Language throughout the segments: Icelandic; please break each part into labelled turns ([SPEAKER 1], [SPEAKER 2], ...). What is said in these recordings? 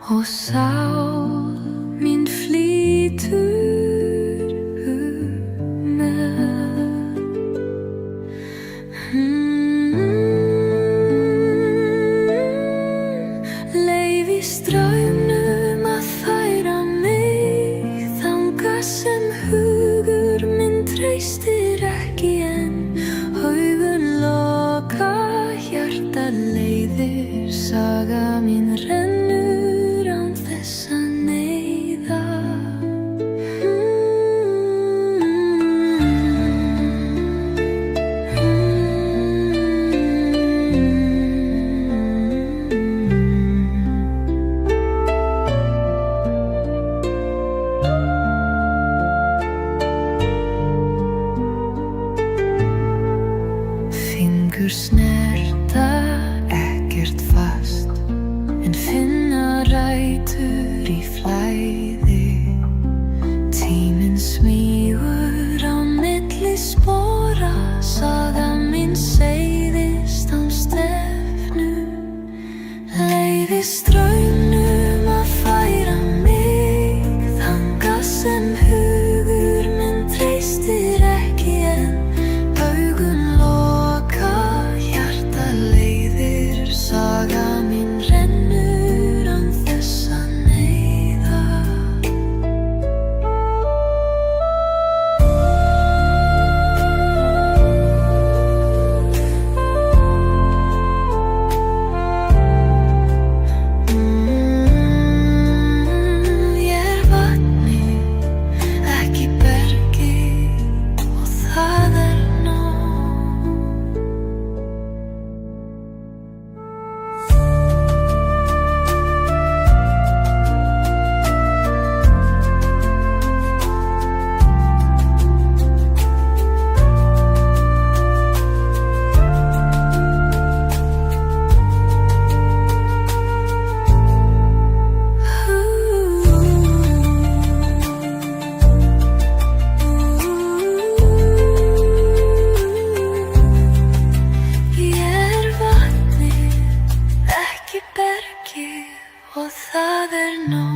[SPEAKER 1] og sál mín flýtur með. Leyfi straumnum að færa mig þangað sem hugur minn treystir ekki en augun loka, hjartað leiðir, saga mín rennur án þess að neyða. Fingur snerta ekkert fast en finna rætur í flæði. Tíminn smýgur á milli spora, saga mín seiðist án stefnu. Leyfi straumnum að færa mig þangað sem hugur minn treystir ekki en augun loka, hjartað leiðir, saga mín rennur án þess að neyða. Ég vatnið, ekki bergið og það nóg. Ég vatnið, ekki bergið og það nóg.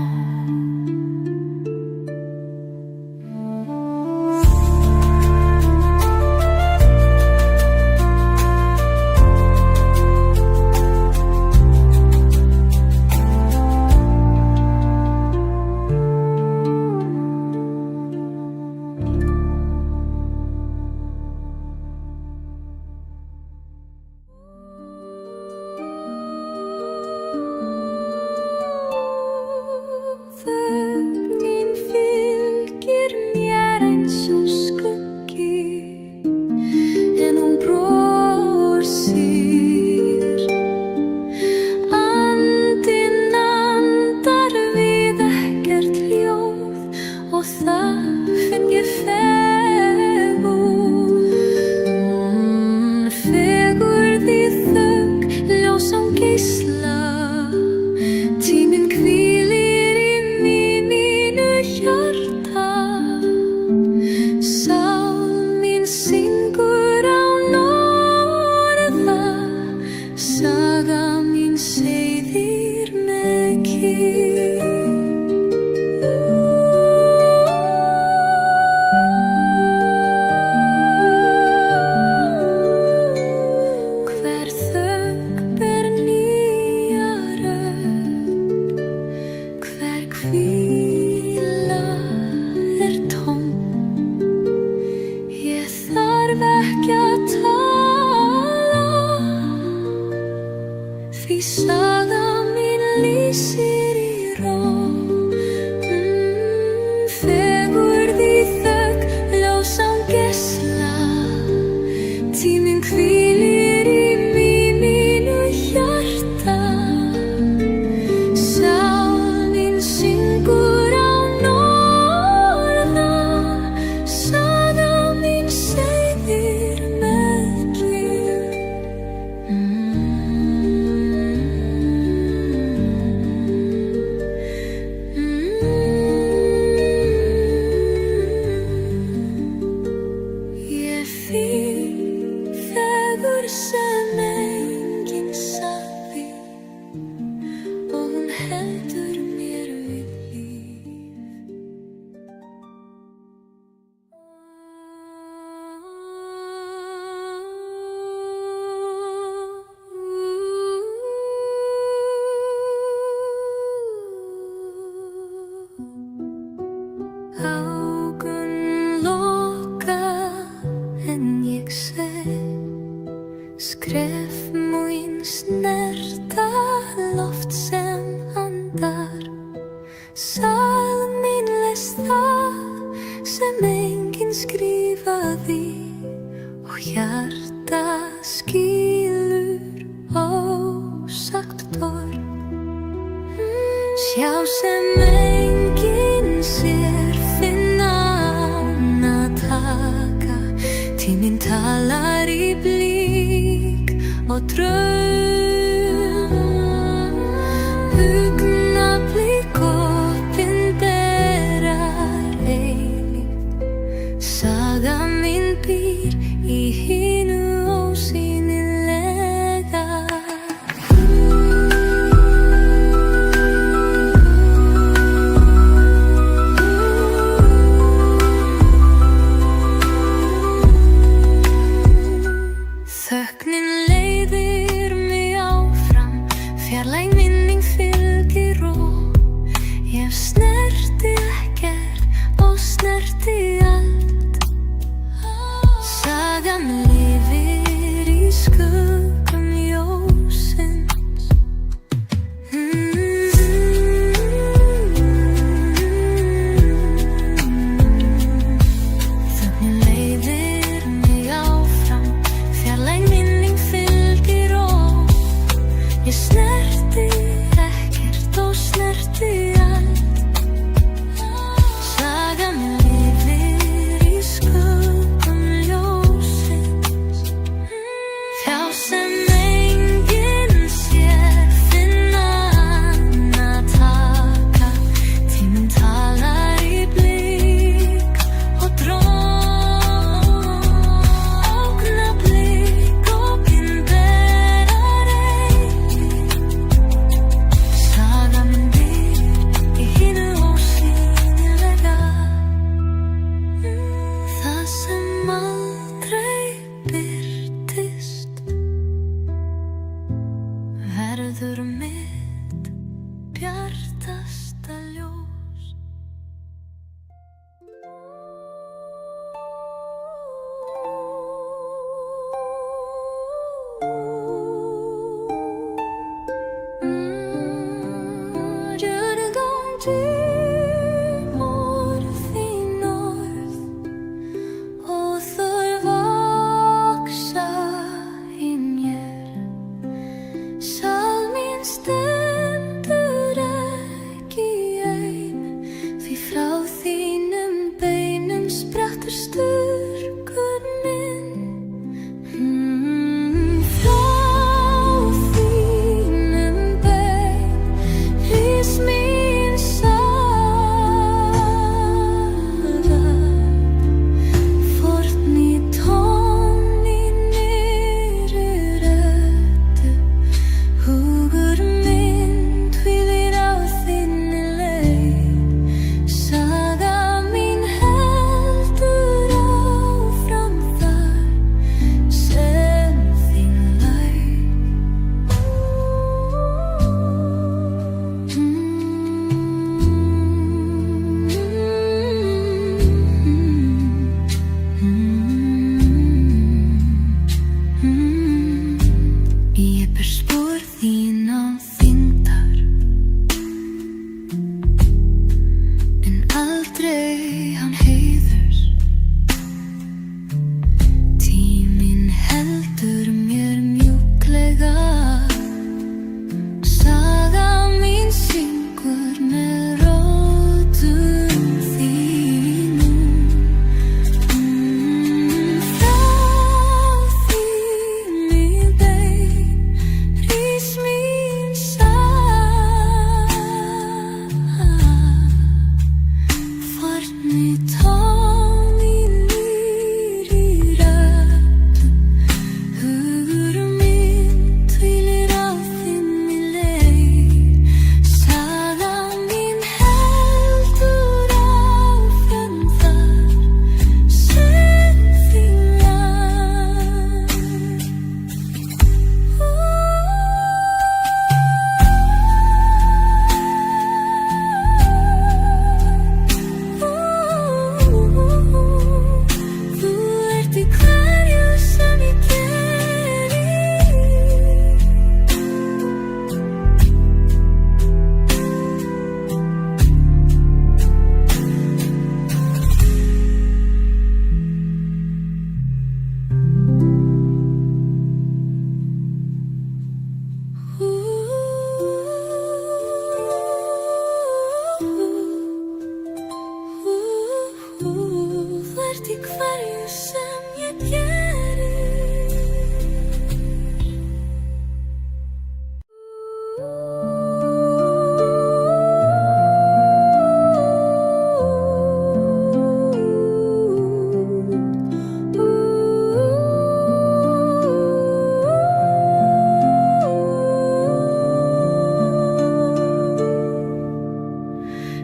[SPEAKER 1] Þögnin fylgir mér eins og skuggi en hún brosir. Andinn andar við ekkert ljóð og það finn ég fegurð. Fegurð í þögn, ljós án geisla. Tíminn hvílir í mínu hjarta. Sál mín syngur án orða, saga mín seiðir með kyrrð. Hver þögn ber nýja rödd, hver hvíla tóm. Ég þarf ekki að tala, því saga mín lýsir í ró. Fegurð í þögn, ljós án geisla. Tíminn hvílir í mínu hjarta. Sál mín syngur án orða, saga mín seiðir með kyrrð. Sjá sem enginn sér, finna ánataka. Tíminn talar í blík og draum. Augnablik opinberar eilíft. Saga mín býr í hinu ósýnilega. Þögnin leiðir mig áfram, fjarlæg minning fylgir og ég snerti ekkert og snerti allt. Sagan lifir í skuggum ljósins. Þögnin leiðir mig áfram, fjarlæg minning fylgir og ég snerti ekkert og snerti allt. Sagan lifir í skuggum ljósins. Hjá sem enginn sér, finna ánataka. Tíminn talar í blík og augnablik opinberar eilíft. Saga mín býr í hinu ósýnilega. Það sem aldrei birtist verður mitt bjartasta ljós. You're going to þín orð og þau vaxa í mér. Sál mín stendur ekki ein, því frá þínum beinum sprettur styrkur minn. Frá þínum bein rís mín sál.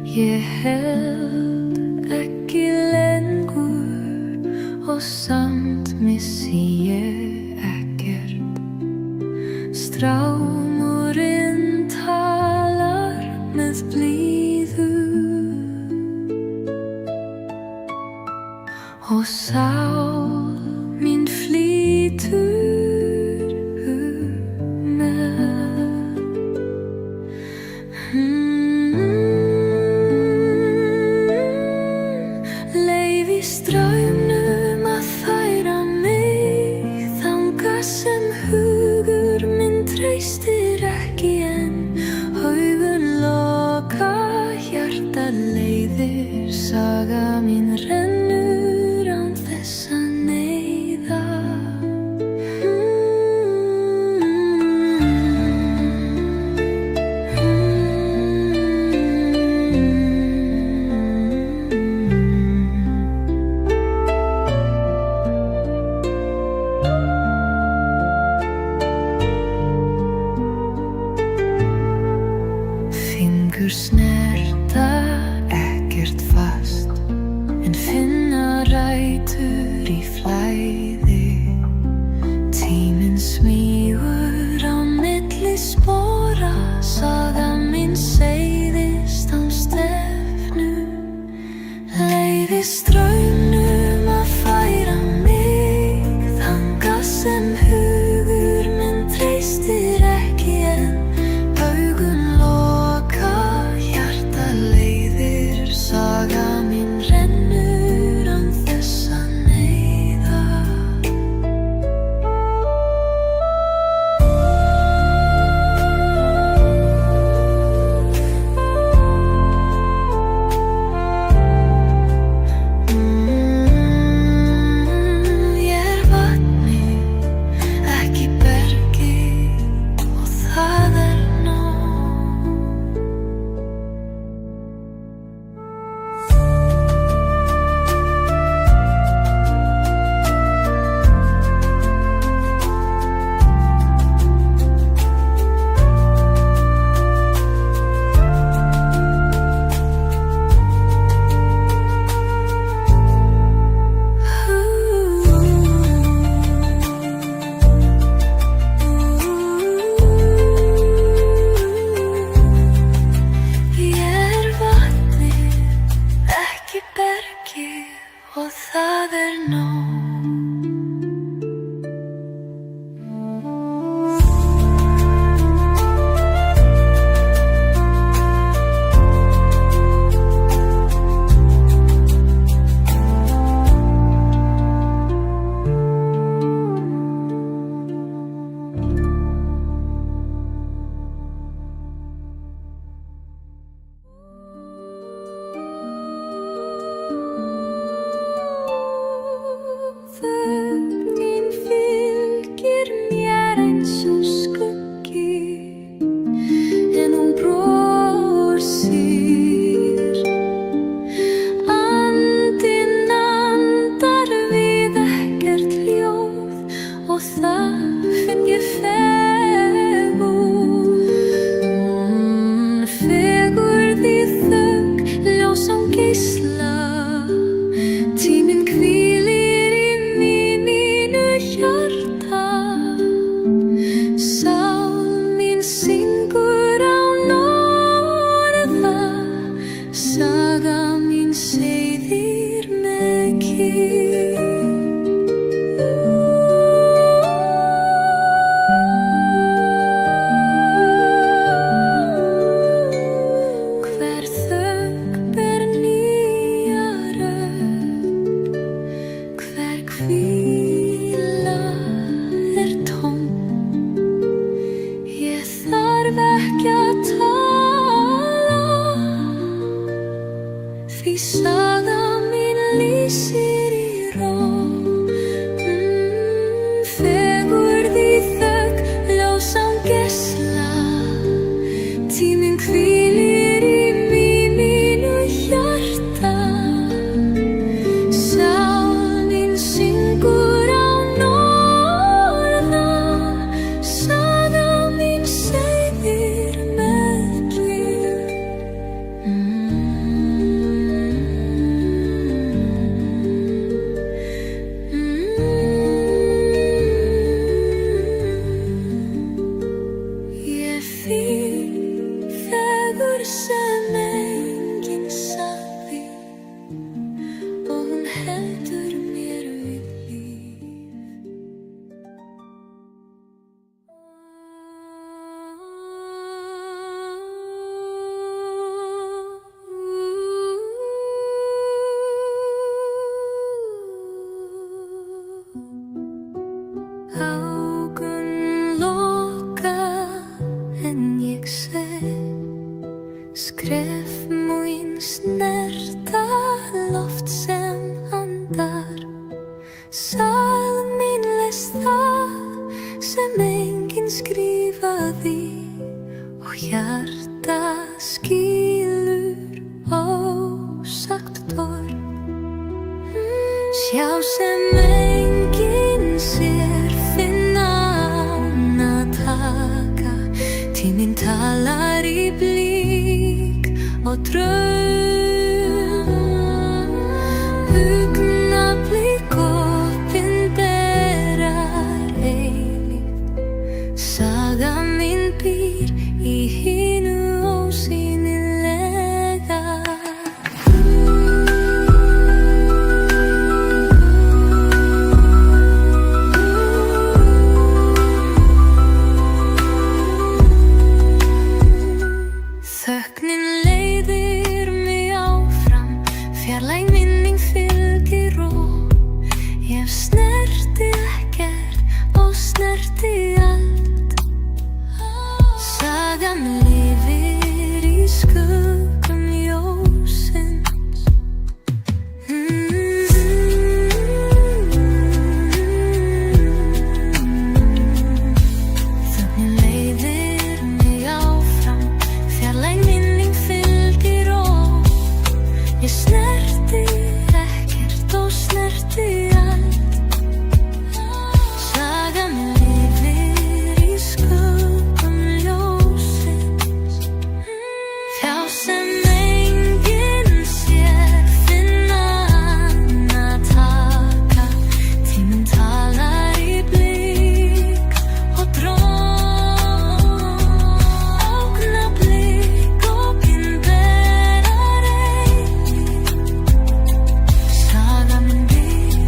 [SPEAKER 1] Ég held ekki lengur og samt missi ég ekkert. Strámurinn talar með blíðu og sál mín flýtur með. Leyfi straumnum að færa mig þangað sem hugur minn treystir ekki en augun loka, hjartað leiðir, saga mín rennur án þess að neyða. Fingur snerta ekkert fast en finna rætur í flæði. Tíminn smýgur á milli spora, saga mín seiðist án stefnu. Leyfi straumnum að færa mig þangað sem hugur minn treystir ekki en augun loka, hjartað leiðir, saga mín rennur án þess að neyða. Ég vatnið, ekki bergið og það nóg. Ég vatnið, ekki bergið og það nóg. Þögnin fylgir mér eins og skuggi en hún brosir. Andinn andar við ekkert ljóð og það finn ég fegurð. Fegurð í þögn, ljós án geisla. Tíminn hvílir í mínu hjarta. Sál mín syngur án orða, saga mín seiðir með kyrrð. Hver þögn ber nýja ord sem enginn sagði og hún heldur mér við líf. Augun loka en ég sé skref mín snerta loft sem andar. Sál mín les það sem enginn skrifaði og hjarta skilur ósagt torg. Sjá sem enginn sér, finna ána taka. Tíminn talar í blík og draum. Augnablik opinberar eilíft. Saga mín býr í hinu ósýnilega. Þögnin leiðir mig áfram, fjarlæg minning fylgir og ég snerti ekkert og snerti allt. Sagan lifir í skuggum ljósins. Þögnin leiðir mig áfram, fjarlæg minning fylgir og ég snerti ekkert og snerti allt. Sagan lifir í skuggum ljósins. Hjá sem enginn sér, finna ána taka. Tíminn talar í blík og draum. Augnablik opinberar eilíft. Saga mín býr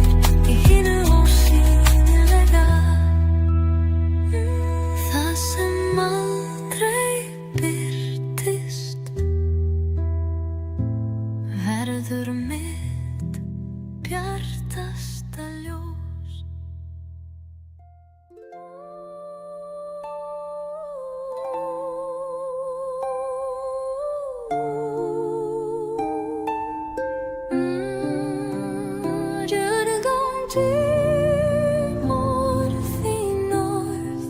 [SPEAKER 1] í hinu ósýnilega. Það sem aldrei birtist verður mitt bjartasta ljós. Jörðum tímor þín orð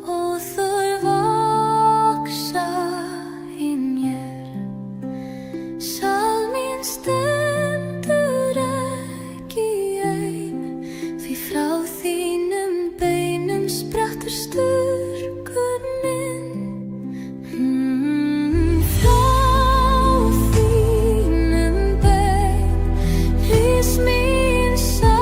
[SPEAKER 1] og þau vaksa í mér. Sál mín stendur ekki ein, því frá þínum beinum sprettur styrkur minn. Frá þínum bein rís mín saga.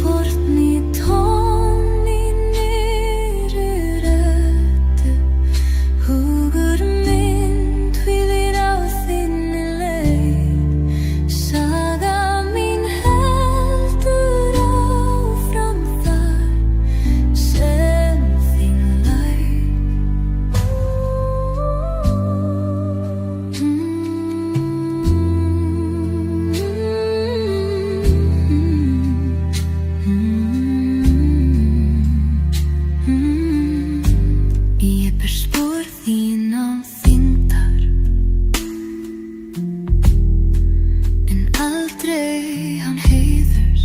[SPEAKER 1] Fórn í tón í nýrri röddu. Hugur minn hvílir á þinni leið. Saga mín heldur áfram þar sem þín lauk. Ég ber spor þín á þyngdar en aldrei án heiðurs.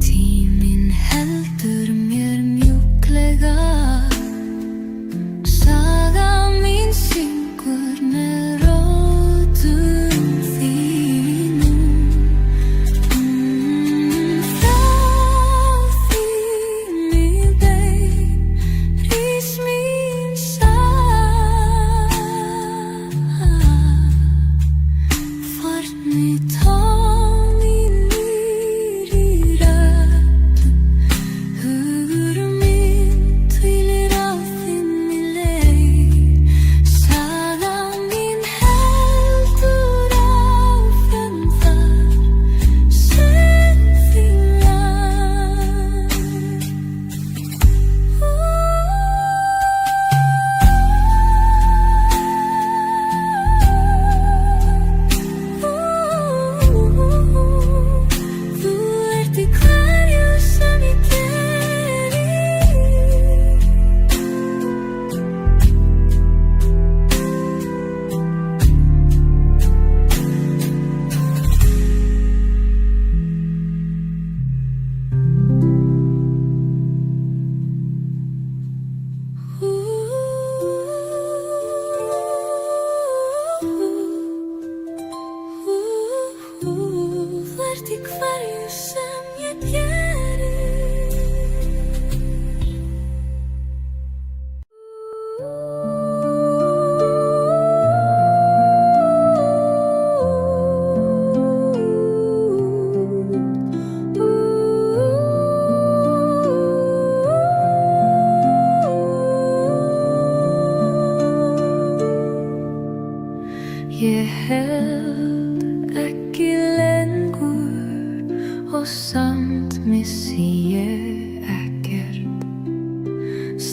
[SPEAKER 1] Tíminn heldur mér mjúklega. Saga mín syngur með rótum þínum. Frá þínum bein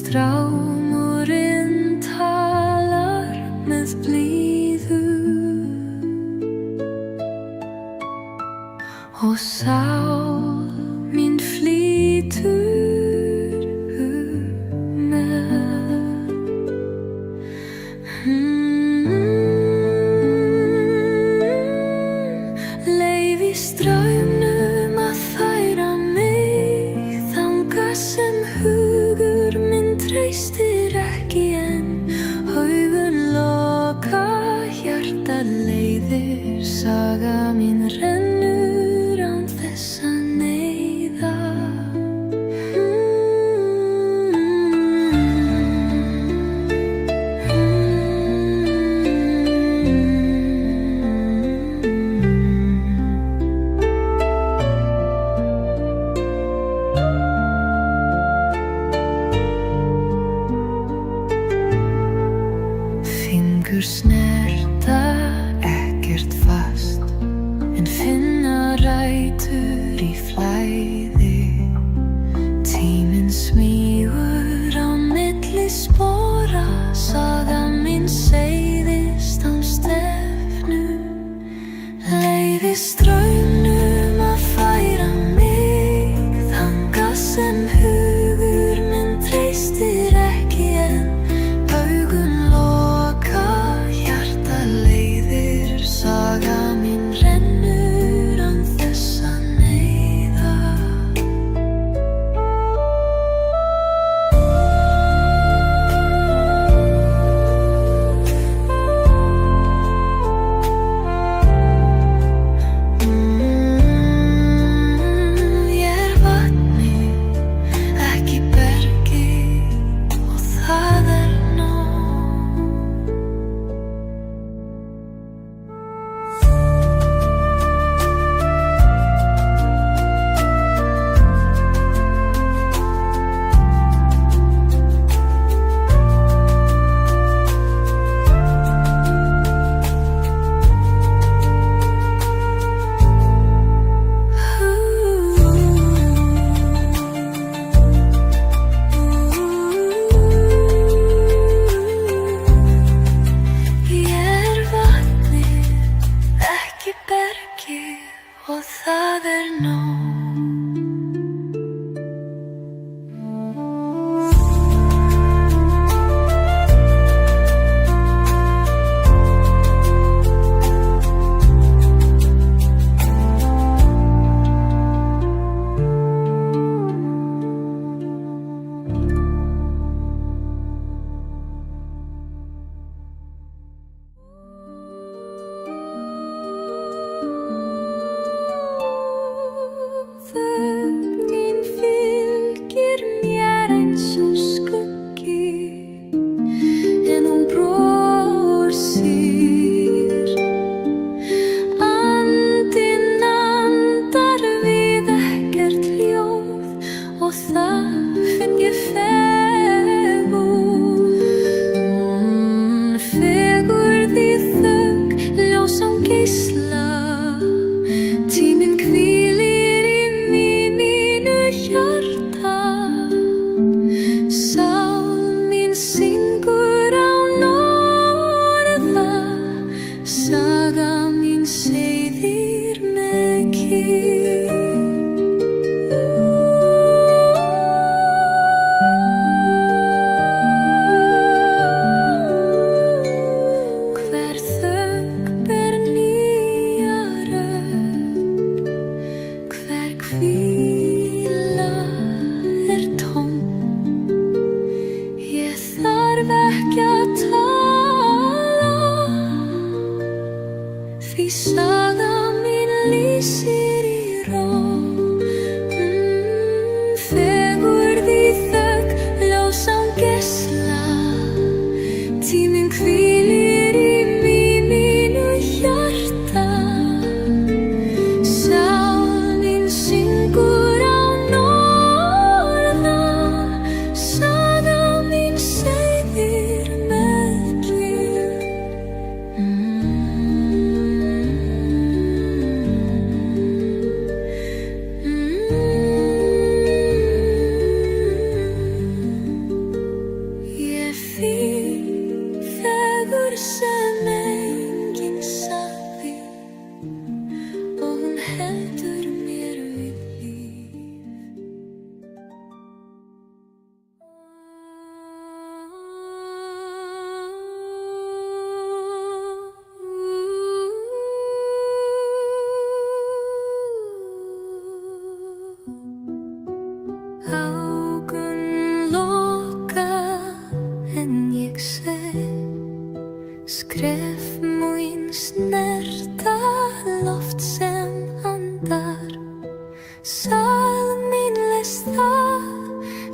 [SPEAKER 1] strámurinn talar með blíðu og sál mín flýtur með. Leyfi straumnum að færa mig þangað sem hugur minn treystir ekki en augun loka, hjarta leiðir, saga mín rennur án þess að neyða. Fingur snerta ekkert fast en finna rætur í flæði. Tíminn smýgur á milli spora, saga mín seiðist án stefnu. Leyfi straumnum að færa mig þangað sem hugur minn treystir ekki en augun loka,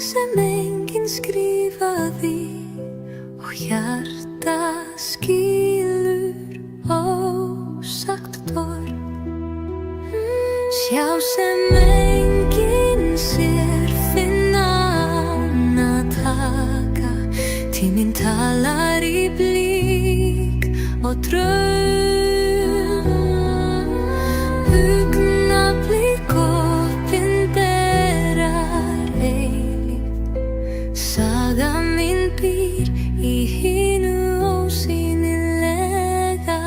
[SPEAKER 1] sem enginn skrifaði og hjarta skilur ósagt torg. Sjá sem enginn sér, finna ána taka, tíminn talar í blík og draum. Augnablik opinberar eilíft, saga mín býr í hinu ósýnilega.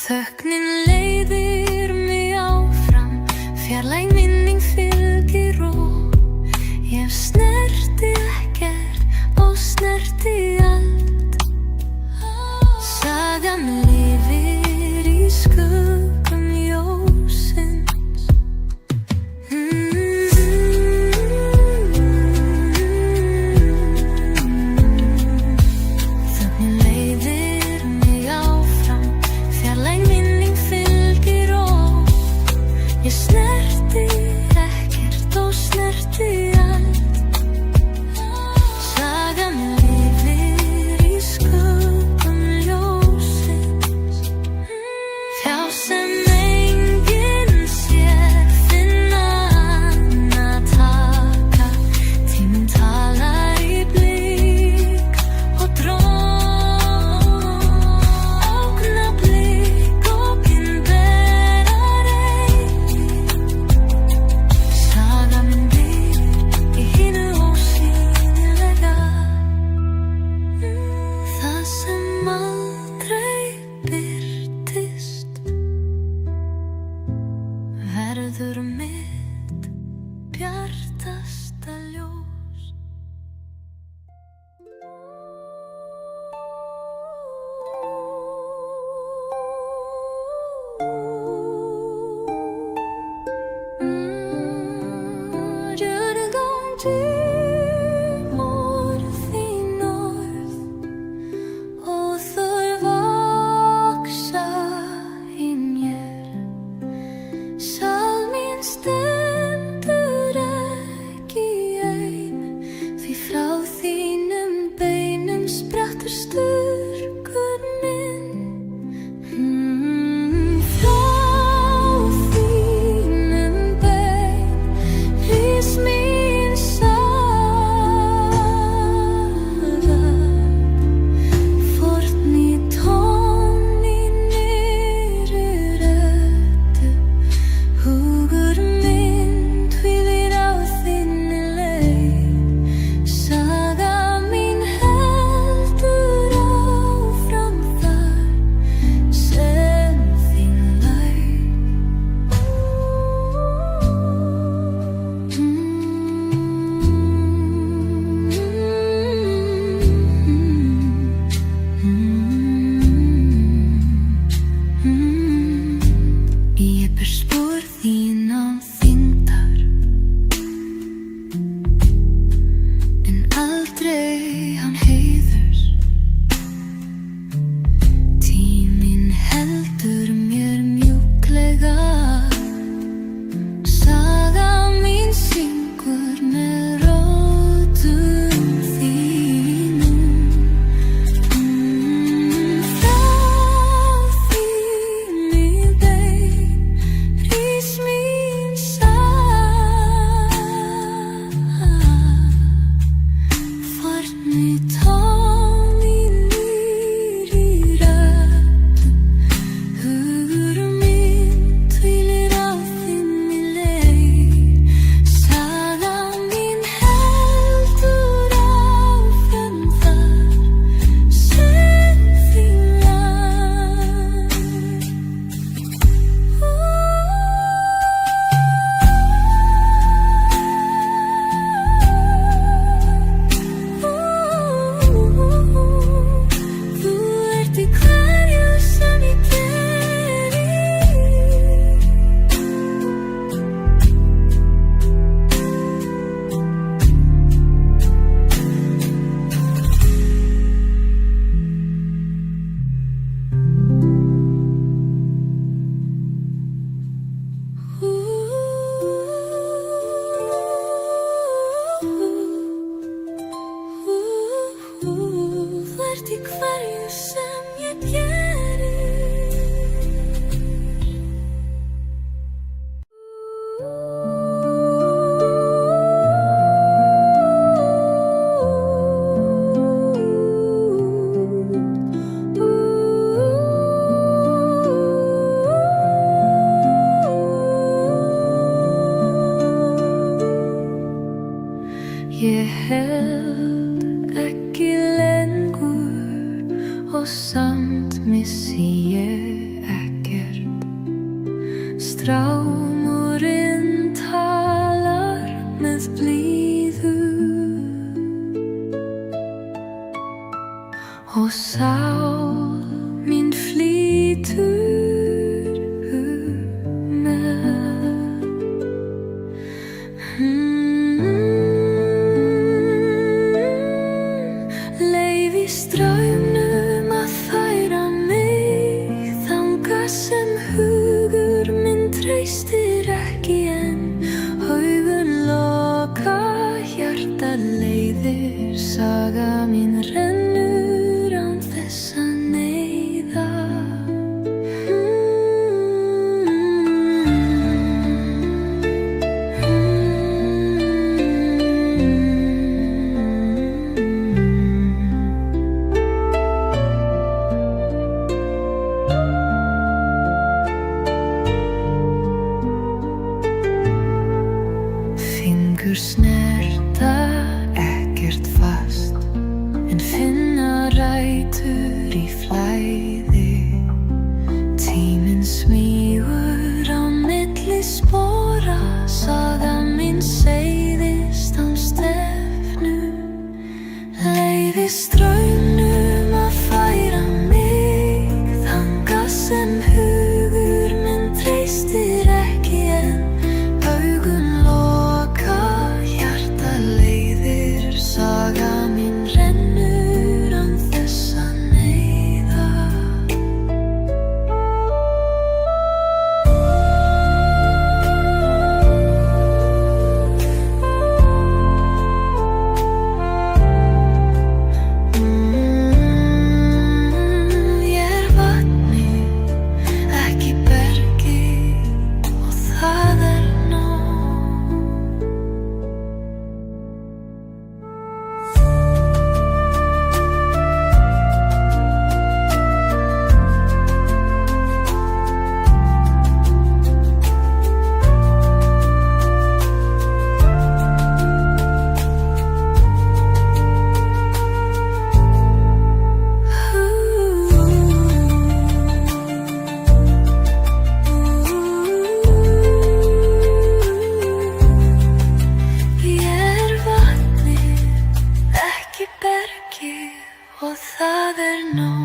[SPEAKER 1] Þögnin leiðir mig áfram, fjarlæg minning fylgir og ég snerti ekkert og snerti allt. Sagan lifir í skuggum ljósins. Þögnin leiðir mig áfram, fjarlæg minning fylgir og ég snerti ekkert og snerti allt. Sagan lifir ekkert í hverju sem ég geri. Ég held ekki lengur og samt missi ég ekkert. Strámurinn talar með blíðu og sál mín flýtur með. Leyfi straumnum að færa mig þangað sem hugur minn treystir ekki en augun loka, hjarta leiðir, saga mín rennur án þess að neyða. Fingur snerta ekkert fast en finna rætur í flæði. Tíminn smýgur á milli spora, saga mín seiðist án stefnu. Leyfi straumnum að færa mig þangað sem hugur minn treystir ekki en augun loka, hjarta leiðir, saga mín rennur án þess að neyða. Ég er vatnið, ekki bergið og það er nóg. Ég er vatnið, ekki bergið og það er nóg.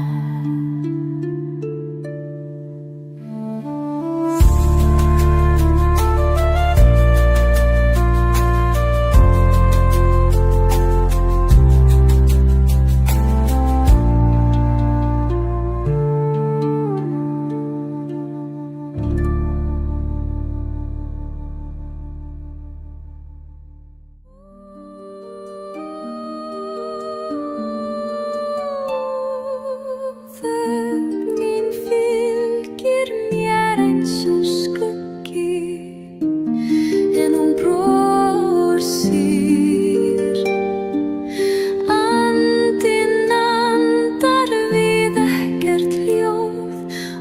[SPEAKER 1] Þögnin fylgir mér eins og skuggi en hún brosir. Andinn andar við ekkert ljóð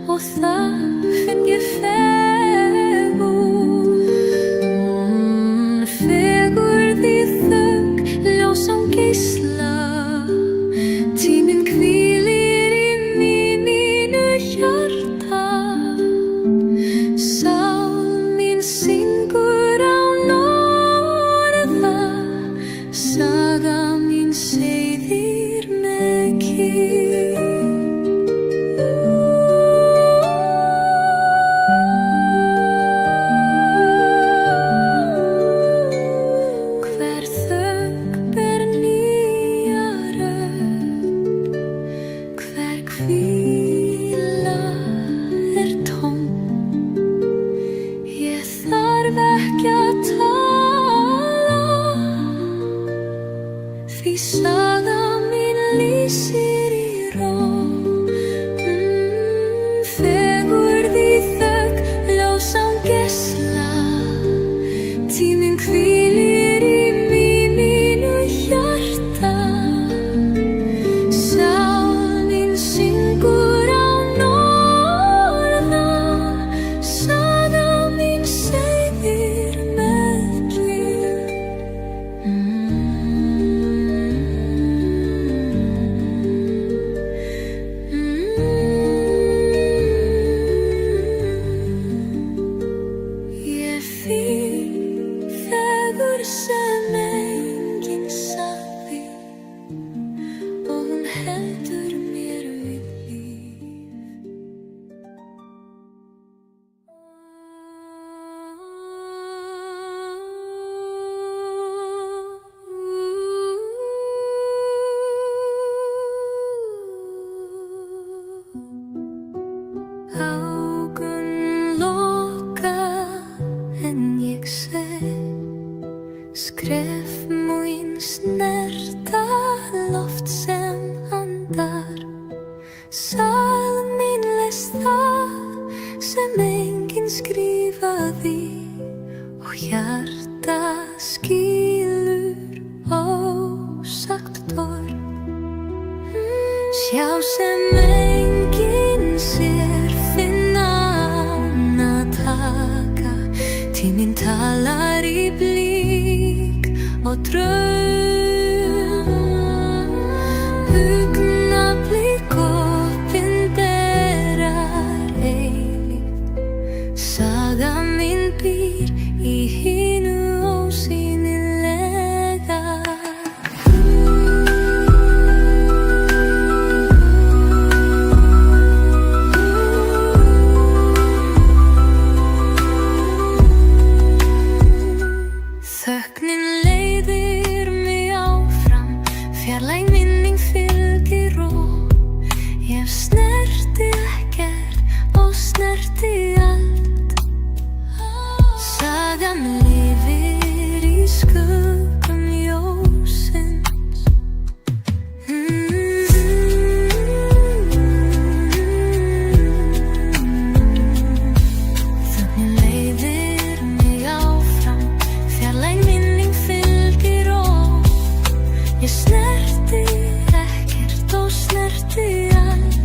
[SPEAKER 1] og það finn ég fegurð. Fegurð í þögn, ljós án geisla. Tíminn hvílir í mínu hjarta. Sál mín syngur án orða, saga mín seiðir með kyrrð. Hver þögn ber nýja rödd, hver hvíla er tóm. Ég þarf ekki að tala, því saga mín lýsir í heldur mér við líf. Augun loka en ég sé skref mín snerta loft sem andar. Sál mín les það sem enginn skrifaði og hjarta skilur ósagt orð. Sjá sem enginn sér, finna annað taka. Tíminn talar í blík og draum. Augnablik opinberar eilíft. Saga mín býr í hinu ósýnilega. Þögnin leiðir mig áfram, fjarlæg minning fylgir og ég snerti ekkert og snerti allt. Sagan lifir í skuggum ljósins. Þögnin leiðir mig áfram, fjarlæg minning fylgir og ég snerti ekkert og snerti allt.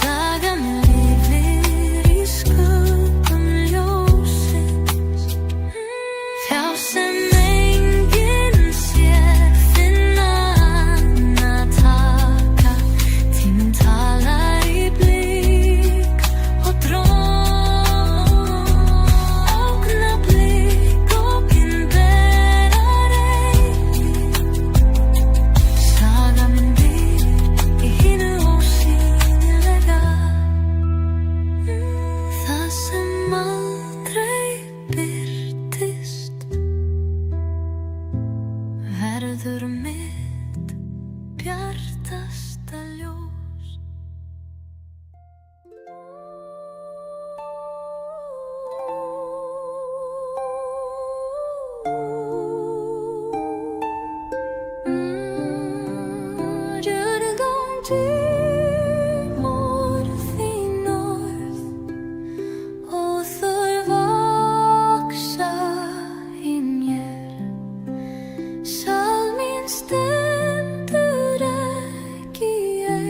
[SPEAKER 1] Sagan lifir í skuggum ljósins. Fjá sem enginn sér, finna annað taka. Tíminn talar í blík og dróm. Augnablik opinberar eilíft. Saga mín býr í hinu ósýnilega. Það sem aldrei birtist verður mitt bjartasta ljós. You're going to more þín orð og þau vaksa í mér. Sál mín stendur ekki ein.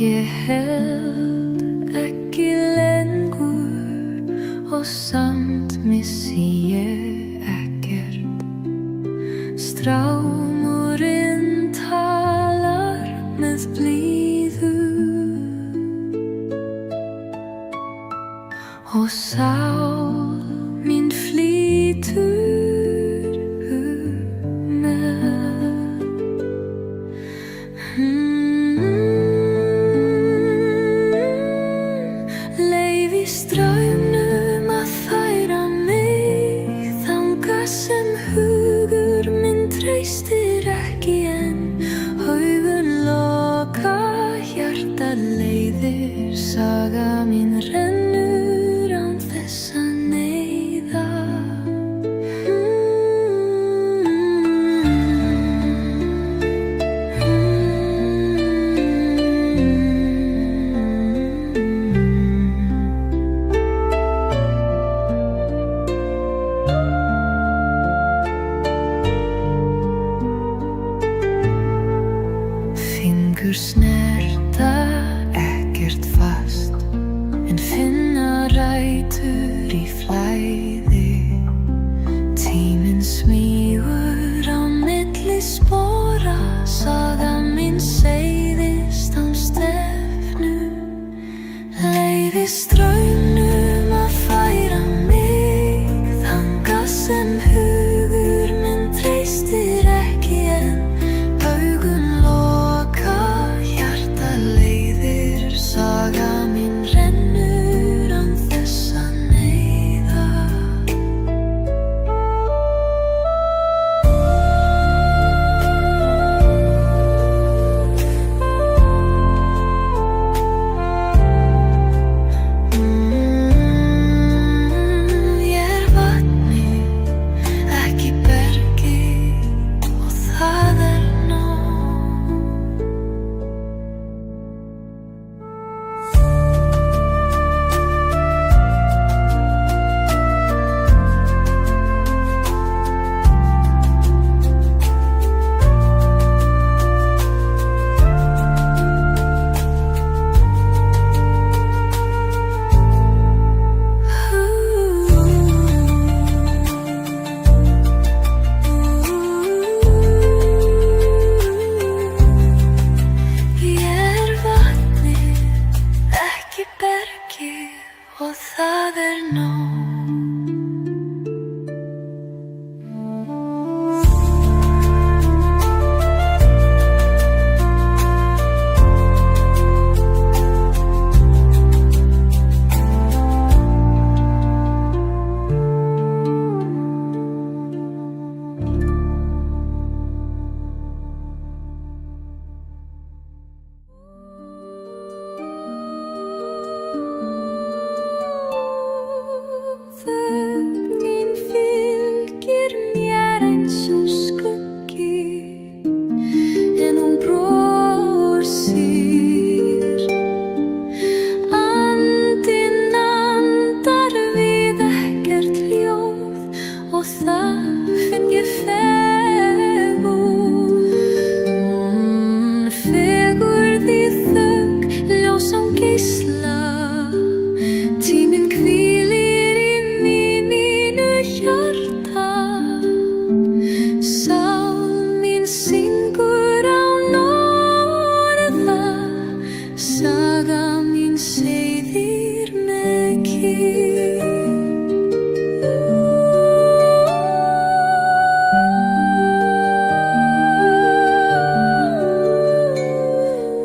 [SPEAKER 1] Ég held ekki lengur og samt missi ég ekkert. Strámurinn talar með blíðu og sál mín flýtur með. Leyfi straumnum að færa mig þangað sem hugur minn treystir ekki en augun loka, hjartað leiðir, saga mín rennur án þess að neyða. Fingur snerta ekkert fast en finna rætur í flæði. Tíminn smýgur á milli spora, saga mín seiðist án stefnu. Leyfi straumnum að færa mig þangað sem hugur minn treystir ekki en augun loka, hjartað leiðir, saga mín rennur án þess að neyða. Ég vatnið, ekki bergið og það nóg. Ég vatnið, ekki bergið og það nóg. Þögnin fylgir mér eins og skuggi en hún brosir. Andinn andar við ekkert ljóð og það finn ég fegurð. Fegurð í þögn, ljós án geisla. Tíminn hvílir í mínu hjarta. Sál mín syngur án orða, saga mín seiðir með kyrrð.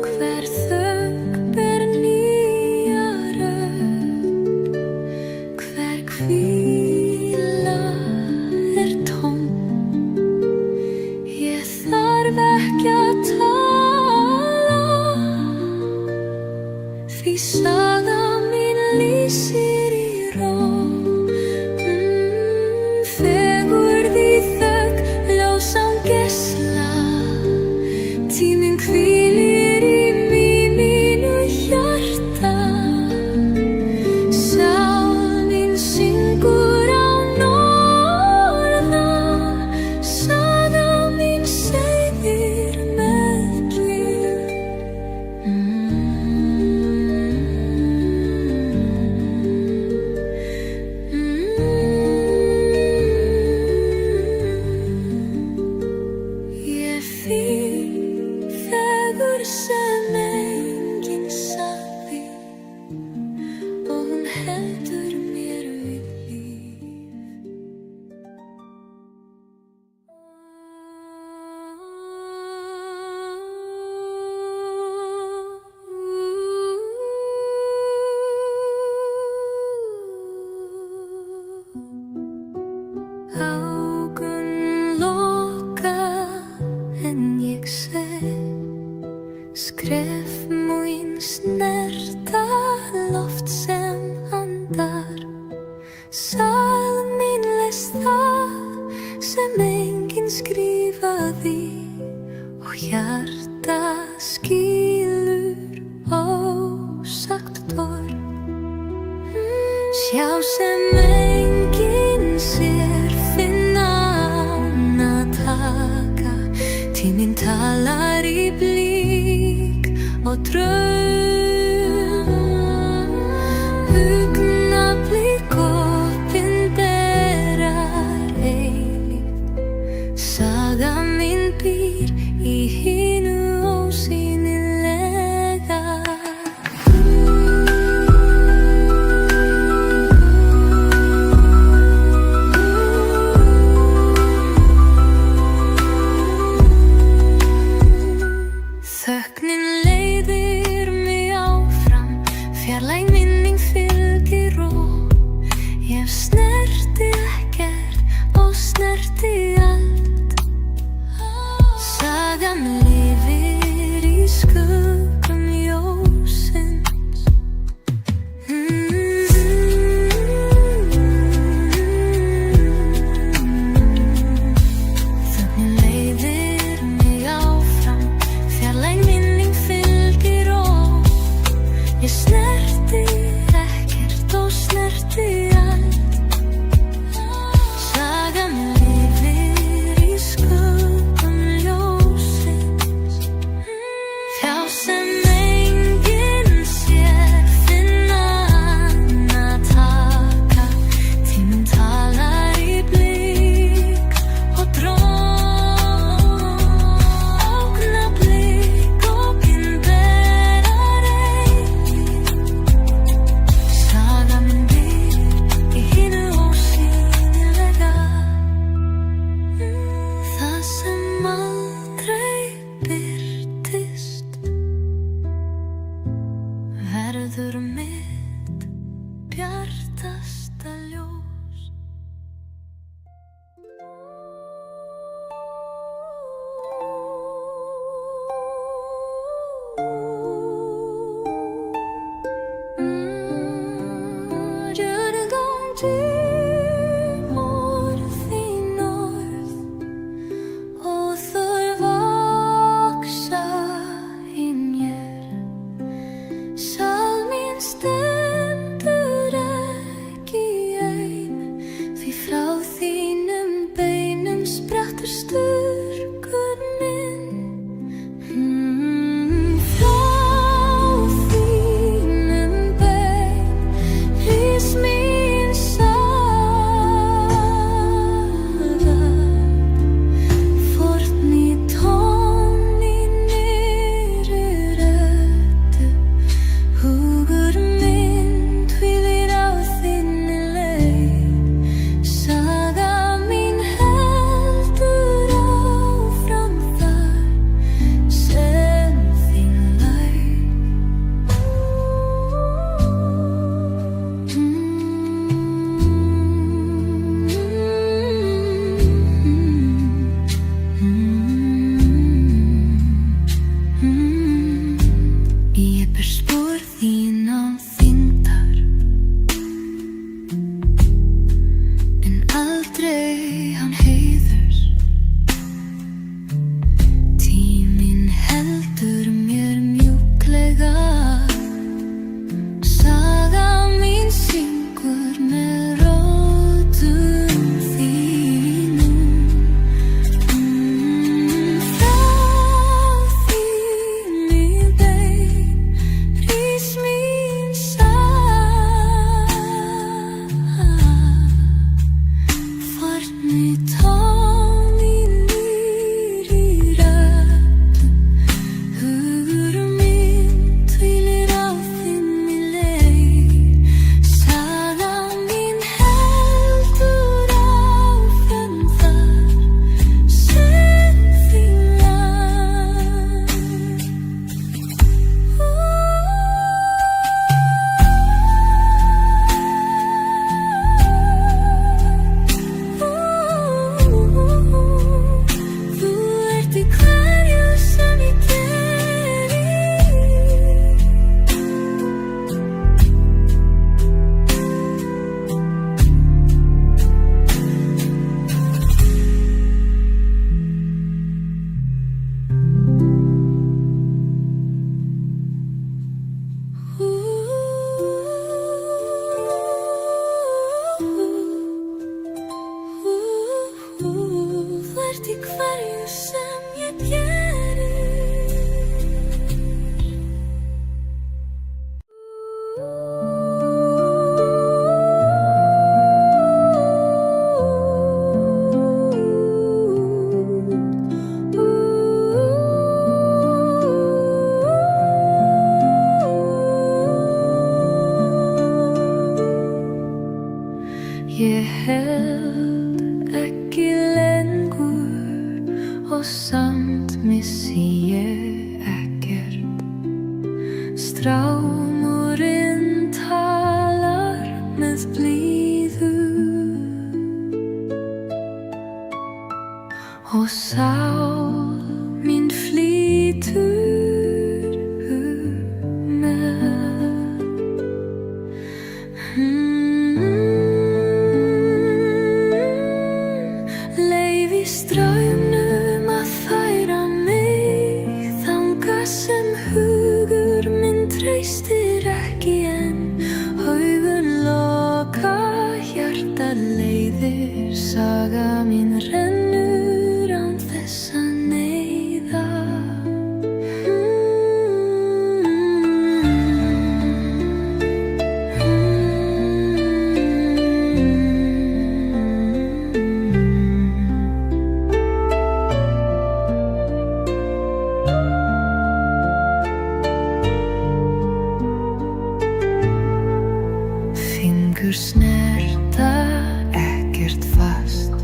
[SPEAKER 1] Hver þögn ber nýja rödd, hver hvíla tóm. Ég þarf ekki að tala, því saga mín lýsir í ró. Fegurð í þögn, ljós án geisla. Tíminn hvílir í mínu hjarta. Sál mín syngur án orða, saga mín seiðir með kyrrð. sem enginn sagði og hún heldur mér við líf. Augun loka en ég sé skref mín snerta loft sem andar. Sál mín les það sem enginn skrifaði og hjarta skilur ósagt torg. Sjá sem enginn sér, finna ána taka. Tíminn talar í blík og draum. Augnablik opinberar eilíft. Saga mín býr í hinu ósýnilega. Þögnin leiðir mig áfram, fjarlæg minning fylgir og ég snerti ekkert og snerti allt. Sagan lifir í skuggum ljósins. Þögnin leiðir mig áfram, fjarlæg minning fylgir og ég snerti ekkert og snerti allt. Sagan lifir í skuggum ljósins. Hjá sem enginn sér, finna ána taka. Tíminn talar í blík og draum. Augnablik opinberar eilíft. Saga mín býr í hinu ósýnilega. Það sem aldrei birtist verður mitt bjartasta ljós. Djörgum tímor þín orð og þau vaksa í mér. Sál mín stendur ekki ein, því frá þínum beinum sprettur styrkur minn. Frá þínum bein rís mín saga. Fórn í tón í nýrri röddu. Hugur minn hvílir á þinni leið. Saga mín heldur áfram þar sem þín lauk. Ég ber spor þín án þyngdar, en aldrei án heiðurs. Tíminn heldur mér mjúklega. Saga mín syngur með rótum þínum. Frá þínum bein strámurinn talar með blíðu og sál mín flýtur með. Leyfi straumnum að færa mig þangað sem hugur minn treystir ekki en augun loka, hjarta leiðir, saga mín rennur án þess að neyða. Fingur snerta ekkert fast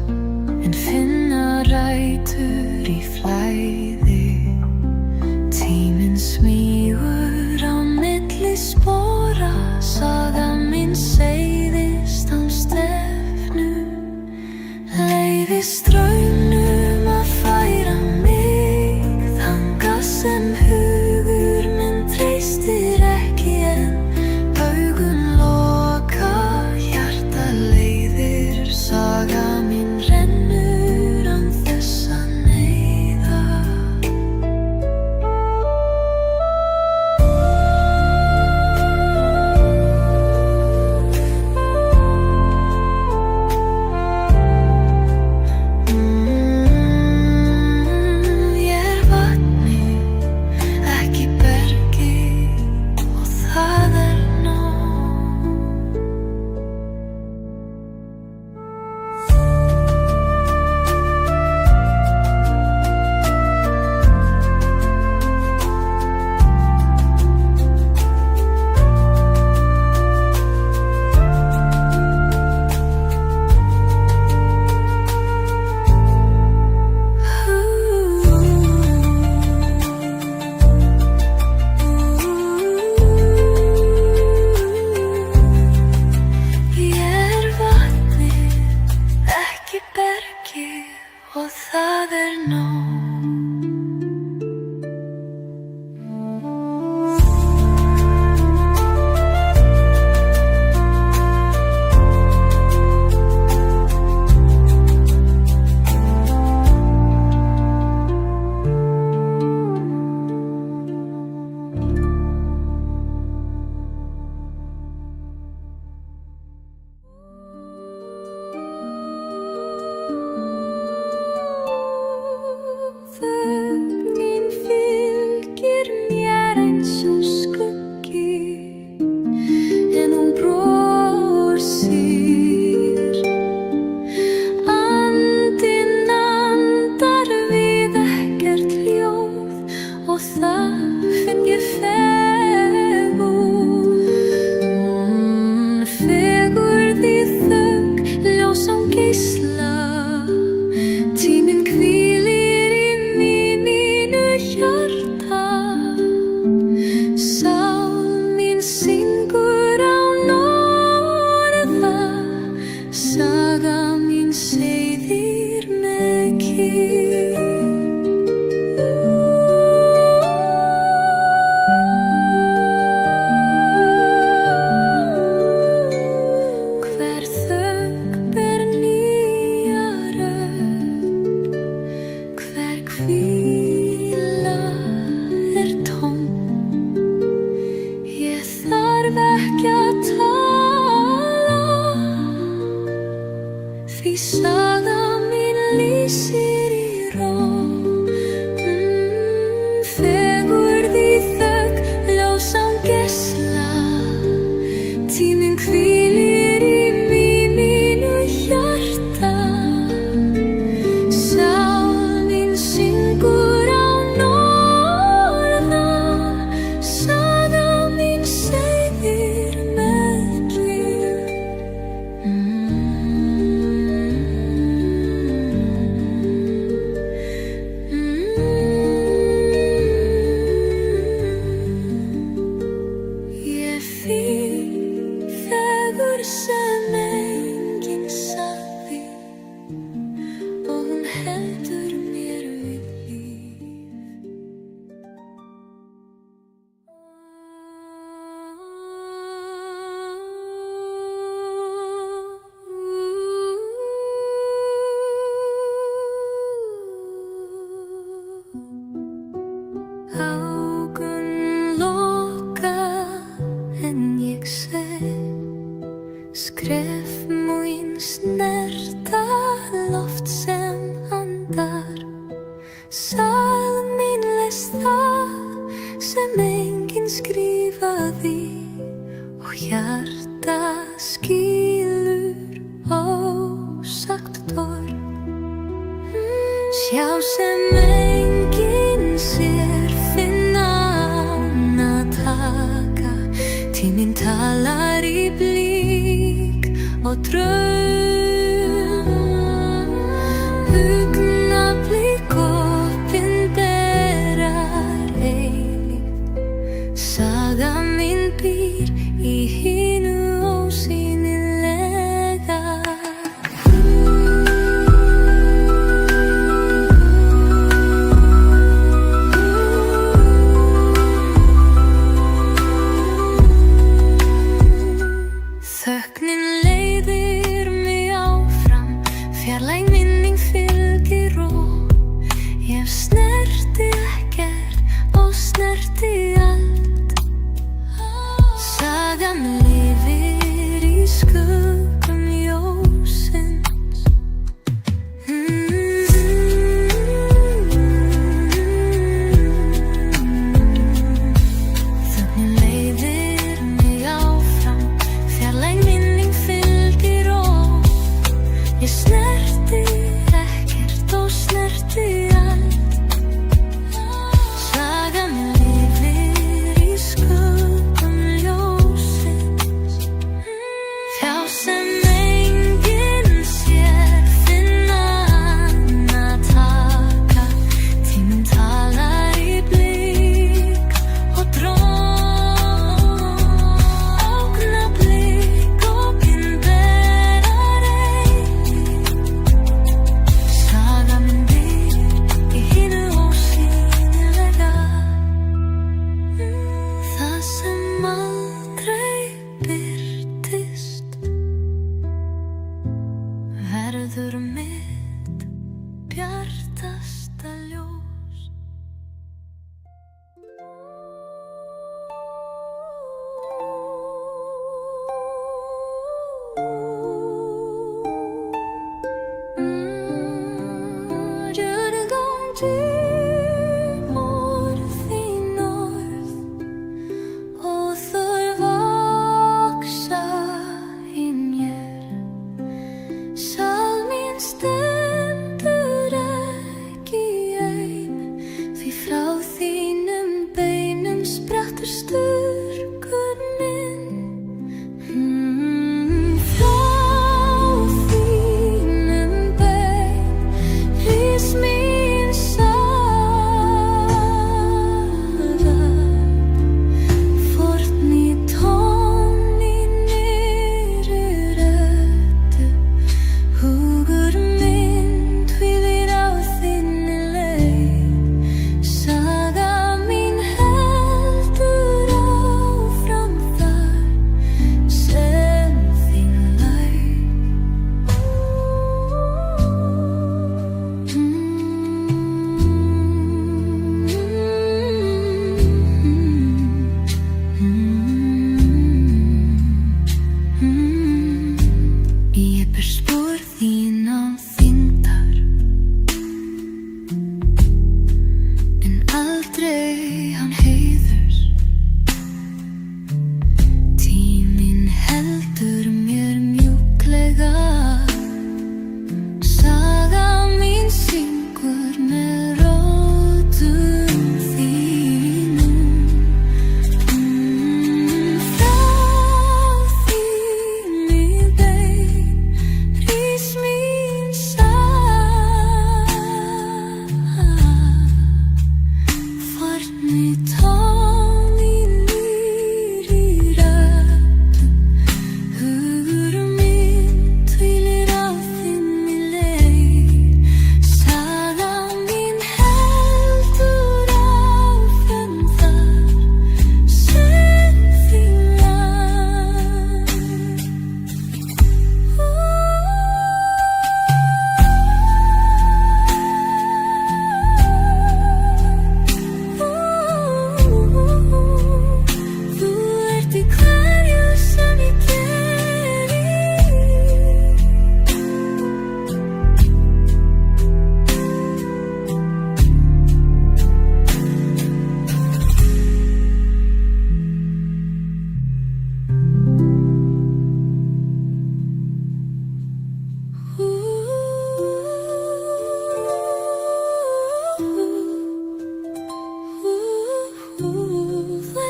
[SPEAKER 1] en finna rætur í flæði. Tíminn smýgur á milli spora, saga mín seiðist án stefnu. Leyfi straumnum að færa mig þangað sem hugur minn treystir ekki en augun loka, enginn skrifaði og hjarta skilur ósagt torg. Sjá sem enginn sér, finna án að taka. Tíminn talar í blík og draum. Augnablik opinberar eilíft. Saga mín býr í hinu ósýnilega. Þögnin leiðir mig áfram, fjarlæg minning fylgir og ég snerti ekkert og snerti allt. Sagan lifir í skuggum ljósins. Þögnin leiðir mig áfram, fjarlæg minning fylgir og ég snerti ekkert og snerti allt. Sagan lifir í skuggum ljósins. Hjá sem enginn sér, finna án að taka. Tíminn talar í blík og dróm. Augnablik opinberar eilíft. Saga mín býr í hinu ósýnilega. Það sem aldrei birtist verður mitt bjartasta ljós. You're going to more the north, og þau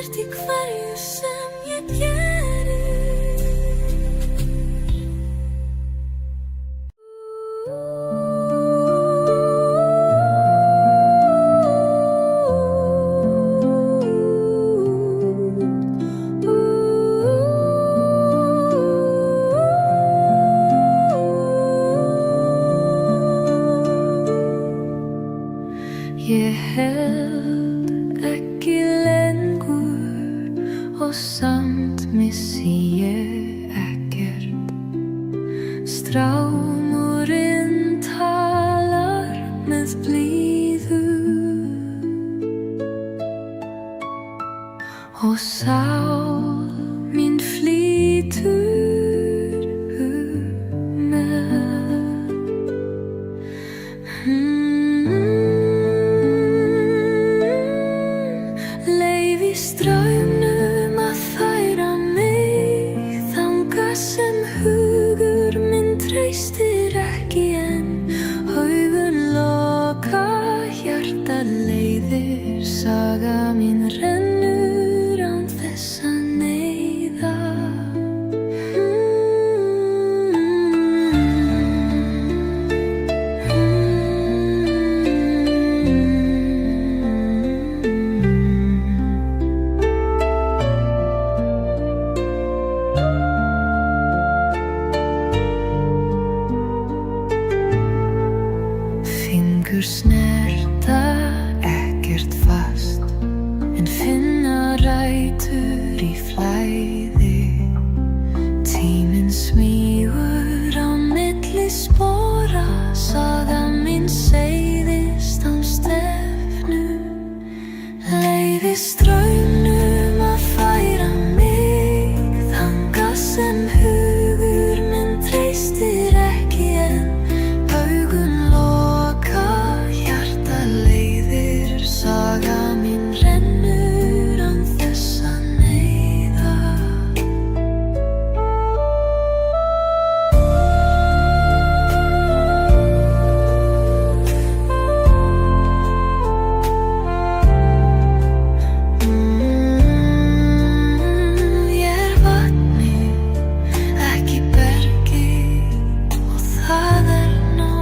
[SPEAKER 1] ekkert í hverju sem ég geri. Ég held ekki lengur og samt missi ég ekkert. Strámurinn talar með blíðu og sál mín flýtur með. Straumnum að færa mig þangað sem hugur minn treystir ekki en augun loka, hjarta leiðir, saga mín rennur án þess að neyða. Fingur snerta ekkert fast en finna rætur í flæði. Tíminn smýgur á milli spora, saga mín seiðist án stefnu. Leiði straumnum að færa mig þangað sem hugur minn treystir ekki en augun loka, hjarta leiðir, saga mín rennur án þess að neyða. Ég vatni, ekki bergi og það nóg.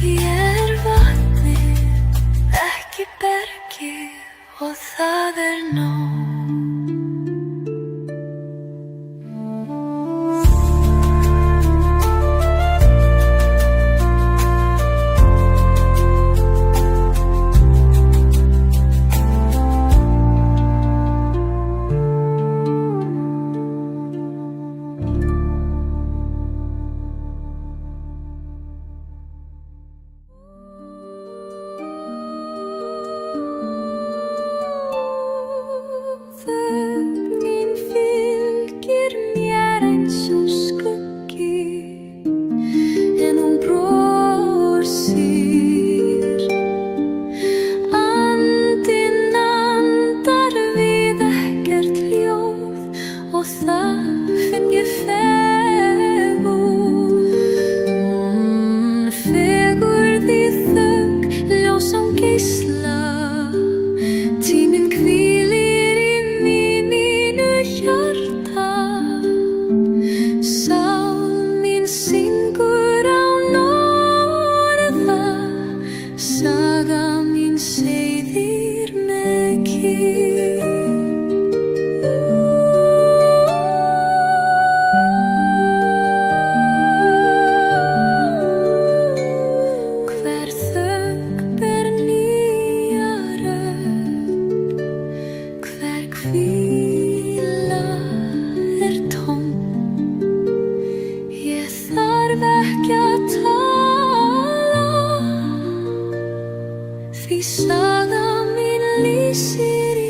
[SPEAKER 1] Ég vatni, ekki bergi og það nóg. Mín fylgir mér eins og skuggi en hún brosir. Andinn andar við ekkert ljóð og það finn ég fegurð. Fegurð í þögn, ljós án geisla. Tíminn hvílir í mínu hjarta. Sál mín syngur án orða, saga mín seiðir með kyrrð. Hver þögn ber nýja rödd, hver hvíla tóm. Ég þarf ekki að tala, því saga mín lýsir í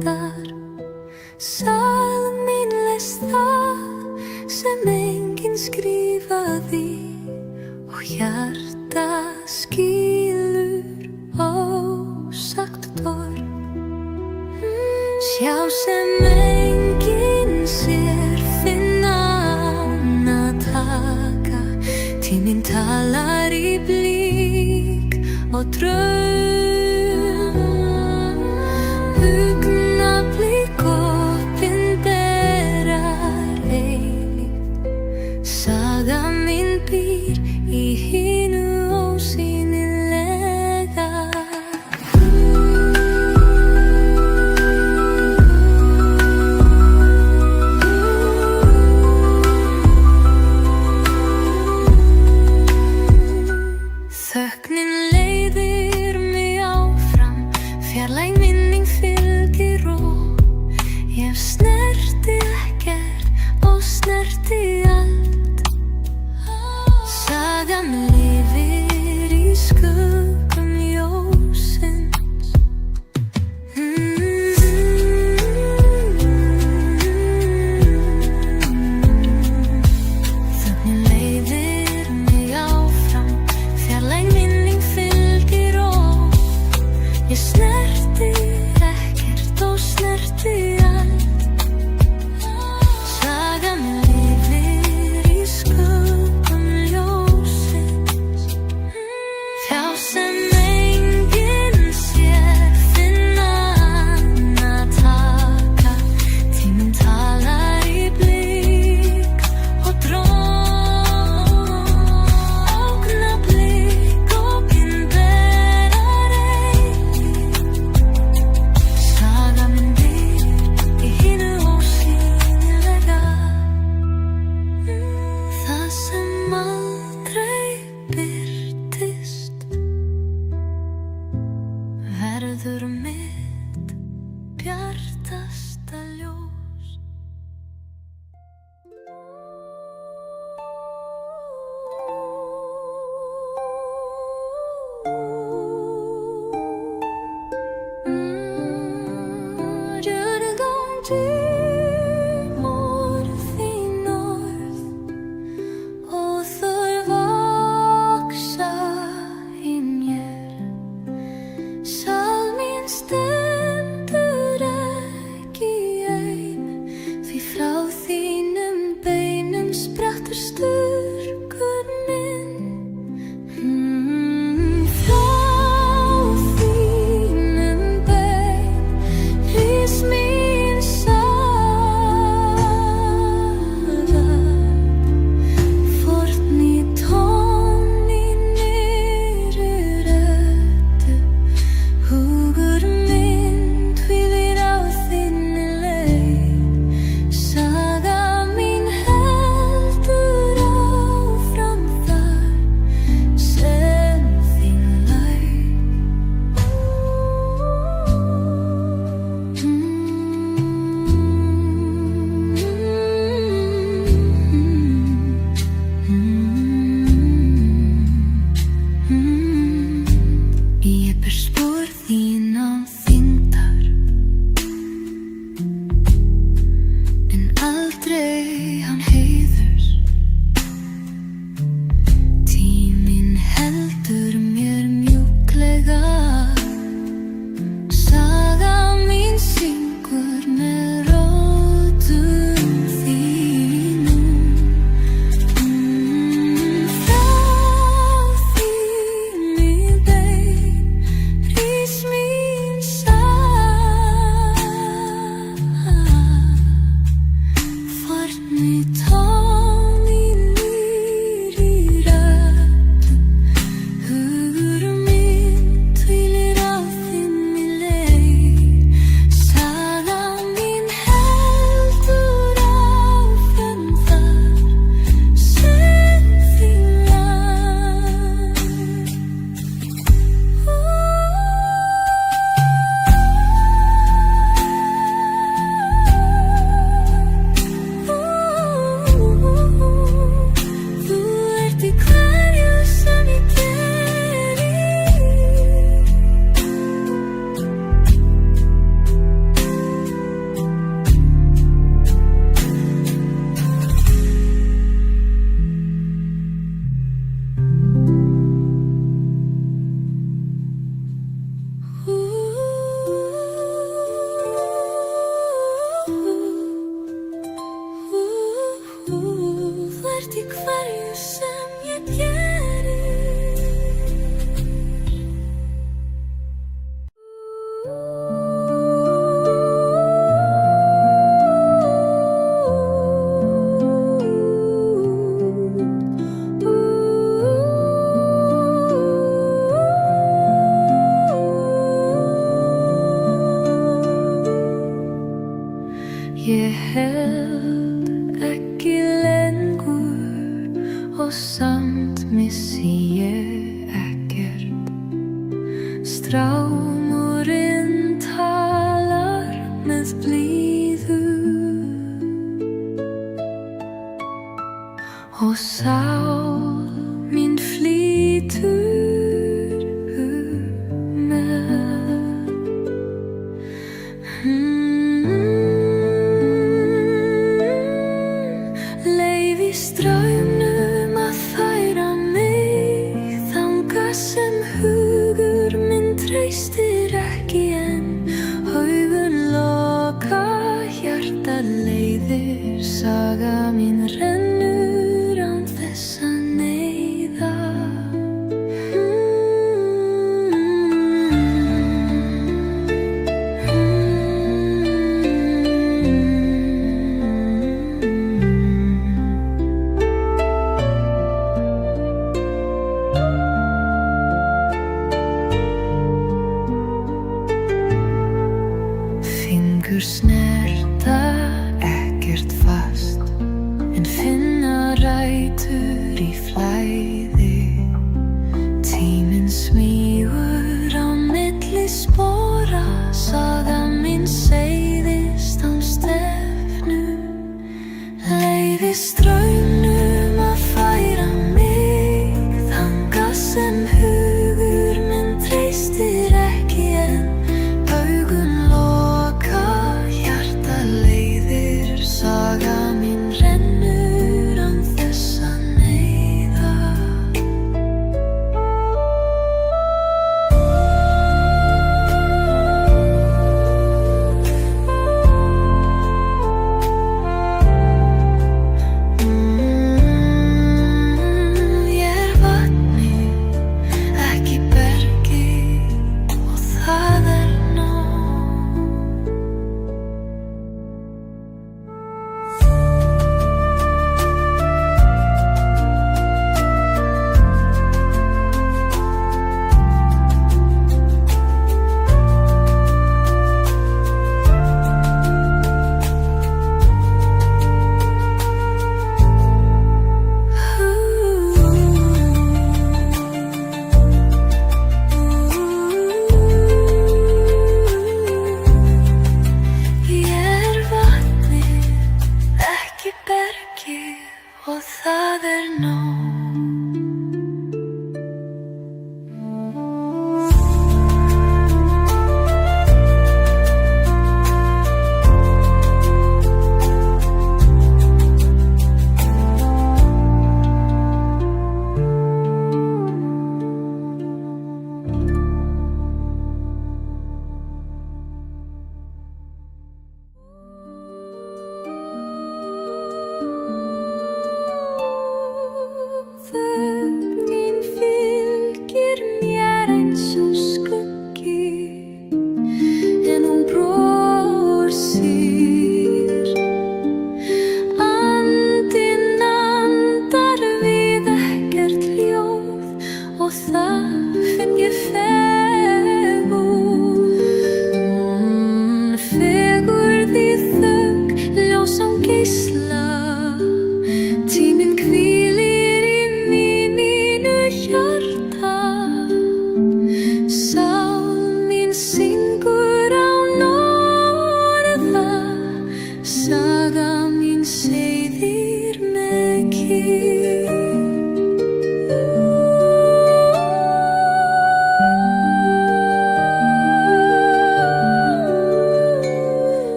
[SPEAKER 1] hjartar. Sæl mín lest það sem enginn skrifaði og hjarta skilur ósagt torg. Sjá sem enginn sér, finna ána taka. Tíminn talar í blík og draum. Augnablik opinberar eilíft. Saga mín býr í hinu ósýnilega. Þögnin leiðir mig áfram, fjarlæg minning fylgir og ég snerti ekkert og snerti allt. Sagan lifir í skuggum ljósins. Þögnin leiðir mig áfram, fjarlæg minning fylgir og ég snerti ekkert og snerti allt. Sagan lifir í skuggum ljósins. Sjá sem enginn sér, finna ána taka. Tíminn talar í blík og dróm. Augnablik opinberar eilíft. Saga mín býr í hinu ósýnilega. Það sem aldrei birtist verður mitt bjartasta ljós. You're going to more þín orð og þau vaxa í mér. Sál mín stendur ekki ein, því frá þínum beinum sprettur styrkur minn. Frá þínum bein rís mín sál. Ég held ekki lengur og samt missi ég ekkert. Strámurinn talar með blíðu og sál mín flýtur með. Leyfi straumnum að færa mig þangað sem hugur minn treystir ekki en augun loka, hjartað leiðir, saga mín rennur án þess að neyða. Fingur snerta ekkert fast en finna rætur í flæði. Tíminn smýgur á milli spora, saga mín seiðist án stefnu. Leyfi straumnum að færa mig þangað sem hugur minn treystir ekki en augun loka, hjartað leiðir, saga mín rennur án þess að neyða. Ég vatnið, ekki bergið og það nóg. Ég vatnið, ekki bergið og það nóg. Þögnin fylgir mér eins og skuggi en hún brosir. Andinn andar við ekkert ljóð og það finn ég fegurð. Fegurð í þögn, ljós án geisla. Tíminn hvílir í mínu hjarta. Sál mín syngur án orða, saga mín seiðir með kyrrð.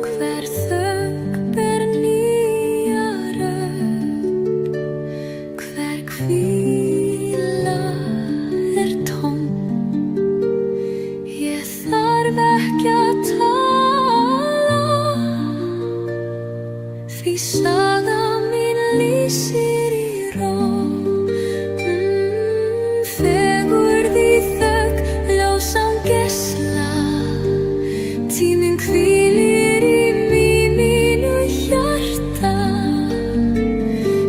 [SPEAKER 1] Hver þögn ber nýja rödd, hver hvíla tóm. Ég þarf ekki að tala, því saga mín lýsir í ró. Fegurð í þögn, ljós án geisla. Tíminn hvílir í mínu hjarta.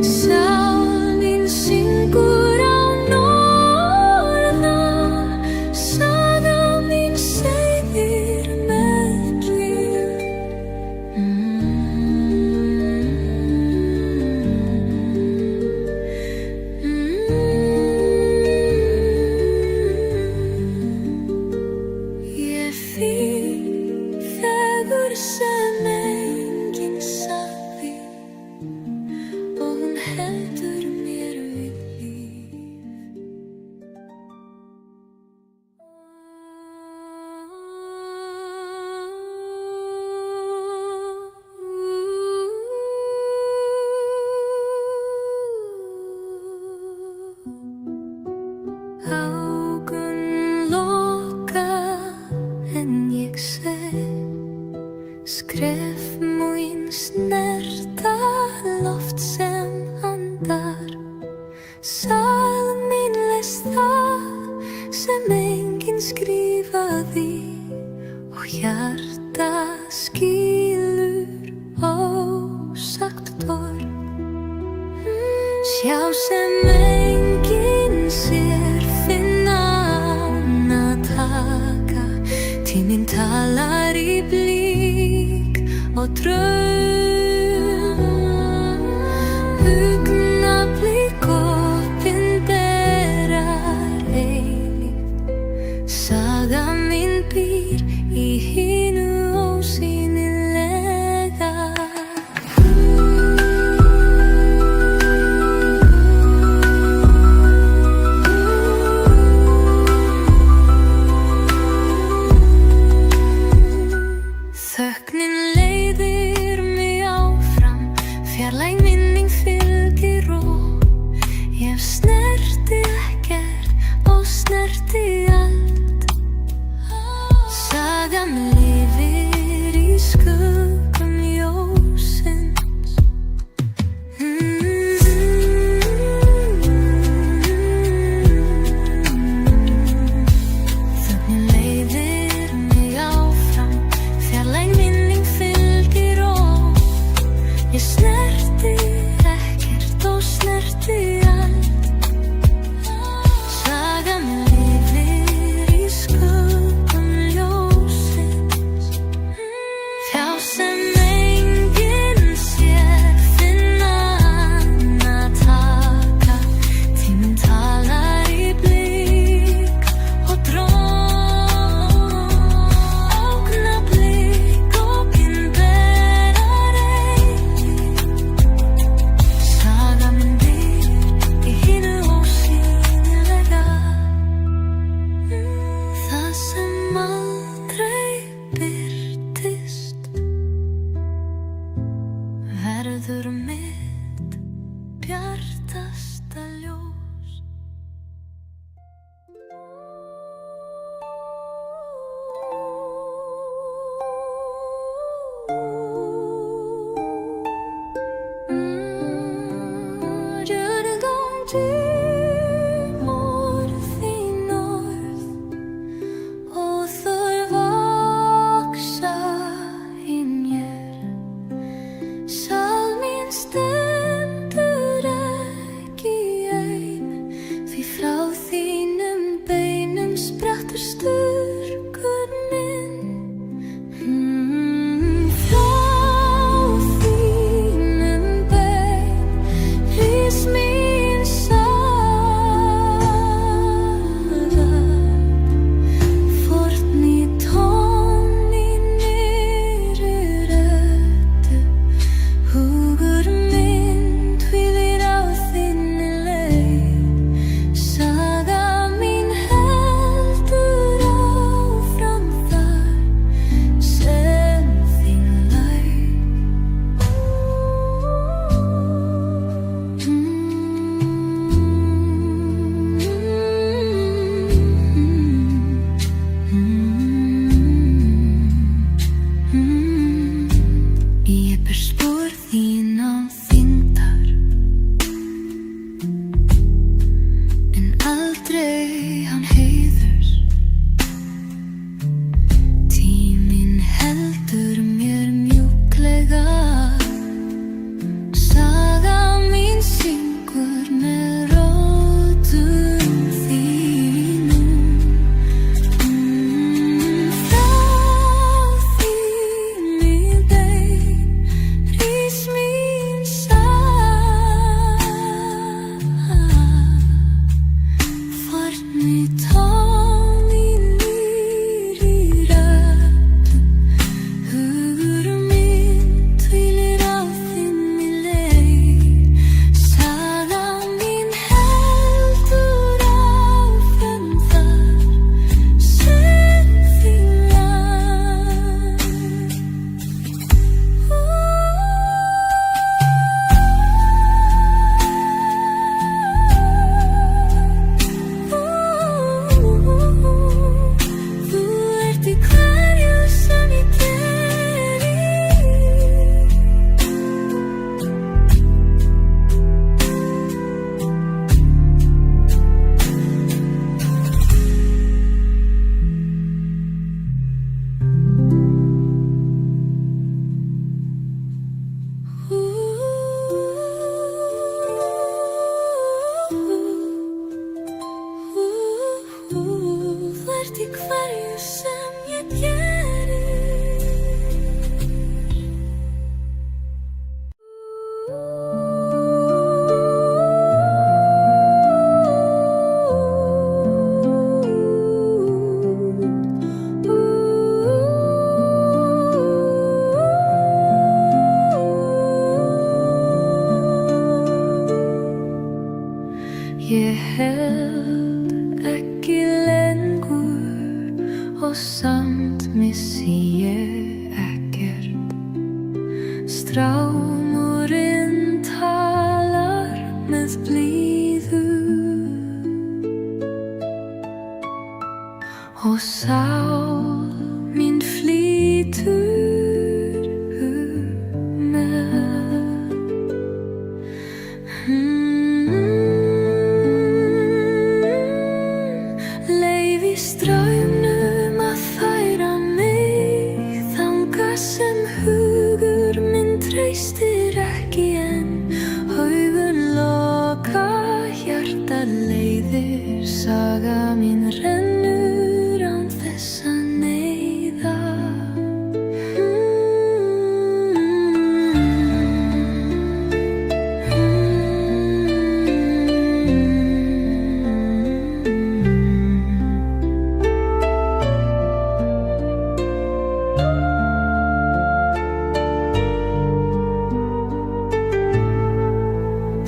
[SPEAKER 1] Sál mín syngur án orða, saga mín seiðir með kyrrð. mín snerta loft sem andar. Sál mín les það sem enginn skrifaði og hjarta skilur ósagt torg. Sjá sem enginn sér, finna ána taka. Tíminn talar í blík og draum. Augnablik opinberar eilíft. Saga mín býr í hinu ósýnilega. Þögnin leiðir mig áfram, fjarlæg minning fylgir og ég snerti ekkert og snerti allt. Sagan lifir í skuggum ljósins. Þögnin leiðir mig áfram, fjarlæg minning fylgir og ég snerti ekkert og snerti allt. Sagan lifir í skuggum ljósins. Sjá sem enginn sér, finna ána taka. Tíminn talar í blík og augnablik opinberar eilíft. Saga mín býr í hinu ósýnilega. Það sem aldrei birtist verður mitt bjartasta ljós. Voru þín orð og þau vaxa í mér. Sál mín stendur ekki ein, því frá þínum beinum sprettur styrkur minn. Frá þínum bein rís mín saga. Fórn í tón í nýrri röddu. Hugur minn hvílir á þinni leið. Saga mín heldur áfram þar sem þín lauk. Ég ber spor þín án þyngdar, en aldrei án heiðurs. Tíminn heldur mér mjúklega. Saga mín syngur með rótum þínum. Frá þínni bein Strámurinn talar með blíðu og sál mín flýtur með. Leyfi straumnum að færa mig þangað sem hugur minn treystir ekki en augun loka, hjarta leiðir, saga mín rennur án þess að neyða.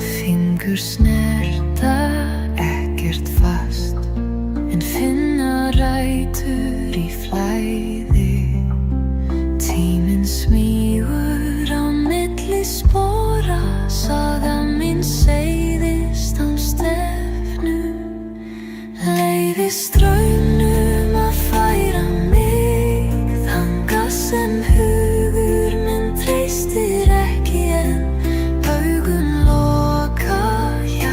[SPEAKER 1] Fingur snerta ekkert fast en finna rætur í flæði. Tíminn smýgur á milli spora, saga mín seiðist án stefnu. Leyfi straumnum að færa mig þangað sem hugur minn treystir ekki en augun loka, hjarta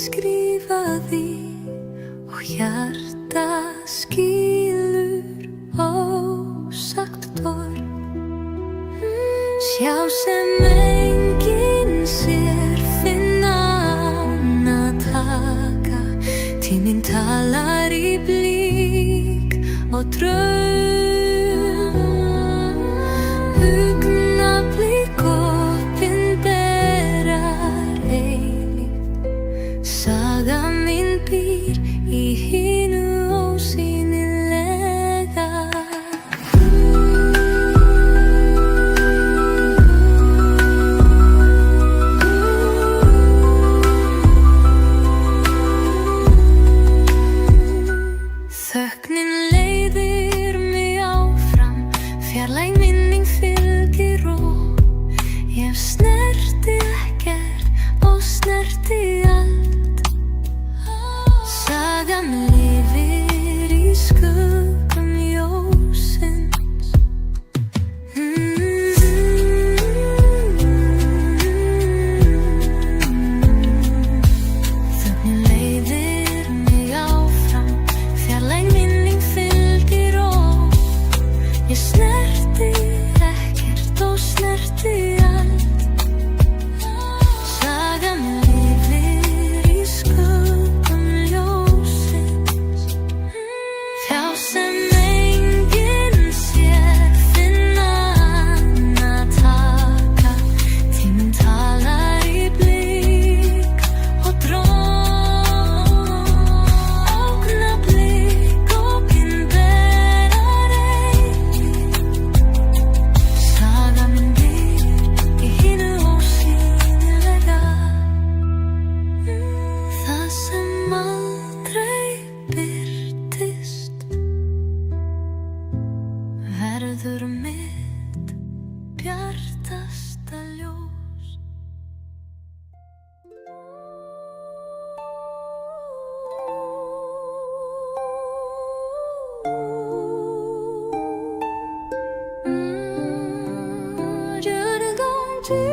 [SPEAKER 1] skrifaði og hjarta skilur ósagt torg. Sjá sem enginn sér, finna án að taka. Tíminn talar í blík og draum. Augnablik opinberar eilíft. Saga mín býr í hinu ósýnilega. Þögnin leiðir mig áfram, fjarlæg minning fylgir og ég snerti ekkert og snerti allt. Sagan lifir í skuggum ljósins. Þögnin leiðir mig áfram, fjarlæg minning fylgir og ég snerti ekkert og snerti allt. Sagan lifir í skuggum ljósins. Hjá sem enginn sér, finna án að taka. Tíminn talar í blík og dróm. Augnablik opinberar eilíft. Saga mín býr í hinu ósýnilega. Það sem aldrei birtist verður mitt bjartasta ljós. Jörðin gangi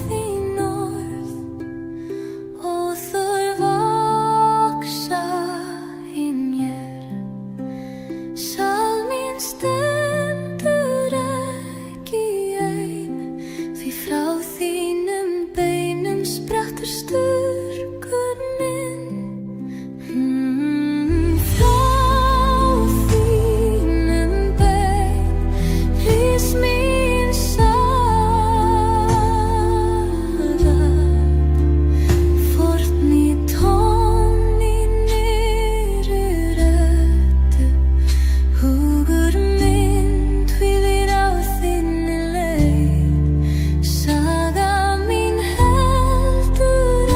[SPEAKER 1] þín orð og þau vaksa í mér. Sál mín stendur ekki ein, því frá þínum beinum sprettur styrkurinn. Frá þínum bein rís mín saga. Fórn í tón í nýrri röddu. Hugur minn hvílir á þinni leið. Saga mín heldur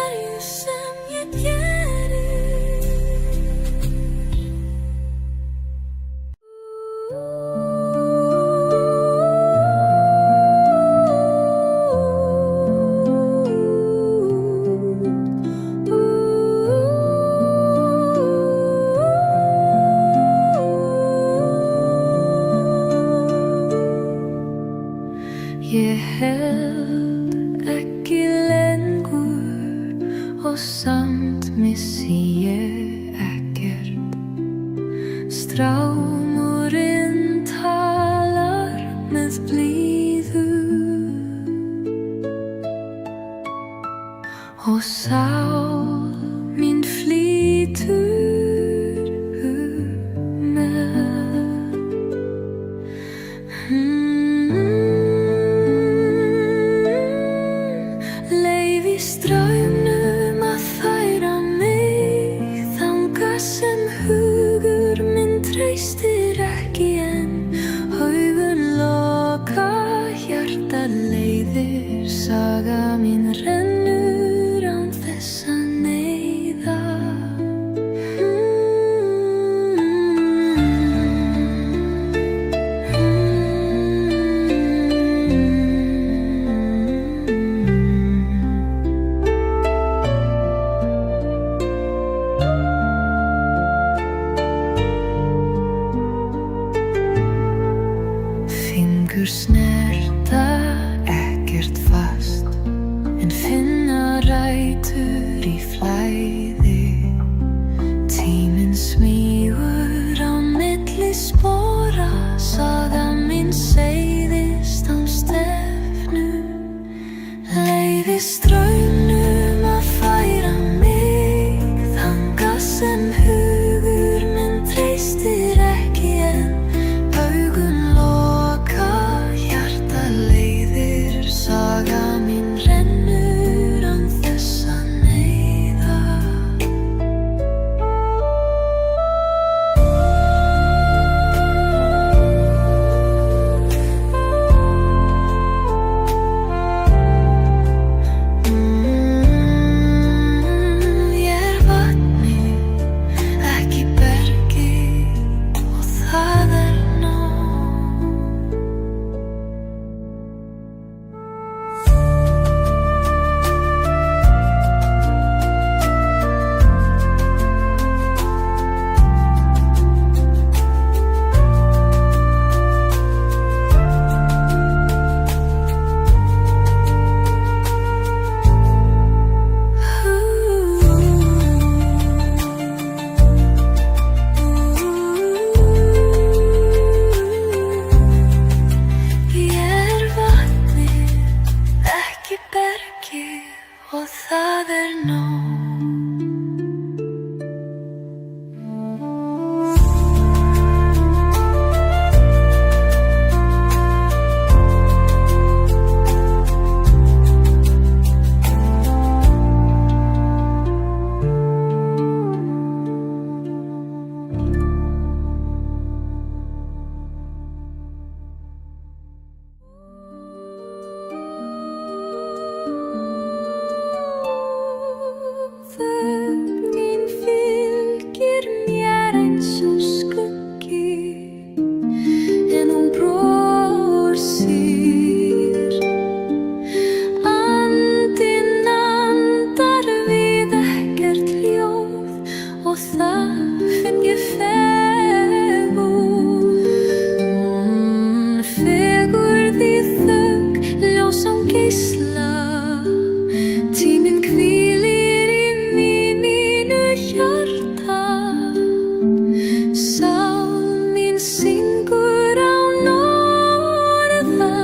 [SPEAKER 1] hverju sem ég geri. Ég held ekki lengur og samt missi ég ekkert. Strámurinn talar með blíðu og sál mín flýtur með. Leyfi straumnum að færa mig þangað sem hugur minn treystir ekki en augun loka, hjarta leiðir, saga mín rennur án þess að neyða. Fingur snerta ekkert fast en finna rætur í flæði. Tíminn smýgur á milli spora, saga mín seiðist án stefnu. Leyfi straumnum að færa mig þangað sem hugur minn treystir ekki en augun loka, hjarta leiðir, saga mín rennur án þess að neyða. Ég vatnið, ekki bergið og það nóg. Ég vatnið, ekki bergið og það nóg. Þögnin fylgir mér eins og skuggi en hún brosir. Andinn andar við ekkert ljóð og það finn ég fegurð. Fegurð í þögn, ljós án geisla. Tíminn hvílir í mínu hjarta. Sál mín syngur án orða,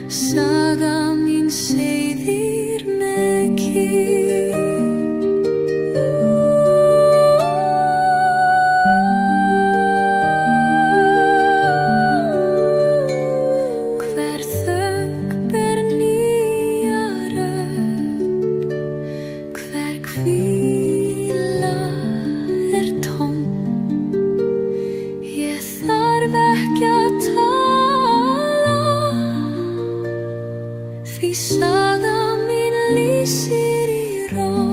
[SPEAKER 1] saga mín seiðir með kyrrð. Hver þögn ber nýja rödd, hver hvíla tóm. Ég þarf ekki að tala, því saga mín lýsir í ró.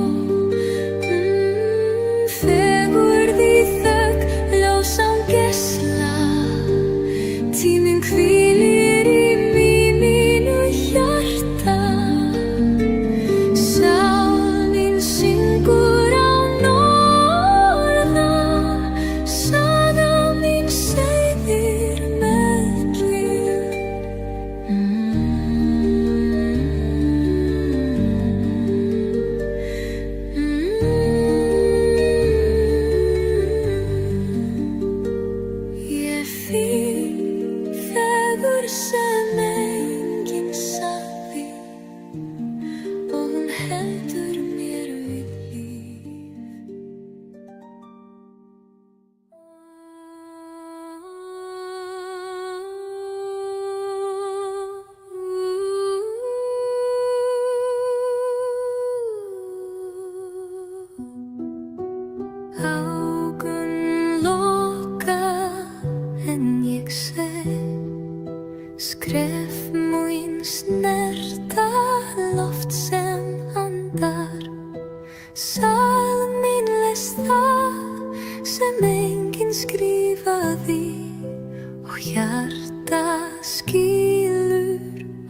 [SPEAKER 1] Saga mín lest það sem enginn skrifaði og hjarta skilur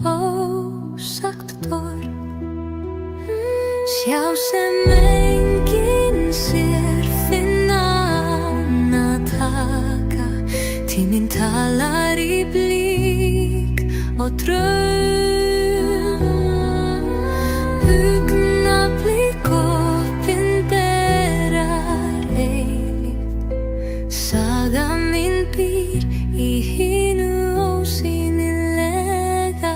[SPEAKER 1] ósagt torg. Sjá sem enginn sér, finna ána taka, tíminn talar í blík og draum. Augnablik opinberar eilíft, saga mín býr í hinu ósýnilega.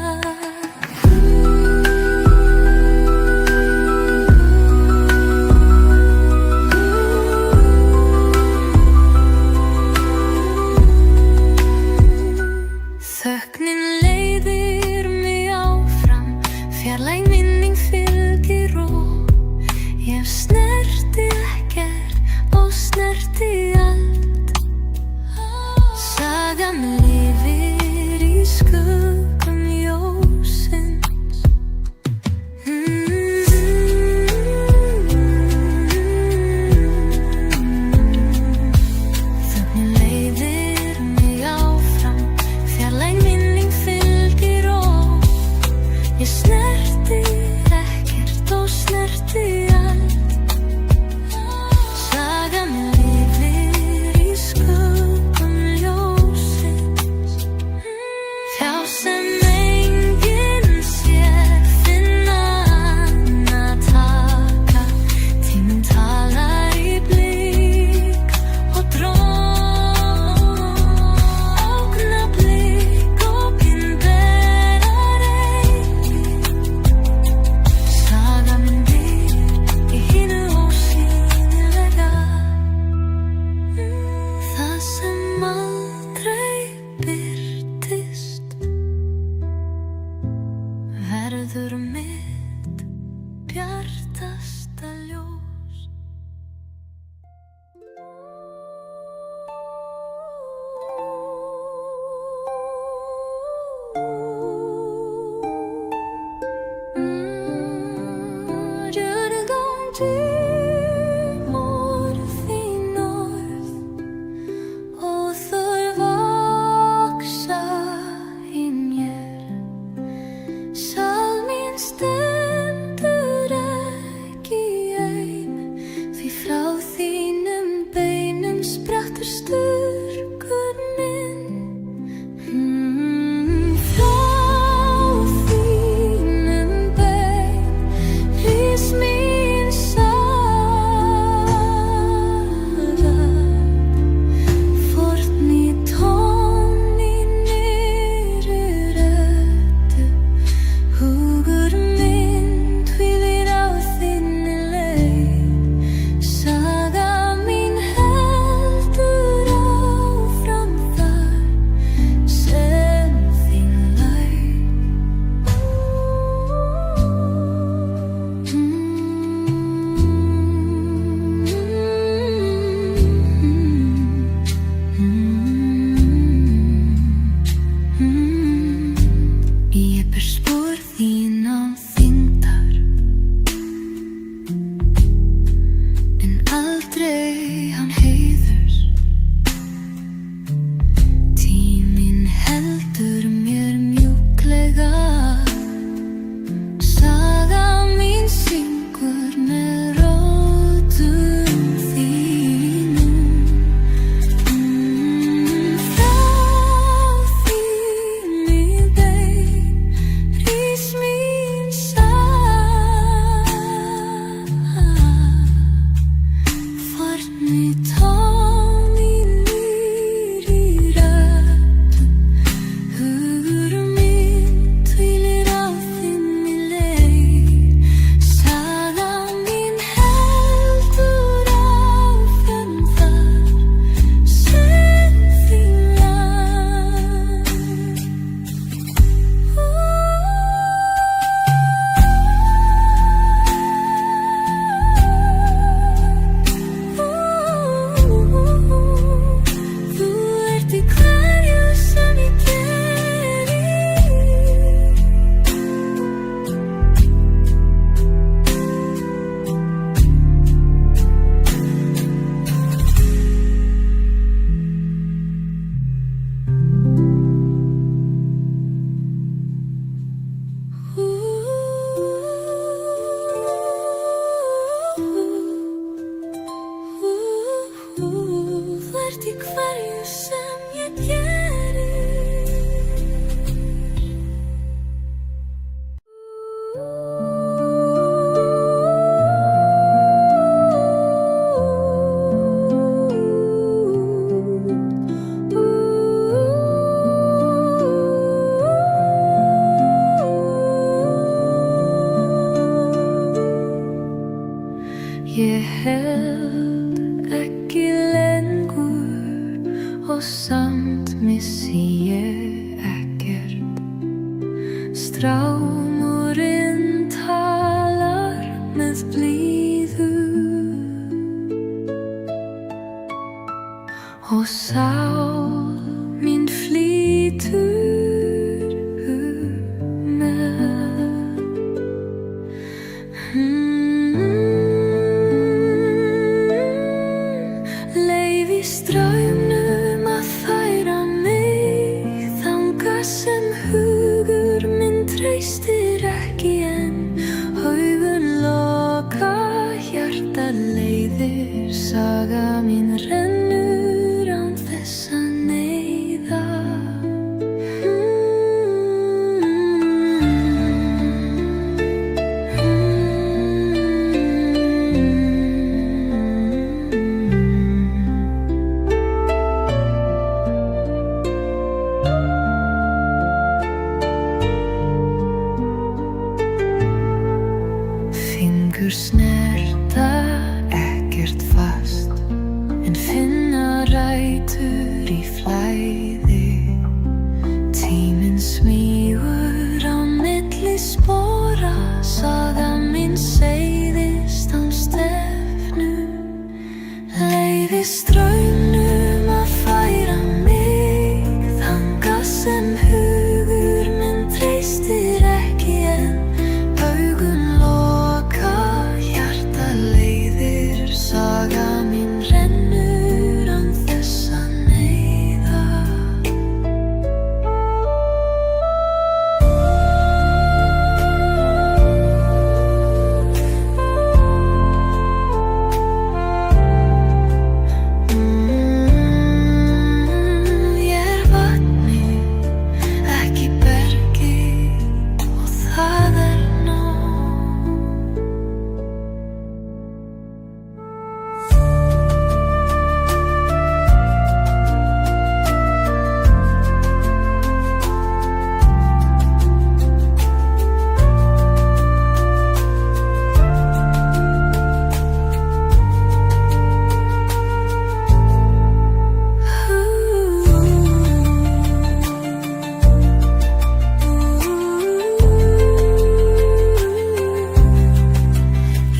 [SPEAKER 1] Þögnin leiðir mig áfram, fjarlæg minning fylgir og ég snerti ekkert og snerti allt. Sagan lifir í skuggum ljósins. Þögnin leiðir mig áfram, fjarlæg minning fylgir og ég snerti ekkert og snerti allt. Sagan lifir í skuggum ljósins. Sjá sem enginn sér, finna ána taka, tíminn talar í blík og dróm. Augnablik opinberar eilíft, saga mín býr í hinu ósýnilega. Það sem aldrei birtist verður mitt bjartasta ljós. You're going to more þín orð og þau vaxa í mér. Sál mín stendur ekki ein, því frá þínum beinum sprettur styrkur minn. Frá þínum bein rís mín sál. Ég held ekki lengur og samt missi ég ekkert. Strámurinn talar með blíðu og sál mín flýtur með. Leyfi straumnum að færa mig þangað sem hugur minn treystir ekki en augun loka, hjartað leiðir, saga mín rennur án þess að neyða. Fingur snerta ekkert fast en finna rætur í flæði. Tíminn smýgur á milli spora, saga mín seiðist án stefnu. Leyfi straumnum að færa mig þangað sem hugur minn treystir ekki en augun loka, hjartað leiðir, saga mín rennur án þess að neyða. Ég vatnið, ekki bergið og það nóg.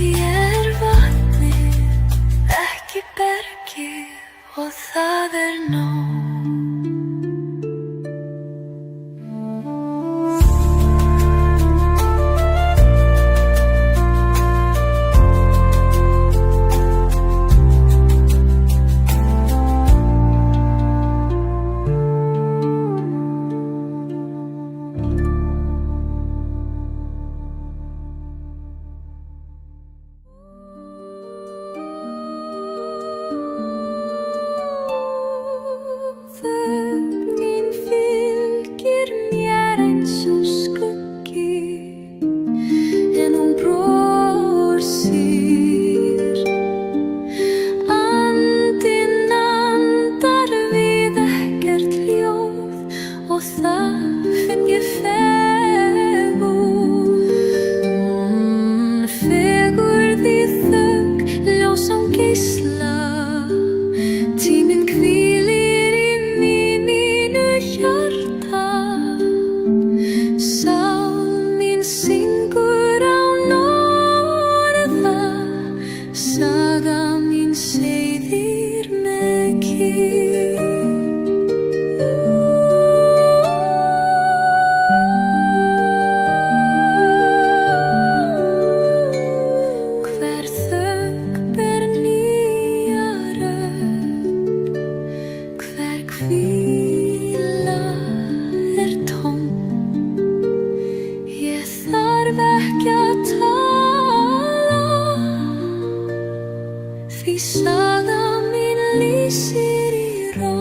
[SPEAKER 1] Ég vatnið, ekki bergið og það nóg. Þögnin fylgir mér eins og skuggi en hún brosir. Andinn andar við ekkert ljóð og það finn ég fegurð. Fegurð í þögn, ljós án geisla. Tíminn hvílir í mínu hjarta. Sál mín syngur án orða, saga mín seiðir með kyrrð. Hver þögn ber nýja rödd, hver hvíla tóm. Ég þarf ekki að tala, því saga mín lýsir í ró.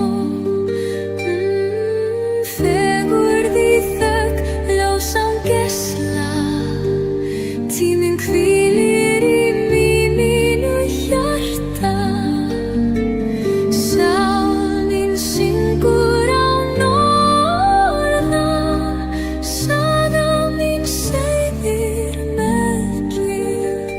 [SPEAKER 1] Fegurð í þögn, ljós án geisla. Tíminn hvílir í mínu hjarta. Sál mín syngur án orða, saga mín seiðir með kyrrð.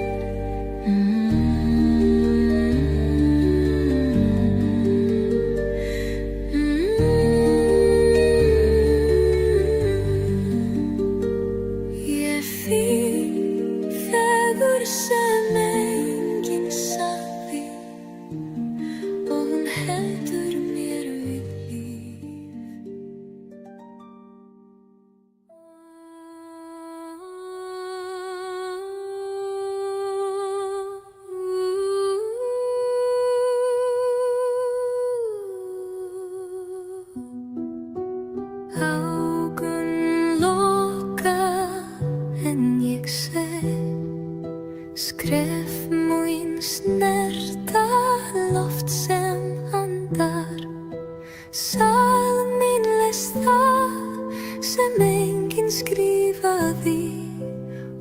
[SPEAKER 1] mín snerta loft sem andar. Sál mín les það sem enginn skrifaði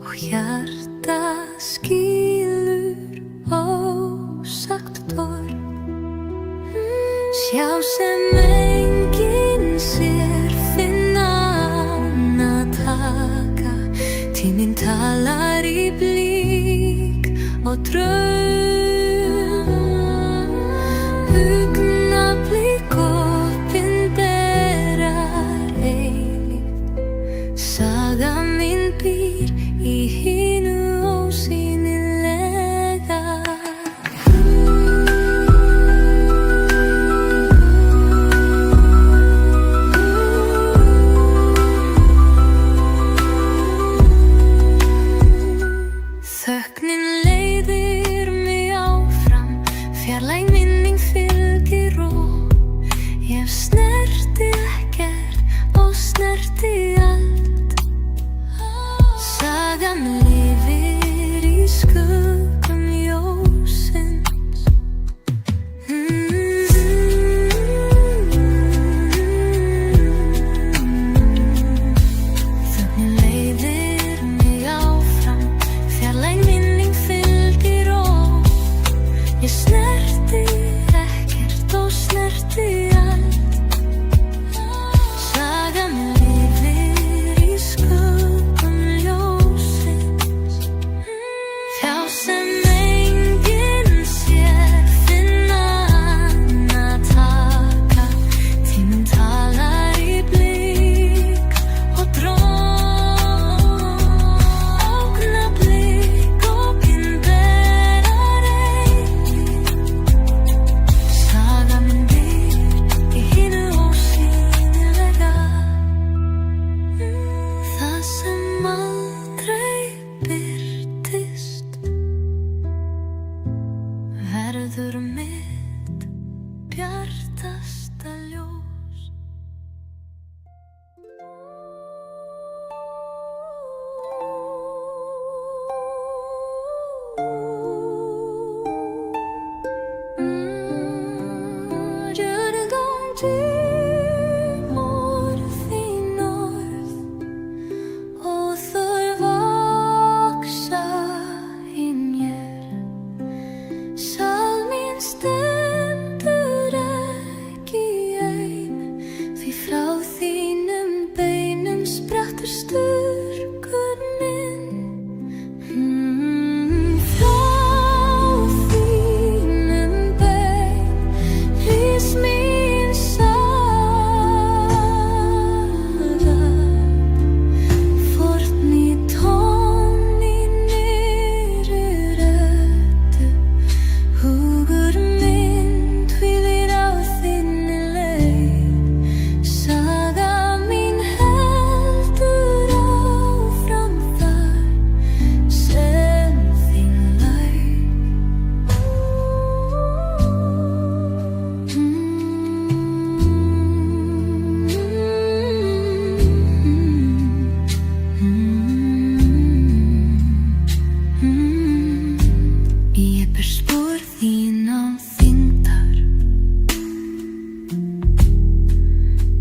[SPEAKER 1] og hjarta skilur ósagt torg. Sjá sem enginn sér, finna ána taka. Tíminn talar í blík og draum. Augnablik opinberar eilíft. Saga mín býr í hinu ósýnilega. Þögnin leiðir mig áfram, fjarlæg minning fylgir og ég snerti ekkert og snerti allt. Sagan lifir í skuggum ljósins. Þögnin leiðir mig áfram, fjarlæg minning fylgir og ég snerti ekkert og snerti allt. Sagan lifir í skuggum ljósins. Hjá sem enginn sér, finna ána taka. Tíminn talar í blík og dróm. Augnablik opinberar eilíft. Saga mín býr í hinu ósýnilega. Það sem aldrei birtist verður mitt bjartasta ljós. Jörðum tímur þín orð og þau vaksa í mér. Sál mín stendur ekki ein, því frá þínum beinum sprettur styrkur minn. Frá þínum bein rís mín saga. Fórn í tón í nýrri röddu. Hugur minn hvílir á þinni leið. Saga mín heldur áfram þar sem þín lauk. Ég ber spor þín á þyngdar,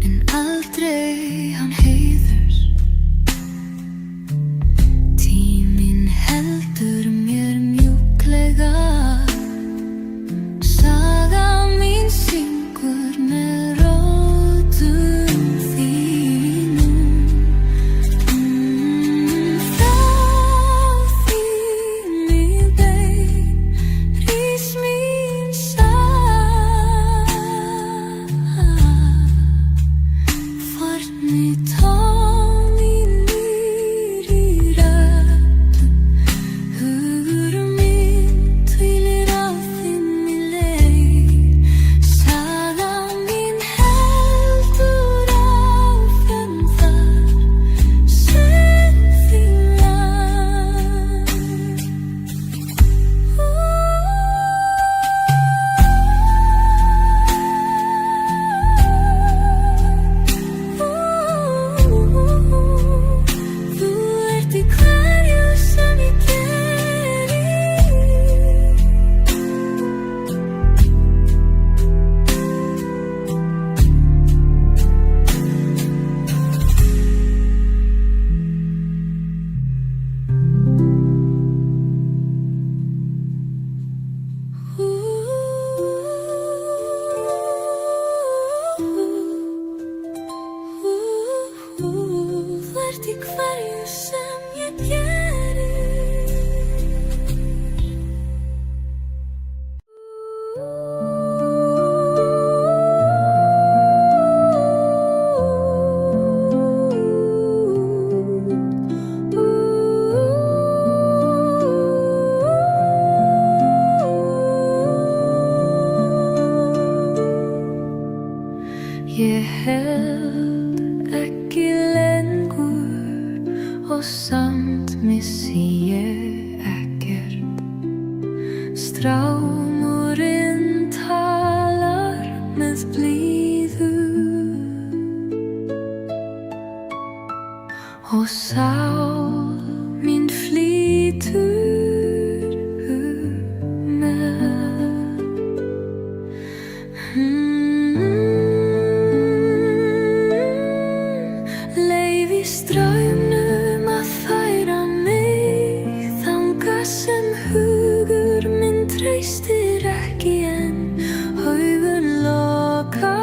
[SPEAKER 1] en aldrei án heiðurs. Tíminn heldur mér mjúklega. Saga mín syngur með rótum þínum. Frá þínni bein Strámurinn talar með blíðu og sál mín flýtur með. Leyfi straumnum að færa mig þangað sem hugur minn treystir ekki en augun loka,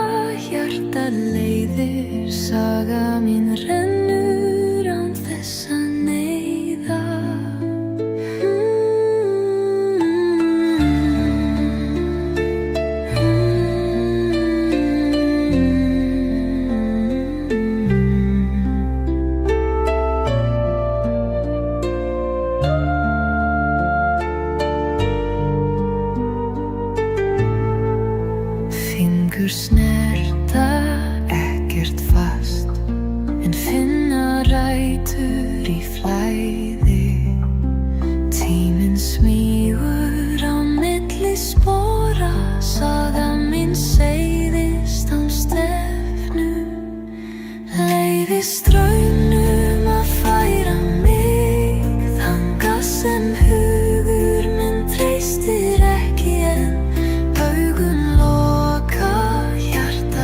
[SPEAKER 1] hjarta leiðir, saga mín rennur án þess að neyða. Fingur snerta ekkert fast en finna rætur í flæði. Tíminn smýgur á milli spora, saga mín seiðist án stefnu. Leyfi straumnum að færa mig þangað sem hugur minn treystir ekki en augun loka, hjarta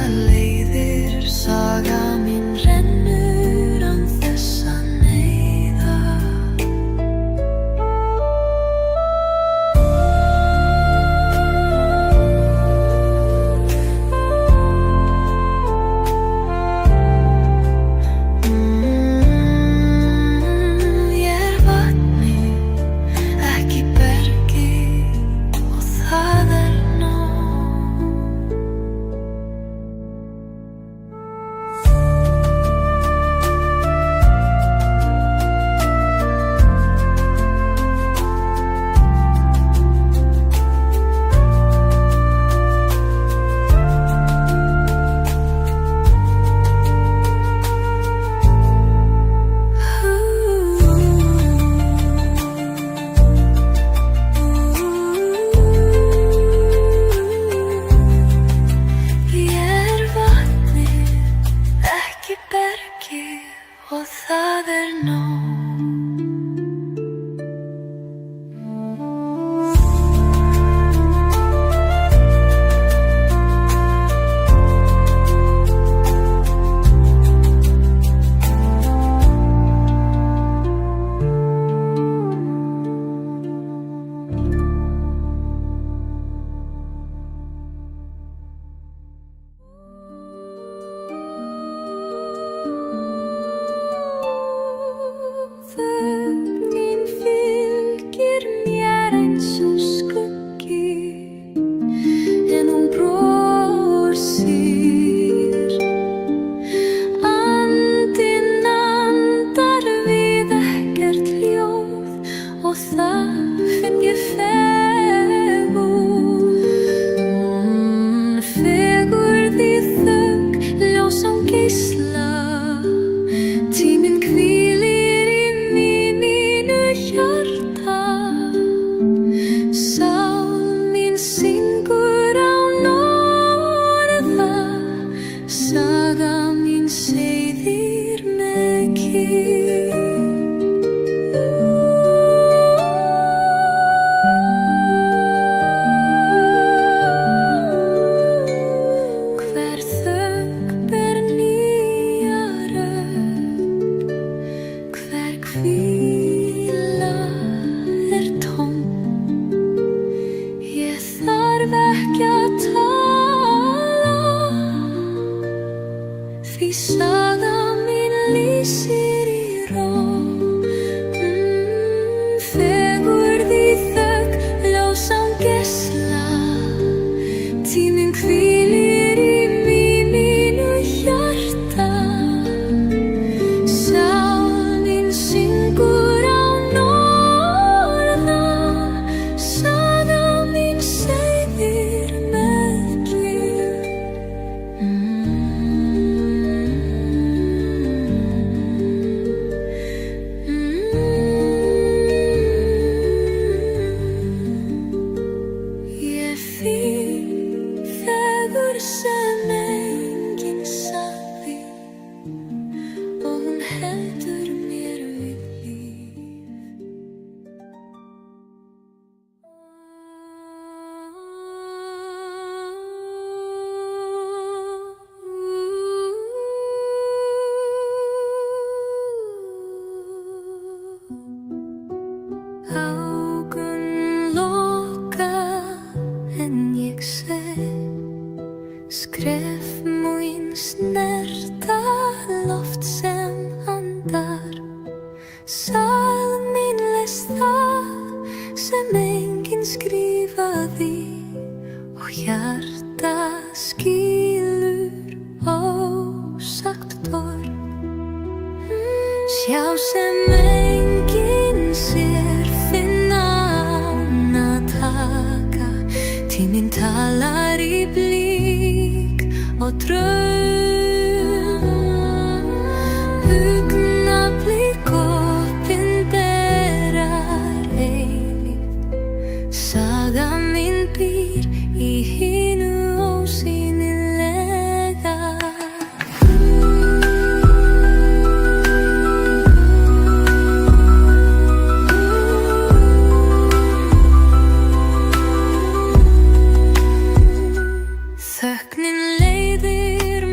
[SPEAKER 1] því og hjarta skilur ósagt torg. Sjá sem enginn sér, finna ána taka, tíminn talar í blík og draum. Augnablik opinberar eilíft, saga mín býr í hinu ósýnilega. Þögnin leiðir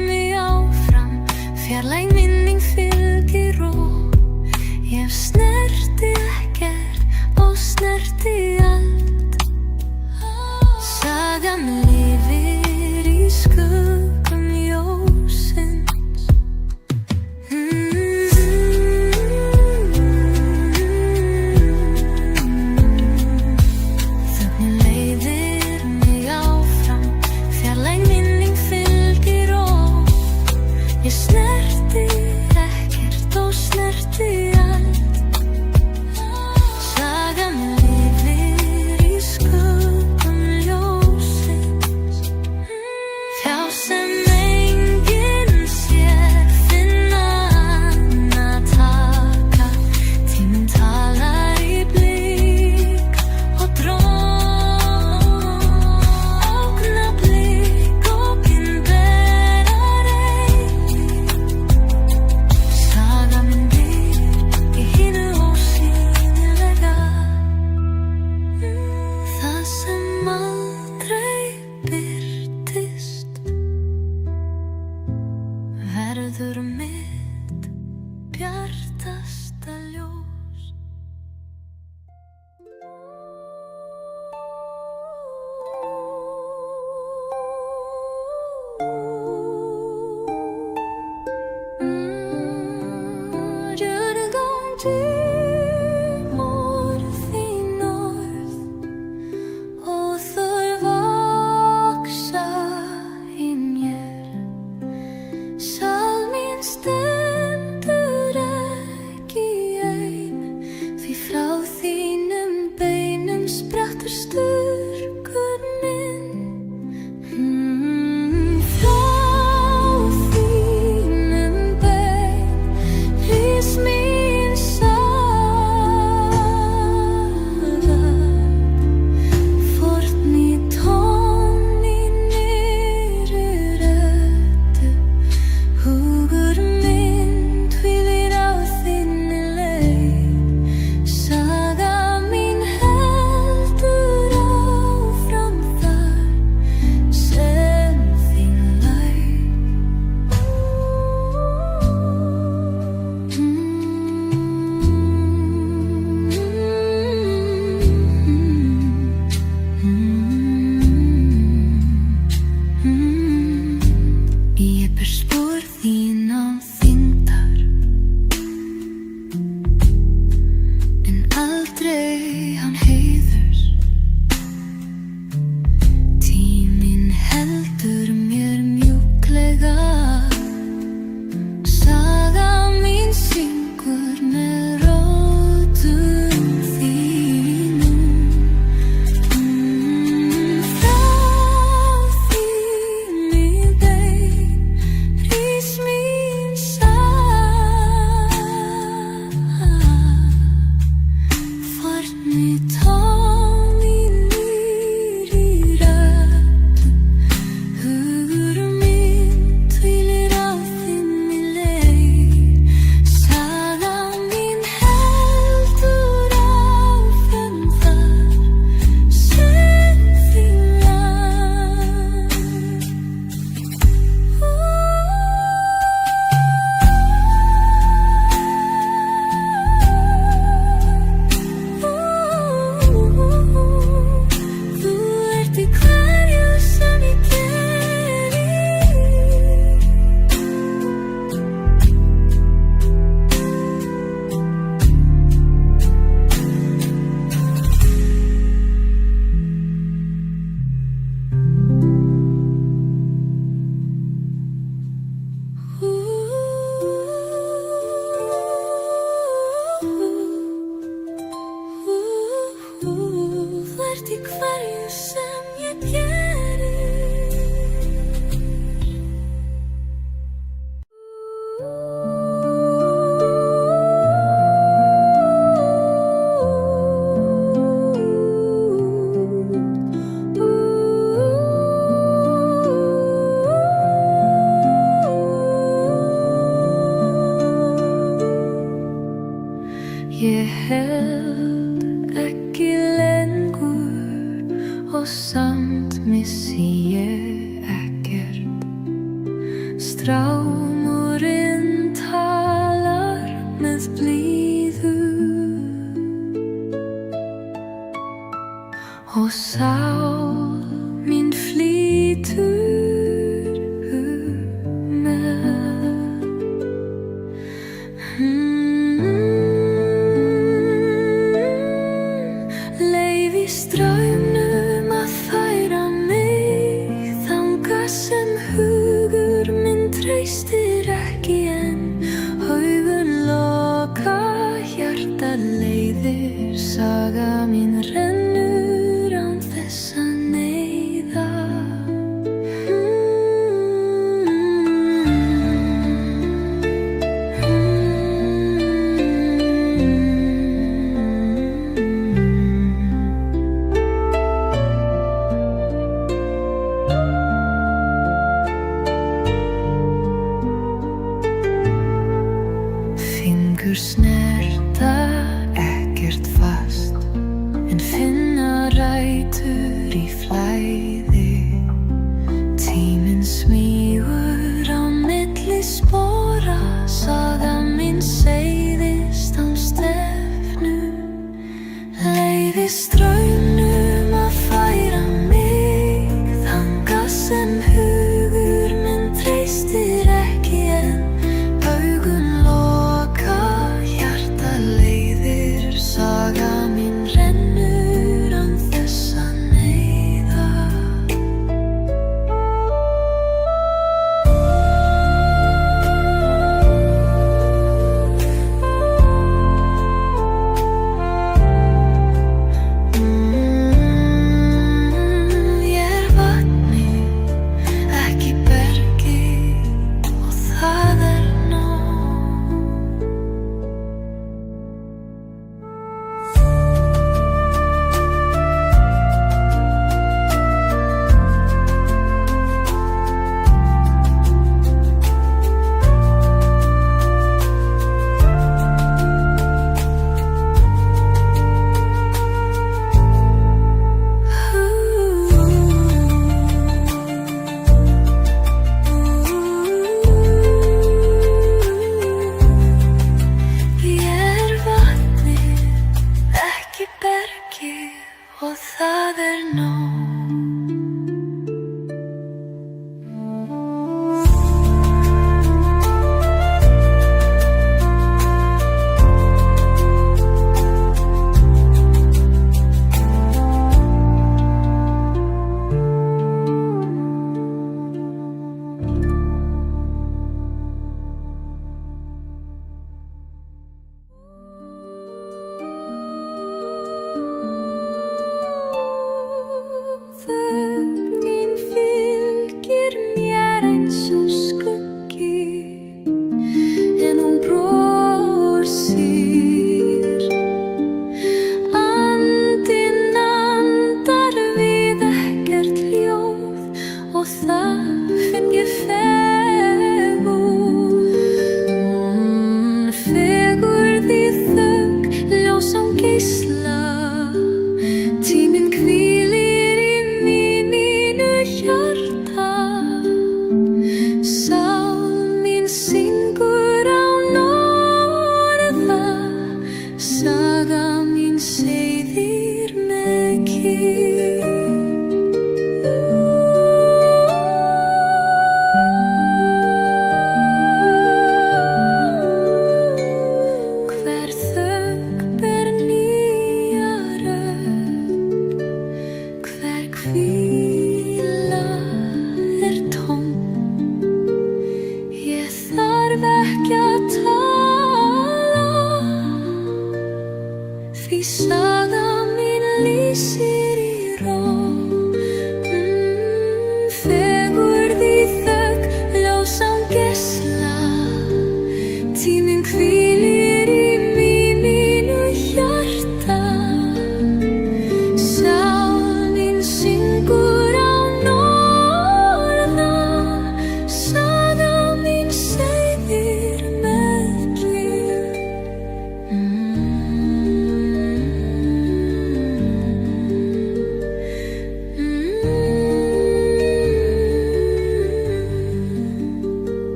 [SPEAKER 1] og samt missi ég ekkert. Strámurinn talar með blíðu og sál mín flýtur með. Leyfi straumnum að færa mig þangað sem hugur minn treystir ekki en augun loka, hjarta leiðir, saga mín rennur án þess að neyða. Fingur snerta ekkert fast en finna rætur í flæði. Tíminn smýgur á milli spora, saga mín seiðist án stefnu. Leyfi straumnum að færa mig þangað sem hugur minn treystir ekki en augun loka, hjarta leiðir, saga mín rennur án þess að neyða. Ég vatni, ekki bergi og það nóg. Ég vatni, ekki bergi og það nóg. Þögnin fylgir mér eins og skuggi en hún brosir. Andinn andar við ekkert ljóð og það finn ég fegurð. Fegurð í þögn, ljós án geisla. Tíminn hvílir í mínu hjarta. Sál mín syngur án orða, saga mín seiðir með kyrrð. Hver þögn ber nýja rödd, hver hvíla tóm. Ég þarf ekki að tala, því saga mín lýsir í ró. Fegurð í þögn, ljós án geisla. Tíminn hvílir í mínu hjarta. Sál mín syngur án orða, saga mín seiðir með kyrrð.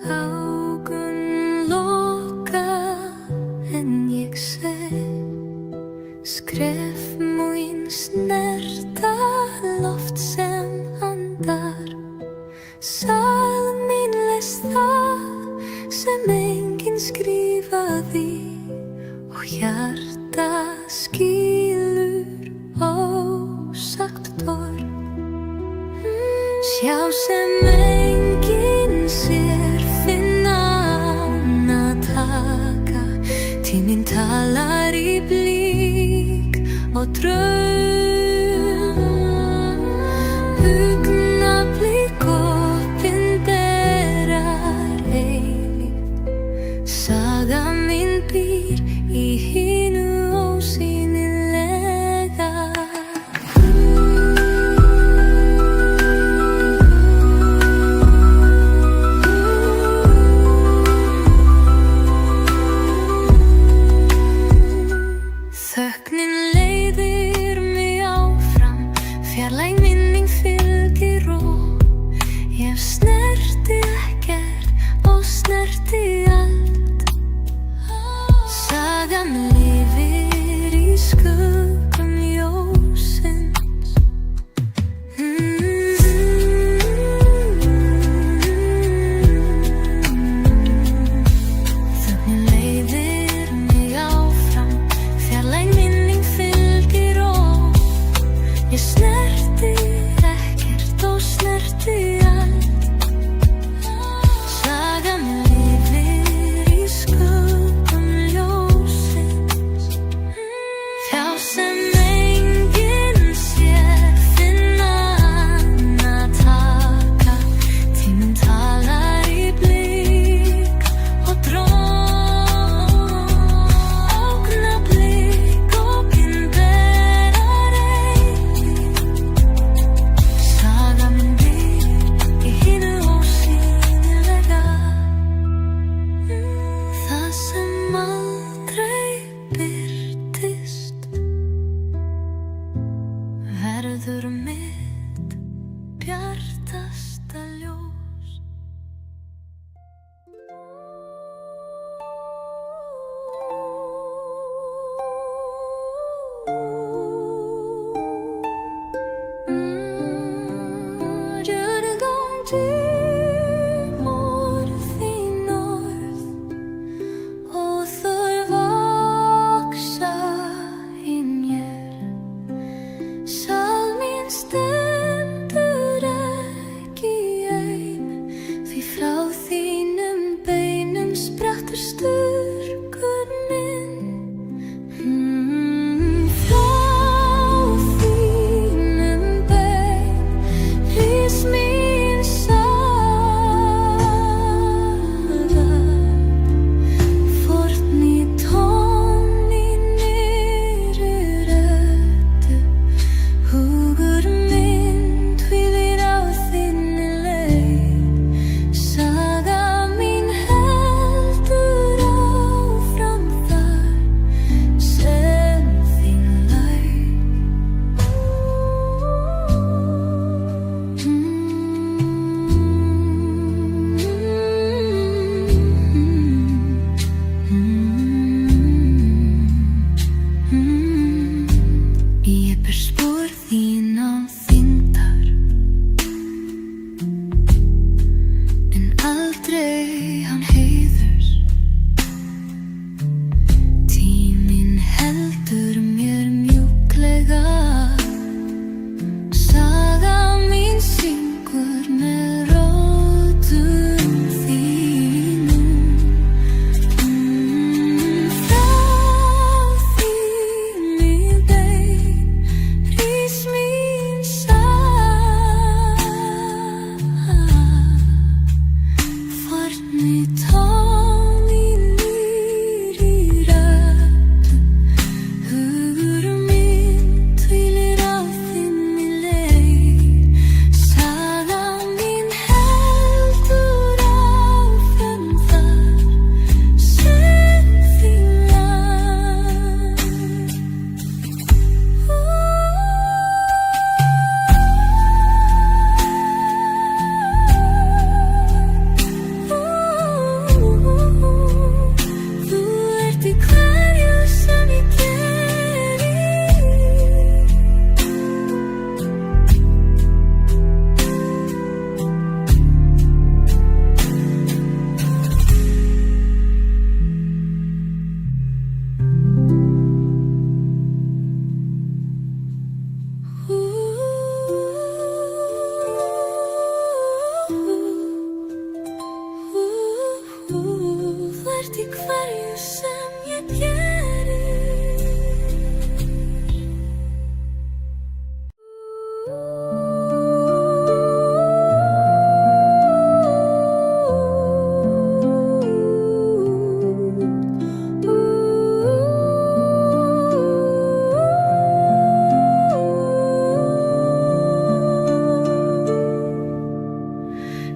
[SPEAKER 1] Augun loka en ég sé skref mín snerta loft sem andar. Sál mín les það sem enginn skrifaði og hjarta skilur ósagt orð. Sjá sem enginn sér, finna ána taka. Tíminn talar í blík og draum. Augnablik opinberar eilíft. Saga mín býr í hinu ósýnilega. Þögnin leiðir mig áfram, fjarlæg minning fylgir og ég snerti ekkert og snerti allt. Sagan lifir í skuggum ljósins. Þögnin leiðir mig áfram, fjarlæg minning fylgir og ég snerti ekkert og snerti allt. Sagan lifir í skuggum ljósins. Sjá sem enginn sér, finna ána taka. Tíminn talar í blík og dróm. Augnablik opinberar eilíft. Saga mín býr í hinu ósýnilega. Það sem aldrei birtist verður mitt bjartasta ljós. You're going to more þín orð og þau vaxa í mér. Sál mín stendur ekki ein, því frá þínum beinum sprettur styrkur minn. Frá þínum bein rís mín sál.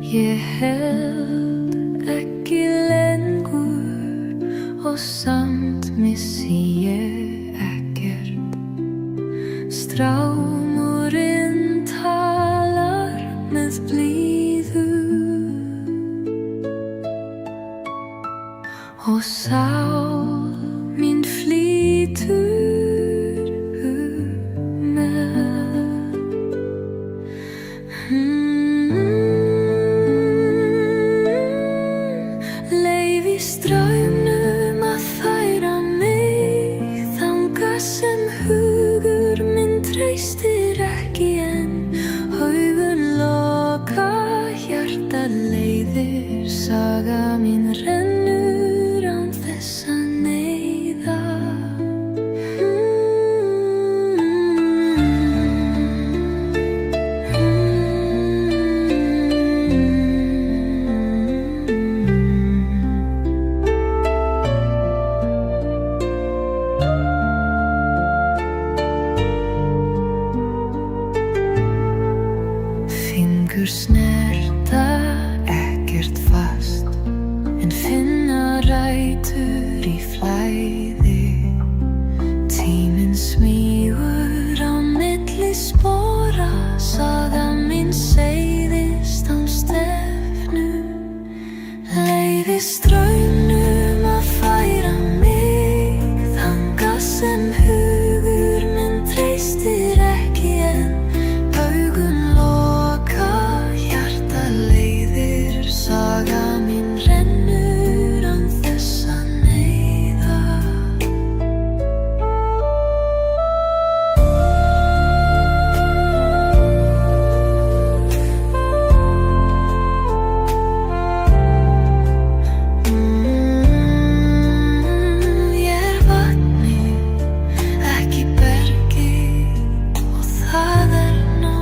[SPEAKER 1] Ég held ekki lengur og samt missi ég ekkert. Strámurinn talar með blíðu og sál mín flýtur með. Leyfi straumnum að færa mig þangað sem hugur minn treystir ekki en augun loka, hjartað leiðir, saga mín rennur án þess að neyða. Fingur snerta ekkert fast en finna rætur í flæði. Tíminn smýgur á milli spora, saga mín seiðist án stefnu. Leyfi straumnum að færa mig þangað sem hugur minn treystir ekki en augun loka, hjartað leiðir, saga mín rennur án þess að neyða. Ég vatnið, ekki bergið og það nóg.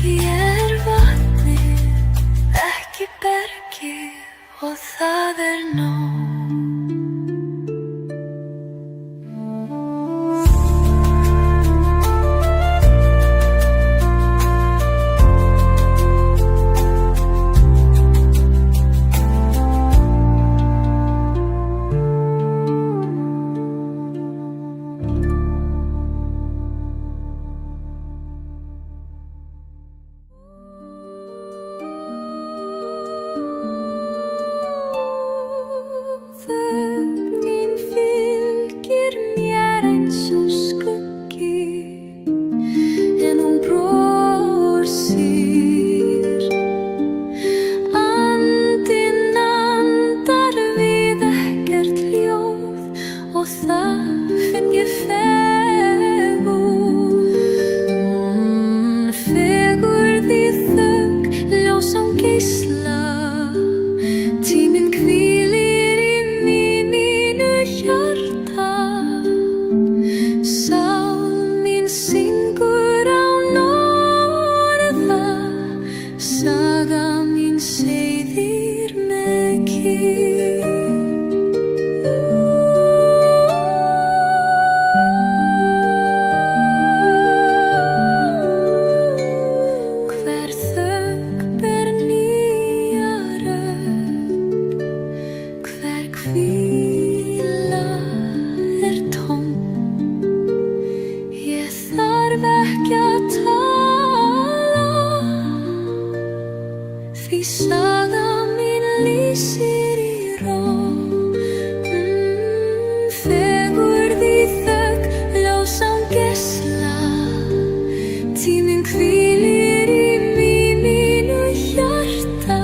[SPEAKER 1] Ég vatnið, ekki bergið og það nóg. Þögnin fylgir mér eins og skuggi en hún brosir. Andinn andar við ekkert ljóð og það finn ég fegurð. Fegurð í þögn, ljós án geisla. Tíminn hvílir í mínu hjarta. Sál mín syngur án orða, saga mín seiðir með kyrrð. Hver þögn ber nýja rödd, hver hvíla tóm. Ég þarf ekki að tala, því saga mín lýsir í ró. Fegurð í þögn, ljós án geisla. Tíminn hvílir í mínu hjarta.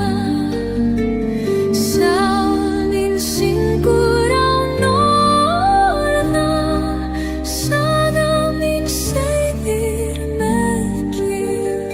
[SPEAKER 1] Sál mín syngur án orða, saga mín seiðir með kyrrð.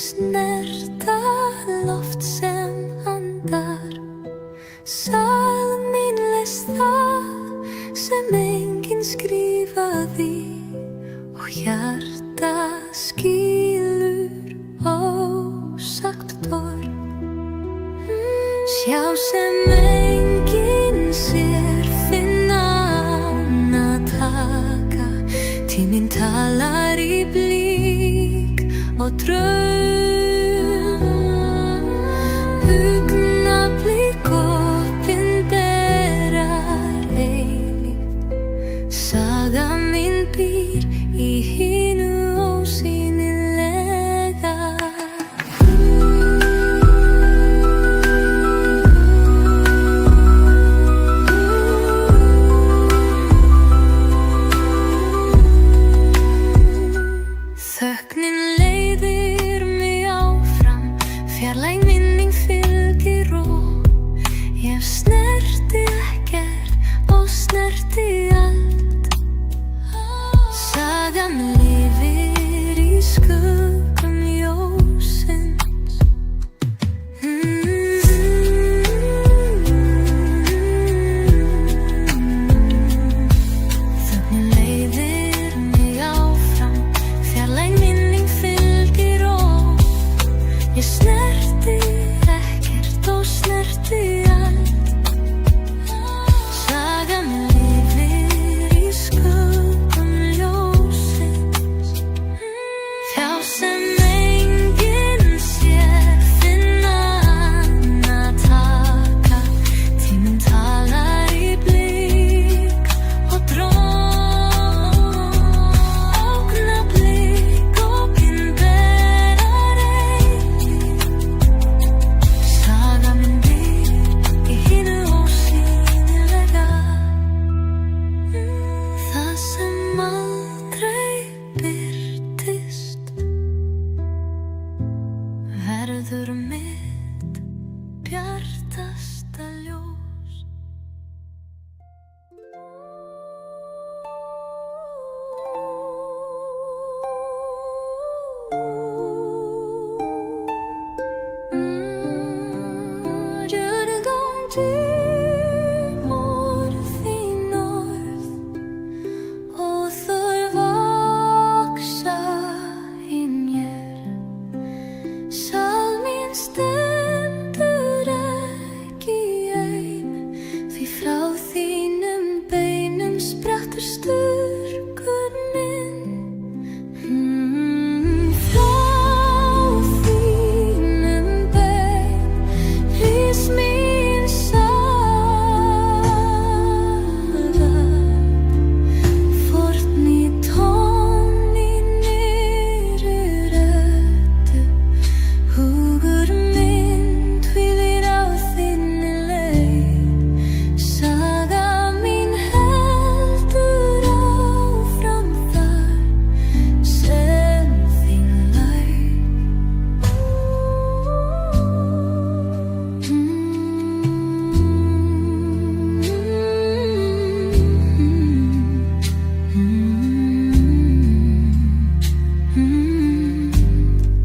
[SPEAKER 1] snerta loft sem andar. Sál mín les það sem enginn skrifaði og hjarta skilur ósagt torg. Sjá sem enginn sér, finna ána taka. Tíminn talar í blík og draum. Augnablik opinberar eilíft. Saga mín býr í hinu ósýnilega. Þögnin leiðir mig áfram, fjarlæg minning fylgir og ég snerti ekkert og snerti allt. Sagan lifir í skuggum ljósins. Þögnin leiðir mig áfram, fjarlæg minning fylgir og ég snerti ekkert og snerti allt. Sagan lifir í skuggum ljósins. Hjá sem enginn sér, finna ána taka. Tíminn talar í blík og augnablik opinberar eilíft. Saga mín býr í hinu ósýnilega. Það sem aldrei birtist verður mitt bjartasta ljós. Djörgum tímor þín orð og þau vaksa í mér. Sál mín stendur ekki ein, því frá þínum beinum sprettur styrkur minn. Frá þínum bein rís mín saga. Fórn í tón í nýrri röddu. Hugur minn hvílir á þinni leið. Saga mín heldur áfram þar sem þín lauk.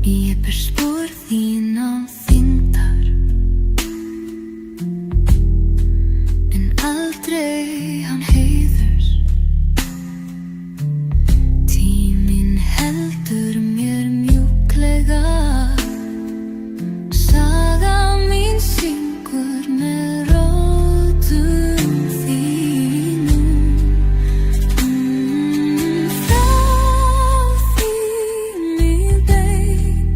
[SPEAKER 1] Ég ber spor þín á þyngdar, en aldrei án heiðurs. Tíminn heldur mér mjúklega. Saga mín syngur með rótum þínum. Frá þínum bein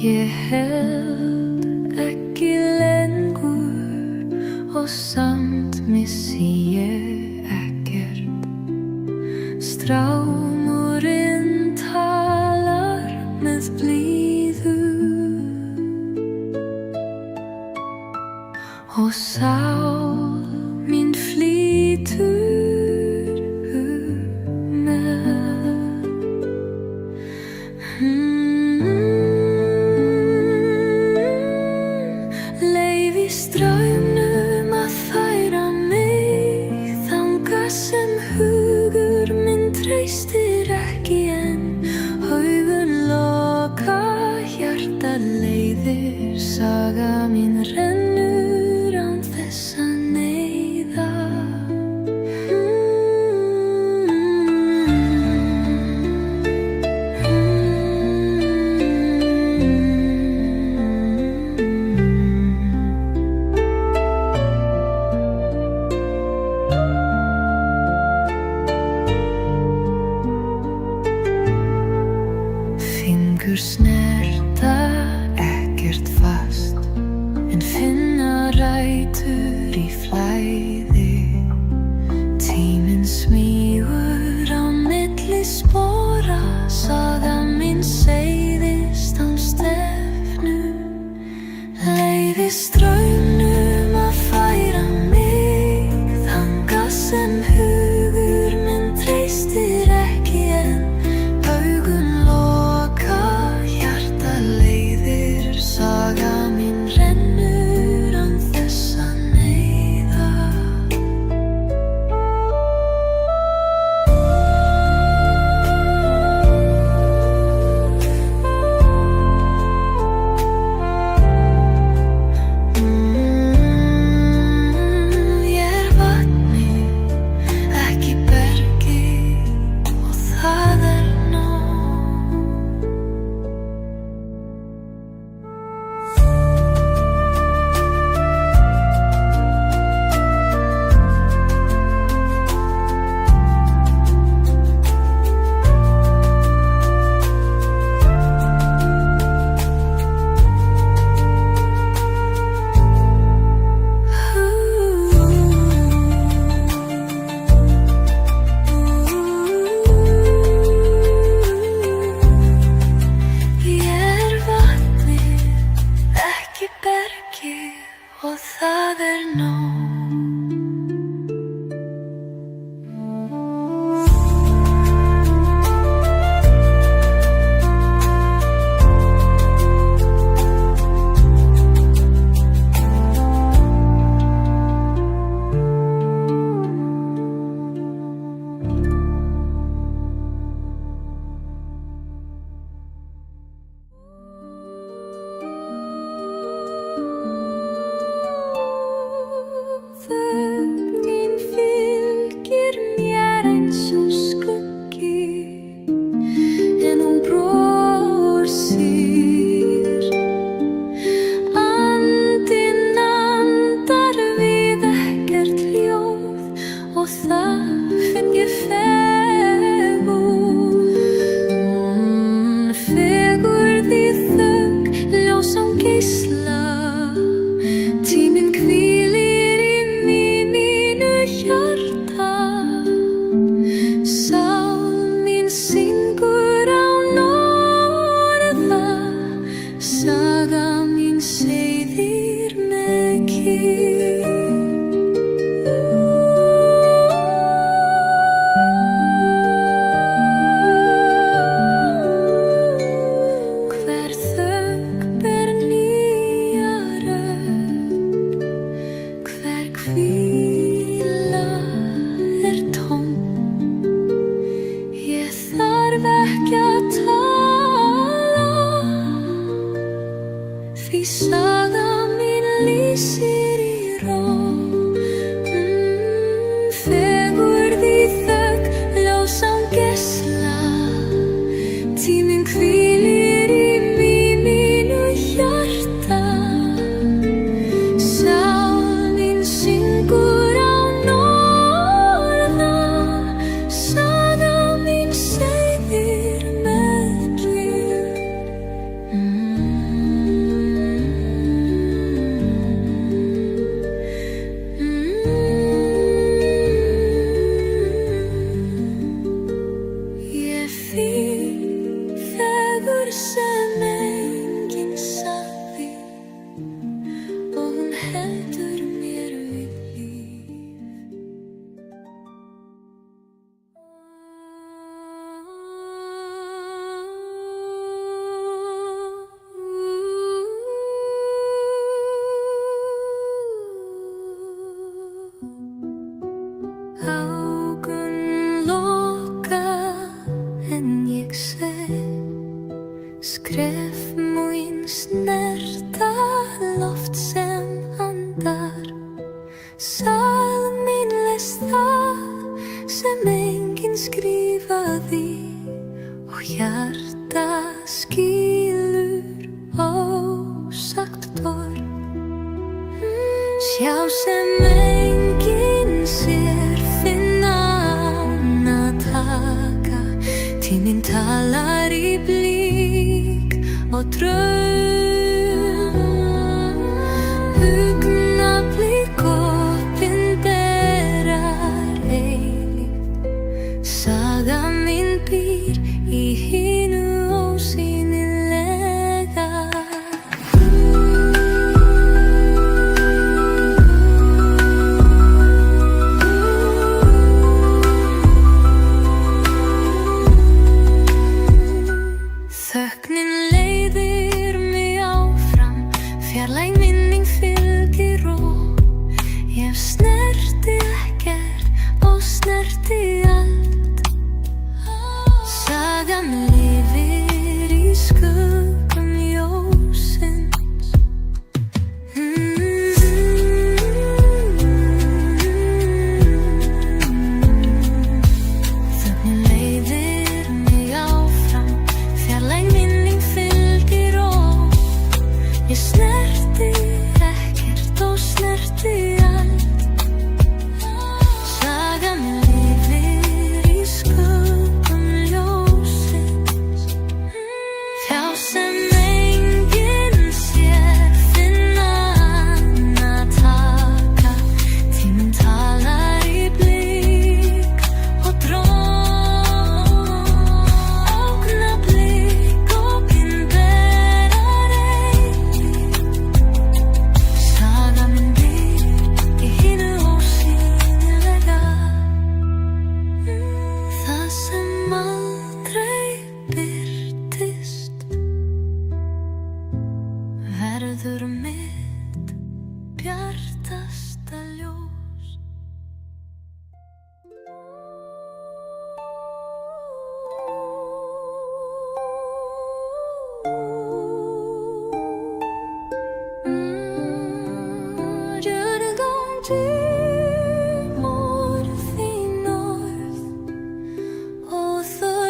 [SPEAKER 1] Ég held ekki lengur og samt missi ég ekkert. Strámurinn talar með blíðu og sál mín flýtur með. Leyfi straumnum að færa mig þangað sem hugur minn treystir ekki en augun loka, hjarta leiðir, saga mín rennur án þess að neyða. Fingur snerta ekkert fast en finna rætur í flæði. Tíminn smýgur á milli spora, saga mín seiðist án stefnu. Leyfi straumnum að færa mig þangað sem hugur minn treystir ekki en augun loka, hjarta leiðir, saga mín rennur án þess að neyða. sem enginn sagði og hún heldur mér við líf. Augun loka en ég sé skref mín snerta loft sem andar. Sál mín les það sem enginn skrifaði og hjarta skilur ósagt torg. Sjá sem enginn sér, finna án að taka. Tíminn talar í blík og draum. Augnablik opinberar eilíft. Saga mín býr í hinu ósýnilega. Þögnin leiðir mig áfram, fjarlæg minning fylgir og ég snerti ekkert og snerti allt. Sagan lifir í skuggum ljósins. Þögnin leiðir mig áfram, fjarlæg minning fylgir og ég snerti ekkert og snerti allt. Sagan lifir í skuggum ljósins. Hjá sem enginn sér, finna án að taka. Tíminn talar í blík og dróm. Augnablik opinberar eilíft. Saga mín býr í hinu ósýnilega. Það sem aldrei birtist verður mitt bjartasta ljós. You're going to more the north. Oh, the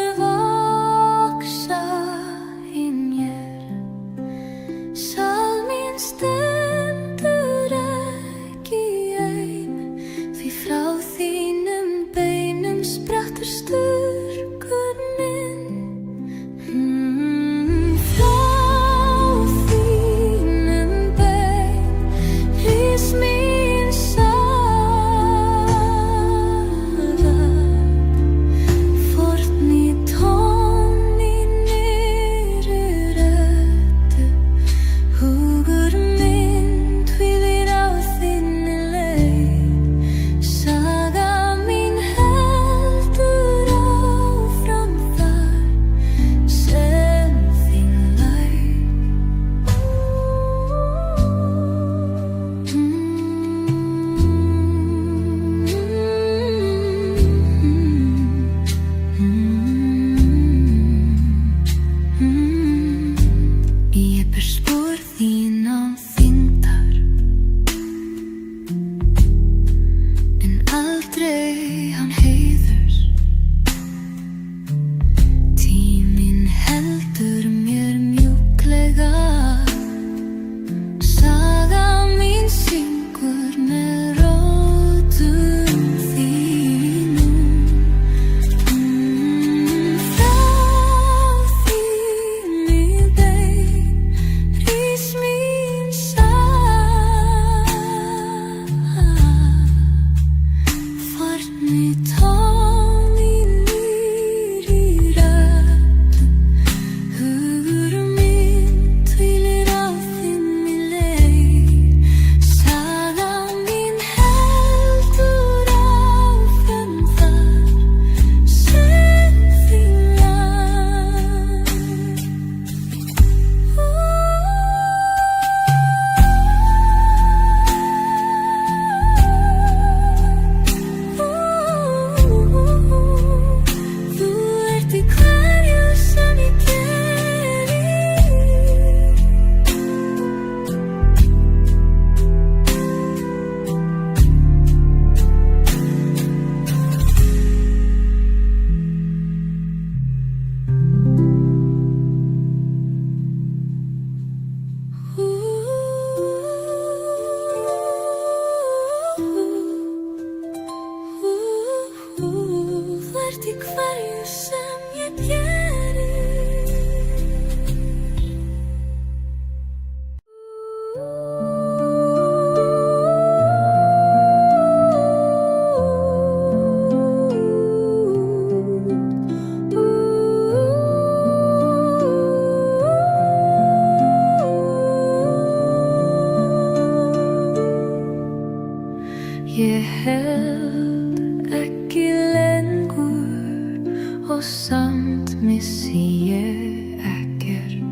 [SPEAKER 1] samt missi ég ekkert.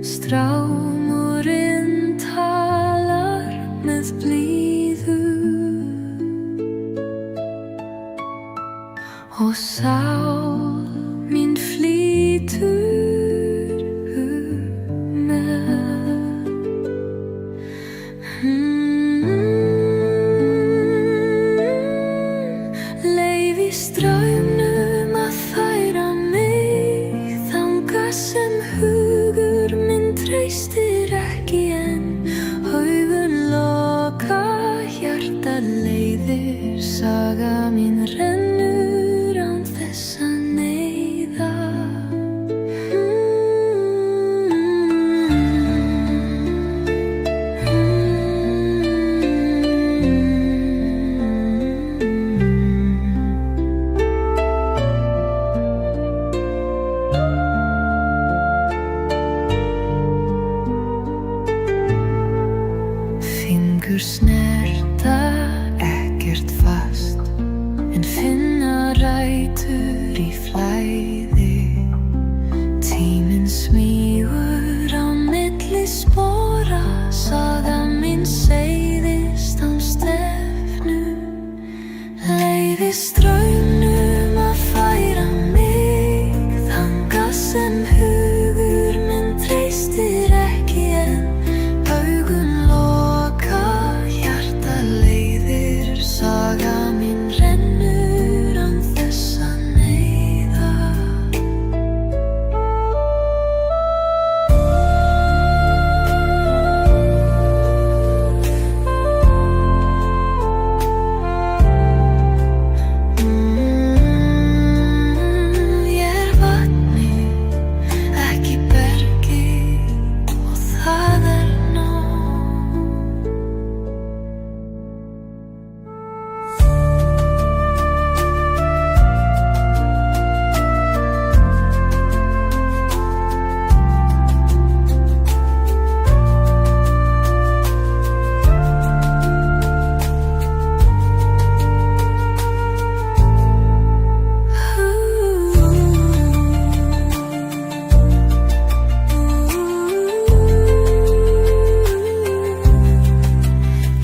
[SPEAKER 1] Strámurinn talar með blíðu og sál mín flýtur með. Leyfi straumnum að færa mig þangað sem hugur minn treystir ekki en augun loka, hjarta leiðir, saga mín rennur án þess að neyða. Fingur snerta ekkert fast en finna rætur í flæði. Tíminn smýgur á milli spora, saga mín seiðist án stefnu. Leyfi straumnum að færa mig þangað sem hugur minn treystir ekki en augun loka, hjarta leiðir, saga mín rennur án þess að neyða. Ég vatni, ekki bergi og það nóg.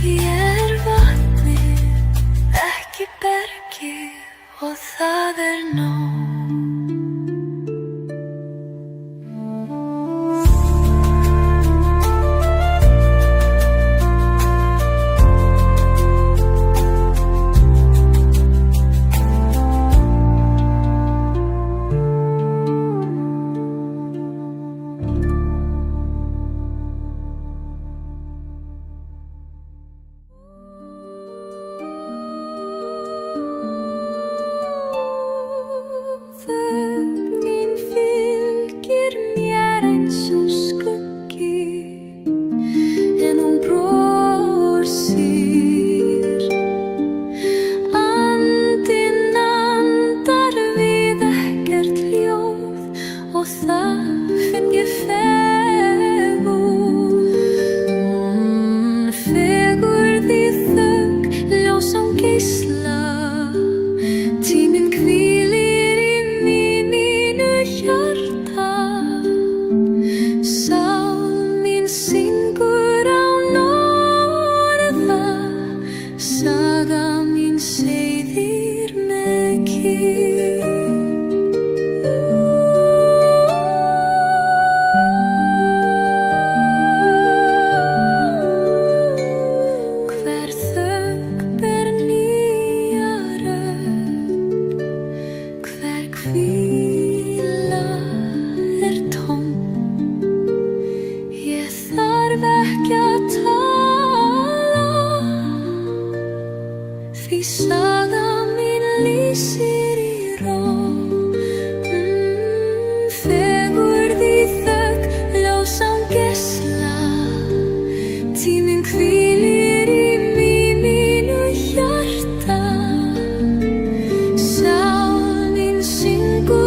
[SPEAKER 1] Ég vatni, ekki bergi og það nóg. Þögnin fylgir mér eins og skuggi en hún brosir. Andinn andar við ekkert ljóð og það finn ég fegurð. Fegurð í þögn, ljós án geisla. Tíminn hvílir í mínu hjarta. Sál mín syngur án orða, saga mín seiðir með kyrrð. Hver þögn ber nýja rödd, hver hvíla tóm. Ég þarf ekki að tala, því saga mín lýsir í ró. Fegurð í þögn, ljós án geisla. Tíminn hvílir í mínu hjarta. Sál mín syngur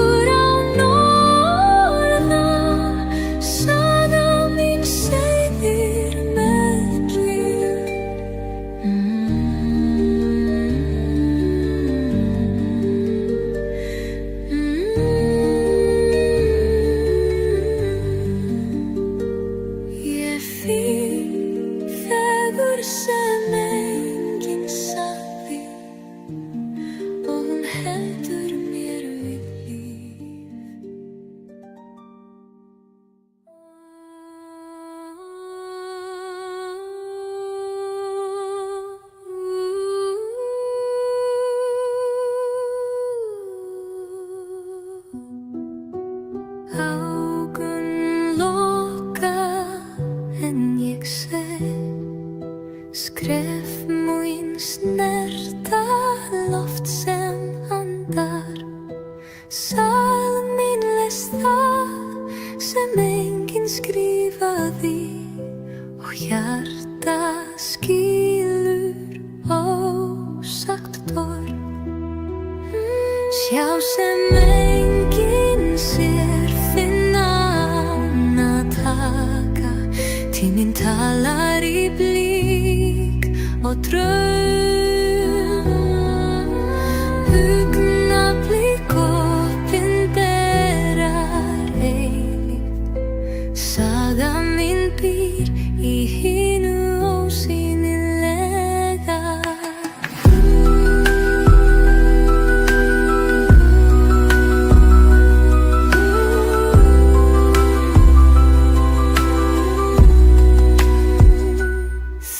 [SPEAKER 1] skal mín lesta sem enginn skrifaði og hjarta skilur ósagt torg. Sjá sem enginn sér finna ána taka, tíminn talar í blík og draum. Augnablik opinberar eilíft, saga mín býr í hinu ósýnilega.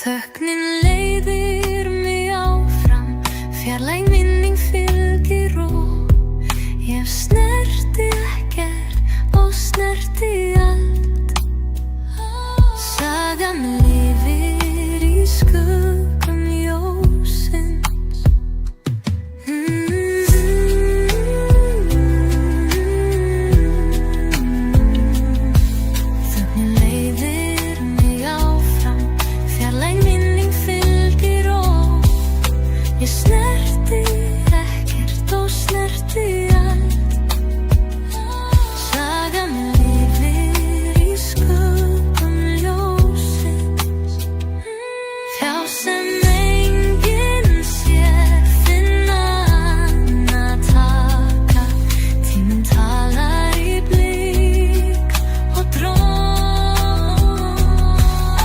[SPEAKER 1] Þögnin leiðir mig áfram, fjarlæg minning fylgir og ég snerti ekkert og snerti allt. Sagan lifir í skuggum ljósins. Þögnin leiðir mig áfram, fjarlæg minning fylgir og ég snerti ekkert og snerti allt. Sagan lifir í skuggum ljósins. Hjá sem enginn sér finna ána taka, tíminn talar í blík og dróm.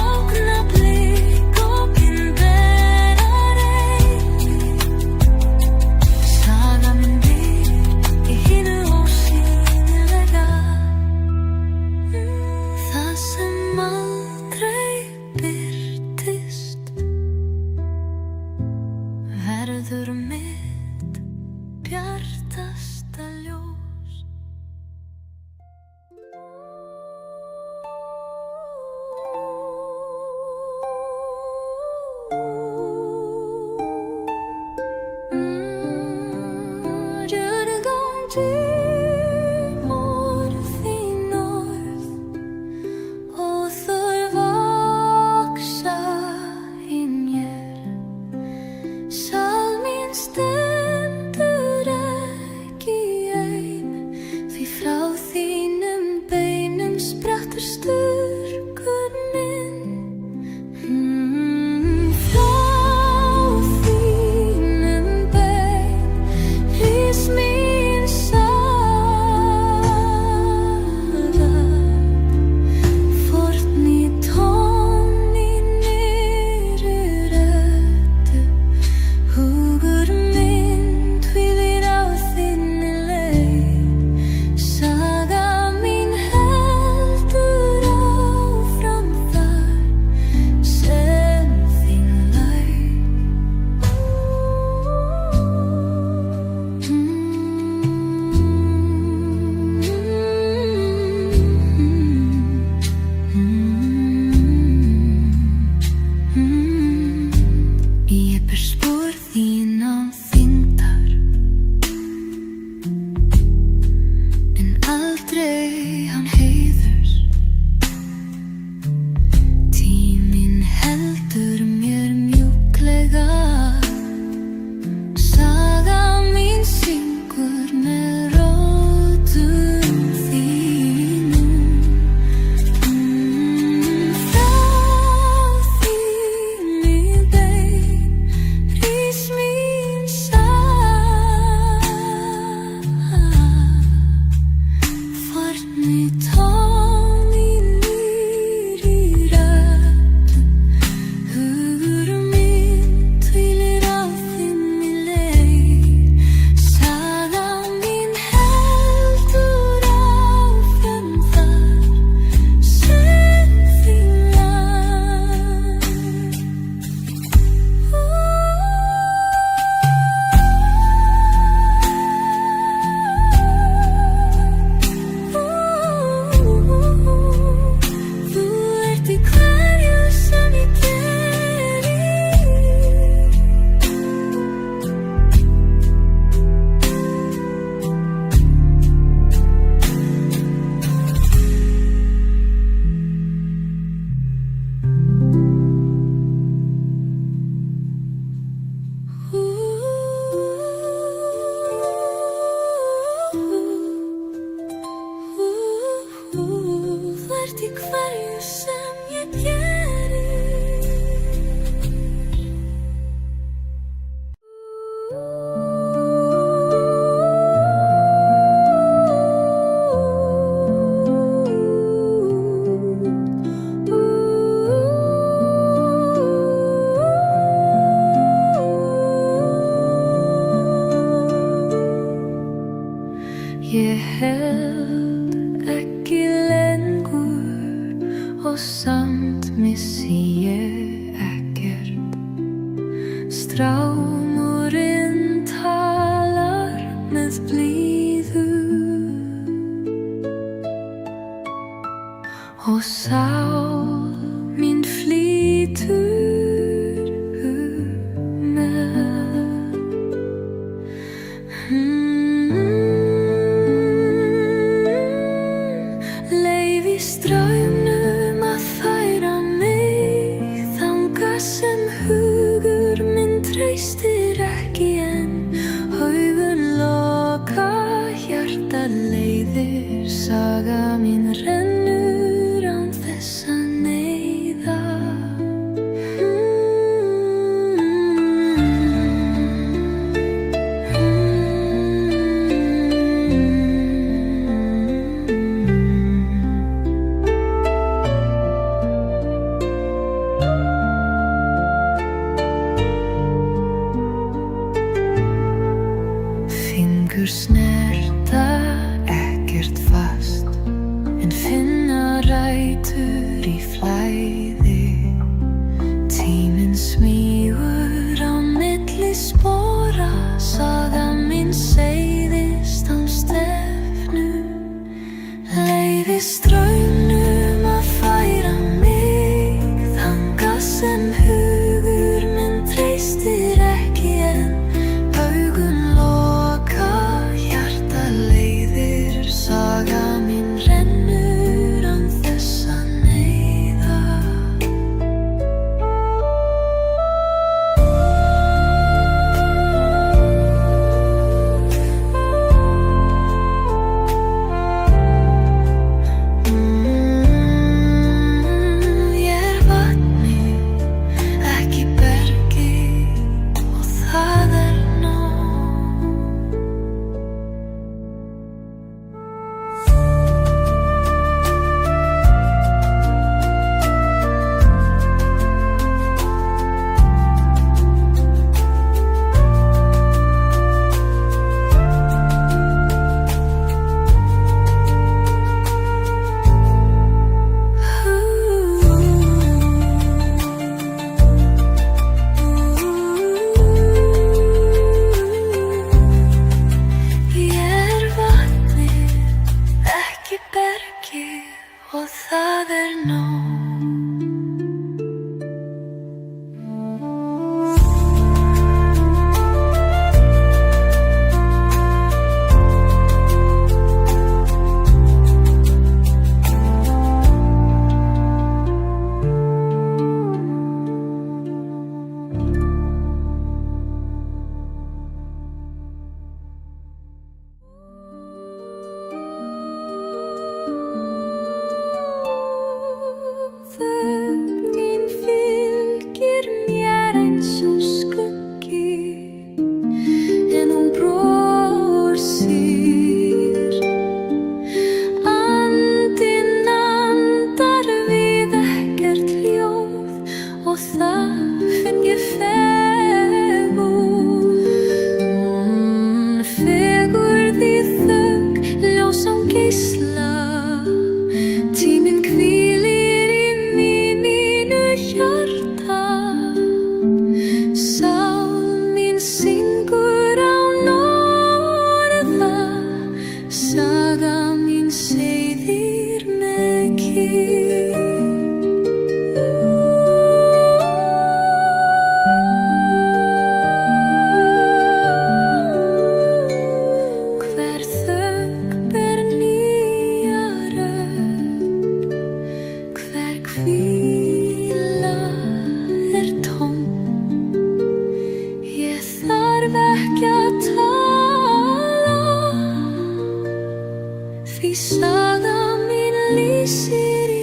[SPEAKER 1] Augnablik opinberar eilíft, saga mín býr í hinu ósýnilega. Það sem aldrei birtist verður mitt bjartasta ljós. You're going to more þín orð og þau vaxa í mér. Sál mín stendur ekki ein, því frá þínum beinum sprettur styrkur minn. Frá þínum bein rís mín saga, forni tón í nýrri röddu. Hugur minn hvílir á þinni leið, saga mín heldur áfram þar sem þín laug. Ég ber spor þín á þyngdar, en aldrei án heiðurs. Tíminn heldur mér mjúklega, saga mín syngur með rótum þínum. Frá þínni bein rís mín saga, forni tón í nýrri röddu. Hugur minn hvílir á þinni leið, saga mín heldur áfram þar sem þín laug. ert í hverju sem ég geri. Ég held ekki lengur og samt missi ég ekkert. Strámurinn talar með blíðu og sál mín flýtur með. Leyfi straumnum að færa mig þangað sem hugur minn treystir ekki en augun loka, hjartað leiðir, saga mín rennur án þess að neyða. Fingur snerta ekkert fast en finna rætur í flæði. Tíminn smýgur á milli spora, saga mín seiðist án stefnu. Leyfi straumnum að færa mig þangað sem hugur minn treystir ekki en augun loka, hjartað leiðir, saga mín rennur án þess að neyða. Ég vatnið, ekki bergið og það nóg. Ég vatnið, ekki bergið og það nóg. Þögnin fylgir mér eins og skuggi en hún brosir. Andinn andar við ekkert ljóð og það finn ég fegurð. Fegurð í þögn, ljós án geisla. Tíminn hvílir í mínu hjarta. Sál mín syngur án orða, saga mín seiðir með kyrrð. Hver þögn ber nýja rödd, hver hvíla tóm. Ég þarf ekki að tala, því saga mín lýsir í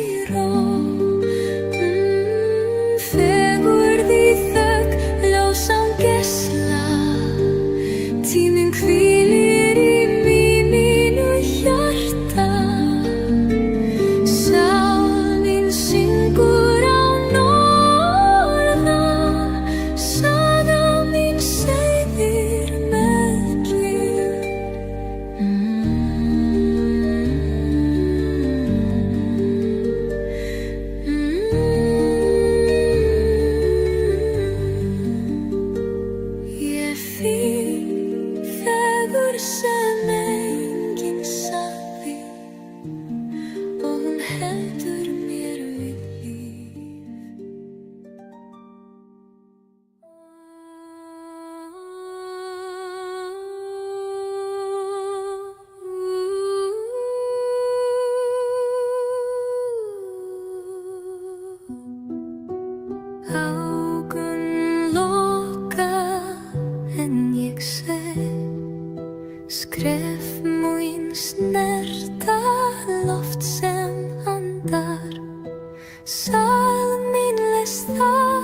[SPEAKER 1] snerta loft sem andar. Sál mín les það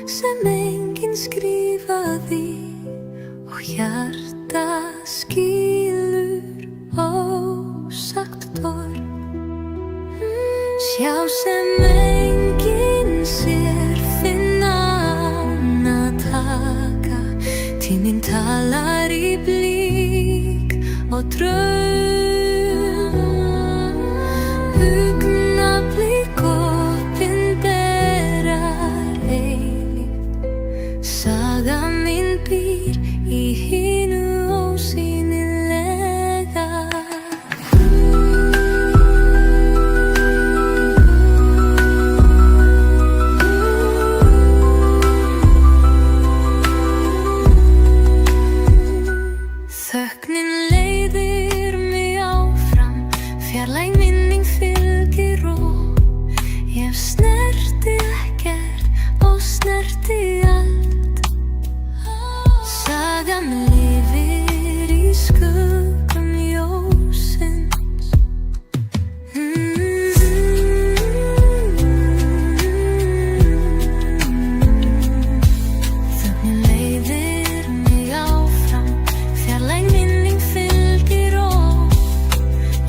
[SPEAKER 1] sem enginn skrifaði og hjarta skilur ósagt torg. Sjá sem enginn sér, finna ána taka. Tíminn talar í blík og draum. Augnablik opinberar eilíft. Saga mín býr í hinu ósýnilega. Þögnin leiðir mig áfram, fjarlæg minning fylgir og ég snerti ekkert og snerti allt. Sagan lifir í skuggum ljósins. Þögnin leiðir mig áfram, fjarlæg minning fylgir og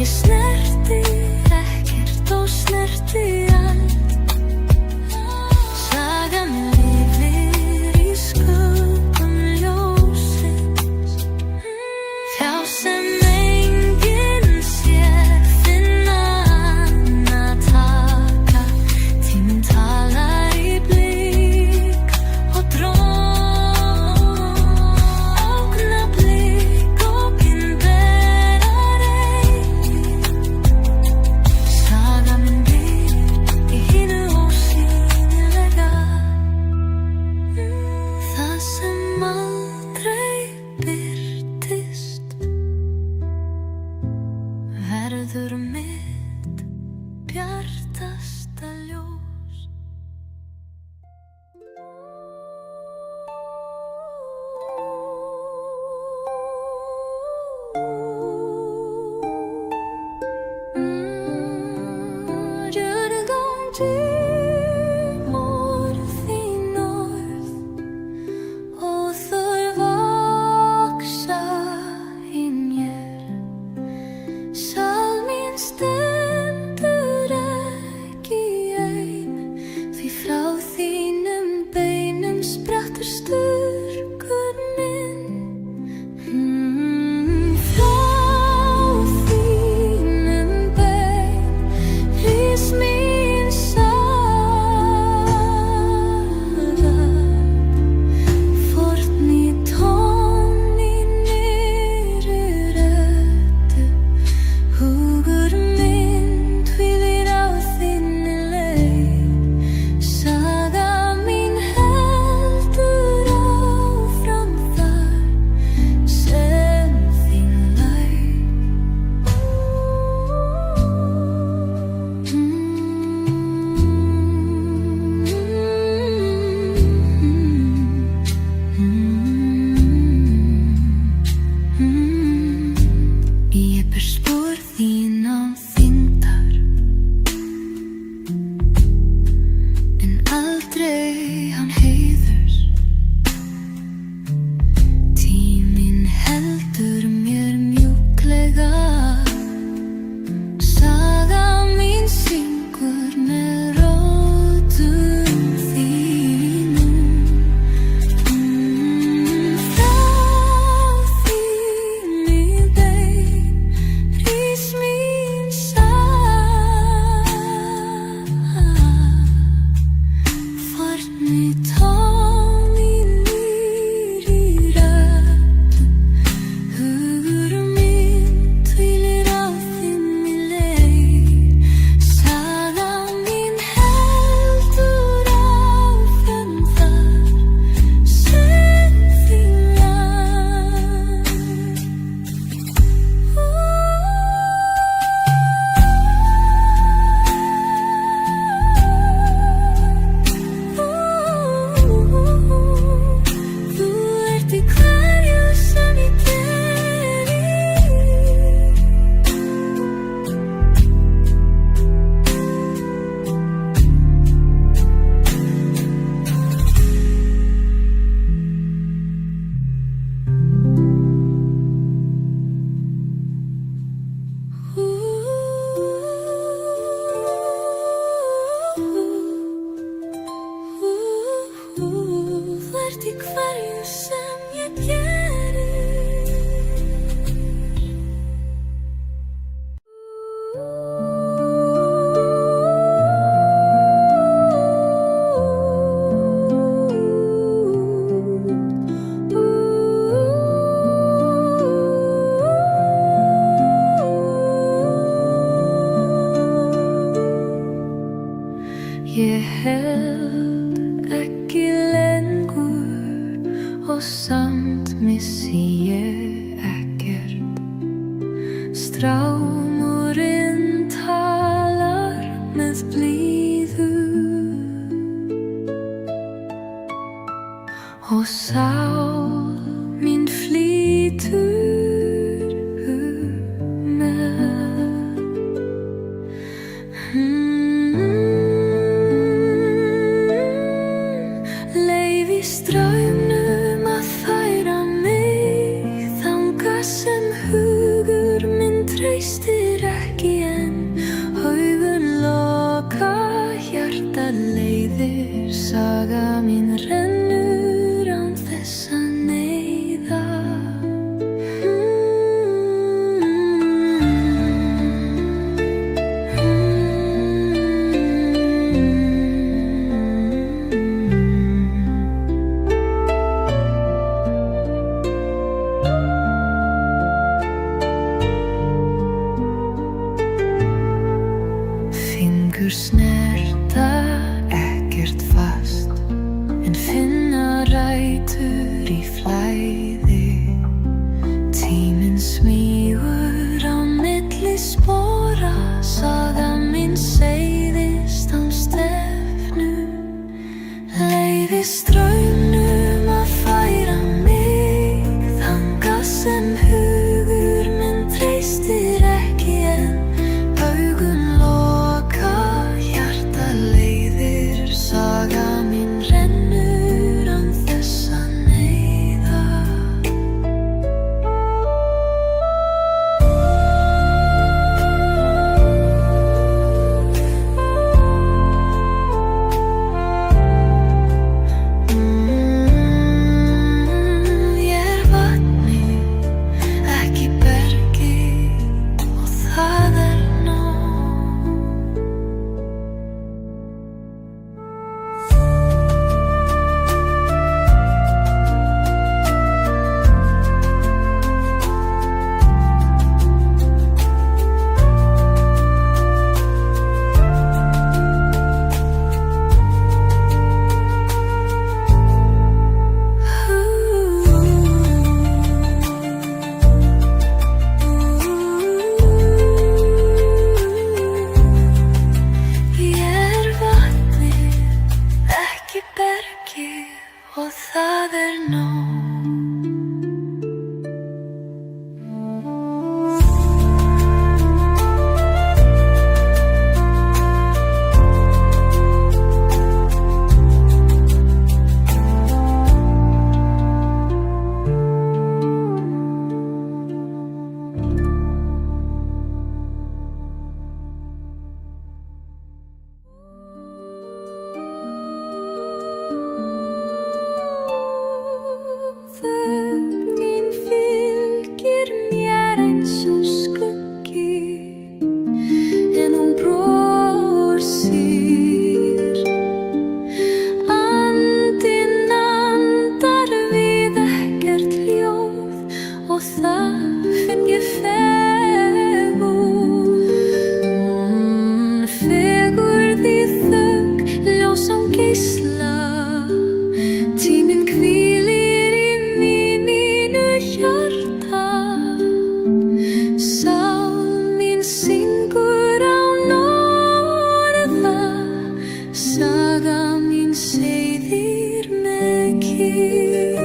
[SPEAKER 1] ég snerti ekkert og snerti allt. Sagan lifir í skuggum ljósins. Hjá sem enginn sér, finna ána taka. Tíminn talar í blík og augnablik opinberar eilíft. Saga mín býr í hinu ósýnilega. Það sem aldrei birtist verður mitt bjartasta ljós. Djörgum tímor þín orð og þau vaksa í mér. Sál mín stendur ekki ein. Ég held ekki lengur og samt missi ég ekkert. Strámurinn talar með blíðu og sál mín flýtur með. Leyfi straumnum að færa mig þangað sem hugur minn treystir ekki en augun loka, hjarta leiðir, saga mín rennur án þess að neyða. Fingur snerta ekkert fast en finna rætur í flæði. Tíminn smýgur á milli spora, saga mín seiðist án stefnu. Leyfi straumnum að færa mig þangað sem hugur minn treystir ekki en augun loka, hjarta leiðir, saga mín rennur án þess að neyða. Ég er vatnið, ekki bergið og það er nóg. Ég er vatnið, ekki bergið og það er nóg. Þögnin fylgir mér eins og skuggi en hún brosir. Andinn andar við ekkert ljóð og það finn ég fegurð. Fegurð í þögn, ljós án geisla. Tíminn hvílir í mínu hjarta. Sál mín syngur án orða, saga mín seiðir með kyrrð.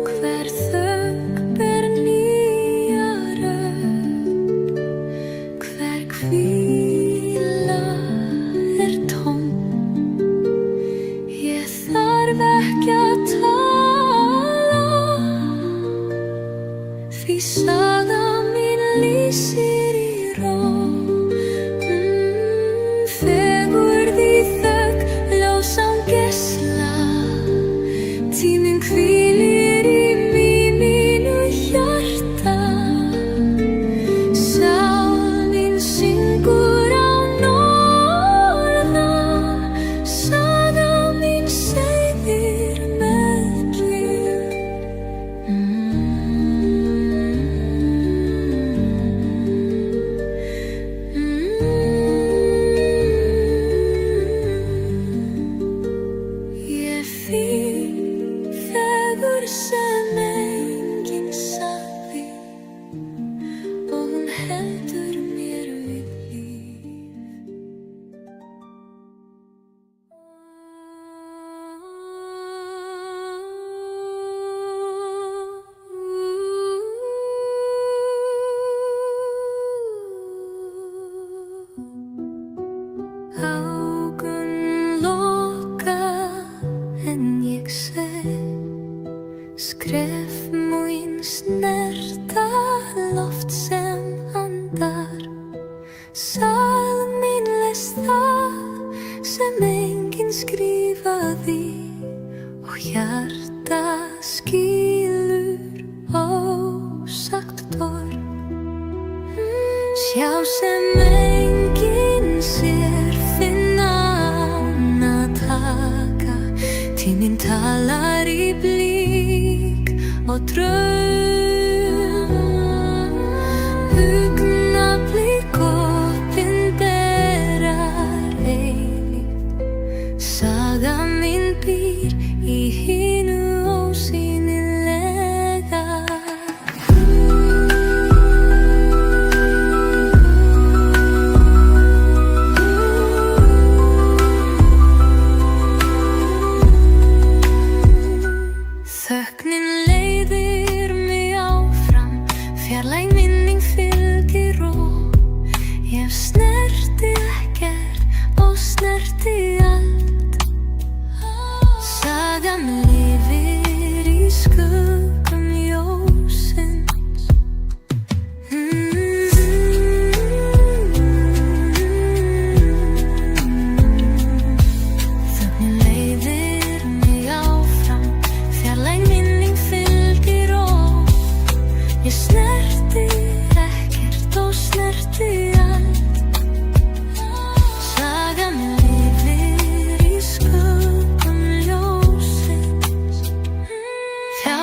[SPEAKER 1] Hver þögn ber nýja rödd, hver hvíla er tóm. Ég þarf ekki að tala, því saga mín lýsir í ró. Fegurð í þögn, ljós án geisla. þín, fegur sem enginn sagði, og hún heldur mér við líf. Augun loka en ég sé skref mín snerta loft sem andar. Sál mín les það sem enginn skrifaði, og hjarta skilur ósagt orð. Sjá sem enginn sér, finna ána taka. Tíminn talar í blík og draum. Augnablik opinberar eilíft. Saga mín býr í hinu ósýnilega. Þögnin leiðir mig áfram, fjarlæg minning fylgir og ég snerti ekkert og snerti allt. Sagan lifir í skuggum ljósins. Þögnin leiðir mig áfram, fjarlæg minning fylgir og ég snerti ekkert og snerti allt. Sagan lifir í skuggum ljósins. Hjá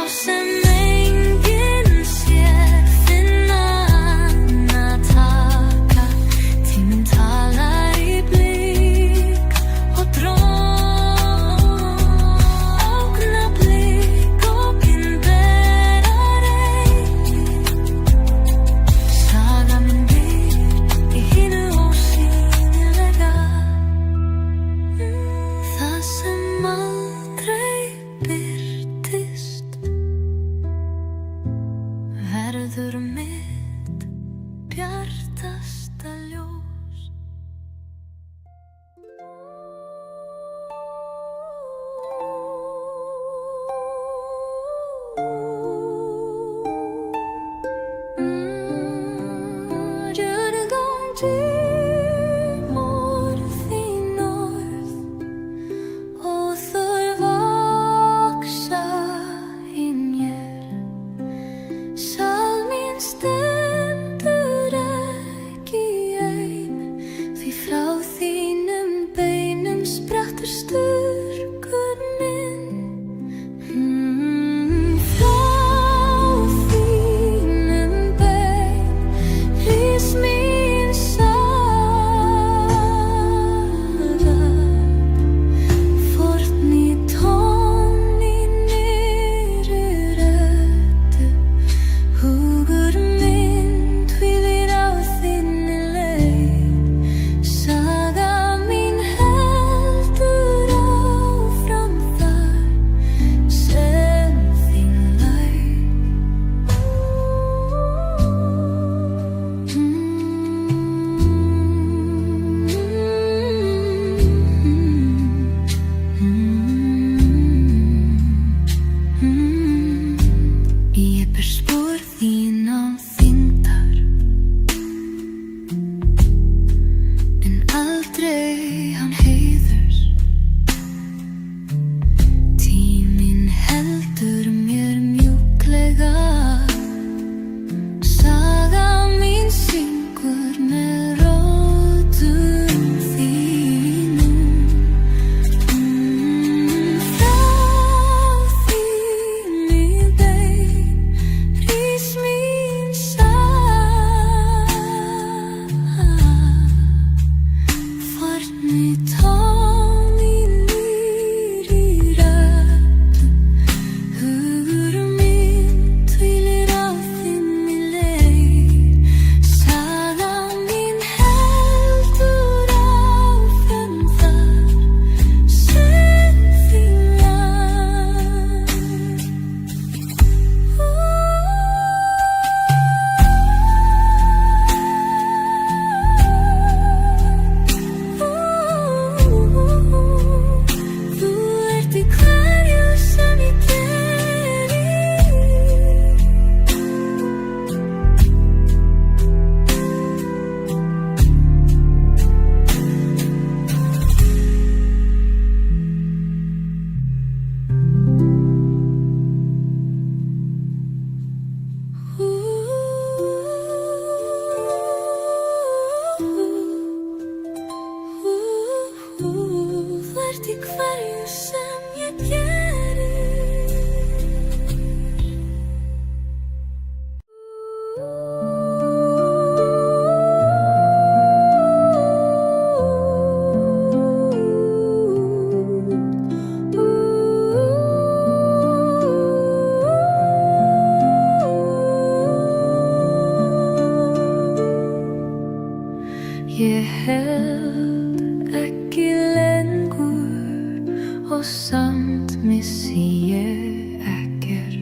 [SPEAKER 1] samt missi ég ekkert.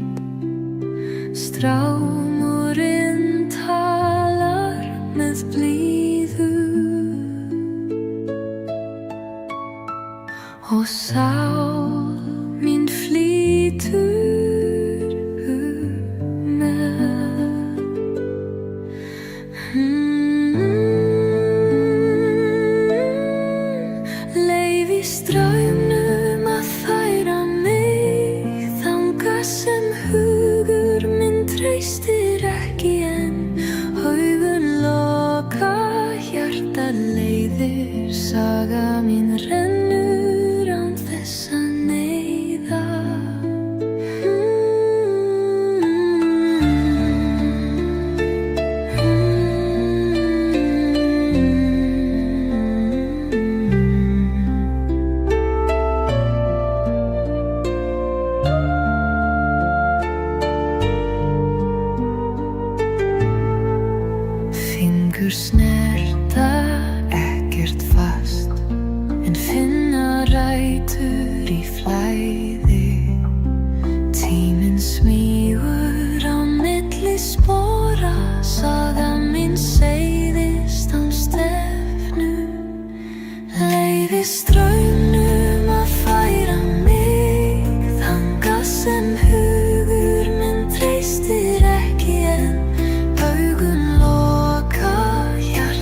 [SPEAKER 1] Strámurinn talar með blíðu og sál mín flýtur með. Leyfi straumnum að færa mig þangað sem hugur minn treystir ekki en augun loka, hjartað leiðir, saga mín rennur án þess að neyða. Fingur snerta ekkert fast en finna rætur í flæði. Tíminn smýgur á milli spora, saga mín seiðist án stefnu. Leyfi straumnum að færa mig þangað sem hugur minn treystir ekki en augun loka, hjartað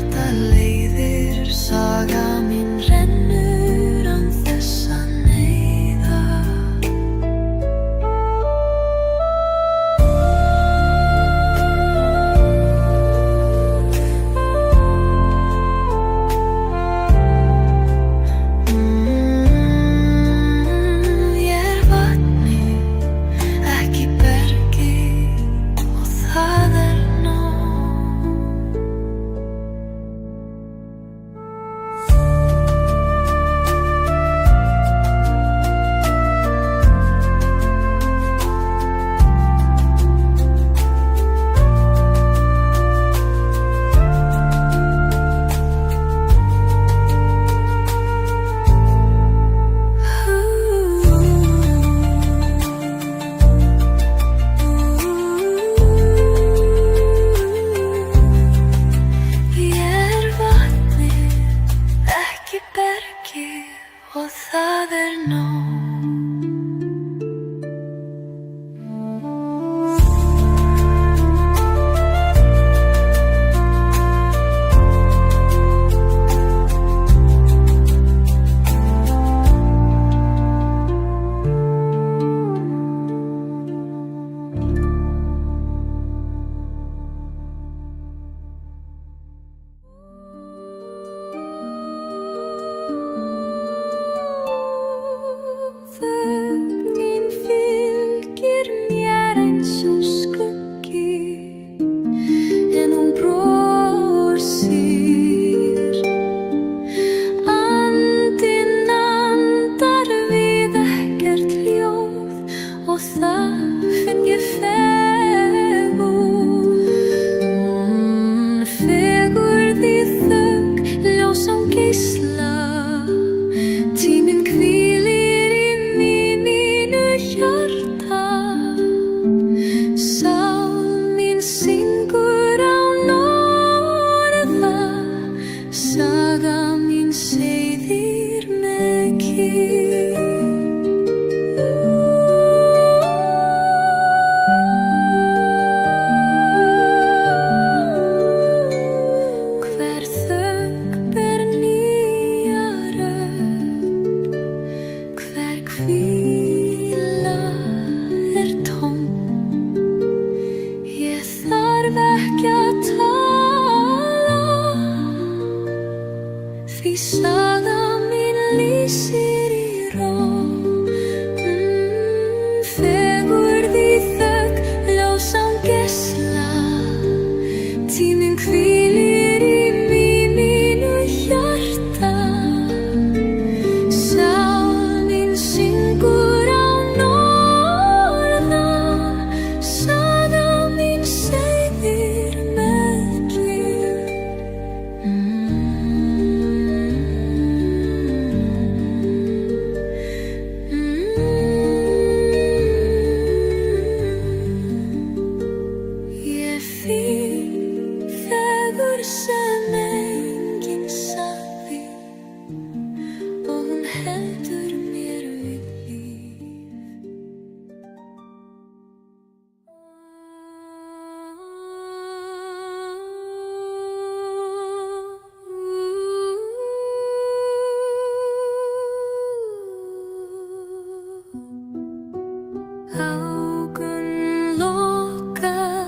[SPEAKER 1] Augun loka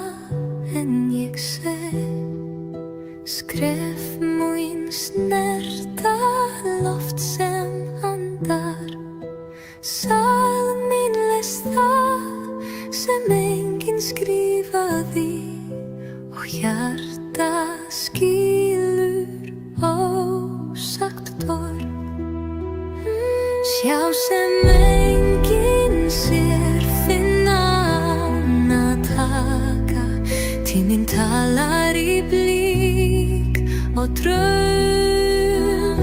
[SPEAKER 1] en ég sé skref mín snerta loft sem andar. Sál mín les það sem enginn skrifaði og hjarta skilur ósagt torg. Sjá sem enginn sér, finna ána taka. Tíminn talar í blík og draum.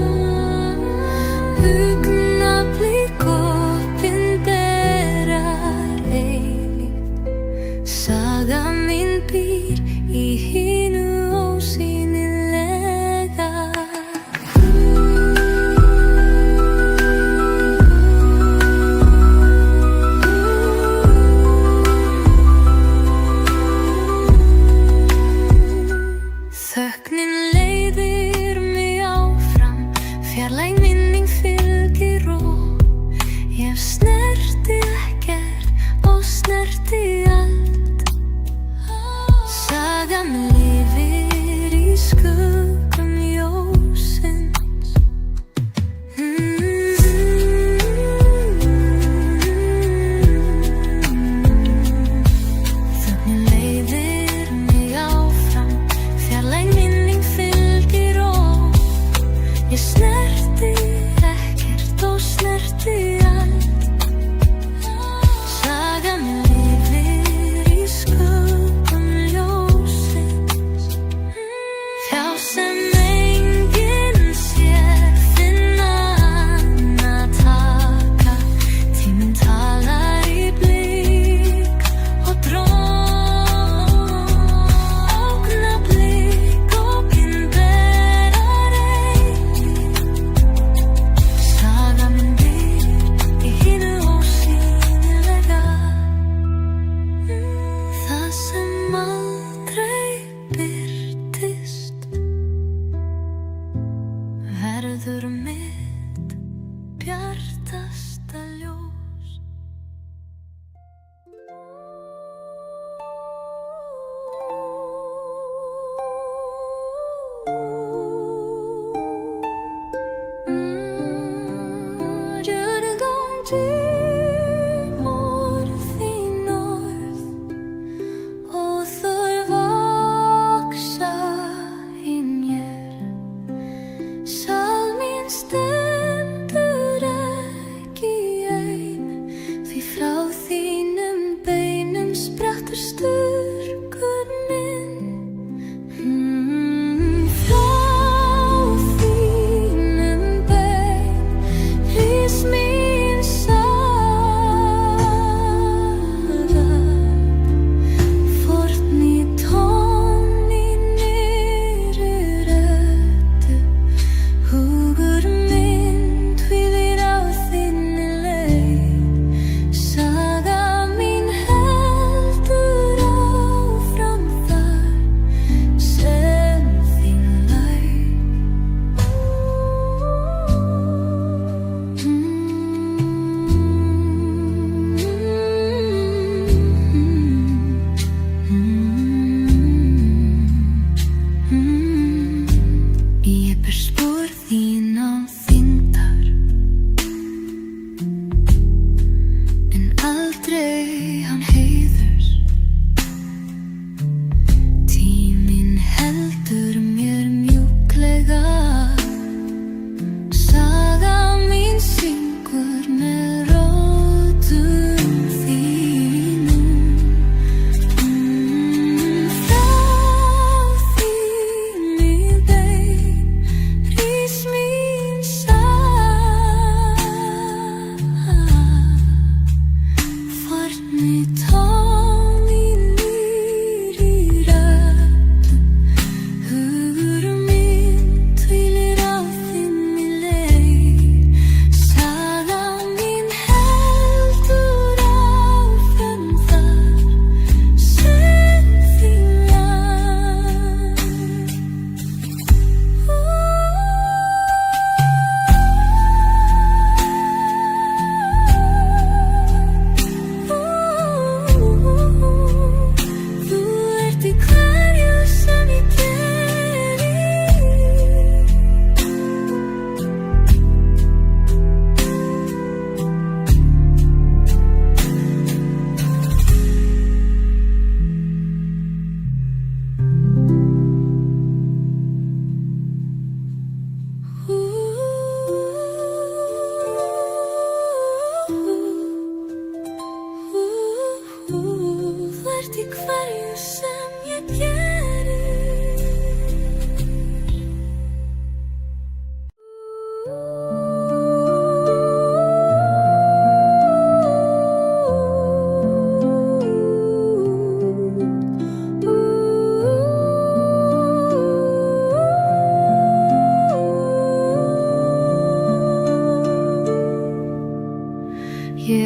[SPEAKER 1] Augnablik opinberar eilíft. Saga mín býr í hinu ósýnilega. Þögnin leiðir mig áfram, fjarlæg minning fylgir og ég snerti ekkert og snerti allt. Saga mig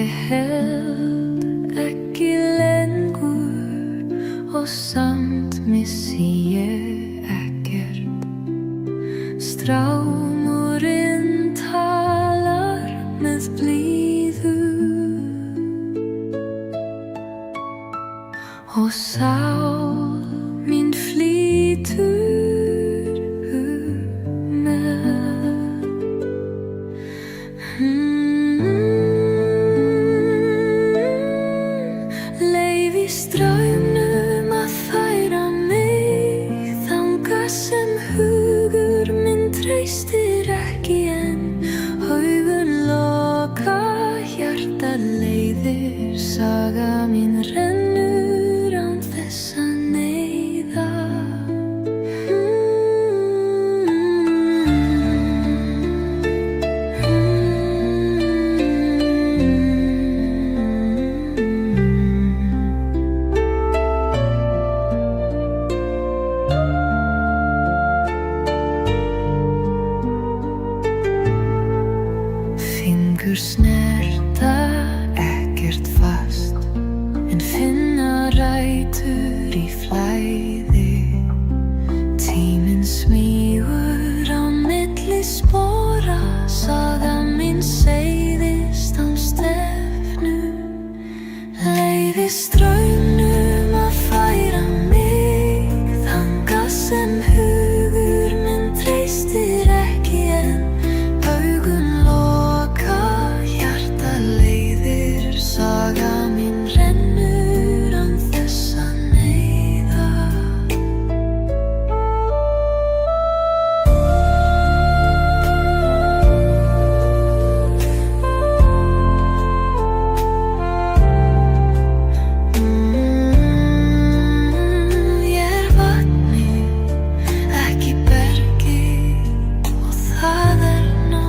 [SPEAKER 1] Ég held ekki lengur og samt missi ég ekkert. Strámurinn talar með blíðu og sál mín flýtur með. Leyfi straumnum að færa mig þangað sem hugur minn treystir ekki en augun loka, hjartað leiðir, saga mín rennur án þess að neyða. Fingur snerta ekkert fast en finna rætur í flæði. Tíminn smýgur á milli spora, saga mín seiðist án stefnu. Leyfi straumnum að færa mig þangað sem hugur minn treystir ekki en augun loka, hjartað leiðir, saga mín rennur án þess að neyða. Ég vatnið, ekki bergið og það nóg.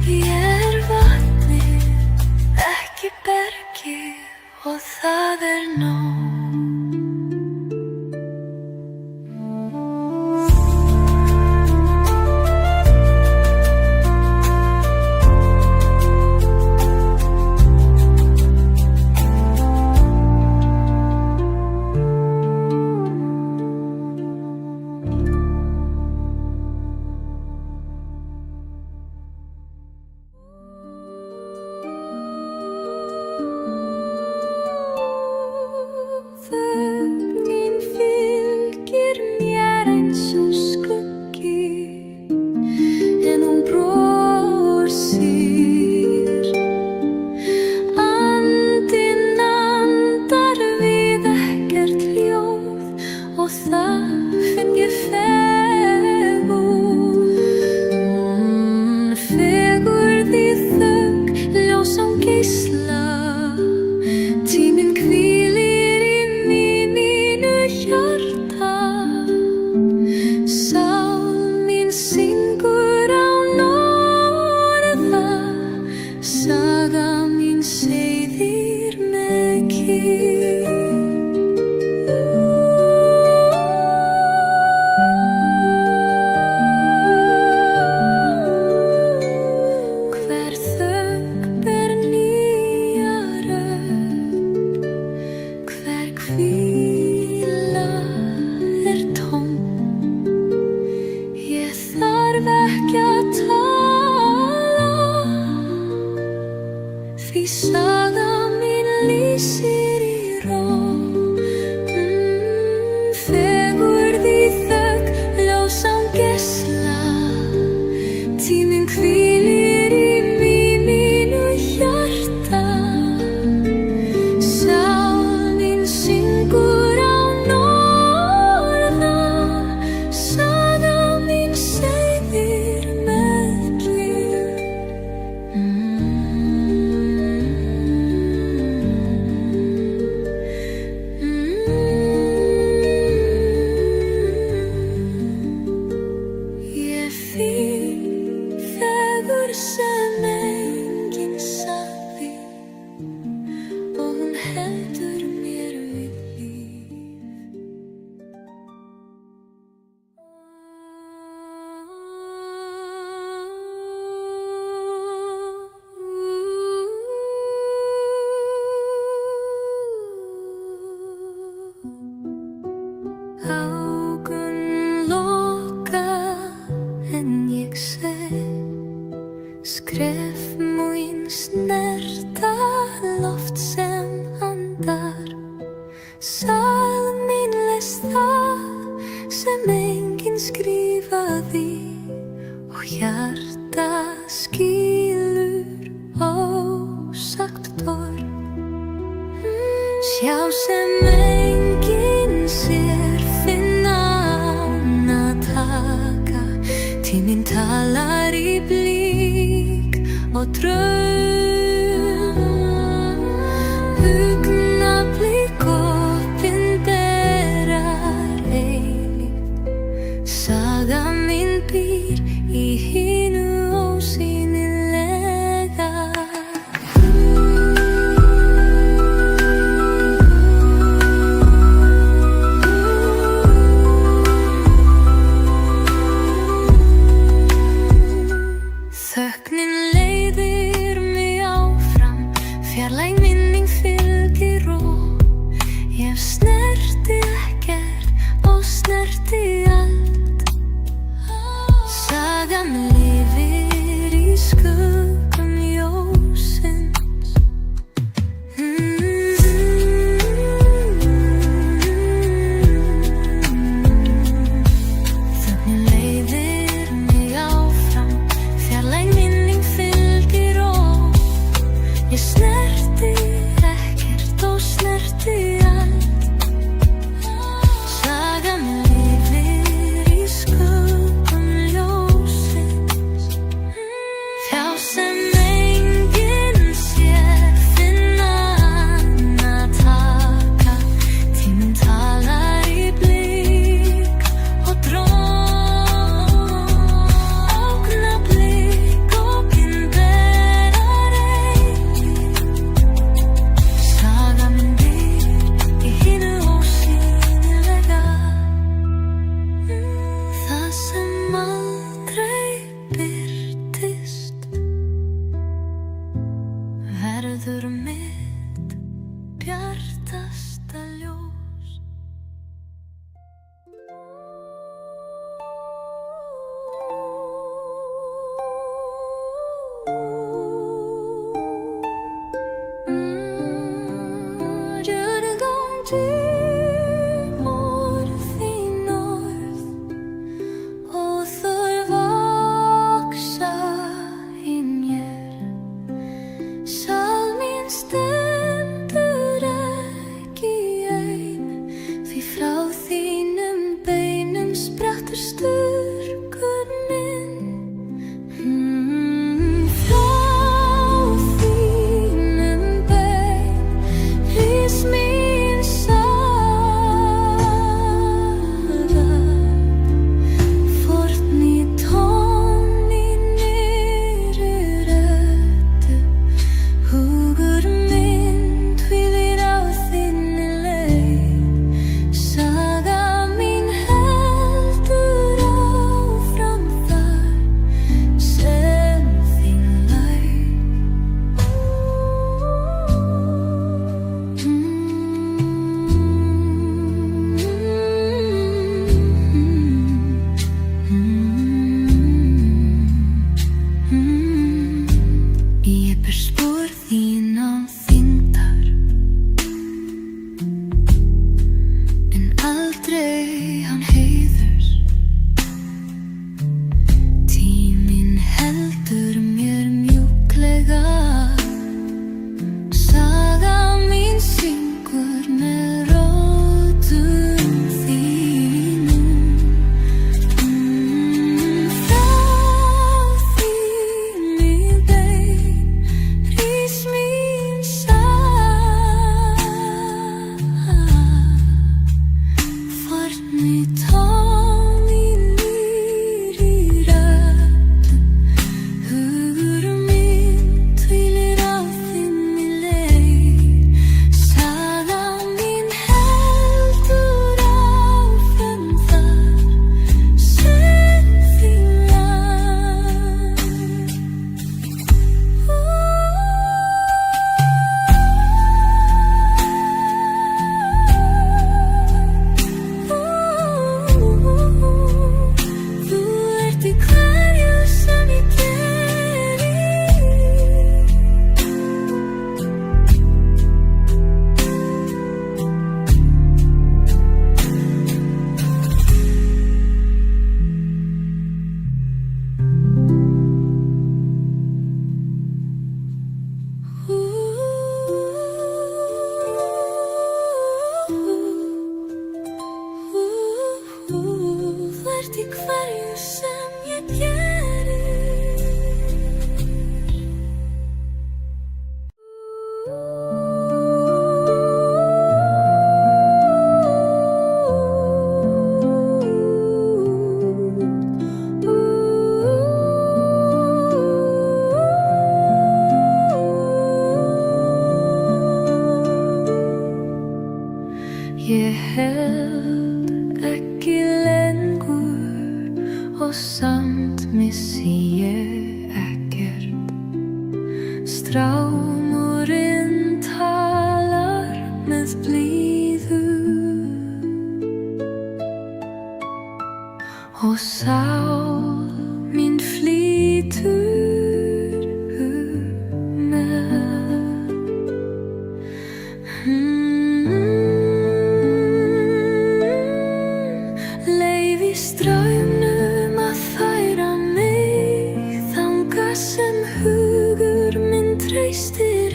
[SPEAKER 1] Ég vatnið, ekki bergið og það nóg. Þögnin fylgir mér eins og skuggi en hún brosir. Andinn andar við ekkert ljóð og það finn ég fegurð. Fegurð í þögn, ljós án geisla. Tíminn hvílir í mínu hjarta. Sál mín syngur án orða, saga mín seiðir með kyrrð. Hver þögn ber nýja rödd, hver hvíla tóm. Ég þarf ekki að tala, því saga mín lýsir í ró. Fegurð í þögn, ljós án geisla. Tíminn hvílir í mínu hjarta. Sál mín syngur án orða, saga mín seiðir með kyrrð. Sjá sem enginn sér, finna án að taka. Tíminn talar í blík og draum. Augnablik opinberar eilíft. Saga mín býr í hinu ósýnilega. Þögnin leiðir mig áfram, fjarlæg minning fylgir og ég snerti ekkert og snerti allt. Sagan lifir í skuggum ljósins. Þögnin leiðir mig áfram, fjarlæg minning fylgir og ég snerti ekkert og snerti allt. Sagan lifir í skuggum ljósins. Sjá sem enginn sér, finna án að taka. Tíminn talar í blík og dróm. Augnablik opinberar eilíft. Saga mín býr í hinu ósýnilega. Það sem aldrei birtist verður mitt bjartasta ljós. Djörgum tímor þín orð og þau vaksa í mér. Sál mín stendur ekki ein.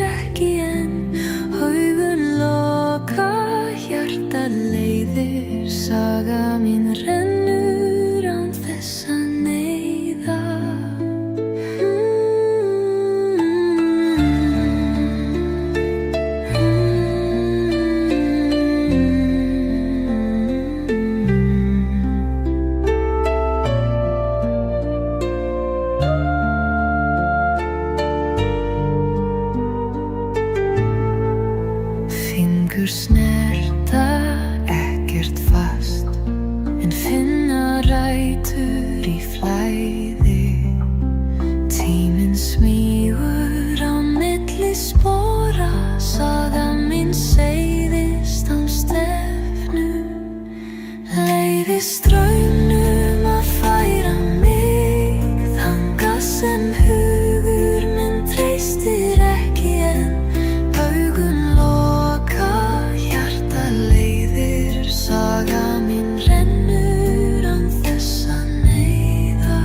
[SPEAKER 1] ekki enn. Augun loka, hjarta leiðir, saga mín rennur án þess að neyða. Fingur snerta ekkert fast, en finna rætur í flæði. Tíminn smýgur á milli spora, saga mín seiðist án stefnu. Leiði straumnum að færa mig þangað sem hugur minn treystir ekki enn. Augun loka, hjarta leiðir, saga mín rennur án þess að neyða.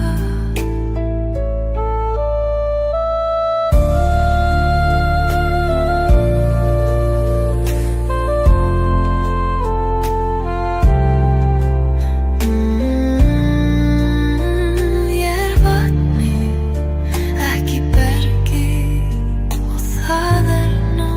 [SPEAKER 1] Ég er vatnið, ekki bergið, og það er nóg.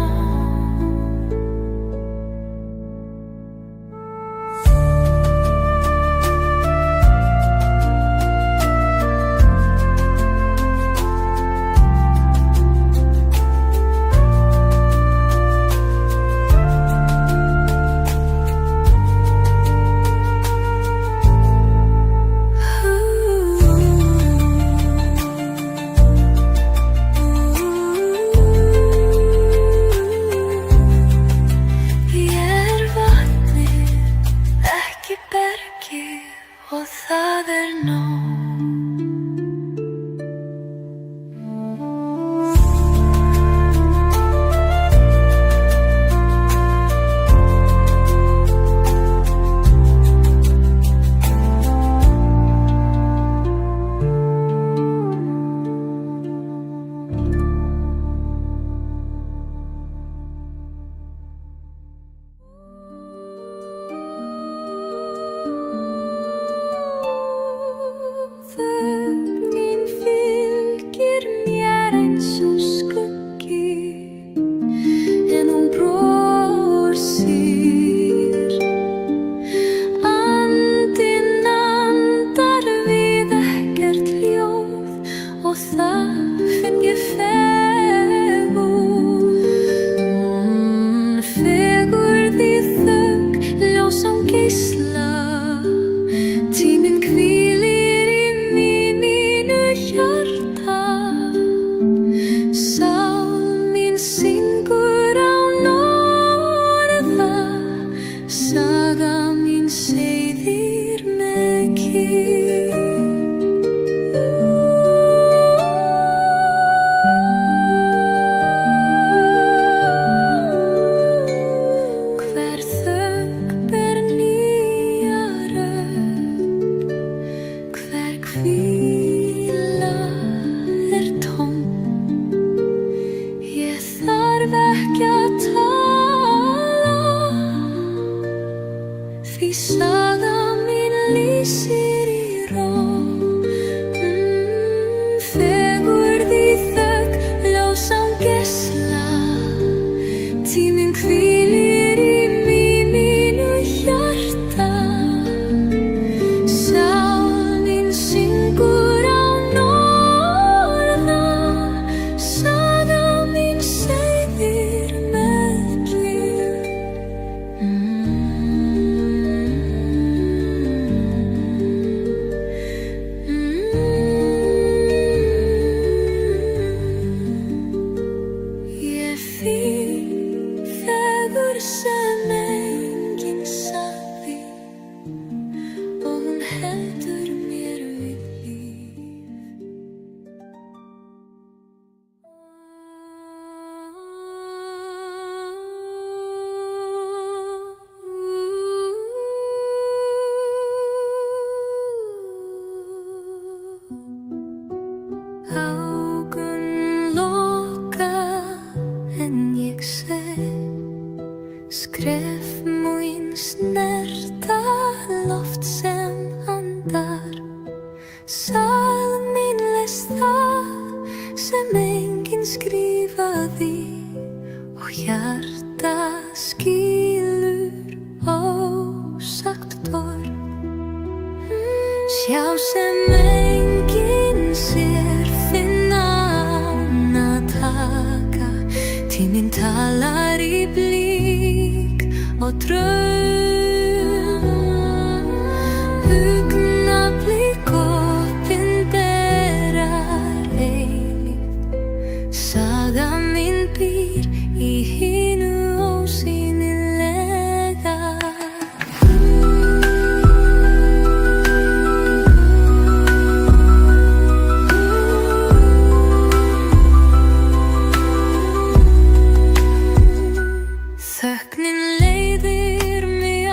[SPEAKER 1] Ég er vatnið, ekki bergið, og það er nóg. Þögnin fylgir mér eins og skuggi, en hún brosir. Andinn andar við ekkert ljóð, og það finn ég fegurð. Fegurð í þögn, ljós án geisla. Tíminn hvílir í mínu hjarta. Sál mín syngur án orða, saga mín seiðir með kyrrð. Hver þögn ber nýja rödd, hver hvíla er tóm. Ég þarf ekki að tala, því saga mín lýsir í ró. Fegurð í þögn, ljós án geisla. Tíminn hvílir í mínu hjarta. Sál mín syngur án orða, saga mín seiðir með kyrrð. Ég finn fegurð sem enginn sagði, og hún heldur mér við líf. Augun loka, sig. Skref mín snerta loft sem andar. Sál mín les það sem enginn skrifaði og hjarta skilur ósagt orð. Sjá sem enginn sér, finna ána taka. Tíminn talar í blík og draum. Augnablik opinberar eilíft. Saga mín býr í hinu ósýnilega. Þögnin leiðir mig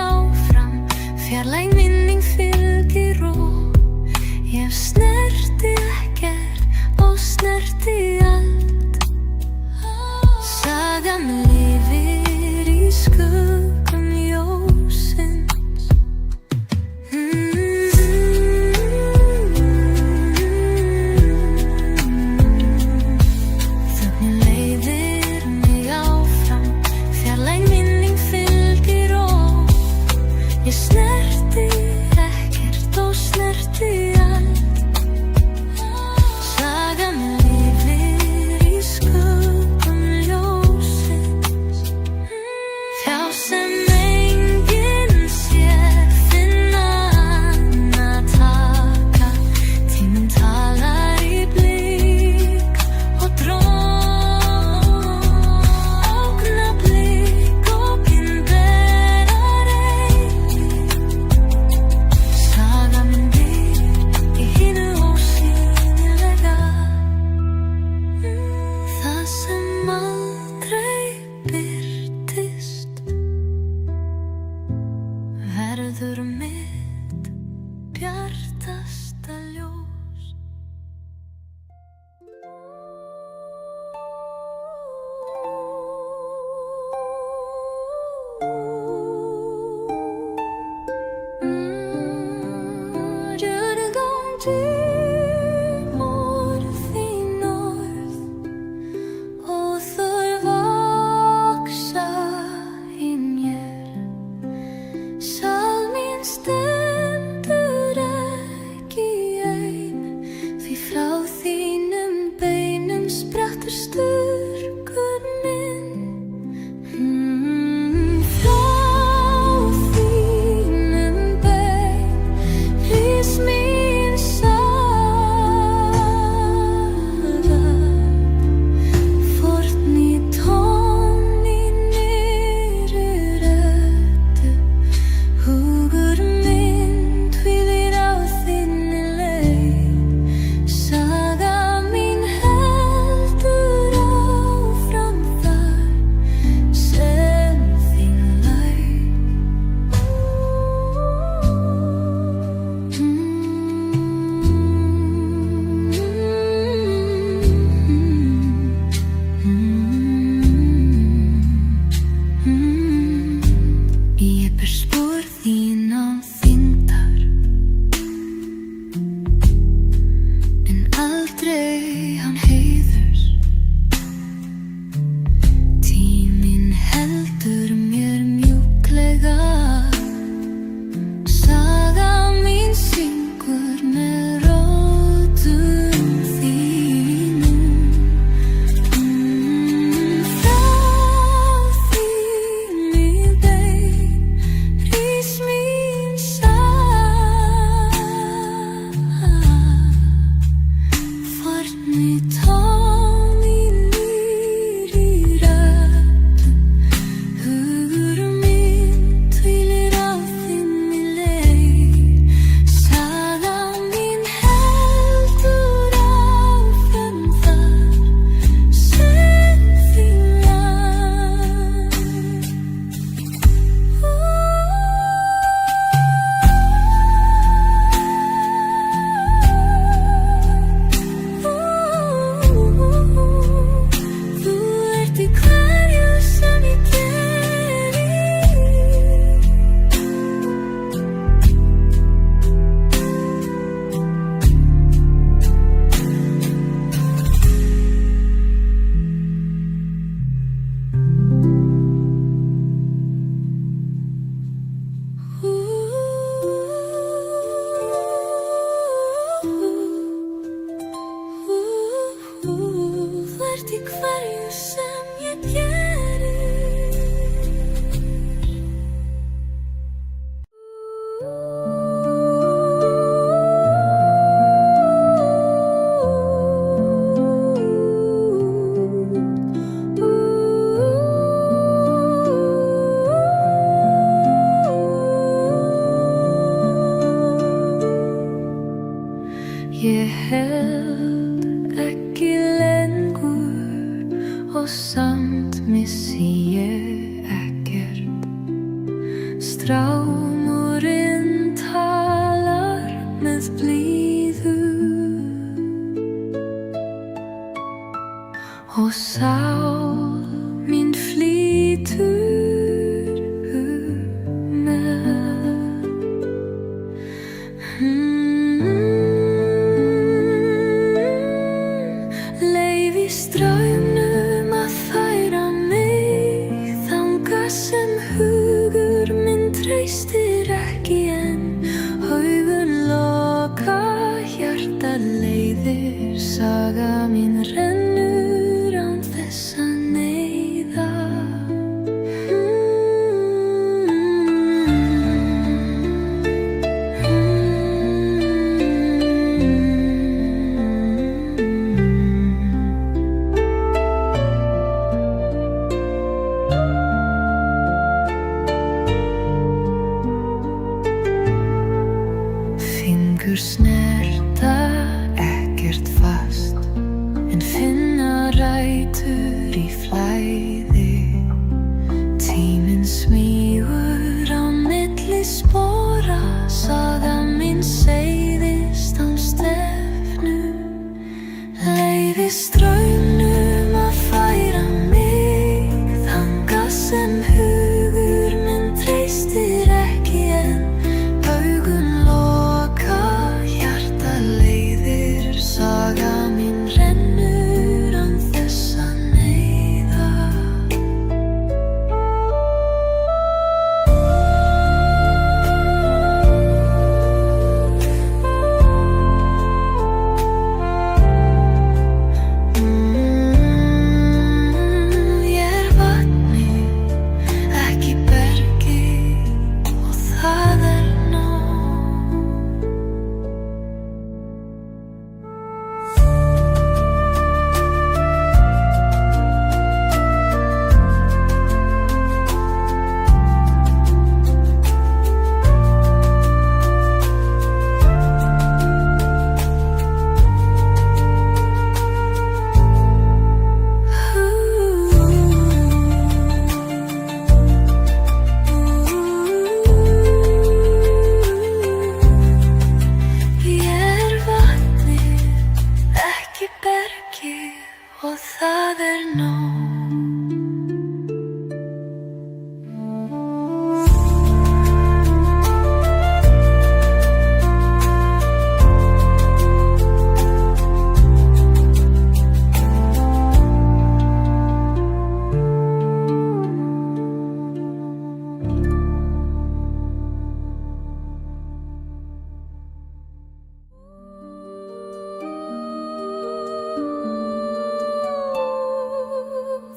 [SPEAKER 1] treystir ekki en augun loka, hjarta leiðir, saga mín rennur án þess að neyða. Fingur snerta ekkert fast en finna rætur í flæði. Tíminn smýgur á milli spora, saga mín seiðist án stefnu. Leiði straumnum að færa mig þangað sem hugur minn treystir ekki en augun loka, hjarta leiðir, saga mín rennur án þess að neyða. Ég er vatnið, ekki bergið og það er nóg. Ég er vatnið, ekki bergið og það er nóg.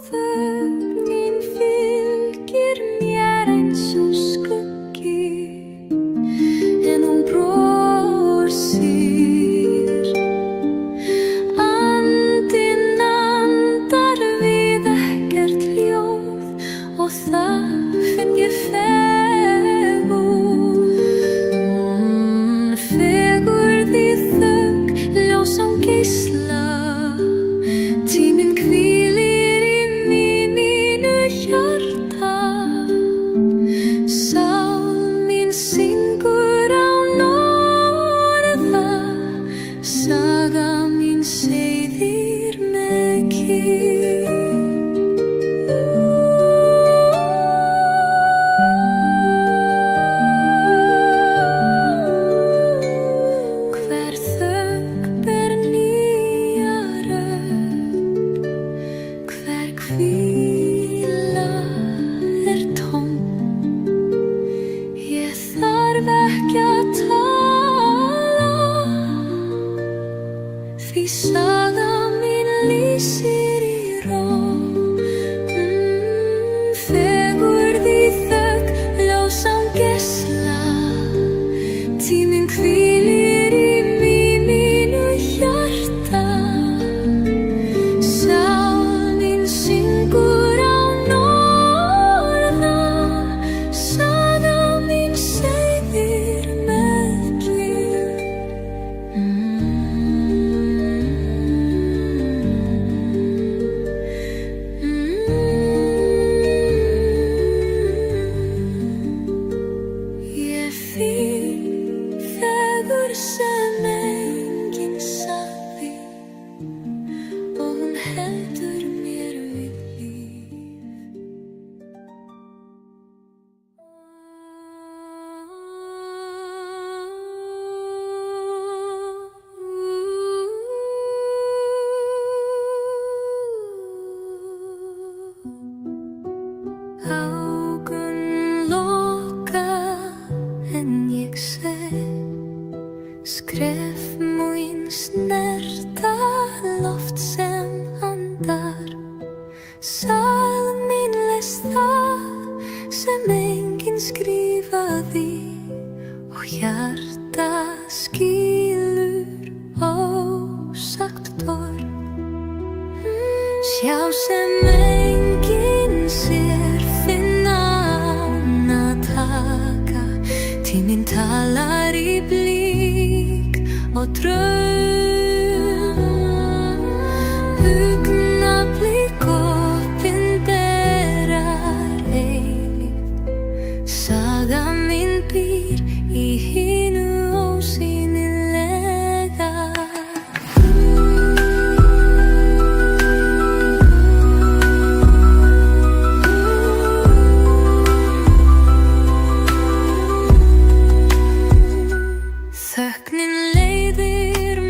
[SPEAKER 1] Þögnin fylgir mér eins og skuggi en hún brosir. Andinn andar við ekkert ljóð og það finn ég fegurð. Fegurð í þögn, ljós án geisla. Tíminn hvílir í mínu hjarta. Sál mín syngur án orða, saga mín seiðir með kyrrð. Hver þögn ber nýja rödd, hver hvíla er tóm. Ég þarf ekki að tala, því saga mín lýsir í ró. Fegurð í þögn, ljós án geisla. Tíminn hvílir í mínu hjarta. Sál mín syngur án orða, saga mín seiðir með kyrrð. Ég finn fegurð sem enginn sagði og hún heldur mér við líf. Augun loka, skrifaði og hjarta skilur ósagt torg. Sjá sem enginn sér, finna ána taka, tíminn talar í blík og draum. Augnablik opinberar eilíft, saga mín býr í hinu ósýnilega. Þögnin leiðir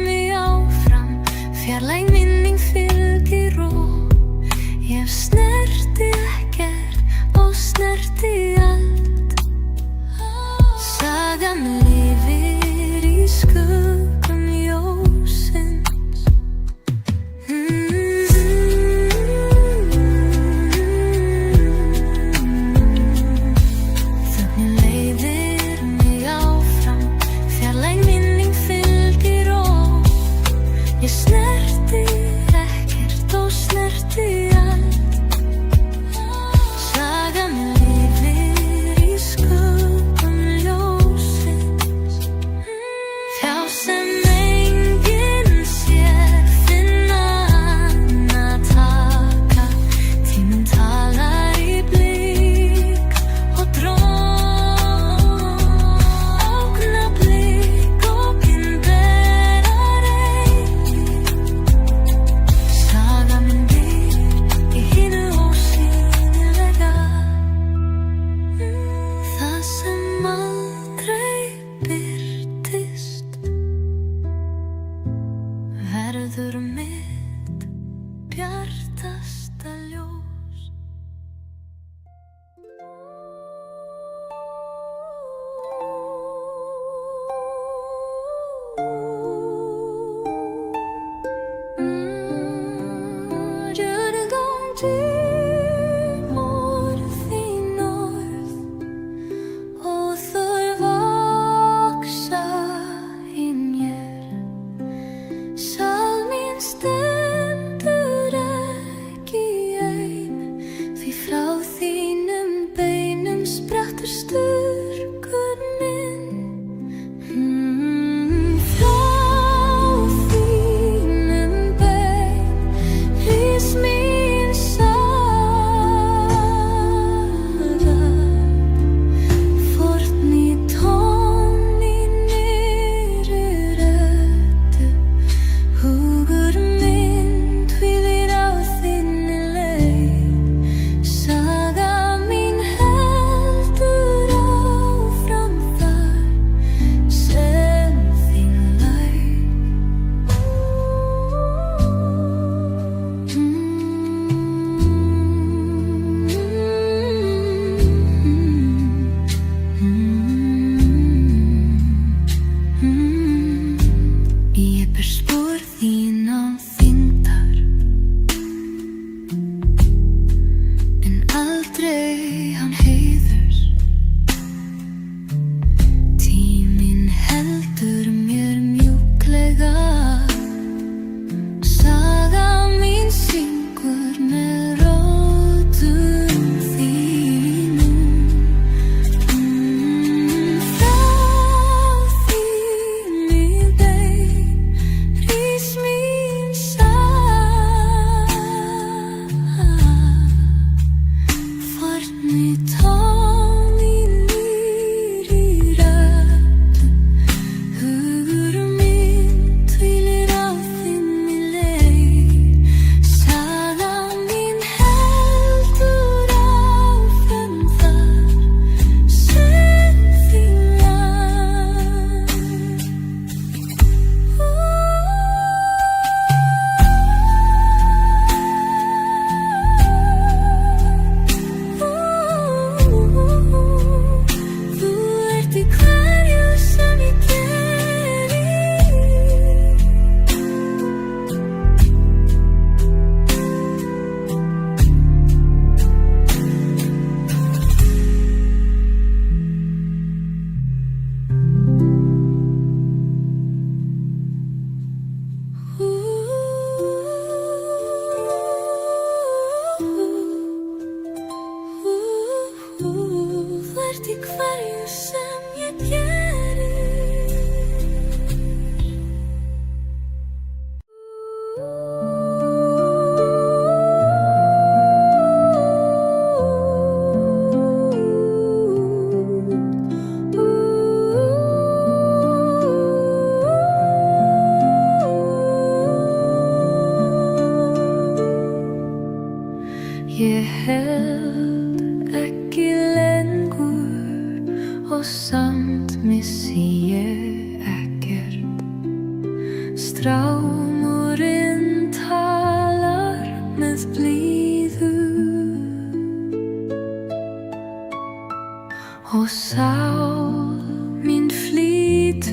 [SPEAKER 1] og sál mín flýtur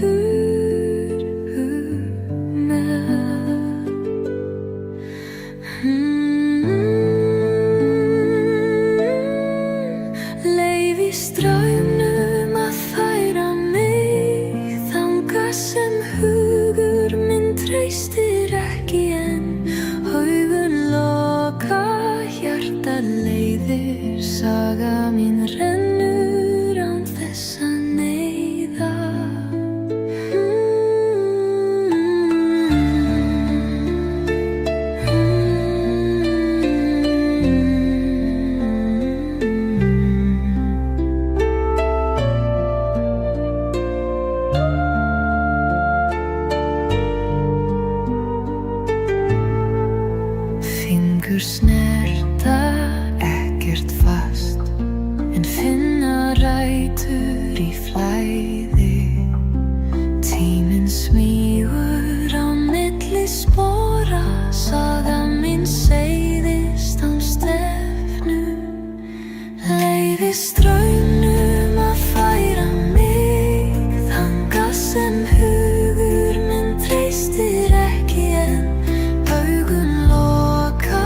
[SPEAKER 1] með. Leyfi straumnum að færa mig þangað sem hugur minn treystir ekki en augun loka, hjartað leiðir, saga mín rennur án þess að neyða. Fingur snerta ekkert fast en finna rætur í flæði. Tíminn smýgur á milli spora, saga mín seiðist án stefnu. Leyfi straumnum að færa mig þangað sem hugur minn treystir ekki en augun loka,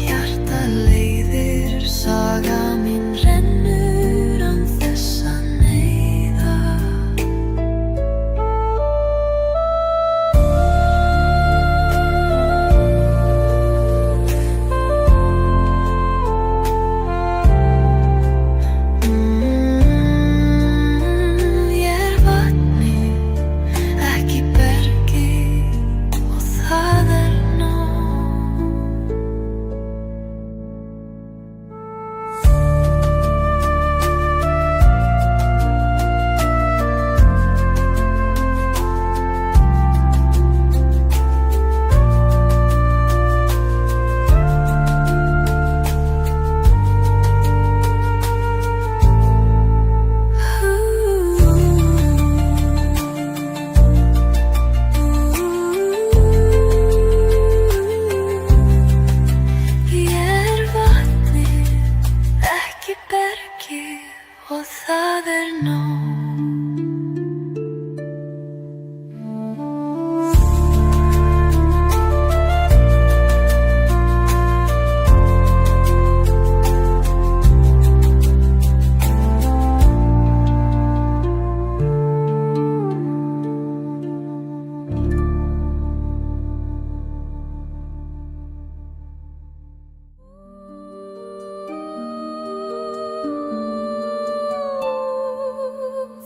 [SPEAKER 1] hjartað leiðir, saga mín rennur án þess að neyða. Ég vatnið, ekki bergið og það nóg. Ég vatnið, ekki bergið og það nóg.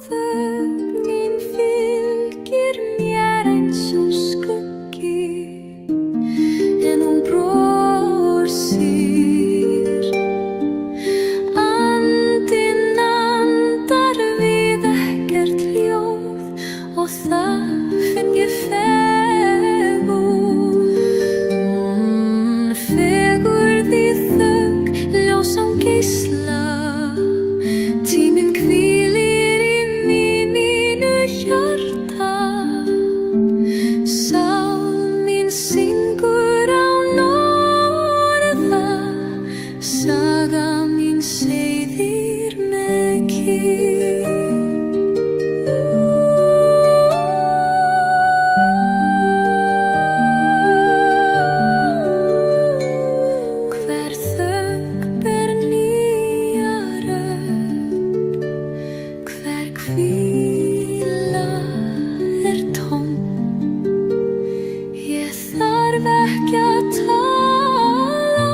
[SPEAKER 1] Þögn mín fylgir mér eins og skuggi en hún brosir. Andinn andar við ekkert ljóð og það finn ég fegurð. Fegurð í þögn, ljós án geisla. Tíminn hvílir í mínu hjarta. Sál mín syngur án orða, saga mín seiðir með kyrrð. Hver þögn ber nýja rödd, hver hvíla tóm. Ég þarf ekki að tala,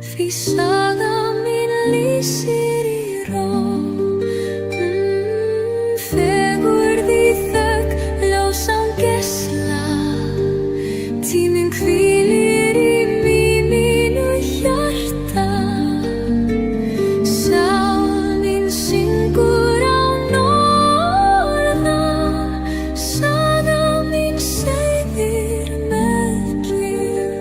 [SPEAKER 1] því saga mín lýsir í ró. Fegurð í þögn, ljós án geisla. Tíminn hvílir í mínu hjarta. Sál mín syngur án orða, saga mín seiðir með kyrrð.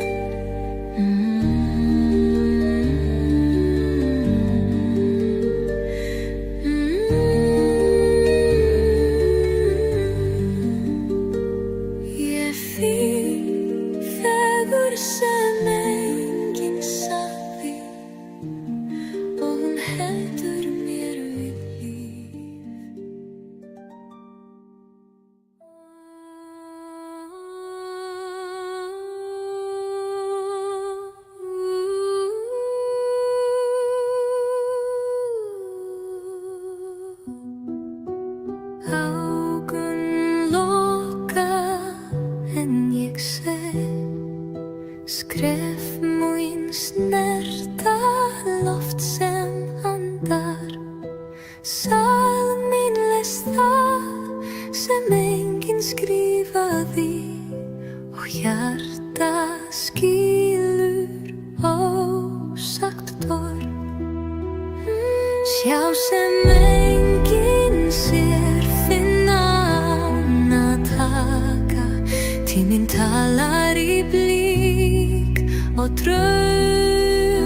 [SPEAKER 1] Sjá sem enginn sér, finna ána taka. Tíminn talar í blík og draum.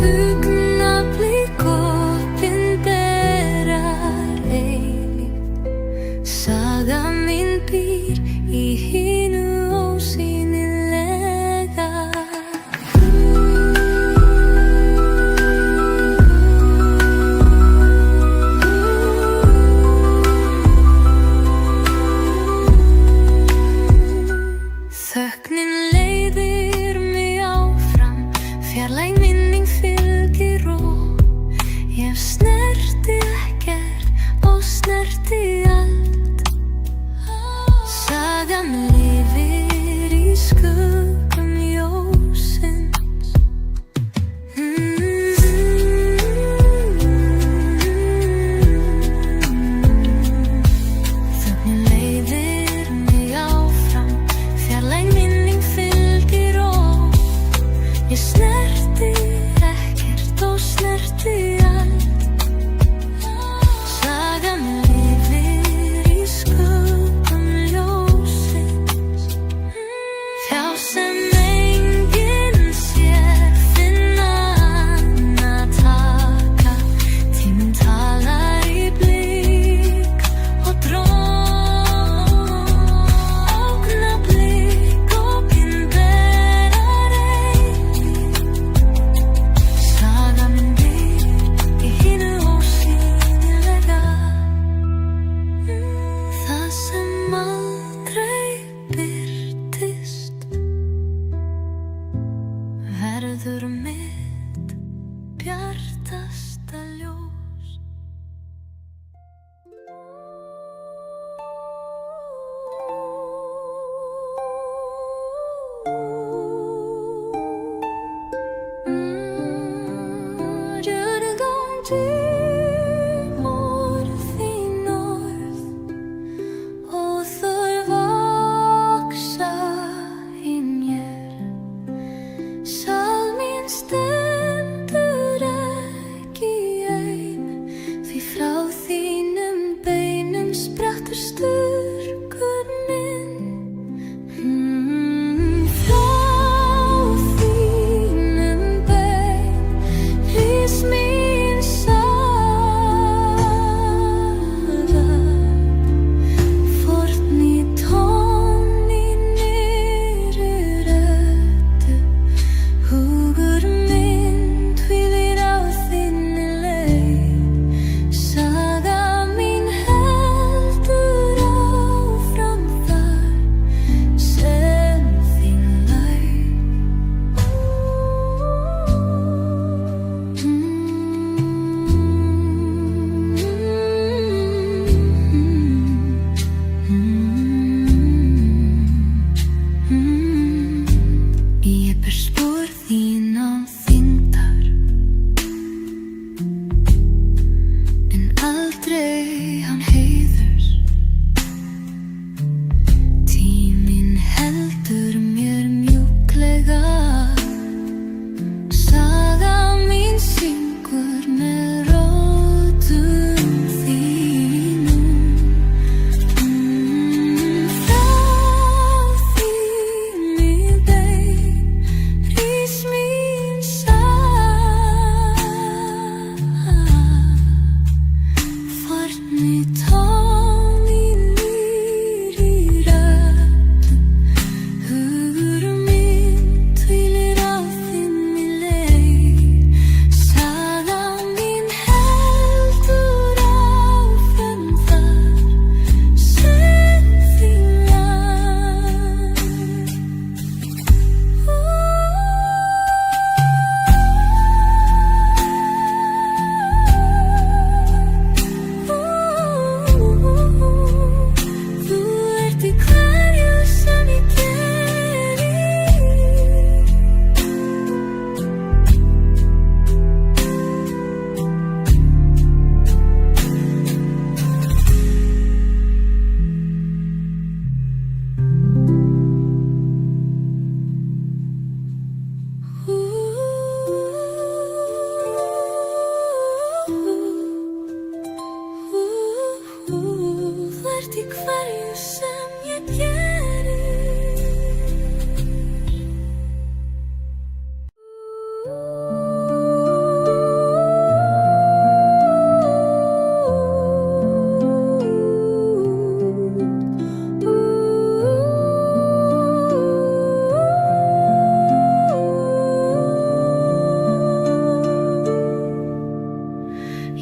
[SPEAKER 1] Augnablik opinberar eilíft. Saga mín býr í hinu ósýnilega. Þögnin leiðir mig áfram, fjarlæg minning fylgir og ég snerti ekkert og snerti allt. Sagan lifir í skuggum ljósins. Þögnin leiðir mig áfram, fjarlæg minning fylgir og ég snerti ekkert og snerti allt. Sagan lifir í skuggum ljósins. Hjá sem enginn sér, finna ána taka. Tíminn talar í blík og draum. Augnablik opinberar eilíft. Saga mín býr í hinu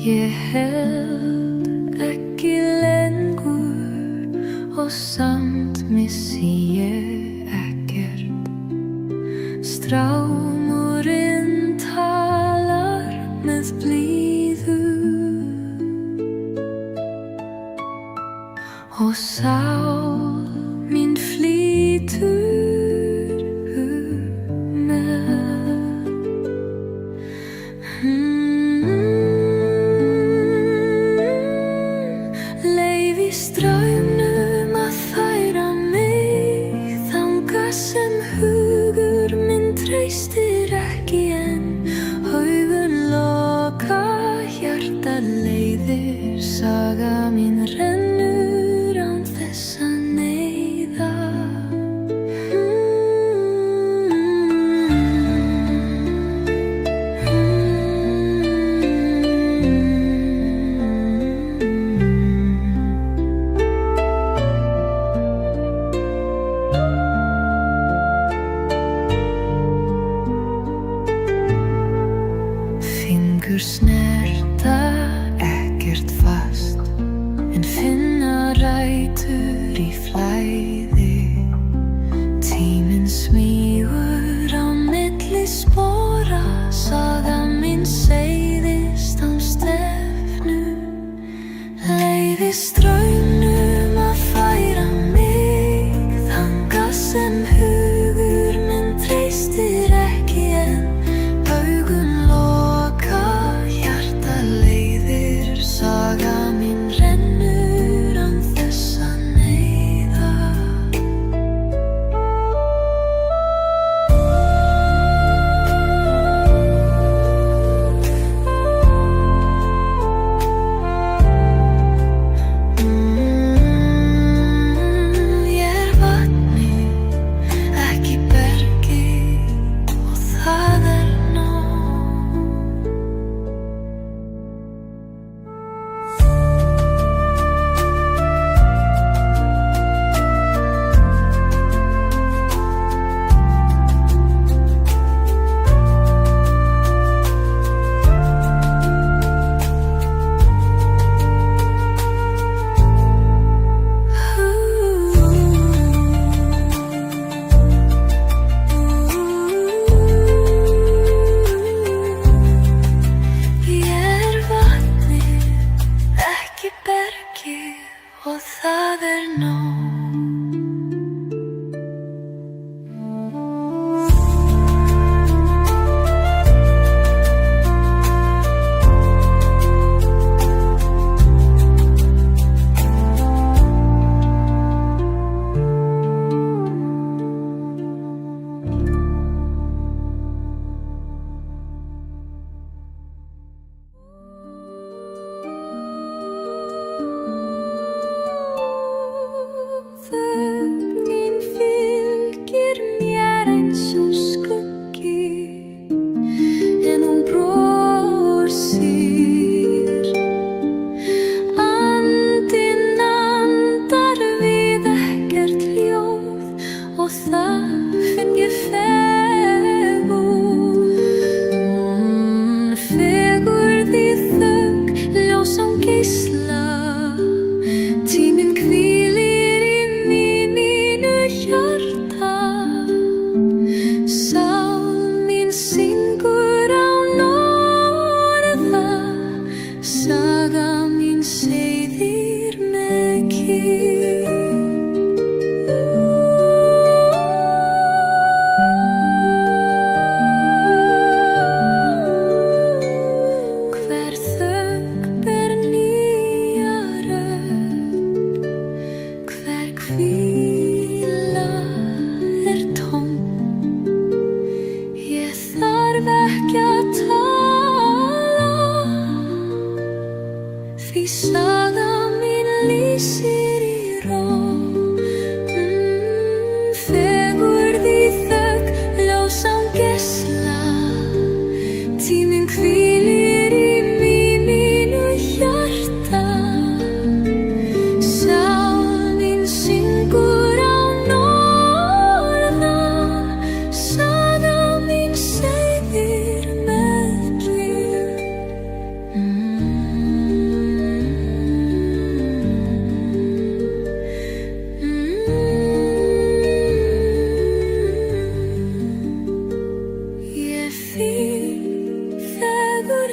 [SPEAKER 1] Ég held ekki lengur og samt missi ég ekkert. Strámurinn talar með blíðu og sál mín flýtur með. Leyfi straumnum að færa mig þangað sem hugur minn treystir ekki en augun loka, hjarta leiðir, saga mín rennur án þess að neyða. Fingur snerta ekkert fast en finna rætur í flæði. Tíminn smýgur á milli spora, saga mín seiðist án stefnu. Leyfi straumnum að færa mig þangað sem hugur minn treystir ekki en augun loka, hjarta leiðir, saga mín rennur án þess að neyða. Ég vatni, ekki bergi og það nóg. Ég vatni, ekki bergi og það nóg. Þögnin fylgir mér eins og skuggi en hún brosir. Andinn andar við ekkert ljóð og það finn ég fegurð. Fegurð í þögn, ljós án geisla. Tíminn hvílir í mínu hjarta. Sál mín syngur án orða, saga mín seiðir með kyrrð. Hver þögn ber nýja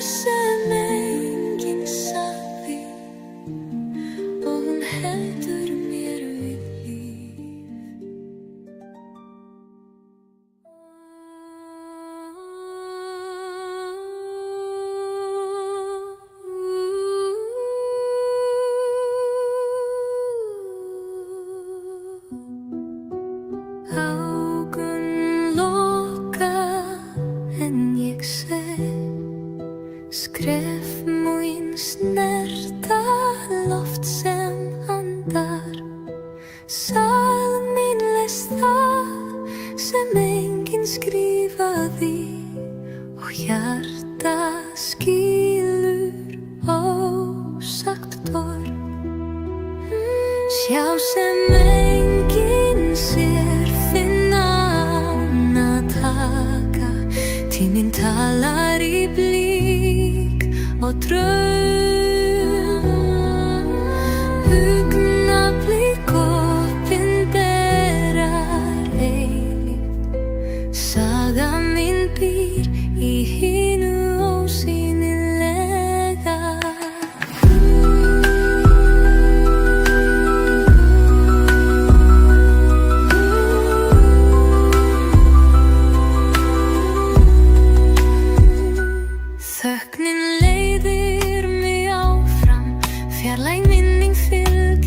[SPEAKER 1] sem enginn sagði og hún heldur mér við líf. Augun loka en ég sé skref mín snerta loft sem andar. Sál mín les það sem enginn skrifaði og hjarta skilur ósagt orð. Sjá sem enginn sér, finna án að taka. Tíminn talar í blík og draum. Augnablik opinberar eilíft. Saga mín býr í hinu ósýnilega. Þögnin leiðir mig áfram, fjarlæg minning fylgir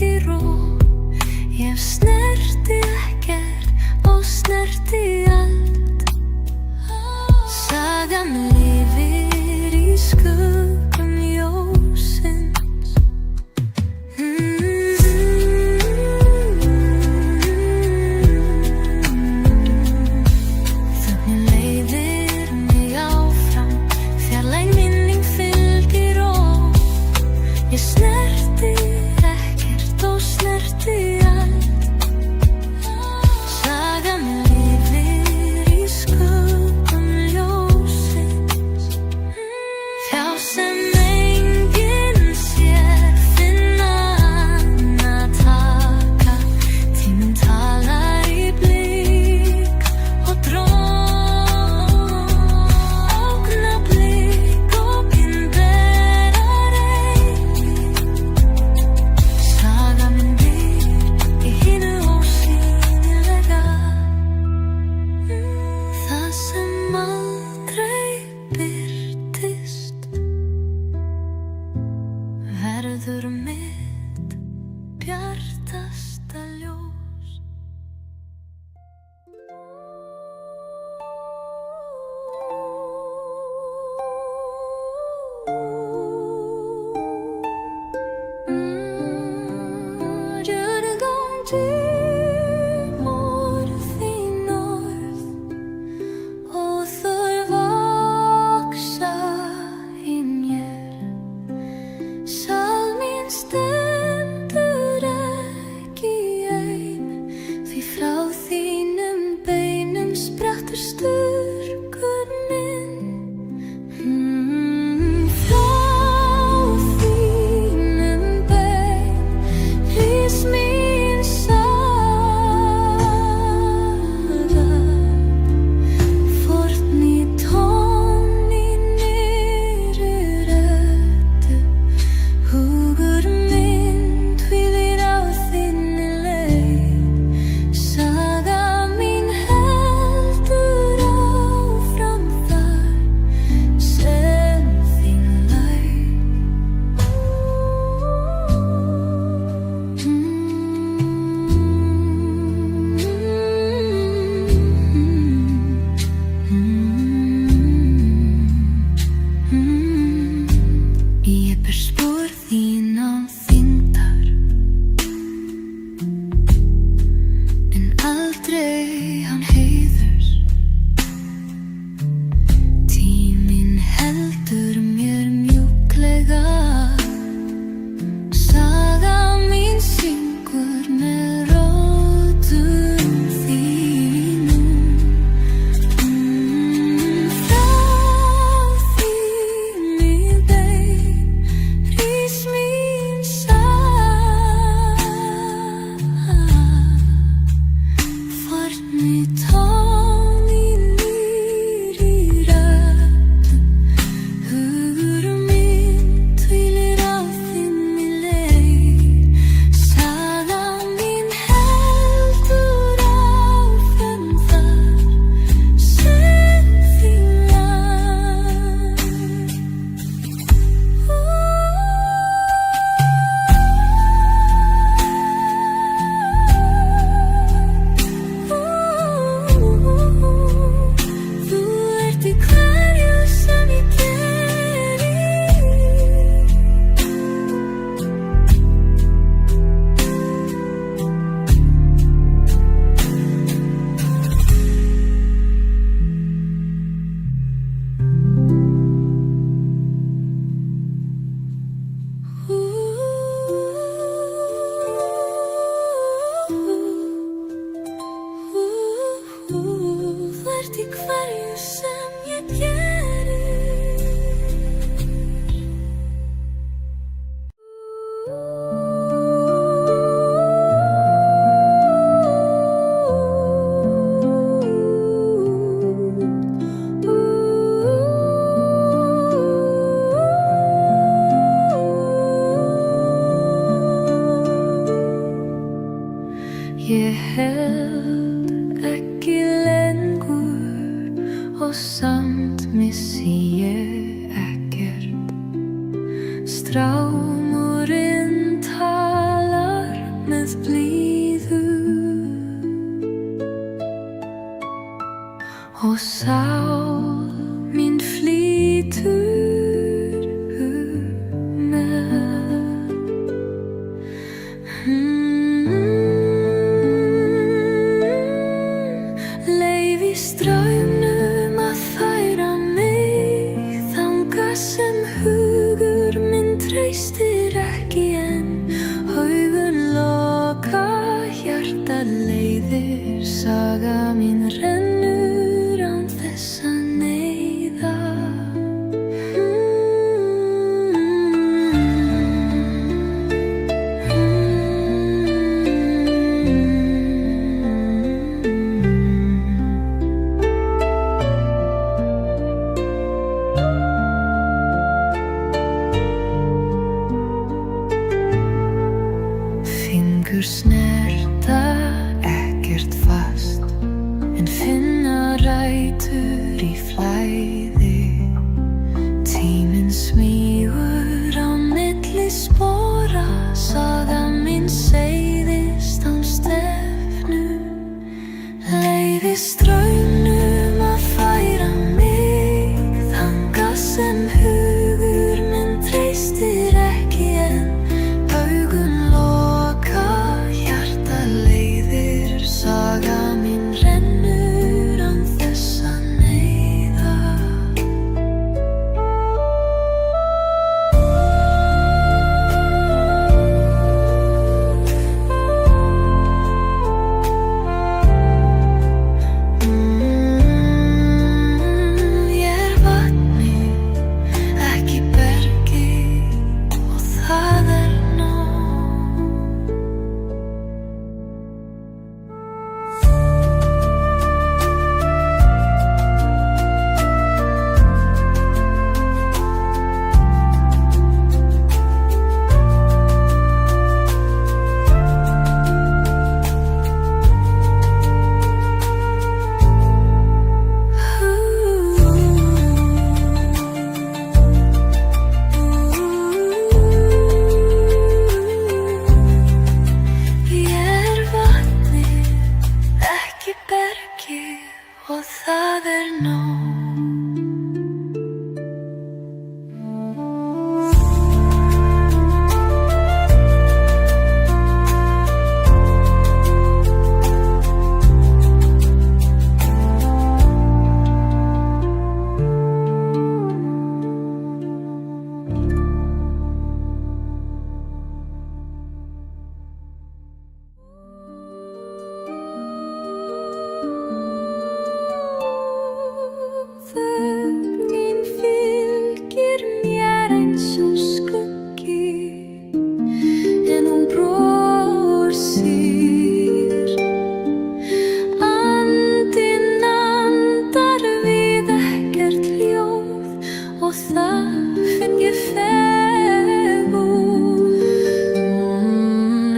[SPEAKER 1] og það finn ég fegurð.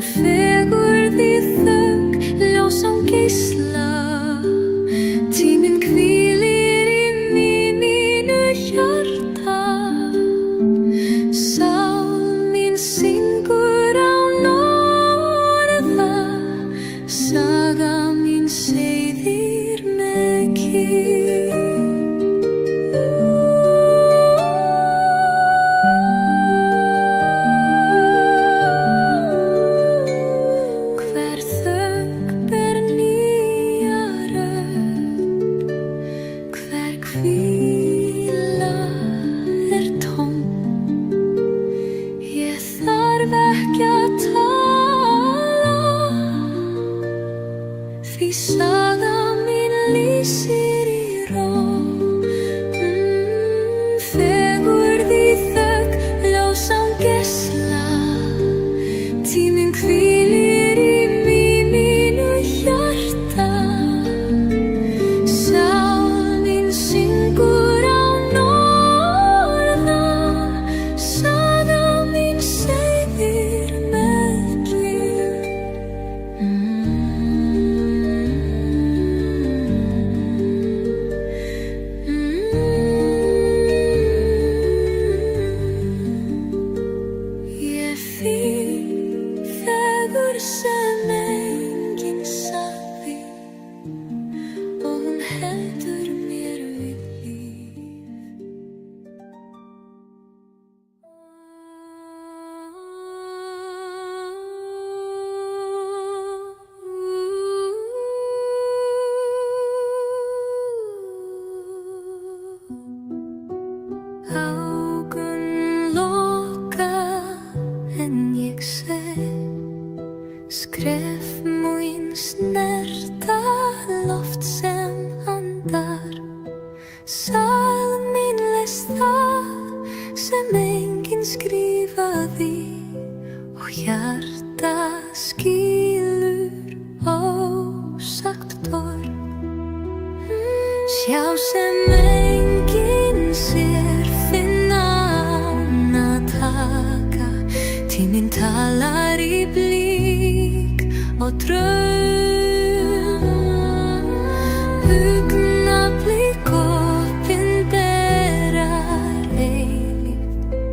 [SPEAKER 1] Fegurð í þögn, ljósan geisla. Tíminn hvílir í mínu hjarta. Sál mín syngur án orða. Saga mín seiðir með kyrrð. Hver þögn ber nýja rödd. Hver hvíla tóm. Ég þarf ekki að tala, því saga mín lýsir í ró. Fegurð í þögn, ljósan geisla. Tíminn hvílir í mínu hjarta. Sál mín syngur án orða. Saga mín seiðir með kyrrð. Ég finn fegurð sem enginn sagði, og hún heldur mér við líf. Augun loka en ég sé skref mín snerta loft sem andar. Sál mín les það sem enginn skrifaði, og hjarta skilur ósagt torg. Sjá sem enginn sér, finna án að taka. Tíminn talar í blík og draum. Augnablik opinberar eilífð.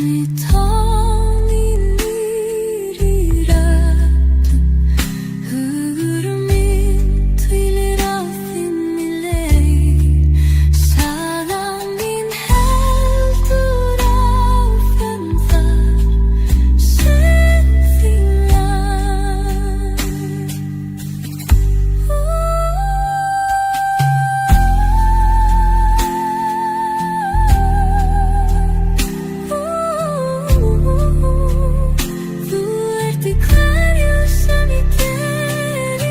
[SPEAKER 1] í tón í nýrri rödd. Hugur minn hvílir á þinni leið. Saga mín heldur áfram þar sem þín lag. Þú ert í hverju sem ég geri.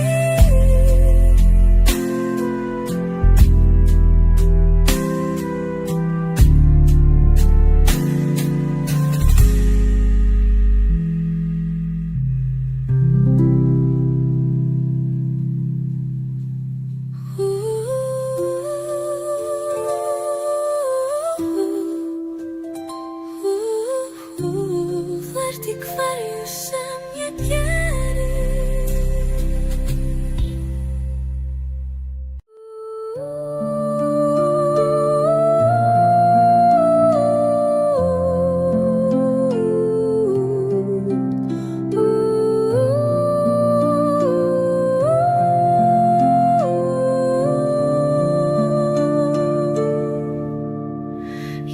[SPEAKER 1] Þú ert í hverju sem ég geri.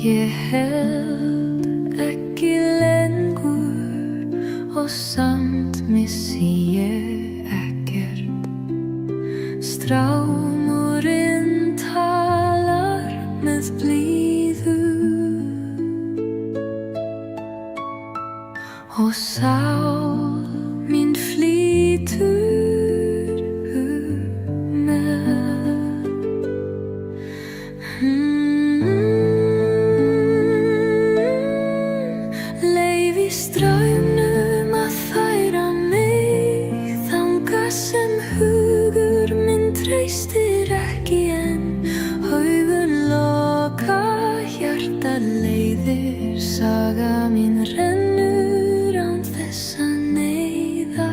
[SPEAKER 1] Ég held ekki lengur og samt missi ég ekkert. Strámurinn talar með blíðu og sál mín flýtur með. Leyfi straumnum að færa mig þangað sem hugur minn treystir ekki en augun loka, hjarta leiðir, saga mín rennur án þess að neyða.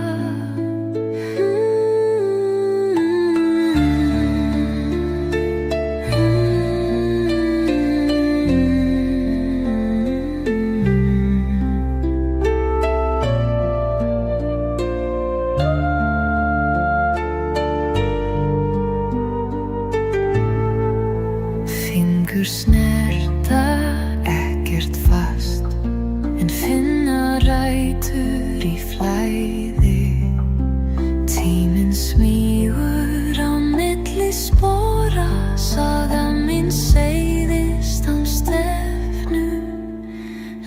[SPEAKER 1] Fingur snerta ekkert fast en finna rætur í flæði. Tíminn smýgur á milli spora, saga mín seiðist án stefnu.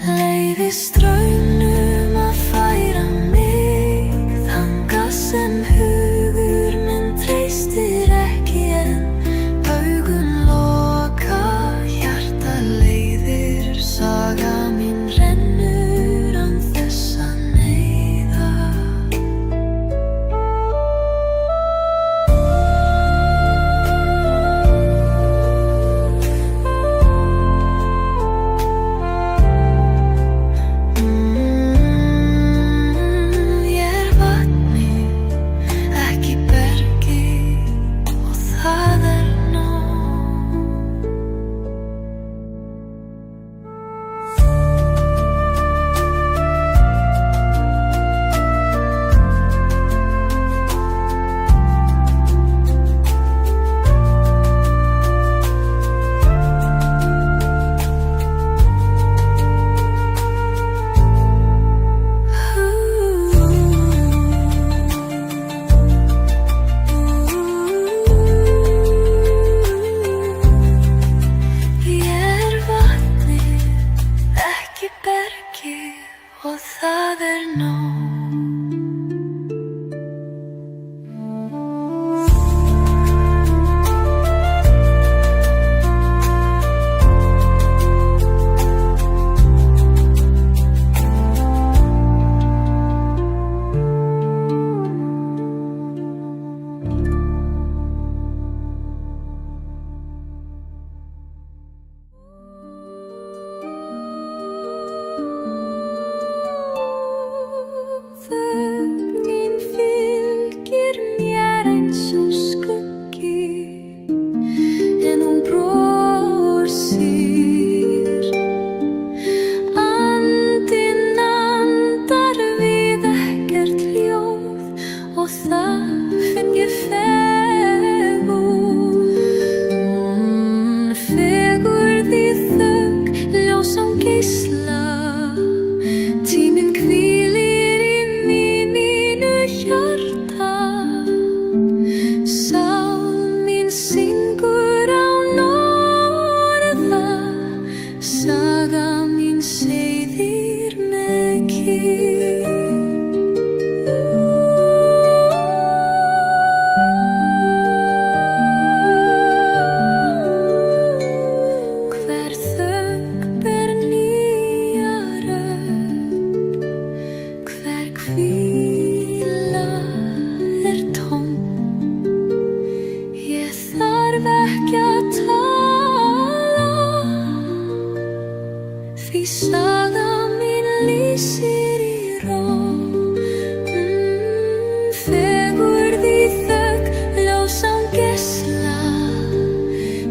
[SPEAKER 1] Leyfi straumnum að færa mig þangað sem hugur minn treystir ekki en augun loka, hjarta leiðir, saga mín rennur án þess að neyða. Ég er vatnið, ekki bergið og það er nóg. Ég er vatnið, ekki bergið og það er nóg. Saga mín lýsir í ró, fegurð í þögn, ljósan geisla.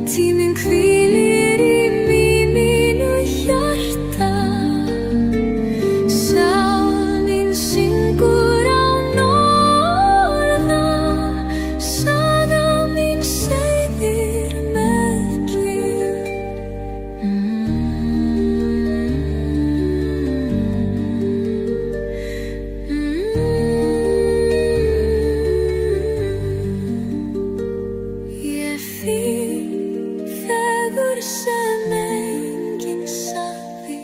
[SPEAKER 1] Tíminn hvílir í mínu hjarta. Sál mín syngur án orða. Saga mín segir með gleð. Ég fín fegur sem enginn sagði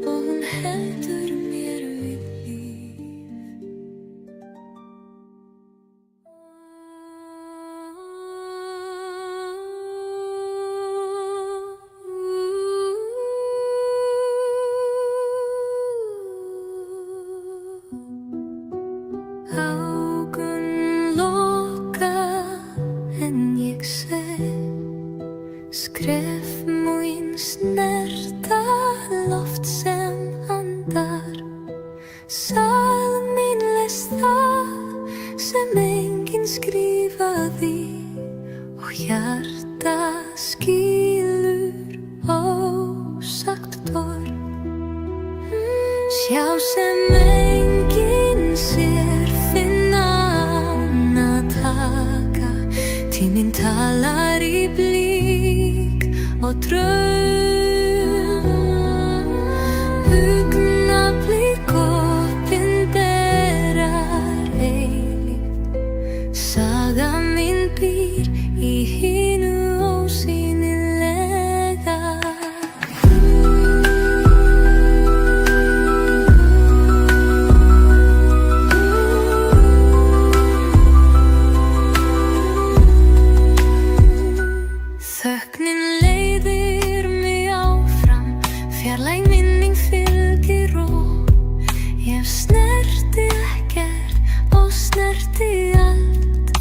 [SPEAKER 1] og hún heldur mér við líf. Augun loka en ég sé skref mín snerta loft sem andar. Sál mín les það sem enginn skrifaði og hjarta skilur ósagt torg. Sjá sem enginn sér, finna án að taka. Tíminn talar í blík og draum. Augnablik opinberar eilíft. Saga mín býr í hinu ósýnilega. Þögnin leiðir mig áfram, fjarlæg minning fylgir ró. Ég snerti ekkert og snerti allt.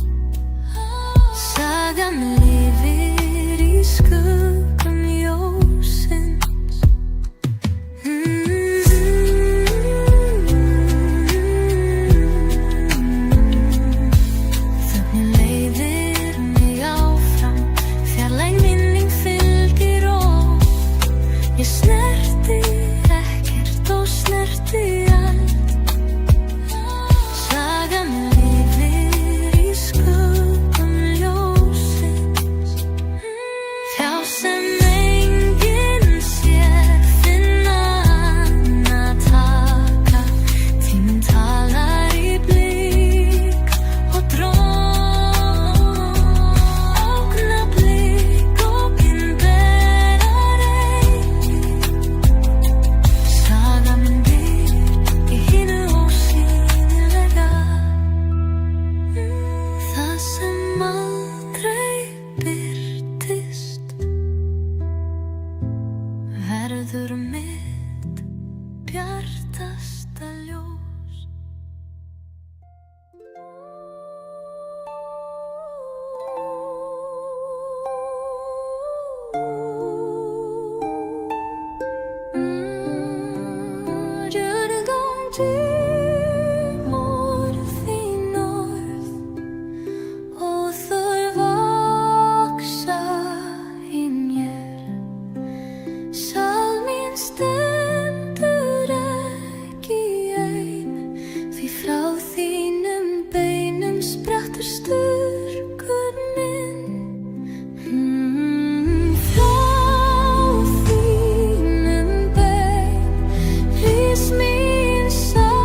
[SPEAKER 1] Sagan lifir í skuggum ljósins. Þögnin leiðir mig áfram, fjarlæg minning fylgir ró. Ég snerti ekkert og snerti allt. Sagan lifir í skuggum ljósins. Hjá sem enginn sér, finna án að taka. Tíminn talar í blík og dróm. Augnablik opinberar eilíft. Saga mín býr í hinu ósýnilega. Það sem aldrei birtist verður mitt bjartasta ljós. Djörgum tímor þín orð og þau vaksa í mér. Sál mín stendur ekki ein, því frá þínum beinum sprettur styrkur minn. Frá þínum bein rís mín sál.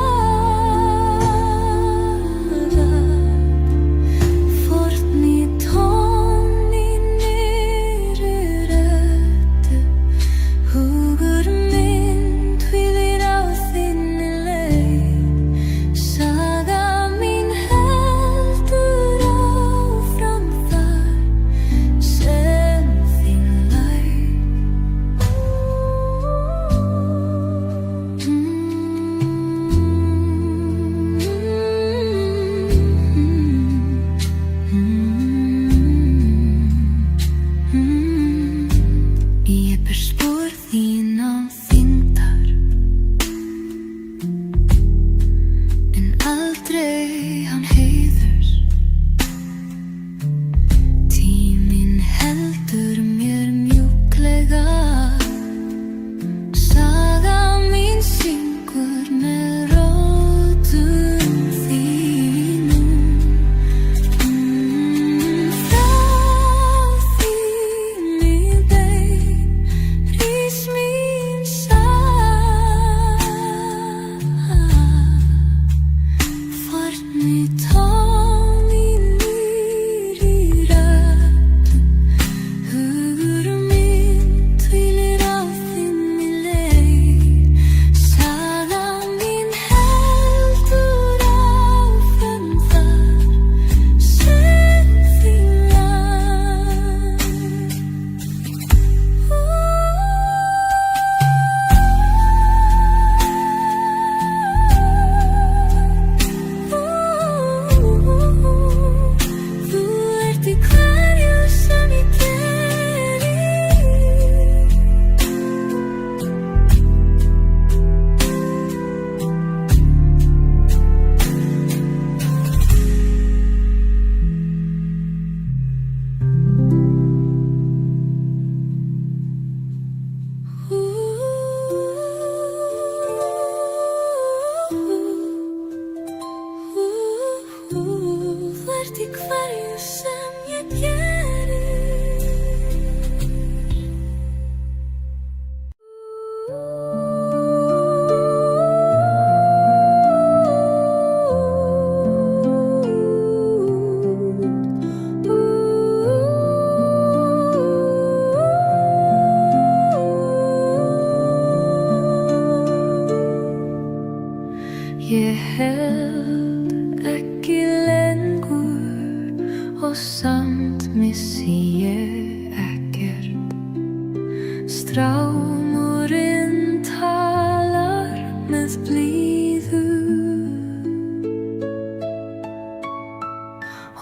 [SPEAKER 1] held ekki lengur og samt missi ég ekkert. Strámurinn talar með blíðu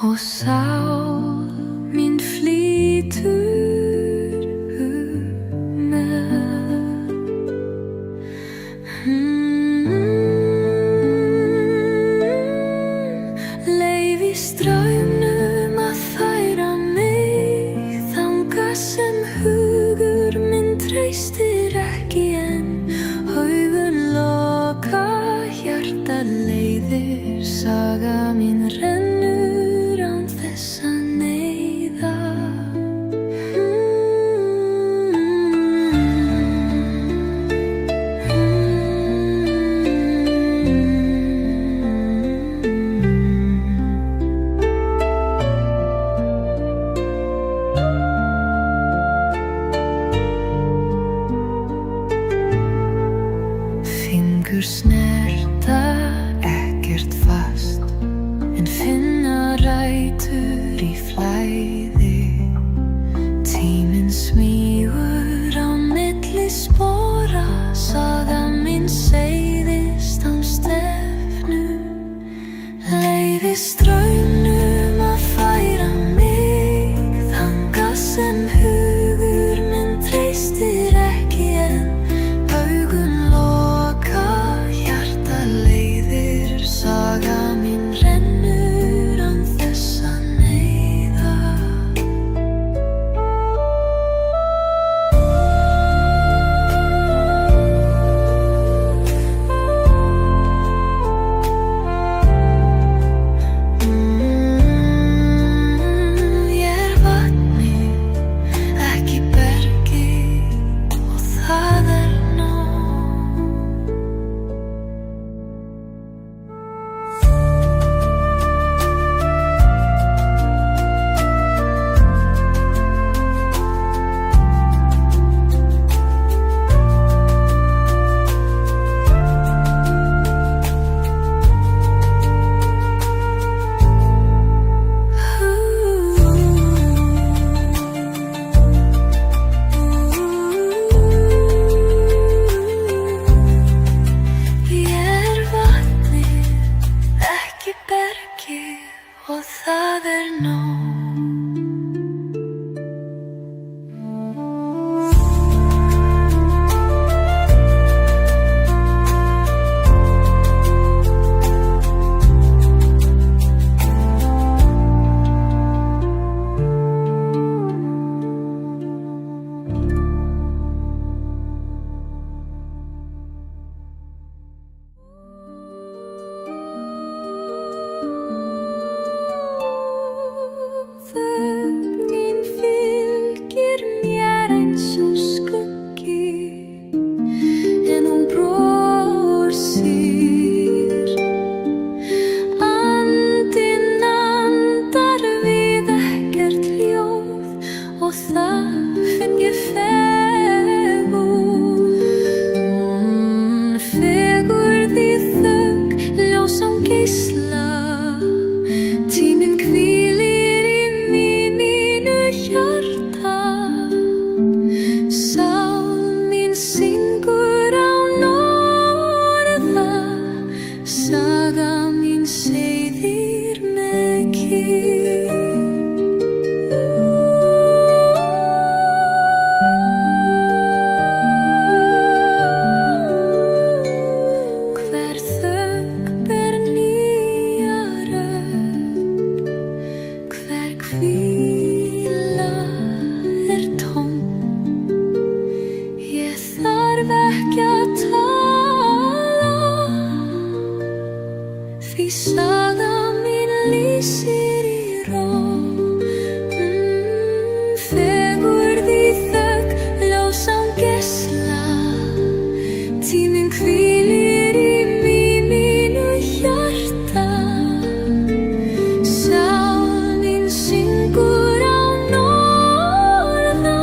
[SPEAKER 1] og sál mín flýtur með. Leyfi straumnum að færa mig þangað sem hugur minn treystir ekki en augun loka, hjarta leiðir, saga mín rennur án þess að neyða. Fingur snerta ekkert fast en finna rætur í flæði. Tíminn smýgur á milli spora, saga mín seiðist án stefnu. Leyfi straumnum að færa mig þangað sem hugur minn treystir ekki en augun loka, hjarta leiðir, saga mín rennur án þess að neyða. Ég vatnið, ekki bergið og það nóg. Ég vatnið, ekki bergið og það nóg. Þögnin fylgir mér eins og skuggi en hún brosir. Andinn andar við ekkert ljóð og það finn ég fegurð. Fegurð í þögn, ljós án geisla. Tíminn hvílir í mínu hjarta. Sál mín syngur án orða, saga mín seiðir með kyrrð. Hver þögn ber nýja rödd, hver hvíla tóm. Ég þarf ekki að tala, því saga mín lýsir í ró. Fegurð í þögn, ljós án geisla. Tíminn hvílir í mínu hjarta. Sál mín syngur án orða,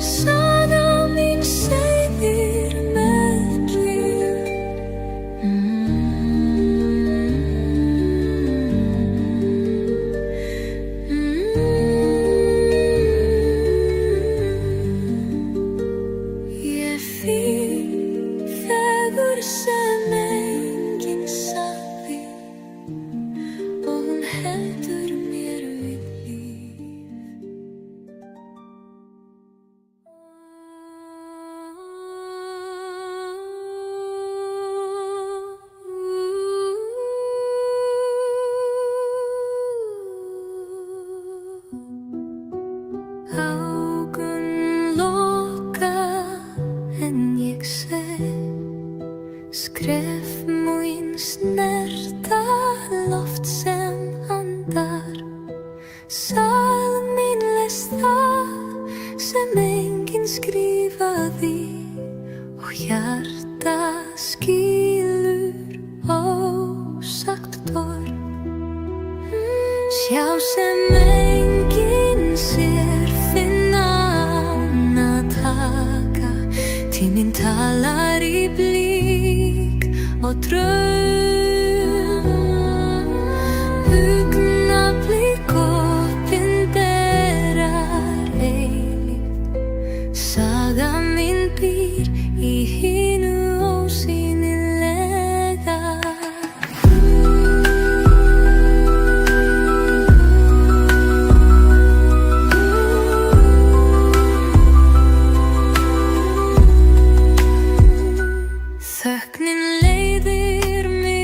[SPEAKER 1] saga mín seiðir með kyrrð. sem enginn sagði og hún heldur mér við líf. Augun loka en ég sé skref mín snerta loft sem andar. Sál mín les það sem enginn skrifaði og hjarta skilur ósagt orð. Sjá sem enginn sér, finna án að taka. Tíminn talar í blík og draum. Augnablik opinberar eilíft. Saga mín býr í hinu ósýnilega. Þögnin leiðir mig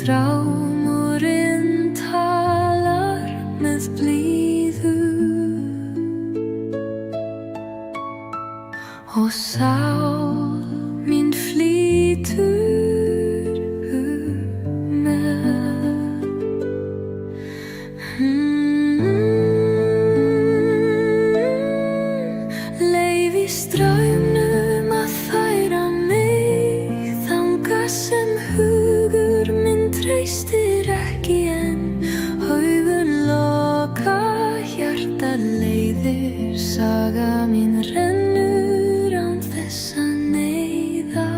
[SPEAKER 1] strámurinn talar með blíðu og sál mín flýtur með. Leyfi straumnum að færa mig þangað sem hugur minn treystir ekki en augun loka, hjarta leiðir, saga mín rennur án þess að neyða.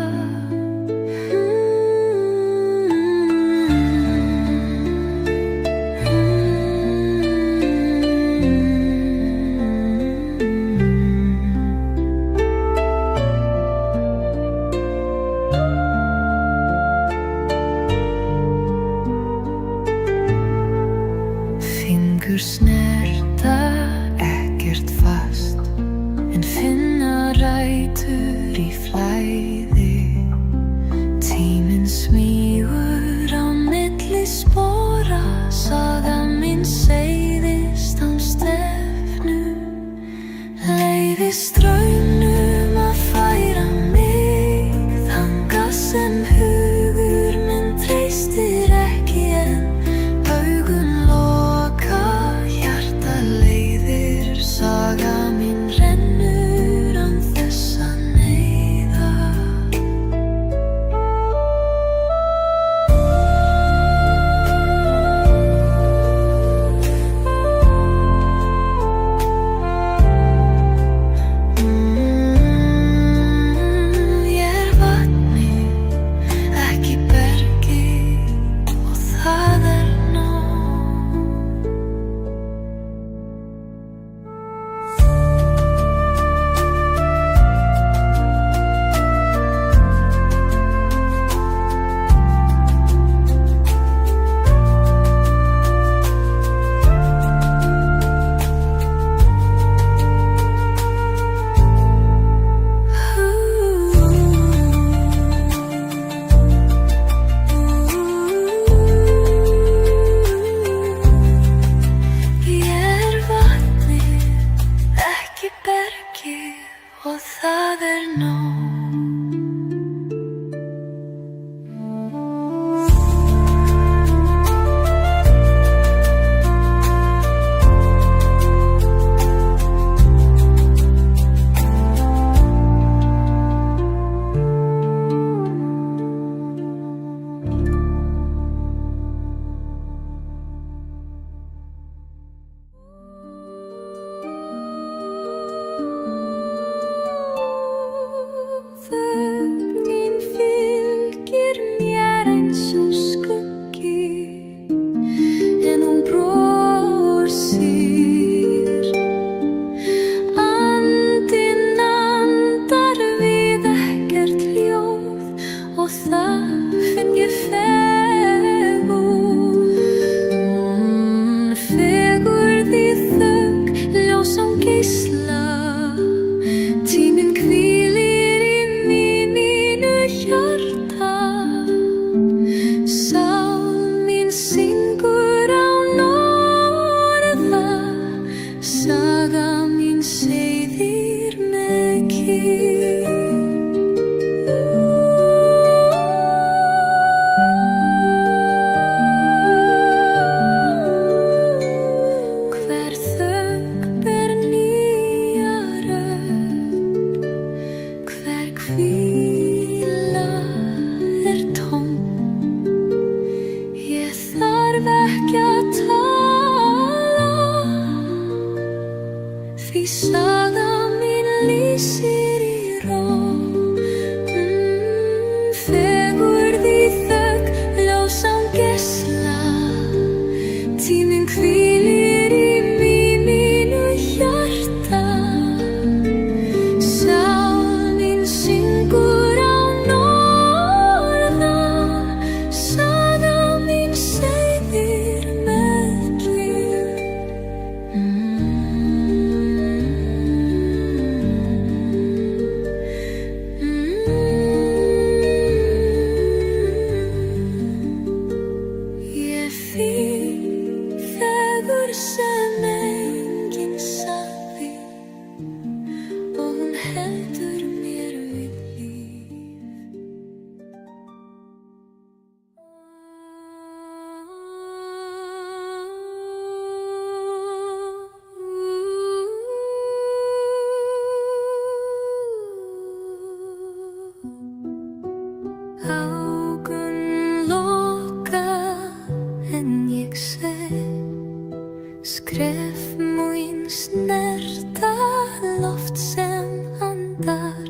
[SPEAKER 1] Fingur snerta ekkert fast en finna rætur í flæði. Tíminn smýgur á milli spora, saga mín seiðist án stefnu. Leyfi straumnum að færa mig þangað sem hugur minn treystir ekki en augun loka, hjarta leiðir, saga mín rennur án þess að neyða. Ég vatni, ekki bergi og það nóg. Ég vatni, ekki bergi og það nóg. Þögnin fylgir mér eins og skuggi en hún brosir. Andinn andar við ekkert ljóð og það finn ég fegurð. Fegurð í þögn, ljós án geisla. Tíminn hvílir í mínu hjarta. Sál mín syngur án orða, saga mín seiðir með kyrrð. Augun loka en ég sé skref mín snerta loft sem andar.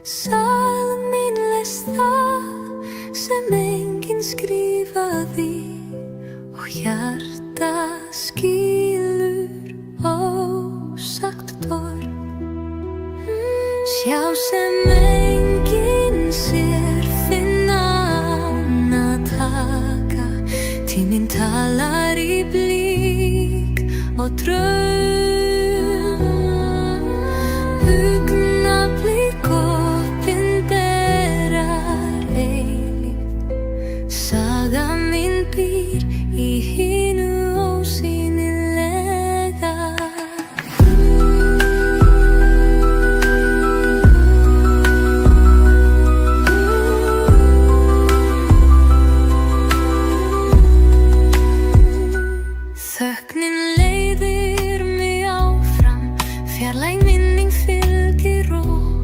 [SPEAKER 1] Sál mín lest það sem enginn skrifaði og hjarta skilur ósagt torg. Sjá sem enginn sér, finna ána taka. Tíminn talar í blík og draum. Augnablik opinberar eilíft. Saga mín býr í hinu ósýnilega. Þögnin leiðir mig áfram, fjarlæg minning fylgir og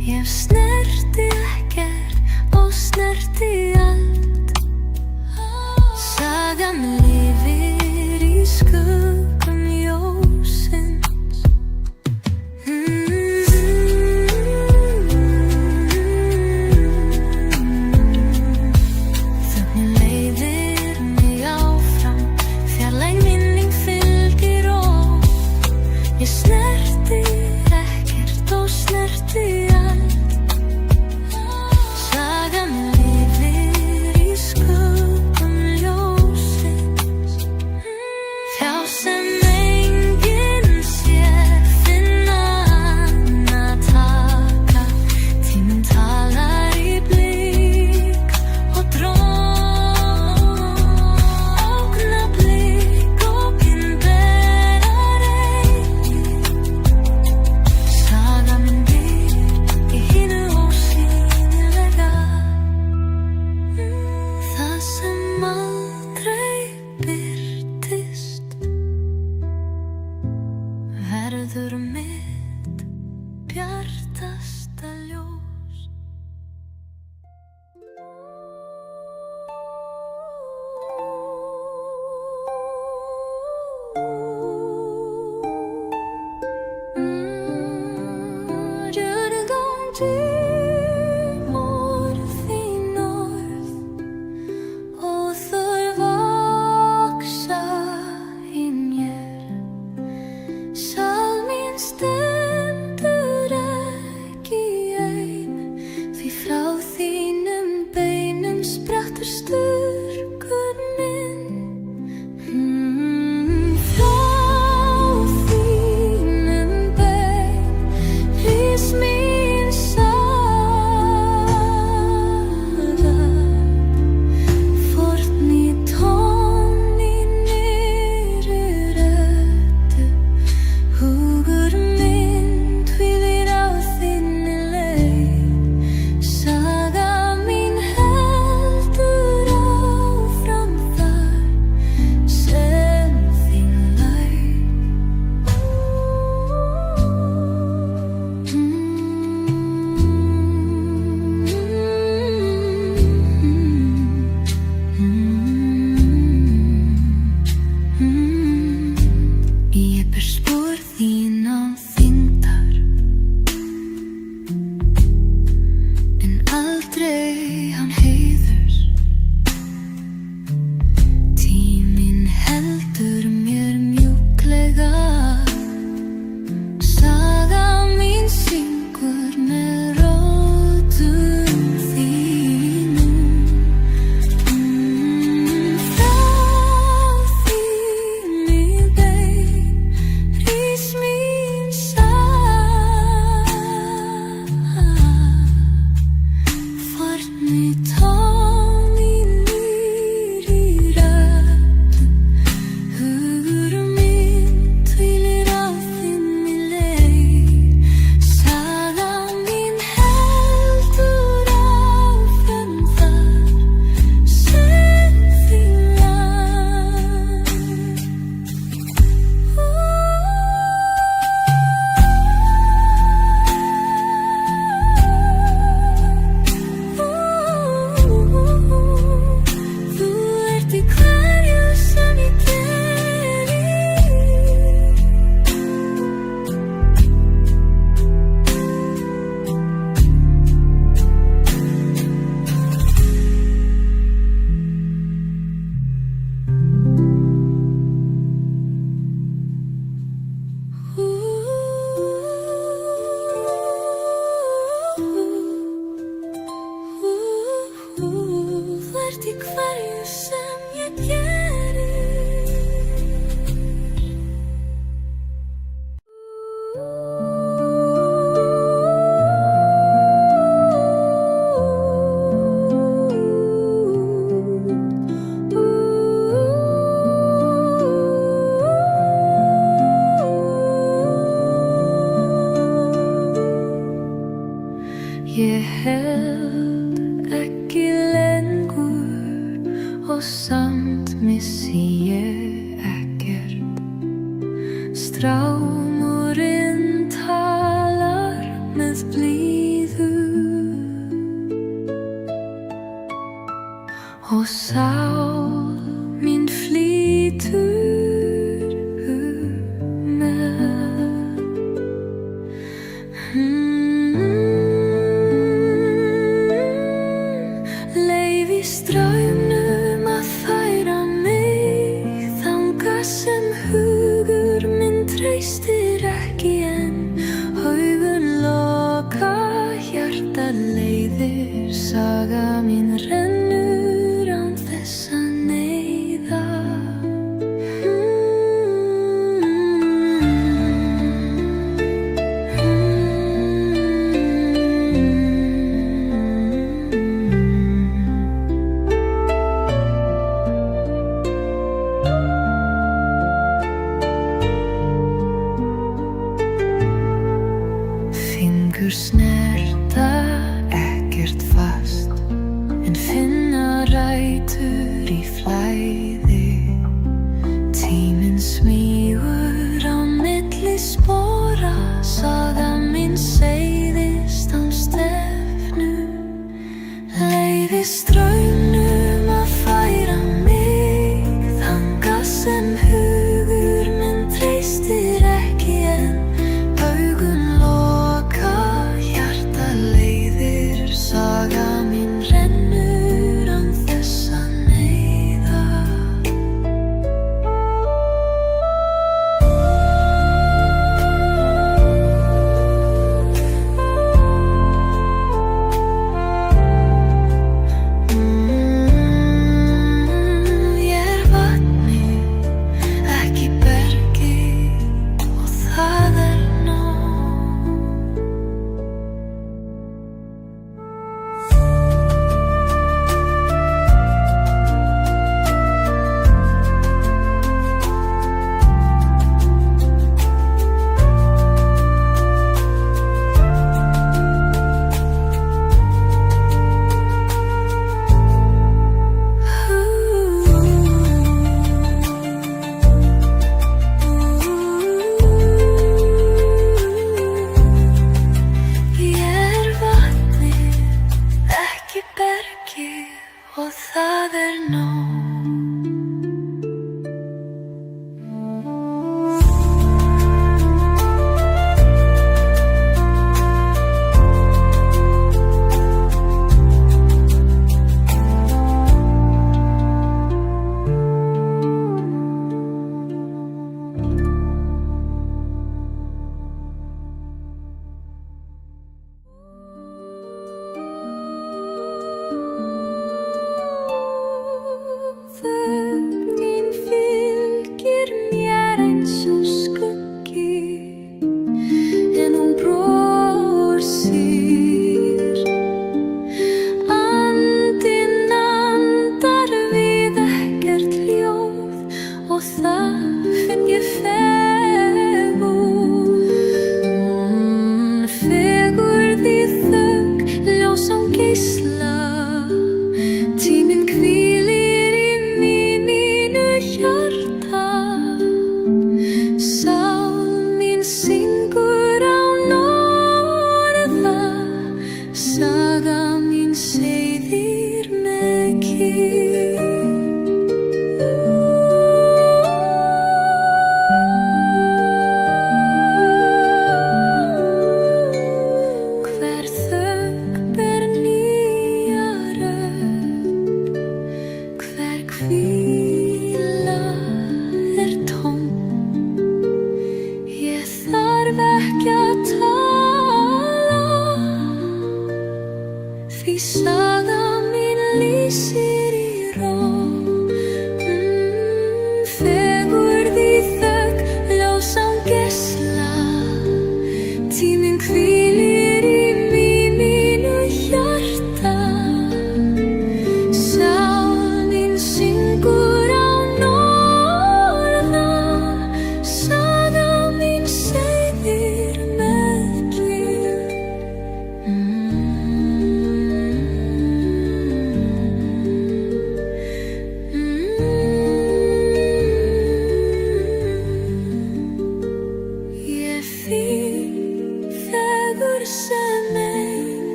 [SPEAKER 1] ég snerti ekkert og snerti allt. Sagan lifir í skuggum ljósins. Þögnin leiðir mig áfram, fjarlæg minning fylgir og ég snerti ekkert og snerti allt. Sagan lifir í skuggum ljósins. Sjá sem enginn sér, finna ána taka. Tíminn talar í blík og dróm. Augnablik opinberar eilíft. Saga mín býr í hinu ósýnilega. Það sem aldrei birtist verður mitt bjartasta ljós. You're going to more þín orð og þau vaksa í mér. Sál mín stendur ekki ein, því frá þínum beinum sprettur styrkur minn. Frá þínum bein rís mín saga. Forn í tón í nýrri röddu. Hugur minn hvílir á þinni leið. Saga mín heldur áfram þar sem þín laug. Ég ber spor þín á þyngdar, en aldrei án heiðurs. Tíminn heldur mér mjúklega. Saga mín syngur með rótum þínum. Frá þínni bein rís mín saga. Forn í tón í nýrri röddu. Hugur minn hvílir á þinni leið. Saga mín heldur áfram þar sem þín laug. óvart í hverju sem ég geri. Ég held ekki lengur og samt missi ég ekkert. Strámurinn talar með blíðu og sál mín flýtur með. Leyfi straumnum að færa mig þangað sem hugur minn treystir ekki en augun loka, hjartað leiðir, saga mín rennur án þess að neyða. Fingur snerta ekkert fast en finna rætur í flæði. Tíminn smýgur á milli spora, saga mín seiðist án stefnu. Leyfi straumnum að færa mig þangað sem hugur minn treystir ekki en augun loka, hjartað leiðir, saga mín rennur án þess að neyða. Ég vatnið, ekki bergið og það nóg. Ég vatnið, ekki bergið og það nóg. Þögnin fylgir mér eins og skuggi en hún brosir. Andinn andar við ekkert ljóð og það finn ég fegurð. Fegurð í þögn, ljós án geisla. Tíminn hvílir í mínu hjarta. Sál mín syngur án orða, saga mín seiðir með kyrrð. Hver þögn ber nýja rödd, hver hvíla tóm. Ég þarf ekki að tala, því saga mín lýsir í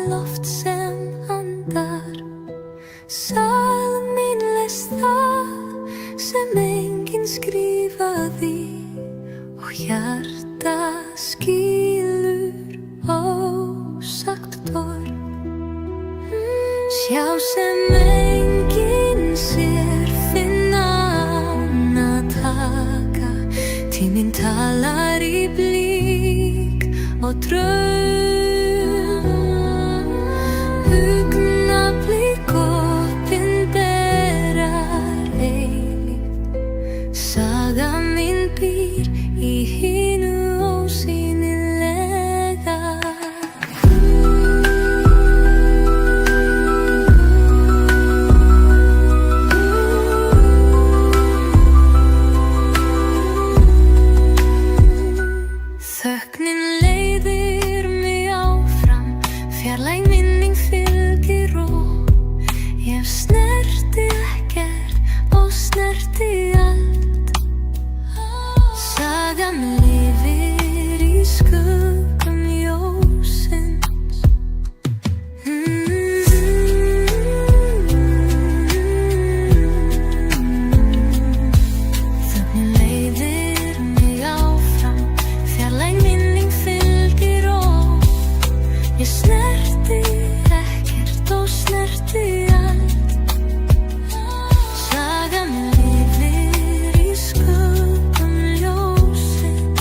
[SPEAKER 1] loft sem andar. Saga mín lest það sem enginn skrifaði og hjarta skilur ósagt torg. Sjá sem enginn sér, finna ána taka. Tíminn talar í blík og draum. Augnablik opinberar eilíft. Saga mín býr í hinu ósýnilega. Þögnin leiðir mig áfram, fjarlæg minning fylgir og ég snerti ekkert og snerti allt. Sagan lifir í skuggum ljósins. Þögnin leiðir mig áfram, fjarlæg minning fylgir og ég snerti ekkert og snerti allt. Sagan lifir í skuggum ljósins.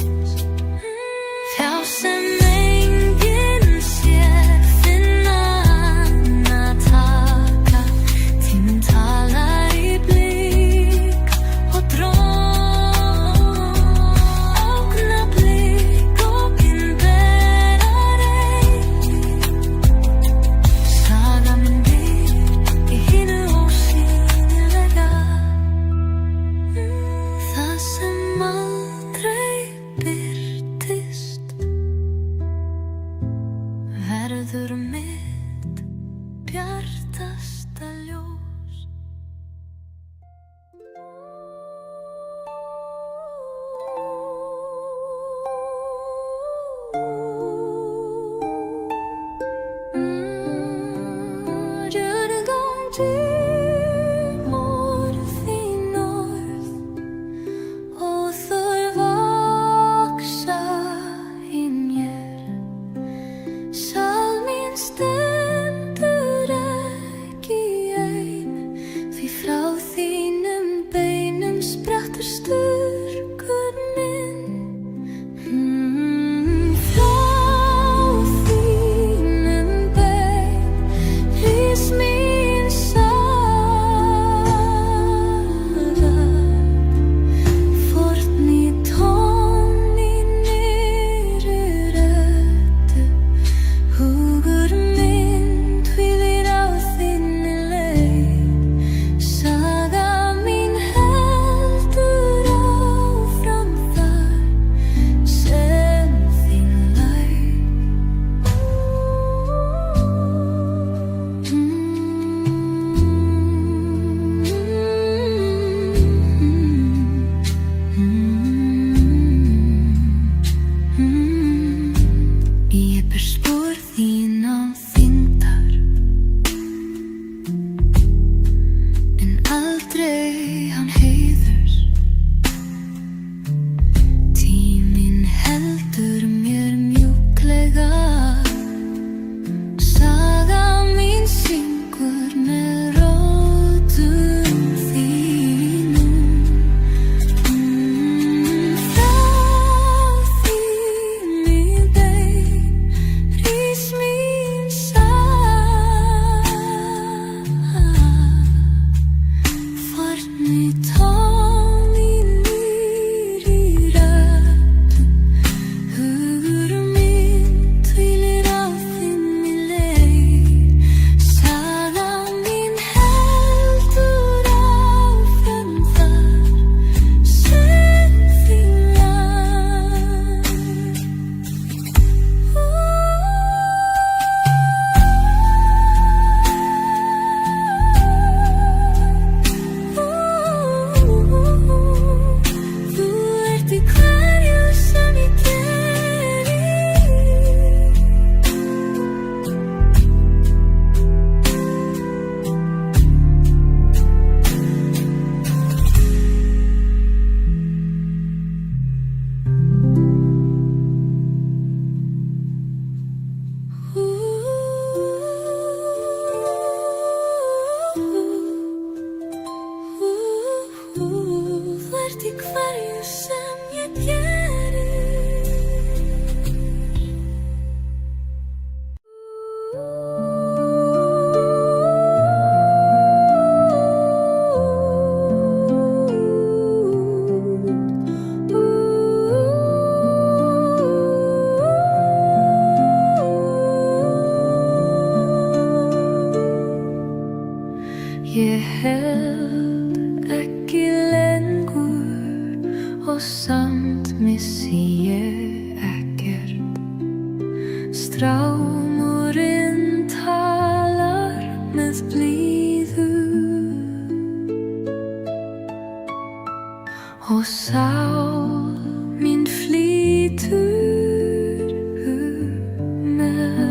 [SPEAKER 1] Ég held ekki lengur og samt missi ég ekkert. Strámurinn talar með blíðu og sál mín flýtur með.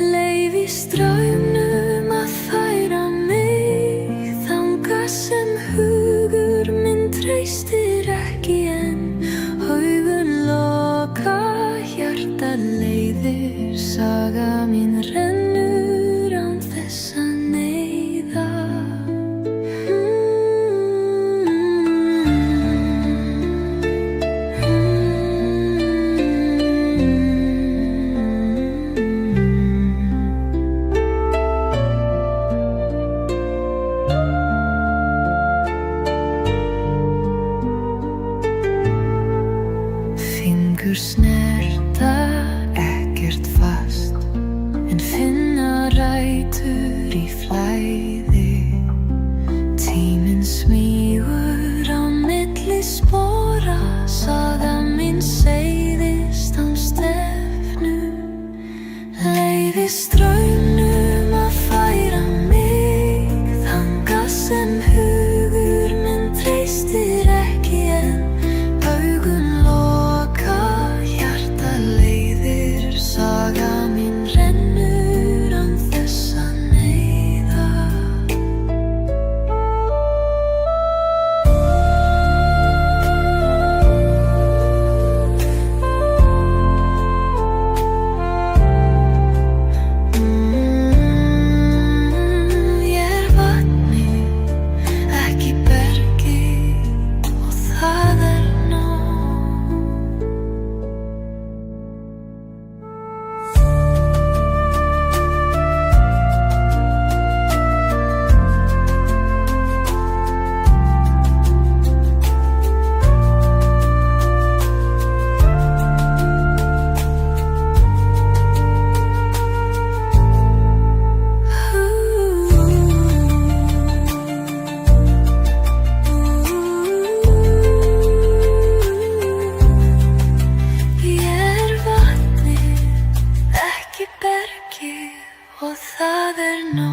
[SPEAKER 1] Leyfi straumnum að færa mig þangað sem hugur minn treystir ekki enn. Augun loka, hjarta leiðir, saga mín rennur án þess að neyða. Fingur snerta ekkert fast en finna rætur í flæði. Tíminn smýgur á milli spora, saga mín seiðist án stefnu. Leyfi straumnum að færa mig þangað sem hugur minn treystir ekki enn. Augun loka, hjarta leiðir, saga mín rennur án þess að neyða. Ég vatni, ekki bergi og það nóg. Ég vatni, ekki bergi og það nóg.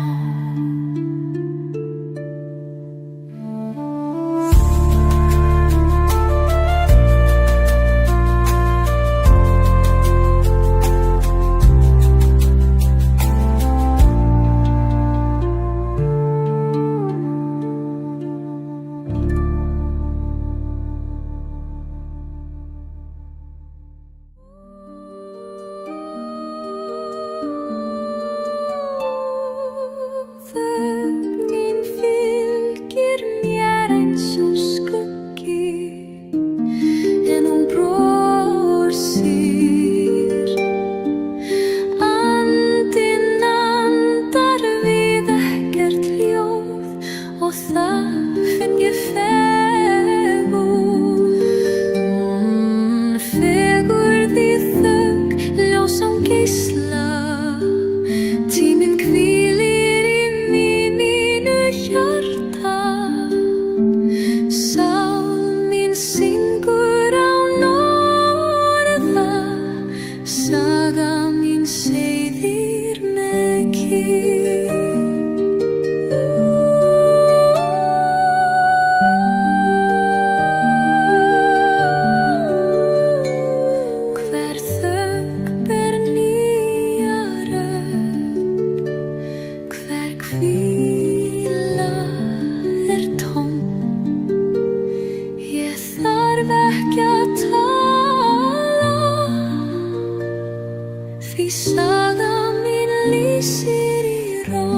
[SPEAKER 1] Þögnin fylgir mér eins og skuggi en hún brosir. Andinn andar við ekkert ljóð og það finn ég fegurð. Fegurð í þögn, ljós án geisla. Tíminn hvílir í mínu hjarta. Sál mín syngur án orða, saga mín seiðir með kyrrð. Hver þögn ber nýja rödd, hver hvíla tóm. Ég þarf ekki að tala, því saga mín lýsir í ró.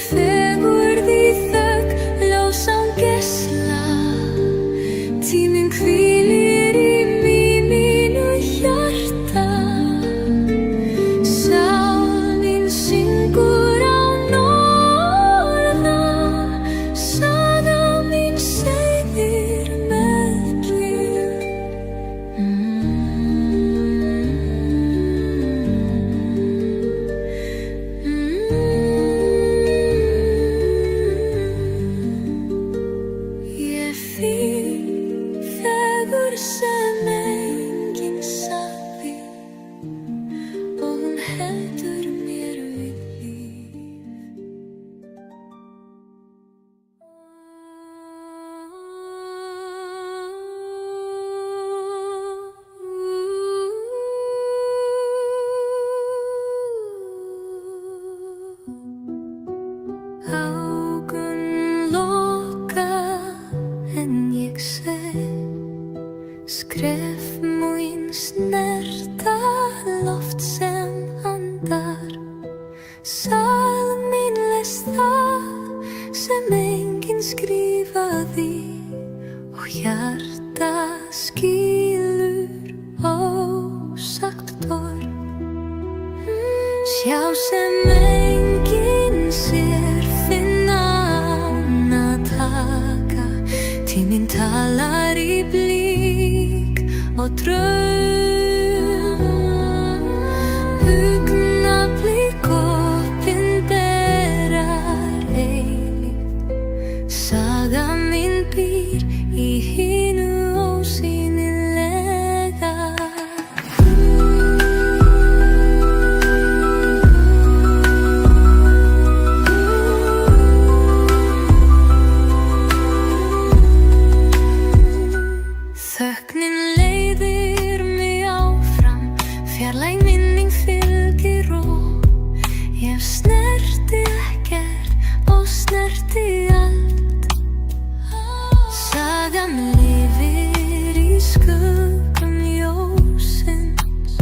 [SPEAKER 1] Fegurð í þögn, ljós án geisla. Tíminn hvílir í mínu hjarta. Sál mín syngur án orða, saga mín seiðir með kyrrð. Skref mín snerta loft sem andar. Sál mín les það sem enginn skrifaði og hjarta skilur ósagt orð. Sjá sem enginn sér, finna án að taka. Tíminn talar í blík og draum. Augnablik opinberar eilíft. Saga mín býr í hinu ósýnilega. Þögnin leiðir mig áfram, fjarlæg minning fylgir og ég snerti ekkert og snerti allt. Sagan lifir í skuggum ljósins.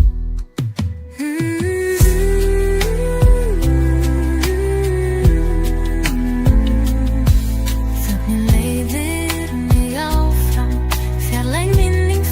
[SPEAKER 1] Þögnin leiðir mig áfram, fjarlæg minning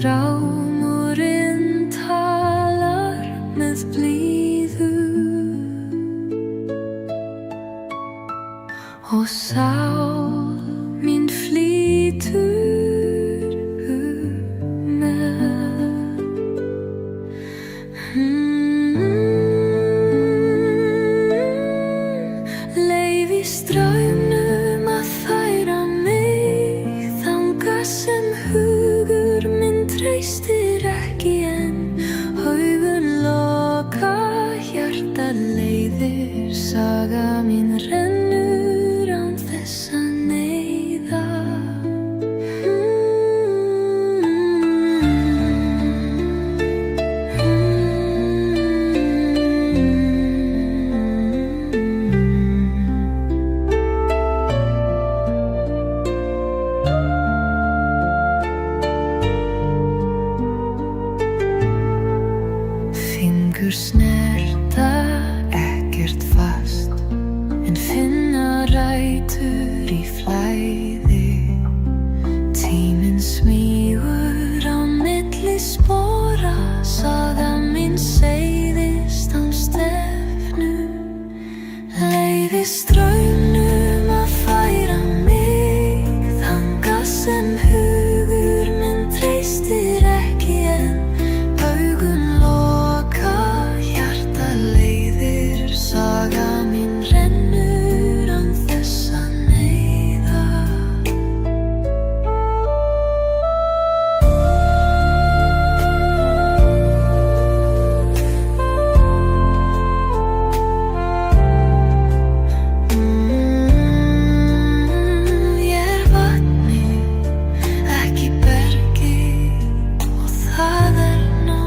[SPEAKER 1] strámurinn talar með blíðu og sál mín flýtur með. Leyfi straumnum að færa mig þangað sem hugur minn treystir ekki en augun loka, hjarta leiðir, saga mín rennur án þess að neyða. Fingur snerta ekkert fast en finna rætur í flæði. Tíminn smýgur á milli spora, saga mín seiðist án stefnu. Leyfi straumnum að færa mig þangað sem hugur minn treystir ekki en augun loka, hjarta leiðir, saga mín rennur án þess að neyða. Ég er vatnið, ekki bergið og það er nóg.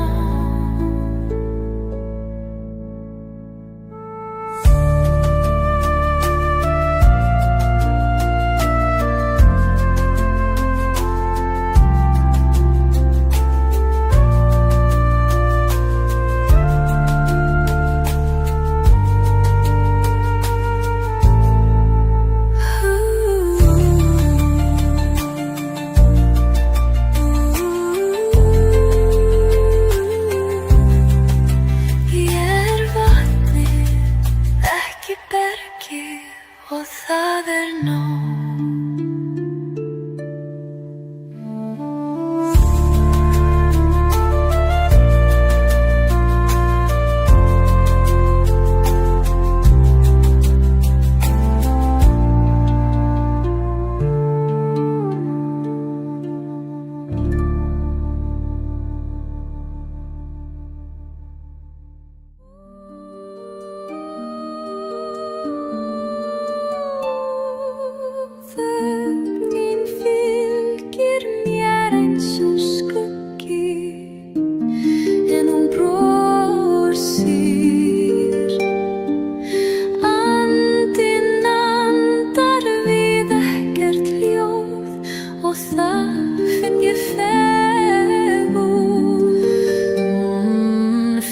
[SPEAKER 1] Ég er vatnið, ekki bergið og það er nóg. Þögnin fylgir mér eins og skuggi en hún brosir. Andinn andar við ekkert ljóð og það finn ég fegurð.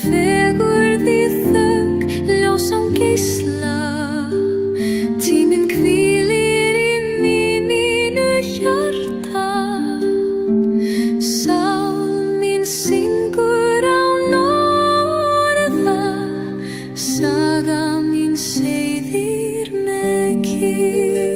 [SPEAKER 1] Fegurð í þögn, ljósan geisla, tíminn hvílir í mínu hjarta. Sál mín syngur án orða, saga mín seiðir með kyrrð.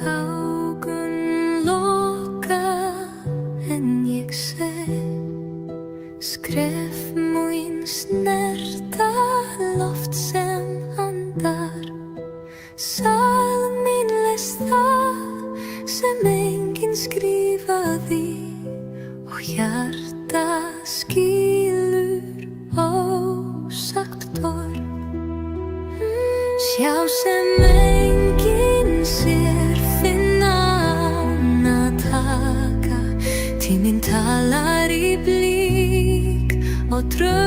[SPEAKER 1] Augun loka en ég sé skref mín snerta loft sem andar. Sál mín lest það sem enginn skrifaði og hjarta skilur ósagt orð. Sjá sem enginn sér, finna ána taka. Tíminn talar í blík og draum.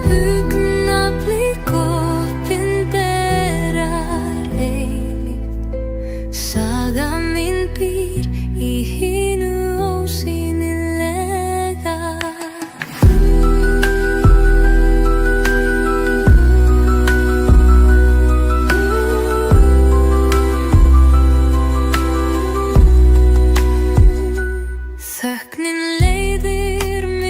[SPEAKER 1] Augnablik opinberar eilíft. Saga mín býr í hinu ósýnilega. Þögnin leiðir mig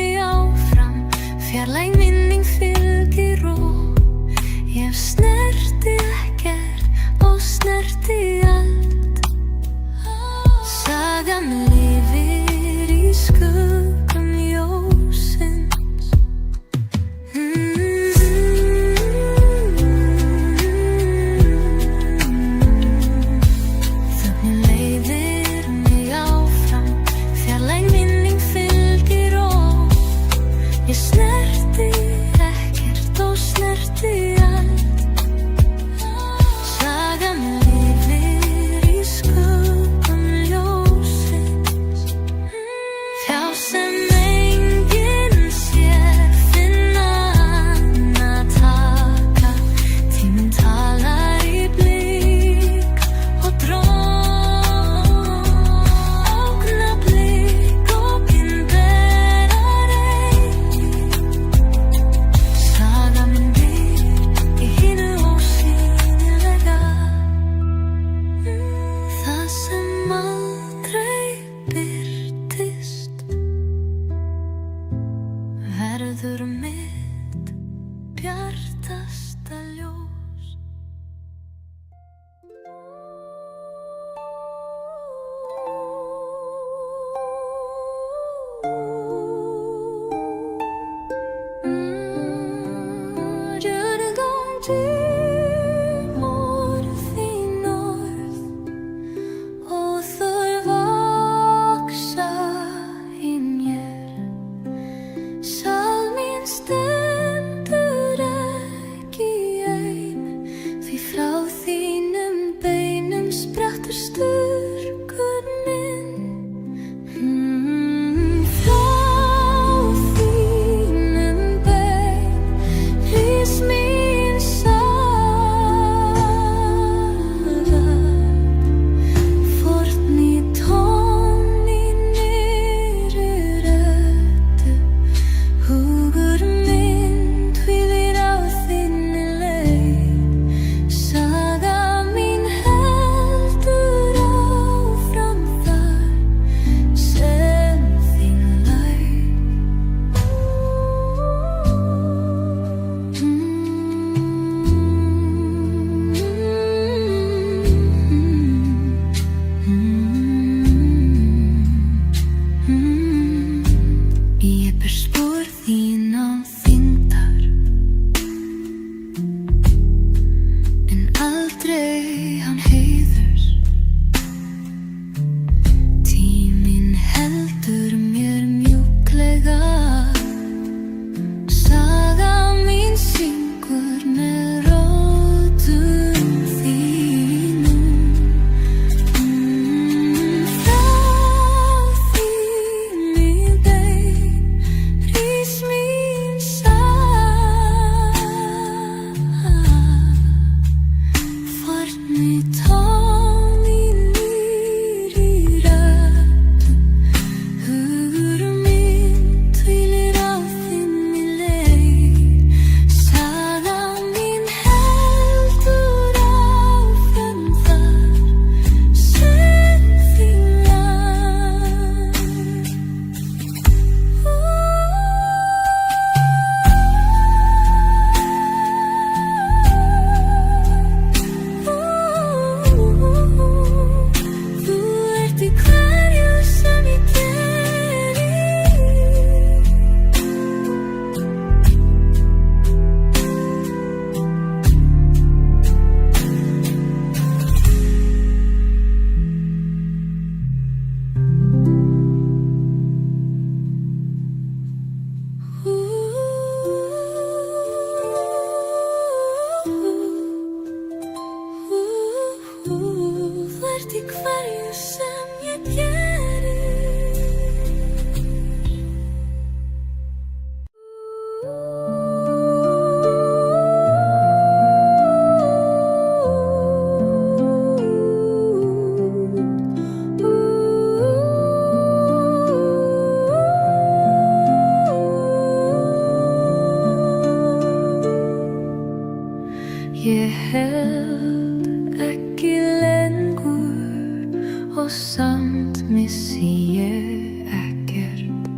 [SPEAKER 1] og samt missi ég ekkert.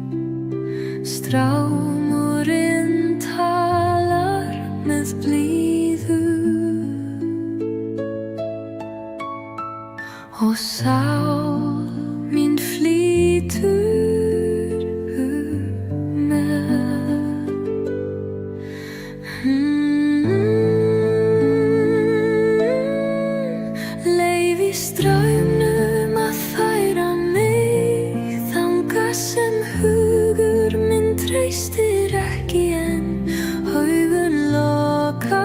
[SPEAKER 1] Strámurinn talar með blíðu og sál mín flýtur með. Leyfi straumnum að færa mig þangað sem hugur minn treystir ekki en augun loka,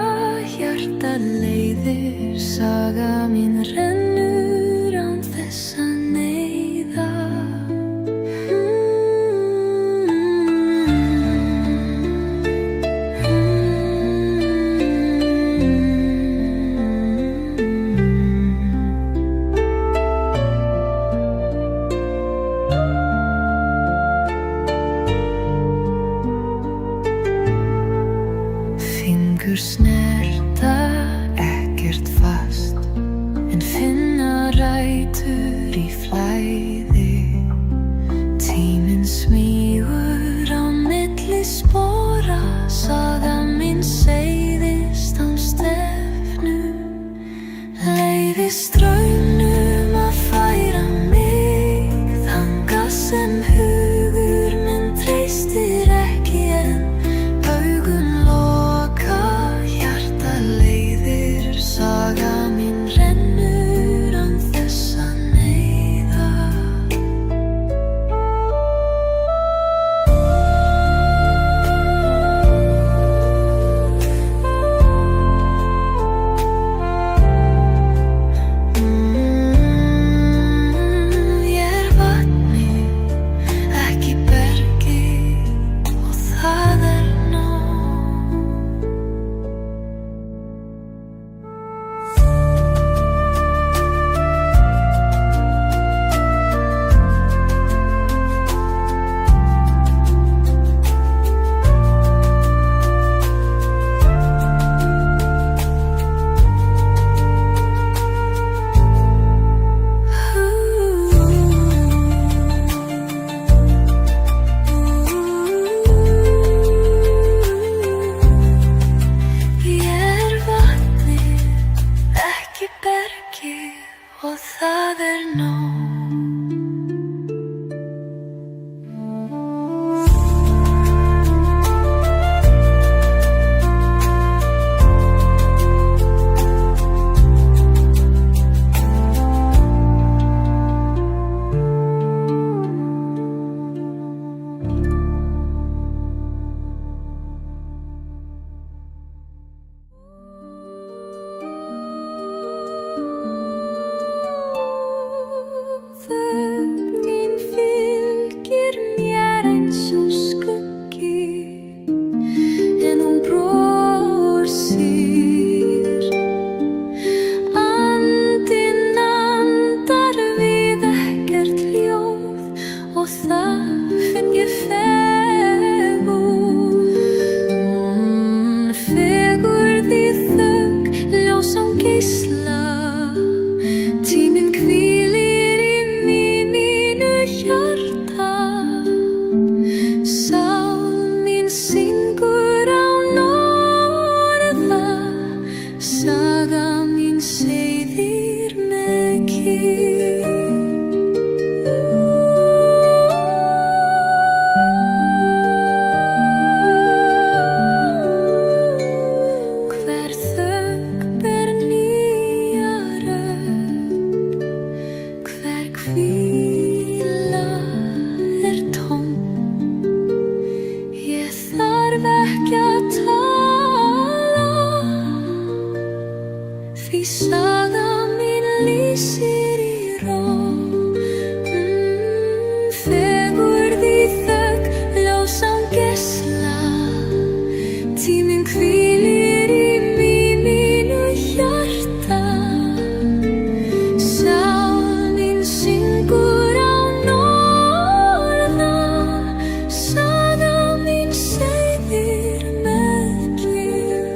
[SPEAKER 1] hjartað leiðir, saga mín rennur án þess að neyða. Fingur snerta ekkert fast en finna rætur í flæði. Tíminn smýgur á milli spora, saga mín seiðist án stefnu. Leyfi straumnum að færa mig þangað sem hugur minn treystir ekki en augun loka, hjartað leiðir, saga mín rennur án þess að neyða. Ég vatni, ekki bergi og það nóg. Ég vatni, ekki bergi og það nóg. Mín fylgir mér eins og skuggi en hún brosir. Andinn andar við ekkert ljóð og það finn ég fegurð. Fegurð í þögn, ljós án geisla. Tíminn hvílir í mínu hjarta. Sál mín syngur án orða, saga mín seiðir með kyrrð. Hver þögn ber nýja rödd, hver hvíla tóm. Ég þarf ekki að tala, því saga mín lýsir í ró. Fegurð í þögn, ljós án geisla. Tíminn hvílir í mínu hjarta. Sál mín syngur án orða, saga mín seiðir með kyrrð.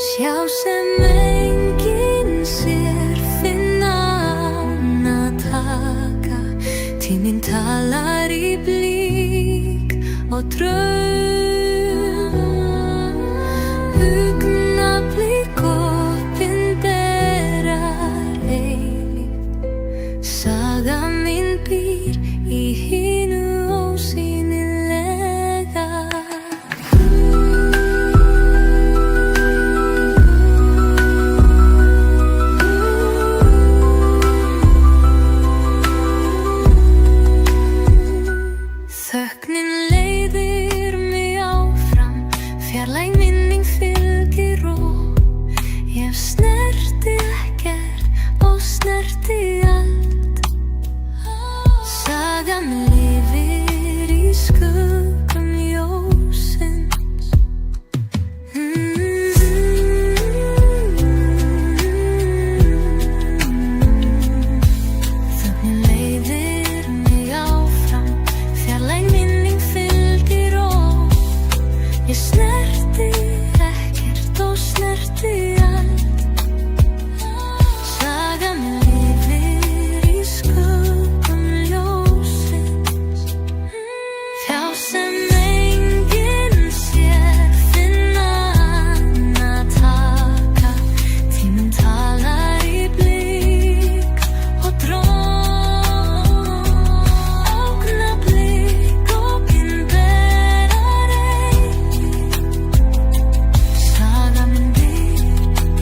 [SPEAKER 1] Sjá sem enginn sér, finna ána taka. Tíminn talar í blík og draum. Augnablik opinberar eilíft. Saga mín býr í hinu ósýnilega. Þögnin leiðir mig áfram, fjarlæg minning fylgir og ég snerti ekkert og snerti allt. Sagan lifir í skuggum ljósins. Þögnin leiðir mig áfram, fjarlæg minning fylgir og ég snerti ekkert og snerti allt. Sagan lifir í skuggum ljósins. Hjá sem enginn sér, finna ána taka. Tíminn talar í blík og dróm. Augnablik opinberar eilíft. Saga mín býr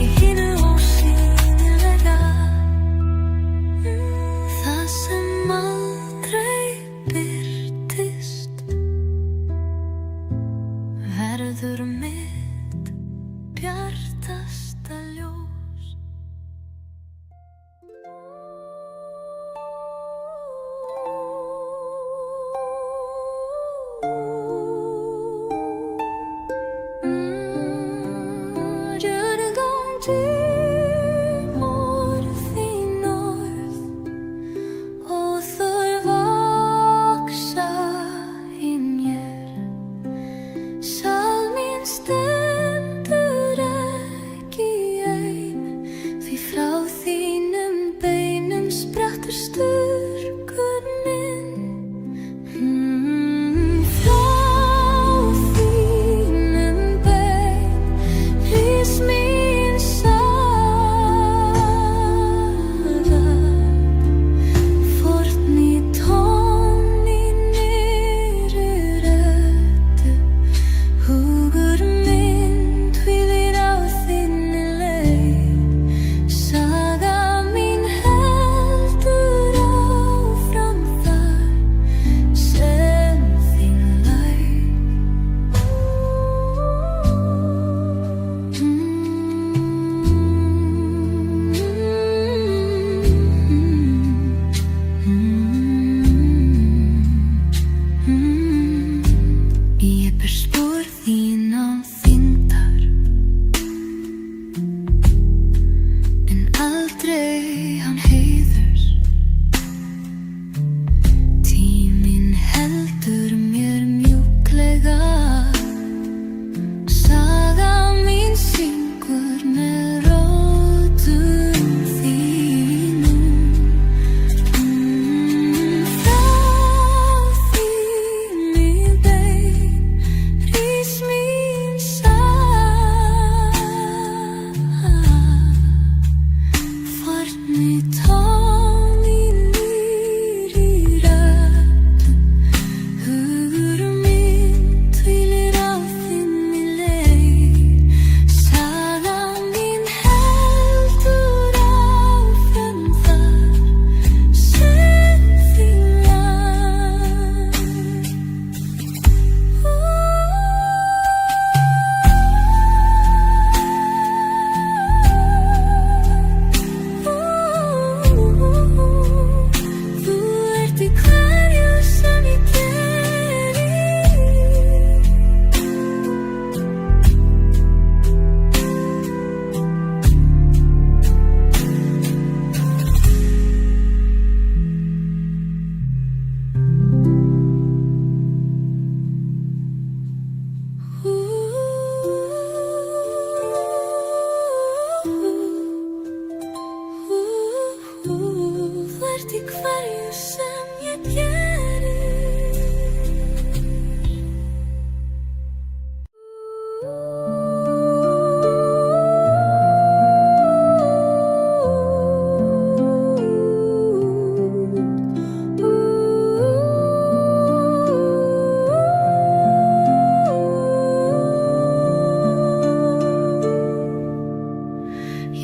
[SPEAKER 1] í hinu ósýnilega. Það sem aldrei birtist verður mitt bjartasta ljós. Jörðin morð þín orð og þau vaksa í mér. Sál mín stendur ekki ein, því frá þínum beinum sprettur styrkur minn. Frá þínum bein rís mín saga. Fórn í tón í nýrri röddu. Hugur minn hvílir á þinni leið. Saga mín heldur áfram þar sem þín lauk.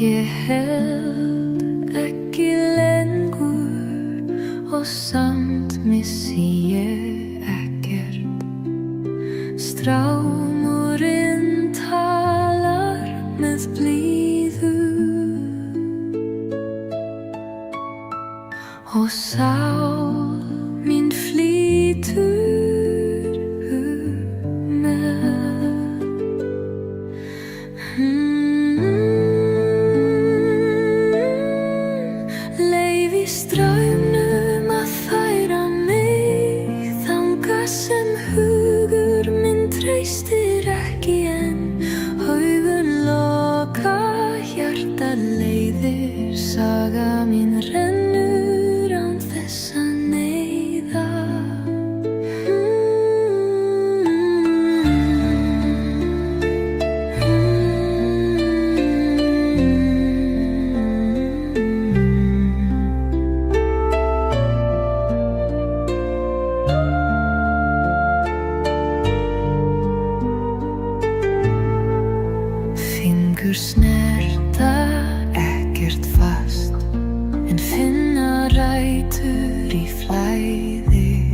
[SPEAKER 1] Ég held ekki lengur og samt missi ég ekkert. Strámurinn talar með blíðu og sál mín flýtur með. Leyfi straumnum að færa mig þangað sem hugur minn treystir ekki en augun loka, hjarta leiðir, saga mín rennur án þess að neyða. Fingur snerta ekkert fast en finna rætur í flæði.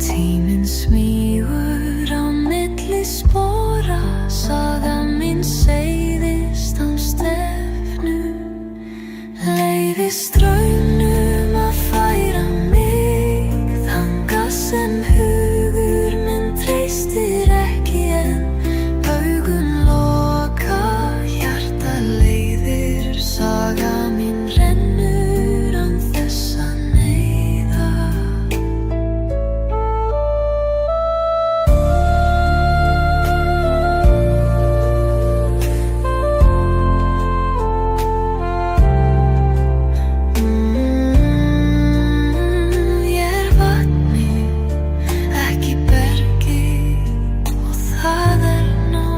[SPEAKER 1] Tíminn smýgur á milli spora, saga mín seiðist án stefnu. Leyfi straumnum að færa mig þangað sem hugur minn treystir ekki en augun loka, hjarta leiðir, saga mín rennur án þess að neyða. Ég vatnið, ekki bergið og það nóg.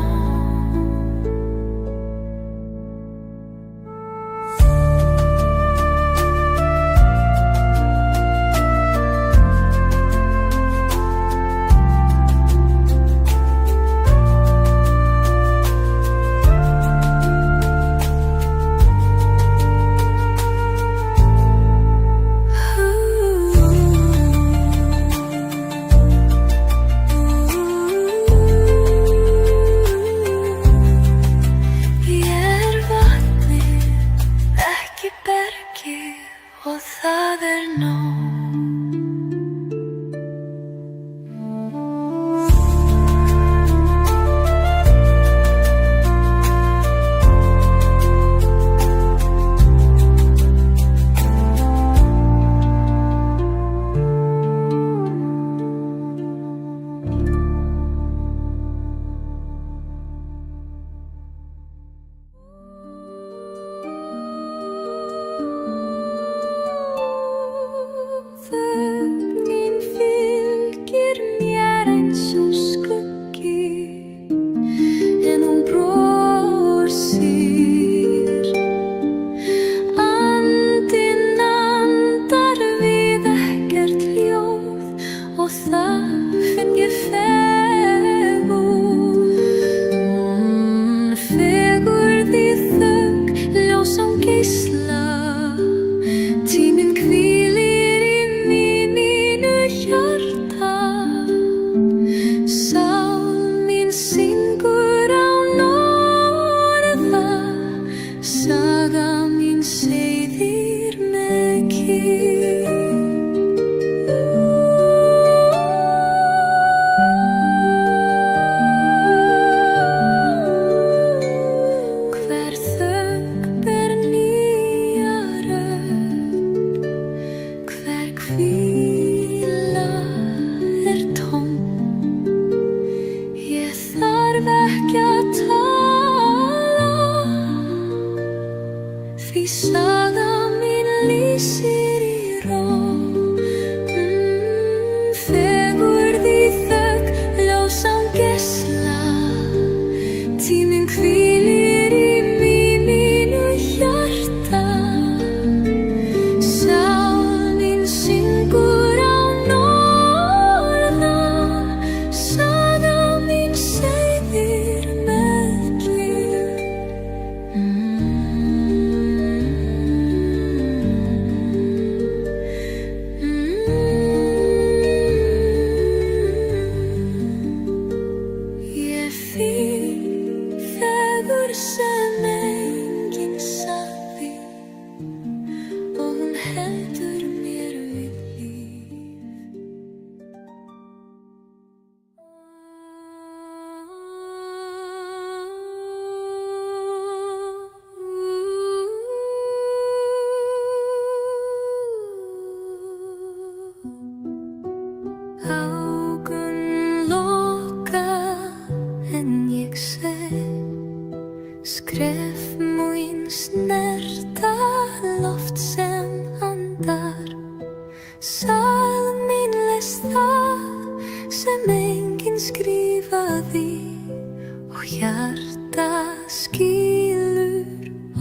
[SPEAKER 1] Ég vatnið, ekki bergið og það nóg. Þögnin fylgir mér eins og skuggi en hún brosir. Andinn andar við ekkert ljóð og það finn ég fegurð. Fegurð í þögn, ljós án geisla. Tíminn hvílir í mínu hjarta. Sál mín syngur án orða, saga mín seiðir með kyrrð. Hver þögn ber nýja sem enginn sagði og hún heldur mér við líf. Augun loka en ég sé skref mín snerta loft sem andar. Sál mín les það sem enginn skrifaði og hjarta skilur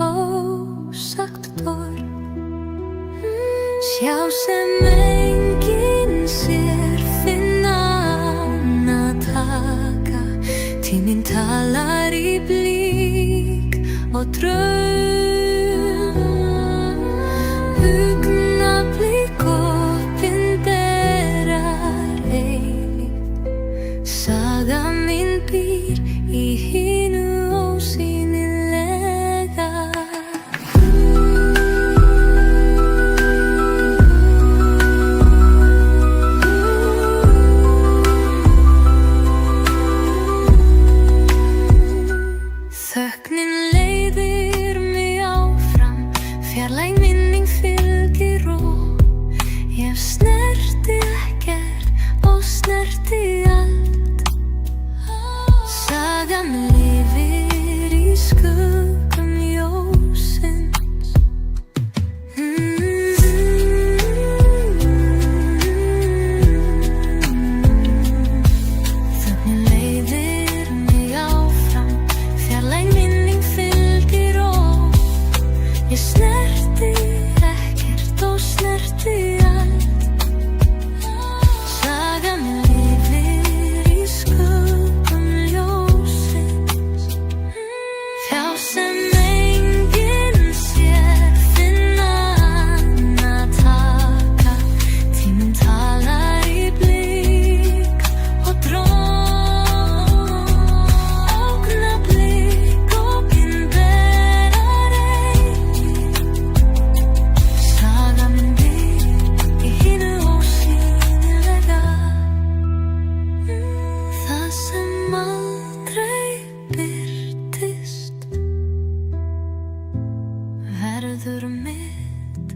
[SPEAKER 1] ósagt orð. Sjá sem enginn sér, finna án að taka. Tíminn talar í blík og draum. Augnablik opinberar eilíft. Saga mín býr í hinu ósýnilega. Þögnin leiðir mig áfram, fjarlæg minning fylgir og ég snerti ekkert og snerti allt. Sagan lifir í skuggum ljósins. Þögnin leiðir mig áfram, fjarlæg minning fylgir og ég snerti ekkert og snerti allt. Sagan lifir í skuggum ljósins. Hjá sem enginn sér, finna án að taka. Tíminn talar í blík og dróm. Augnablik opinberar eilíft. Saga mín býr í hinu ósýnilega. Það sem aldrei birtist verður mitt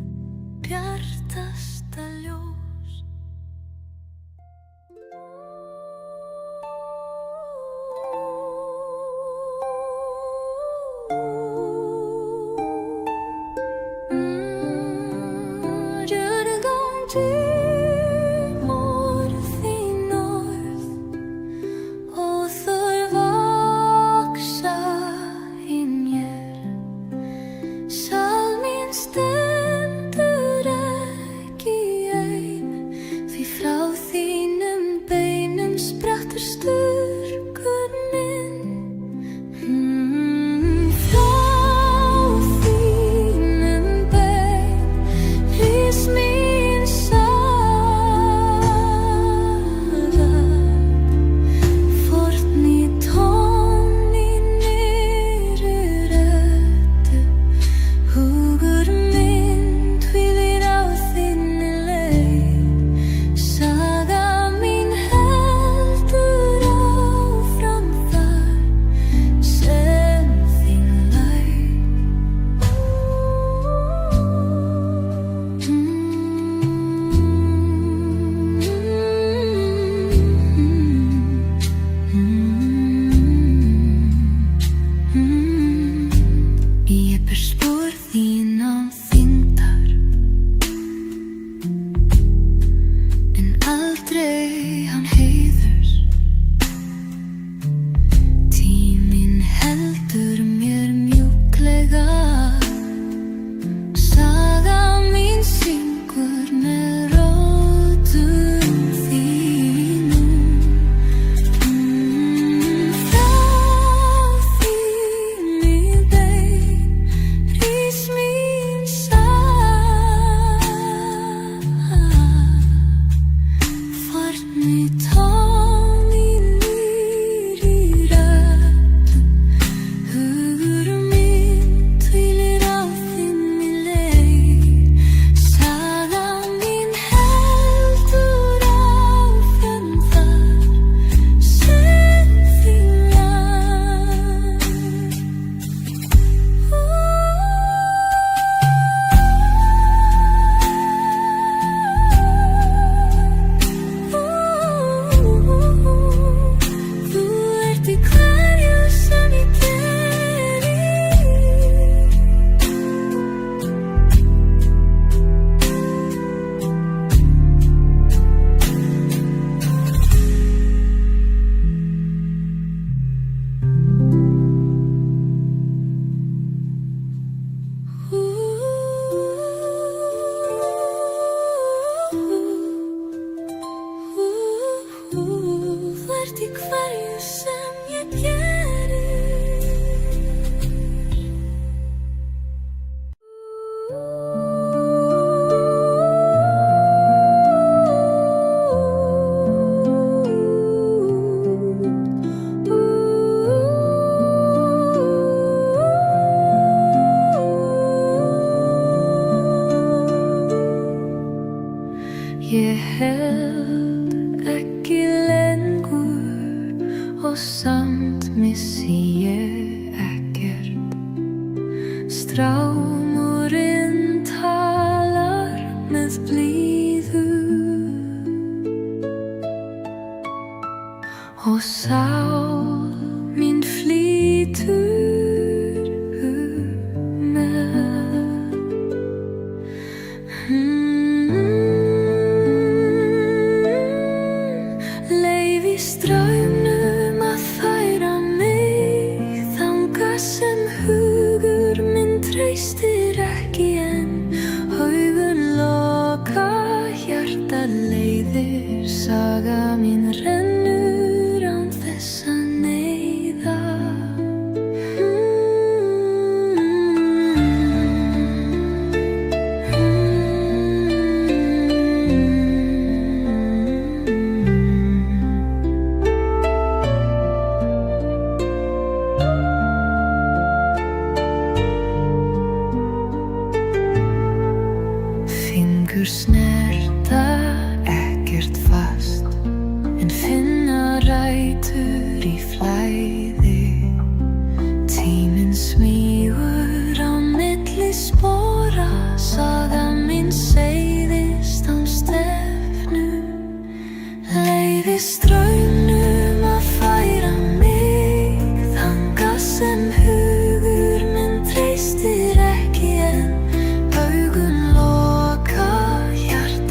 [SPEAKER 1] bjartasta ljós. Djörgum tímor þín orð og þau vaksa í mér. Sál mín strámurinn talar með blíðu og sál mín flýtur með. Leyfi straumnum að færa mig þangað sem hugur minn treystir ekki en augun loka, hjarta leiðir, saga mín rennur án þess að neyða. Fingur snerta ekkert fast en finna rætur í flæði. Tíminn smýgur á milli spora, saga mín seiðist án stefnu. Leyfi straumnum að færa mig þangað sem hugur minn treystir ekki en augun loka, hjarta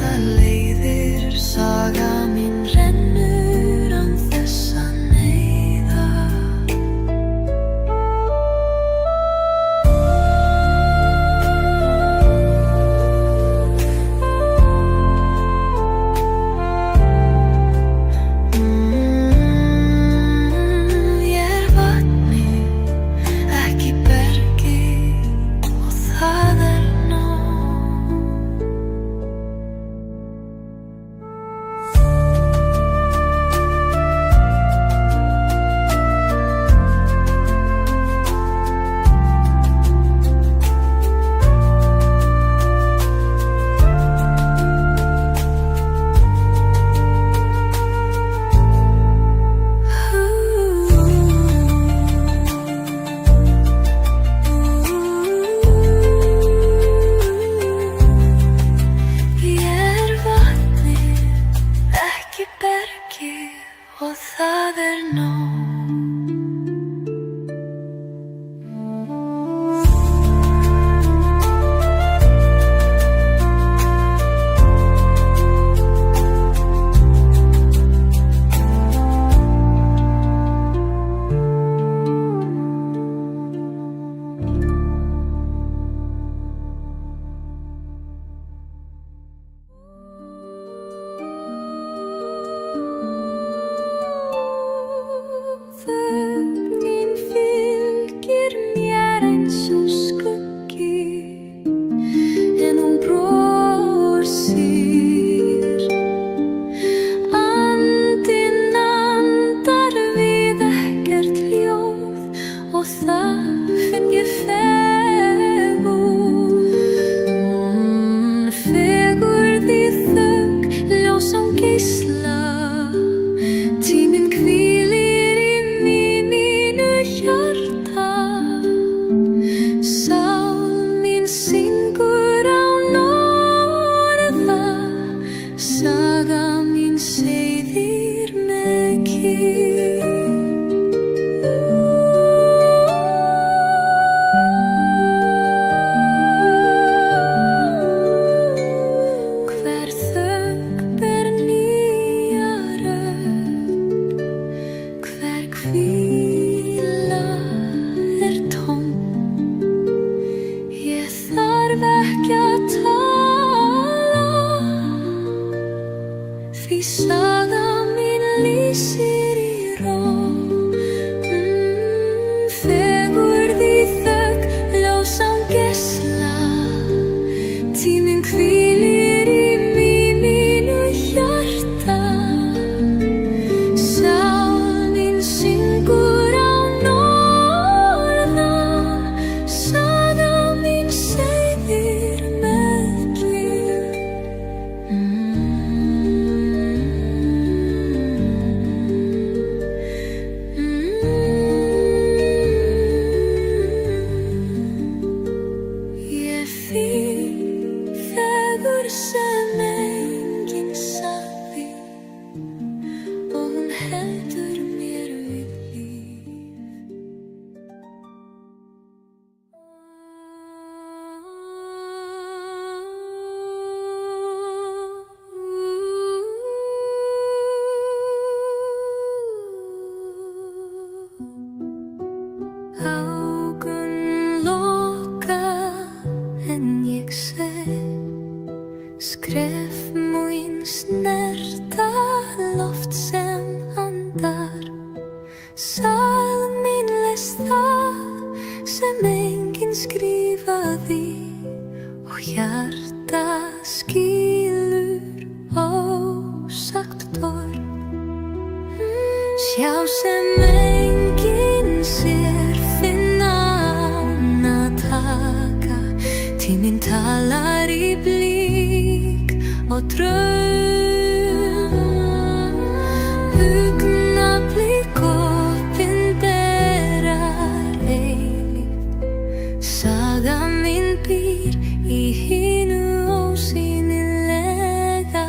[SPEAKER 1] sem enginn skrifaði og hjarta skilur ósagt torg. Sjá sem enginn sér, finna ána taka, tíminn talar í blík og draum. Augnablik opinberar eilíft, saga mín býr í hinu ósýnilega.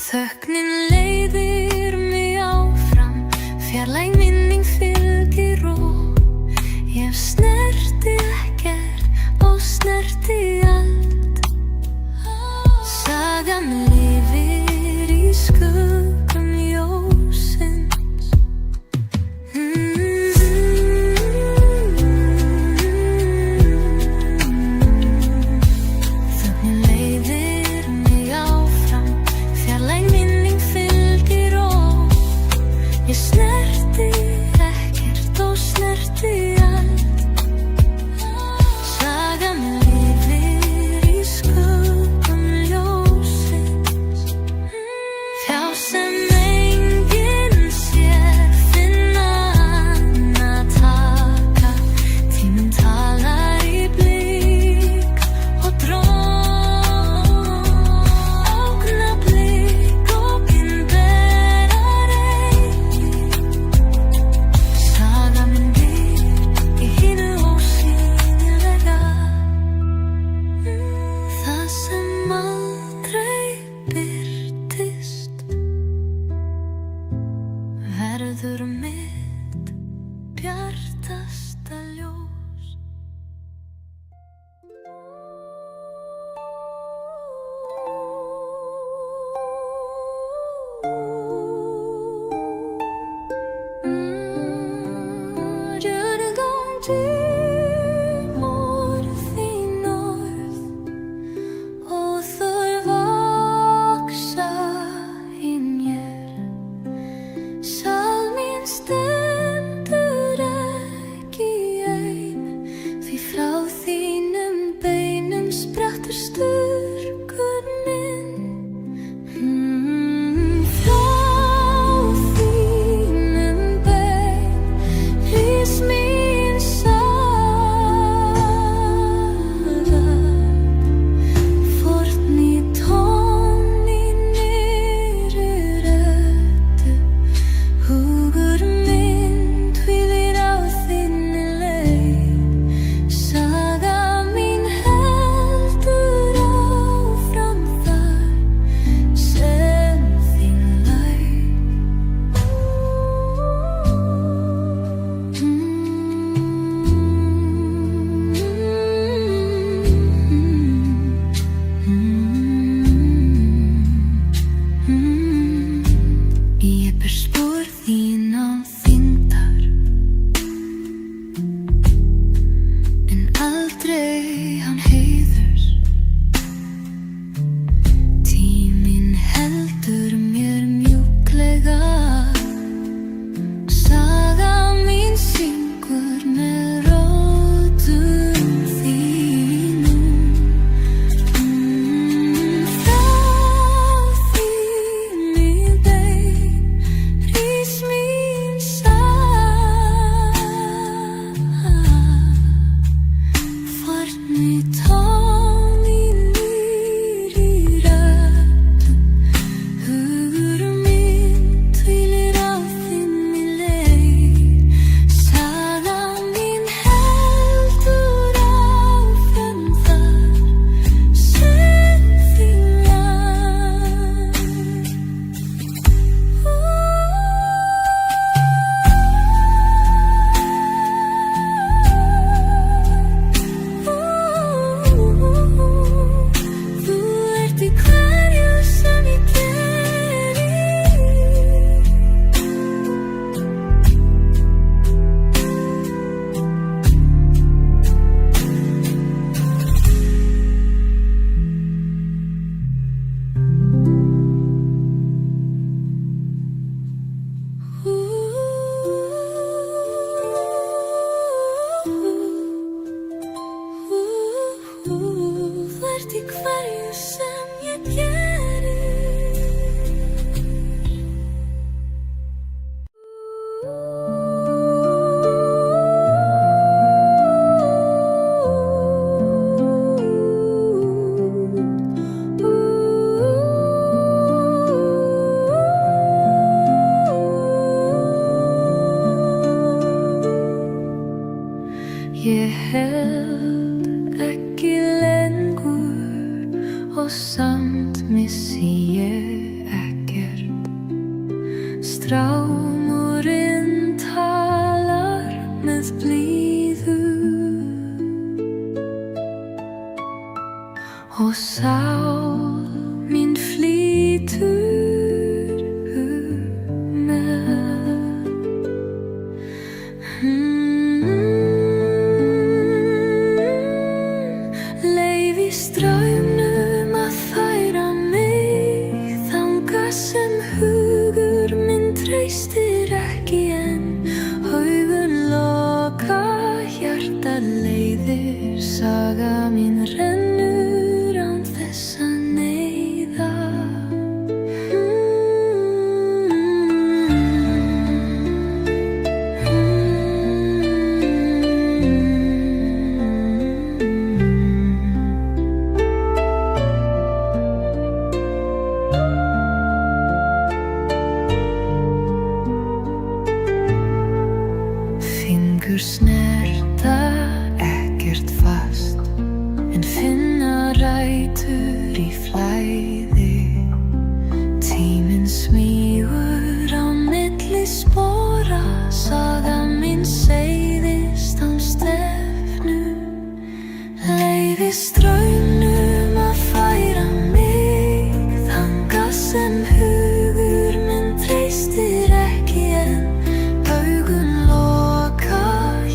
[SPEAKER 1] Þögnin leiðir mig áfram, fjarlæg minning fylgir og ég snerti ekkert og snerti allt. Saga mín ert í hverju sem ég geri. Ég held ekki lengur og samt missi ég ekkert. Strámurinn talar með blíðu og sál mín flýtur með. Straumnum að færa mig þangað sem hugur minn treystir ekki en augun loka, hjartað leiðir, saga mín rennur án þess að neyða. Fingur snerta ekkert fast en finna rætur í flæði. Tíminn smýgur á milli spora, saga mín seiðist án stefnu. Leyfi straumnum að færa mig þangað sem hugur minn treystir ekki en augun loka,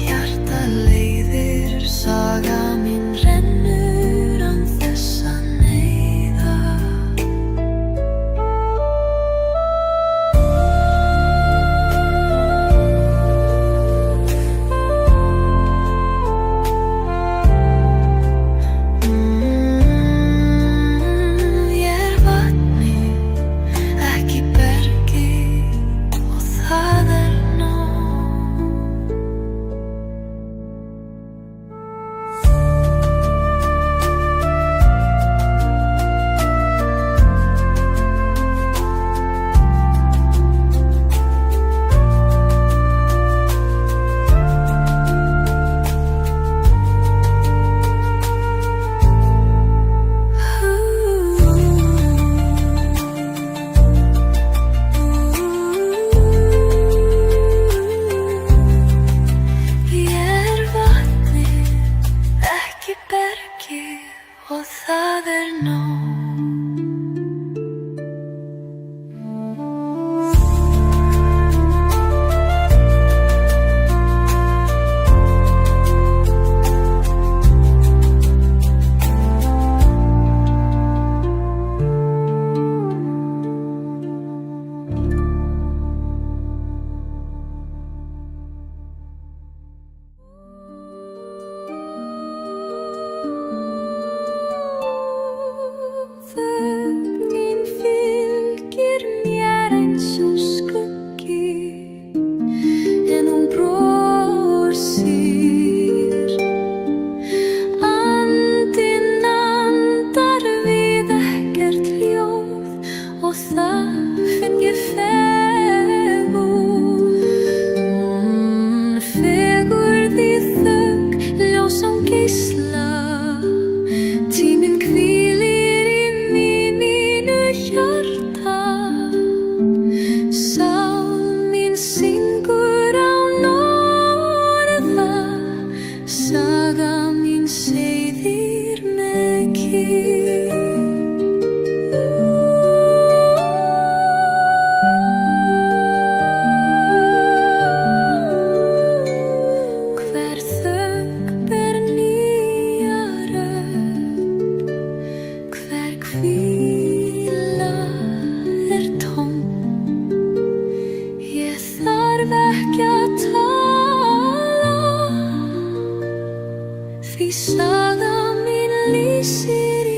[SPEAKER 1] hjartað leiðir, saga mín rennur án þess að neyða. Ég vatni, ekki bergi og það nóg. Ég vatni, ekki bergi og það nóg. Þögnin fylgir mér eins og skuggi en hún brosir. Andinn andar við ekkert ljóð og það finn ég fegurð. Fegurð í þögn, ljós án geisla. Tíminn hvílir í mínu hjarta. Sál mín syngur án orða, saga mín seiðir með kyrrð. Hver þögn ber nýja rödd, hver hvíla tóm. Ég þarf ekki að tala, því saga mín lýsir í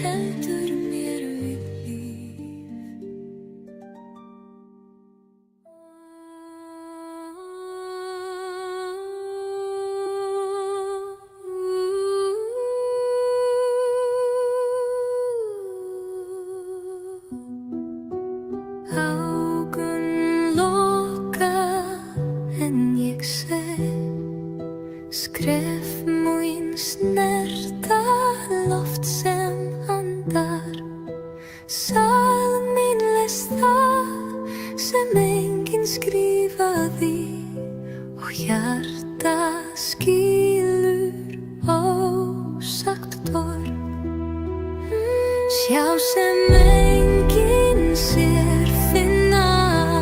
[SPEAKER 1] heldur mér við líf. Augun loka en ég sé skref mín snerta loft sem andar. Sál mín les það sem enginn skrifaði og hjarta skilur ósagt torg. Sjá sem enginn sér, finna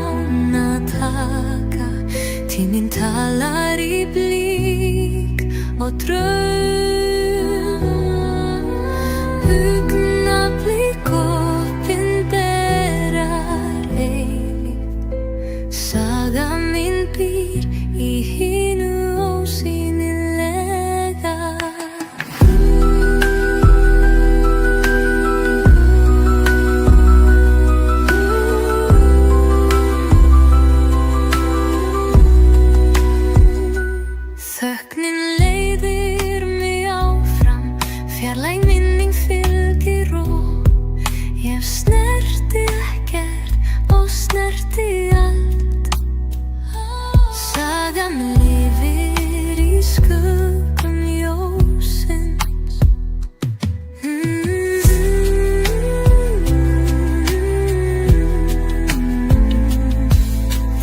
[SPEAKER 1] ána taka. Tíminn talar í blík og draum. Augnablik opinberar eilíft. Saga mín býr í hinu ósýnilega. Þögnin leiðir mig áfram, fjarlæg minning fylgir og ég snerti ekkert og snerti allt. Sagan lifir í skuggum ljósins.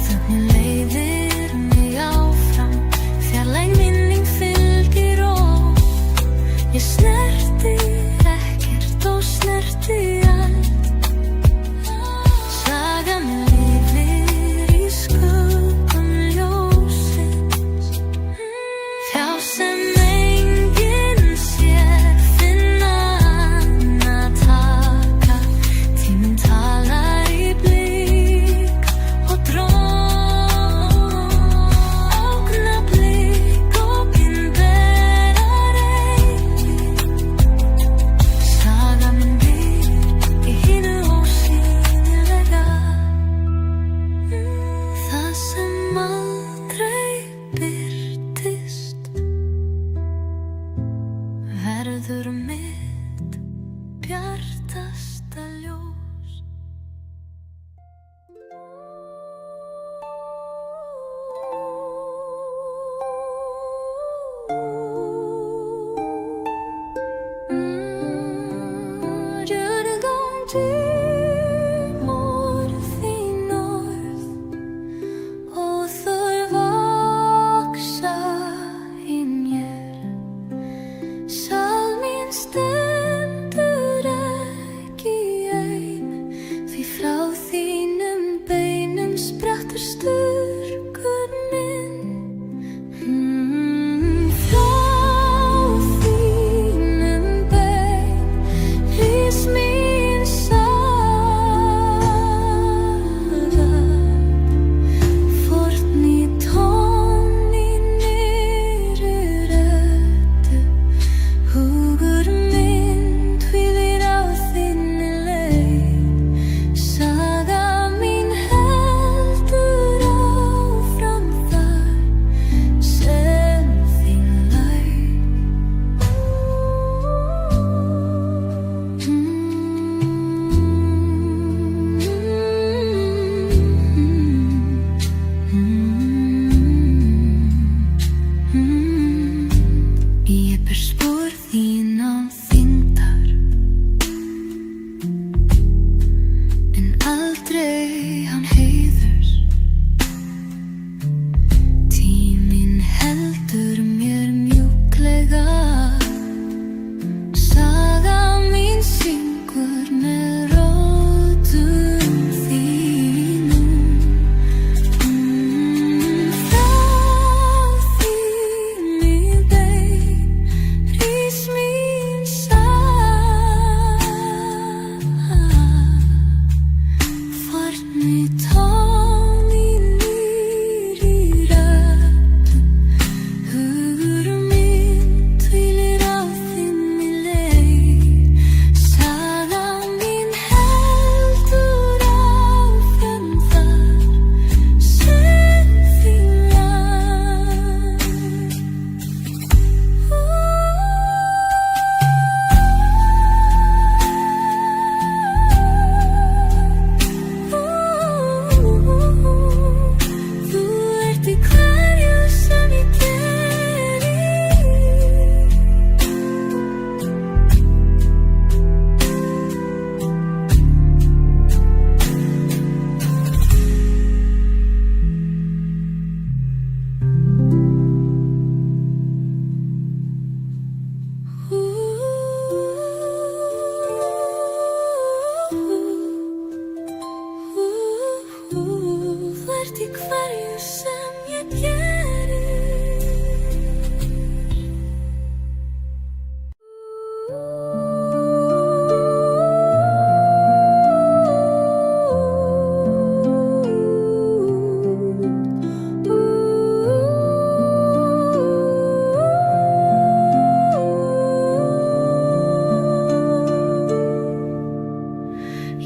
[SPEAKER 1] Þögnin leiðir mig áfram, fjarlæg minning fylgir og ég snerti ekkert og snerti allt. Sagan lifir í skuggum ljósins. Hjá sem enginn sér, finna ána taka. Tíminn talar í blík og dróm. Augnablik opinberar eilíft. Saga mín býr í hinu ósýnilega. Það sem aldrei birtist verður mitt bjartasta ljós. Djörgum tímor þín orð og þau vaksa í mér. Sál mín stendur ekki ein, því frá þínum beinum sprettur styrkur minn. Frá þínum bein rís mín sál.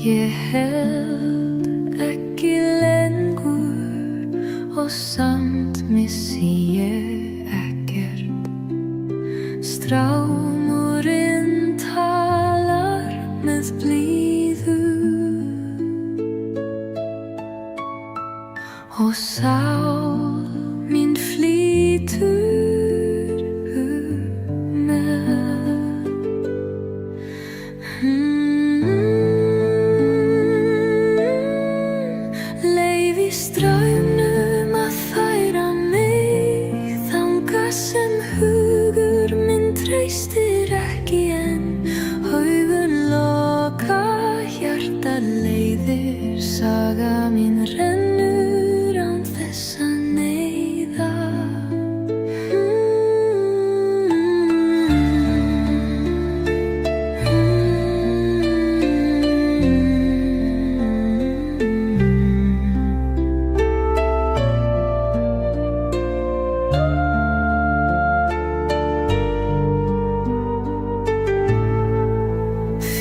[SPEAKER 1] Ég held ekki lengur og samt missi ég ekkert. Strámurinn talar með blíðu og sál mín flýtur með. Leyfi straumnum að færa mig þangað sem hugur minn treystir ekki enn. Augun loka, hjarta leiðir, saga mín rennur án þess að neyða.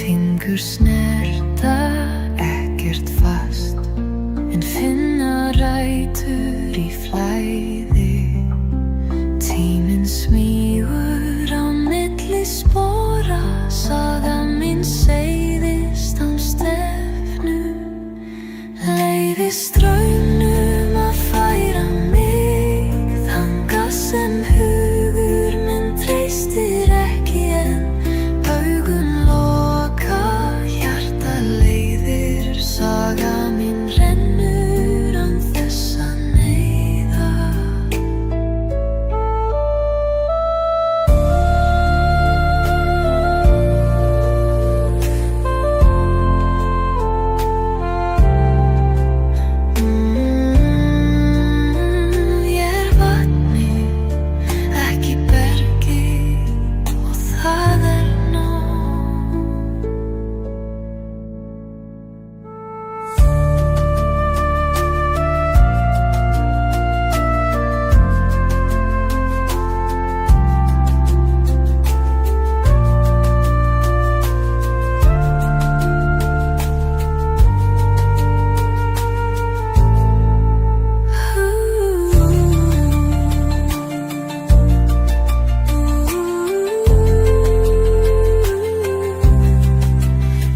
[SPEAKER 1] Fingur snerta ekkert fast en finna rætur í flæði. Tíminn smýgur á milli spora, saga mín seiðist án stefnu. Leyfi straumnum að færa mig þangað sem hugur minn treystir ekki enn. Augun loka, hjarta leiðir, saga mín rennur án þess að neyða. Ég vatni, ekki bergi, og það nóg.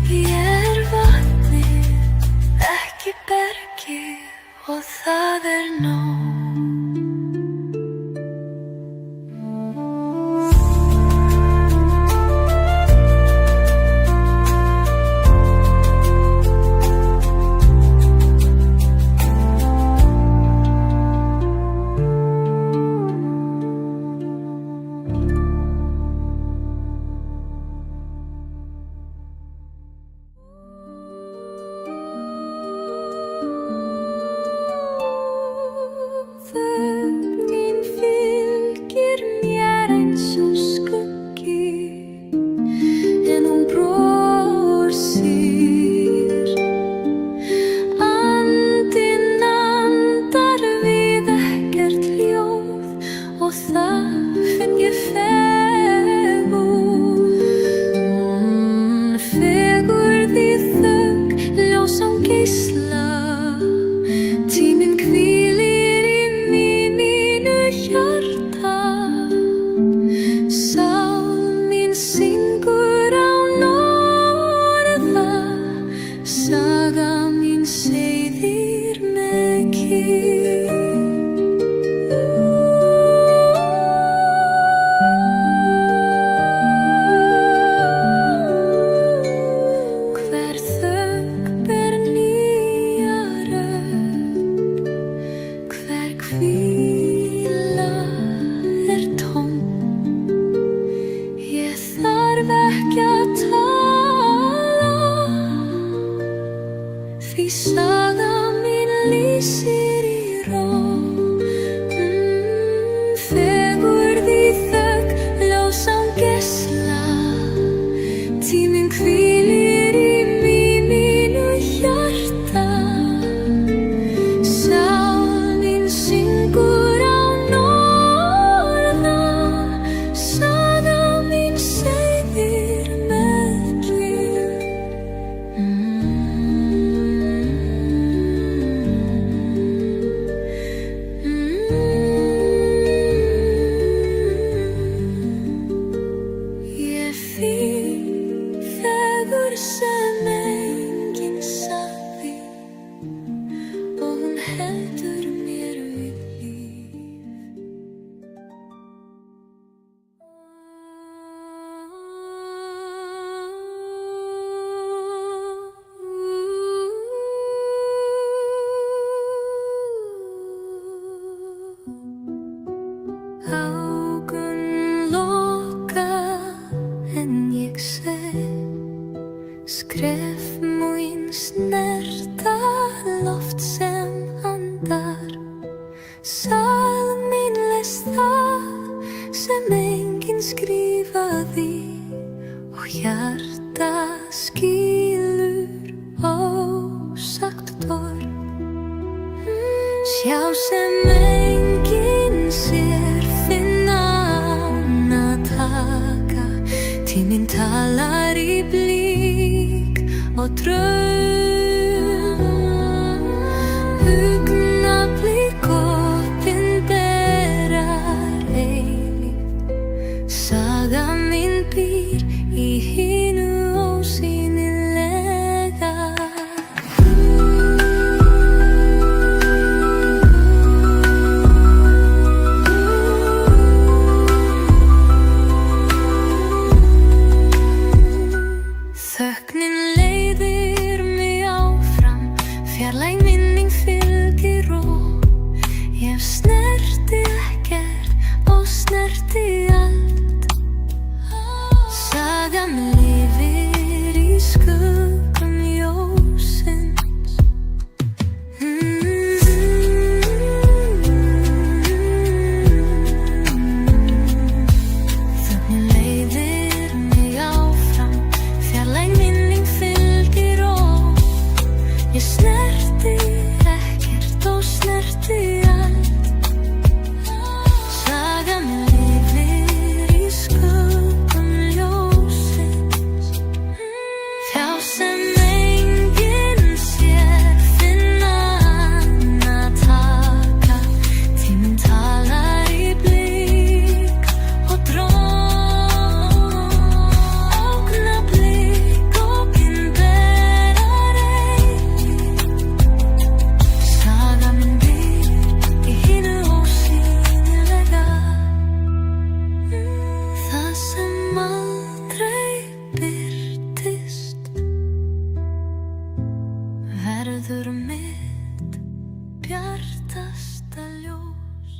[SPEAKER 1] Ég vatni, ekki bergi, og það nóg. Þögn mín fylgir mér eins og skuggi, en hún brosir. Andinn andar við ekkert ljóð og það finn ég fegurð. Fegurð í þögn, ljós án geisla. Tíminn hvílir í mínu hjarta. Sál mín syngur án orða, saga mín seiðir með kyrrð. Hver þögn ber nýja rödd, hver hvíla tóm. Ég þarf ekki að tala, því saga mín lýsir í ró. Fegurð í þögn, ljós án geisla. Tíminn hvílir í mínu hjarta. Sál mín syngur án orða, saga mín seiðir með kyrrð. Skref mín snerta loft sem andar. Sál mín les það sem enginn skrifaði og hjarta skilur ósagt torg. Sjá sem enginn sér, finna án að taka. Tíminn talar í blík og draum. Augnablik opinberar eilíft. Saga mín býr í hinu ósýnilega. Þögnin leiðir mig áfram, fjarlæg minning fylgir og ég snerti ekkert og snerti allt. Sagan lifir í skuggum ljósins. Þögnin leiðir mig áfram, fjarlæg minning fylgir og ég snerti ekkert og snerti allt. Sagan lifir í skuggum ljósins. Hjá sem enginn sér, finna án að taka. Tíminn talar í blík og dróm. Augnablik opinberar eilíft. Saga mín býr í hinu ósýnilega. Það sem aldrei birtist verður mitt bjartasta ljós.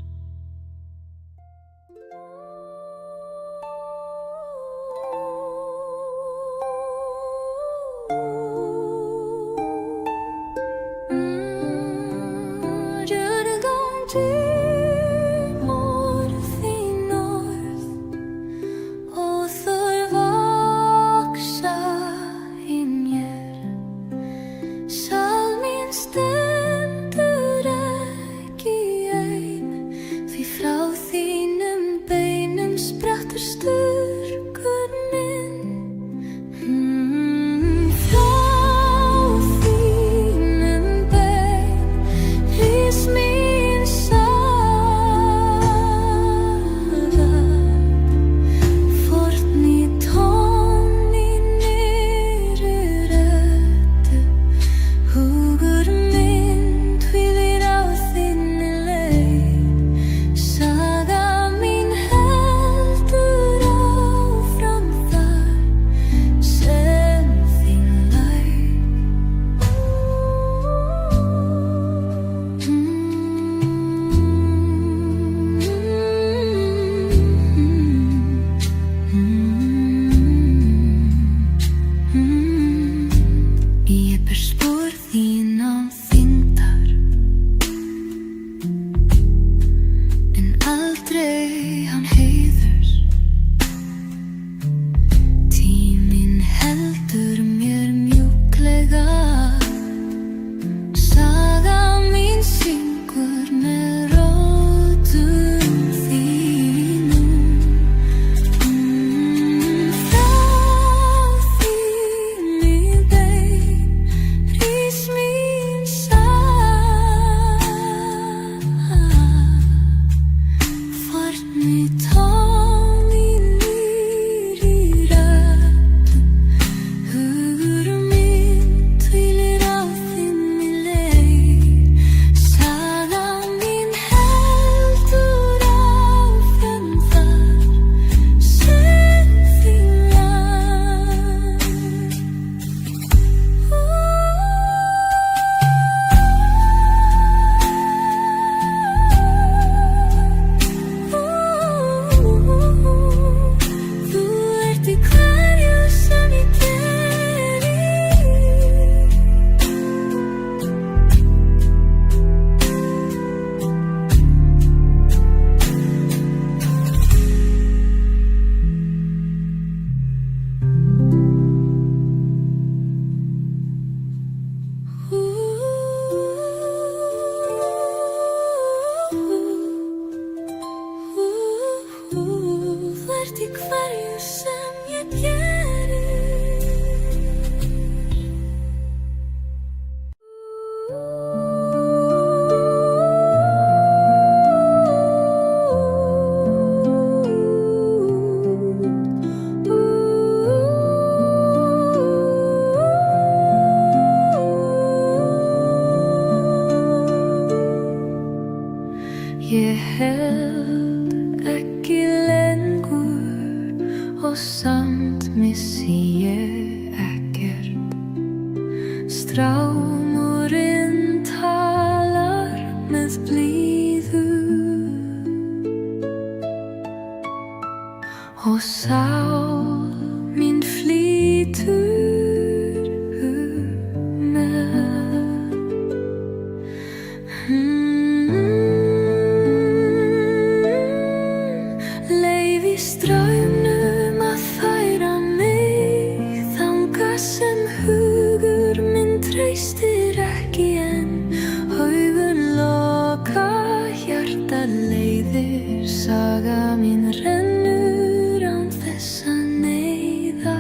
[SPEAKER 1] Morð þín orð og þau vaxa í mér. Sál mín stendur ekki ein, því frá þínum beinum sprettur styrkurinn. Frá þínum bein rís mín saga. Fórn í tón í nýrri röddu. Hugur minn hvílir á þinni leið. Saga mín heldur áfram þar sem þín lauk. Ég ber spor þín á þyngdar, en aldrei án heiðurs. Tíminn heldur mér mjúklega. Saga mín syngur með rótum þínum. Frá þínni bein strámurinn talar með blíðu og sál mín flýtur með. Leyfi straumnum að færa mig þangað sem hugur minn treystir ekki en augun loka, hjarta leiðir, saga mín rennur án þess að neyða.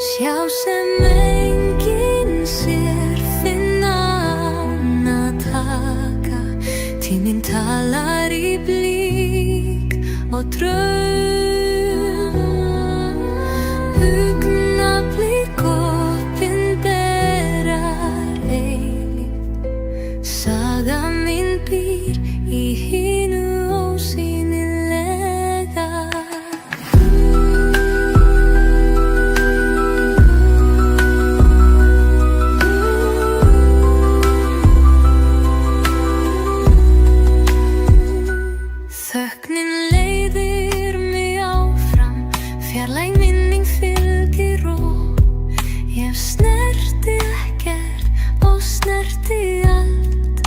[SPEAKER 1] Sjá sem enginn sér, finna ána taka. Tíminn talar í blík og draum. Augnablik opinberar eilíft. Saga mín býr í hinu ósýnilega. Þögnin leiðir mig áfram, fjarlæg minning fylgir og ég snerti ekkert og snerti allt.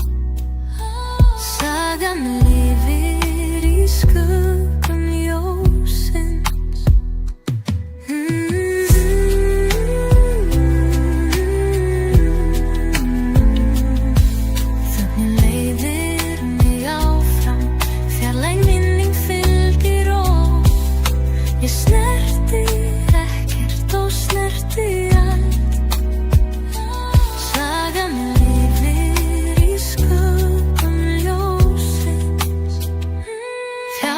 [SPEAKER 1] Sagan lifir í skuggum ljósins. Þögnin leiðir mig áfram, fjarlæg minning fylgir og ég snerti ekkert og snerti allt. Sagan lifir í skuggum ljósins. Fjá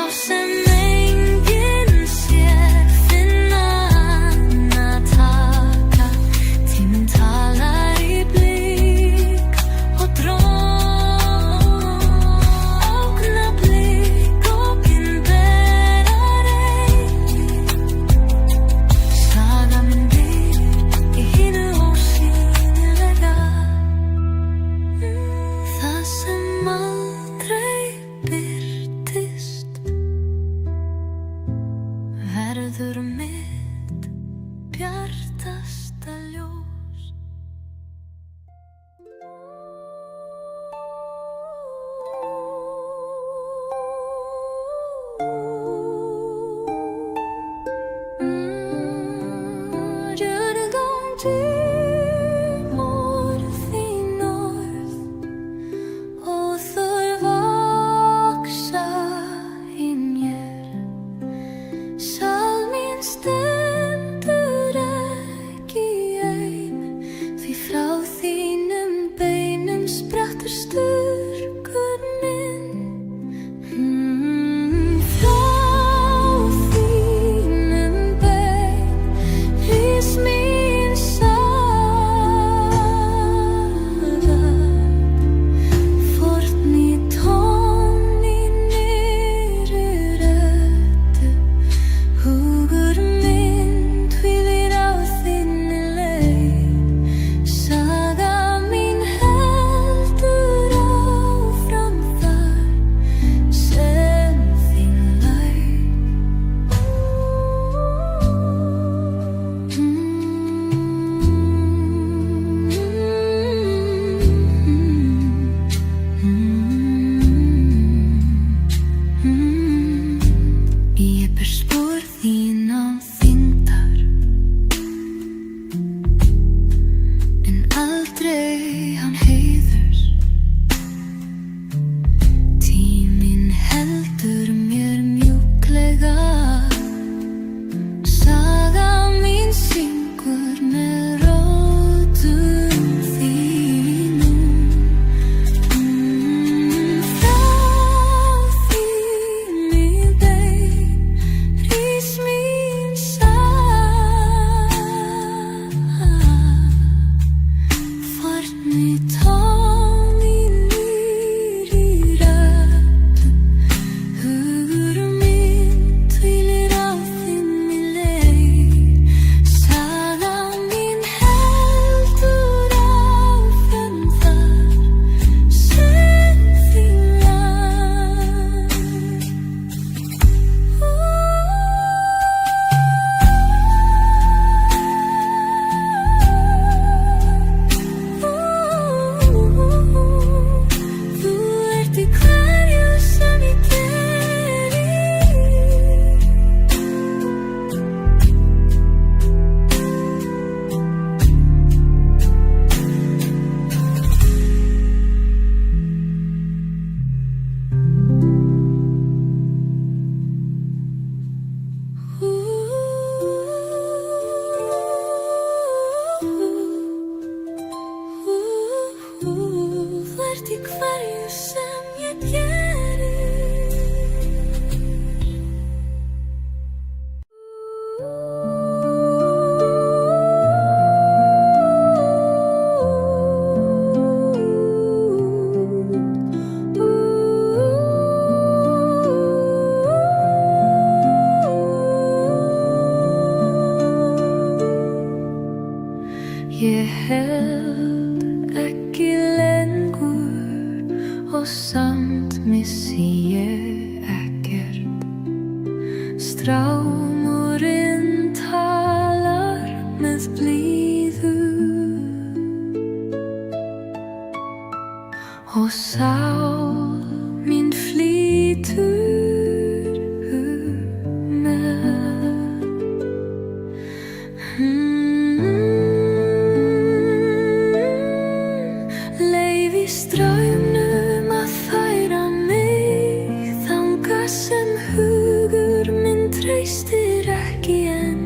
[SPEAKER 1] Leyfi straumnum að færa mig þangað sem hugur minn treystir ekki en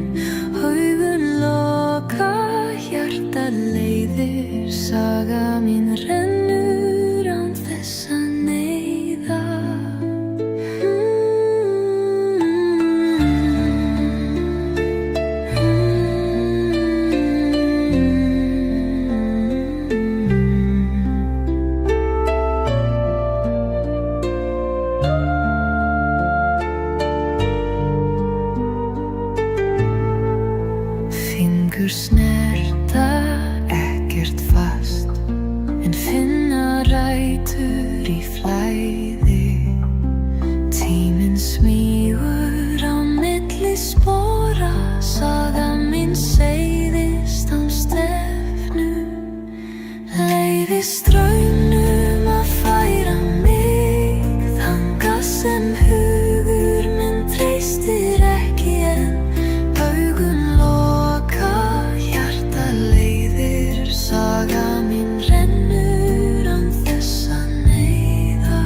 [SPEAKER 1] augun loka, hjarta leiðir, saga mín rennur án þess að neyða. Fingur snerta ekkert fast en finna rætur í flæði. Tíminn smýgur á milli spora, saga mín seiðist án stefnu. Leyfi straumnum að færa mig þangað sem hugur minn treystir ekki en augun loka, hjarta leiðir, saga mín rennur án þess að neyða.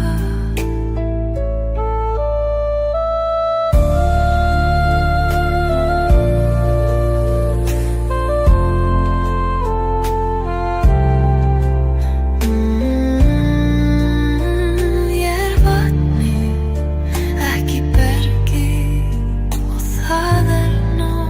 [SPEAKER 1] Ég vatnið, ekki bergið og það nóg.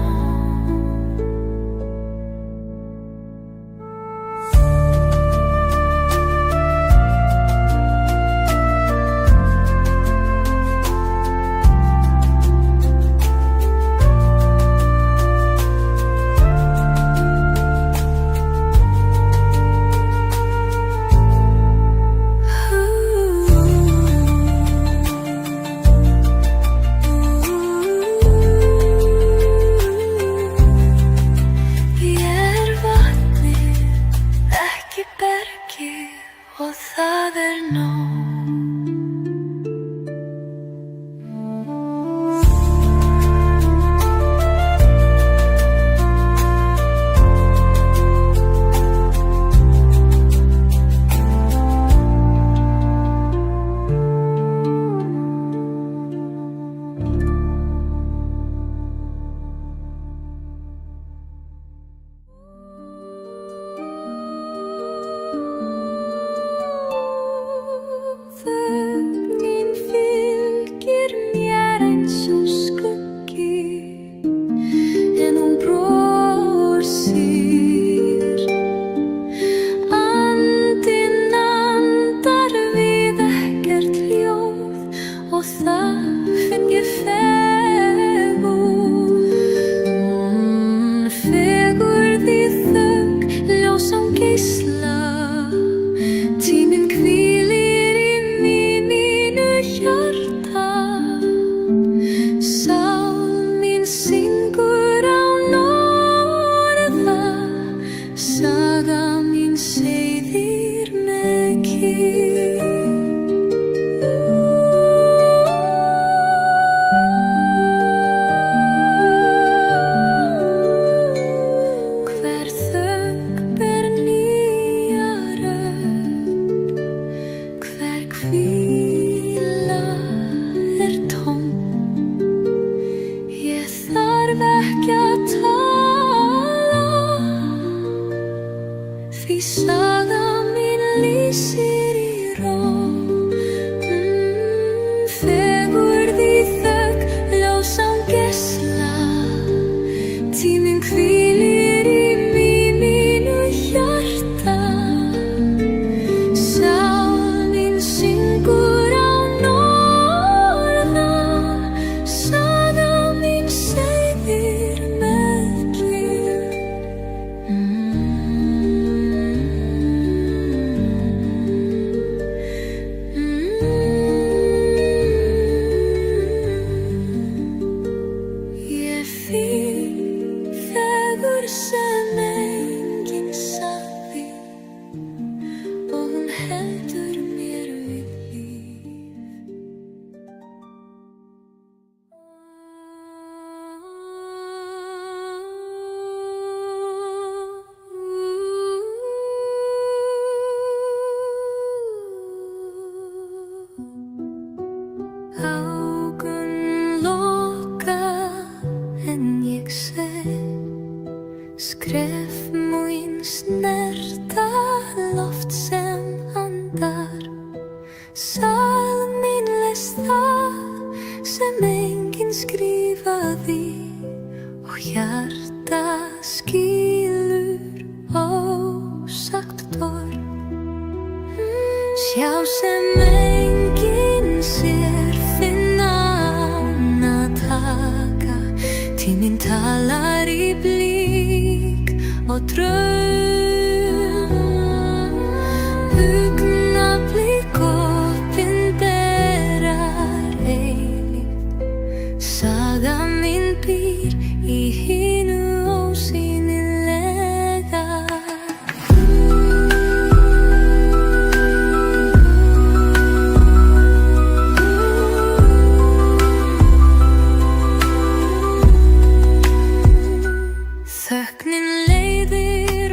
[SPEAKER 1] Ég vatnið, ekki bergið og það nóg. Þögnin fylgir mér eins og skuggi en hún brosir. Andinn andar við ekkert ljóð og það finn ég fegurð. Fegurð í þögn, ljós án geisla. Tíminn hvílir í mínu hjarta. Sál mín syngur án orða, saga mín seiðir með kyrrð. Hver þögn ber nýja rödd, hver hvíla tóm. Ég þarf ekki að tala, því saga mín lýsir í ró. Fegurð í þögn, ljós án geisla. Tíminn hvílir í mínu hjarta. Sál mín syngur án orða, saga mín seiðir með kyrrð. Ég finn þegar sig. Skref mín snerta loft sem andar. Sál mín les það sem enginn skrifaði og hjarta skilur ósagt torg. Sjá sem enginn sér, finna ána taka. Tíminn talar í blík og draum. Augnablik opinberar eilíft. Saga mín býr í hinu ósýnilega. Þögnin leiðir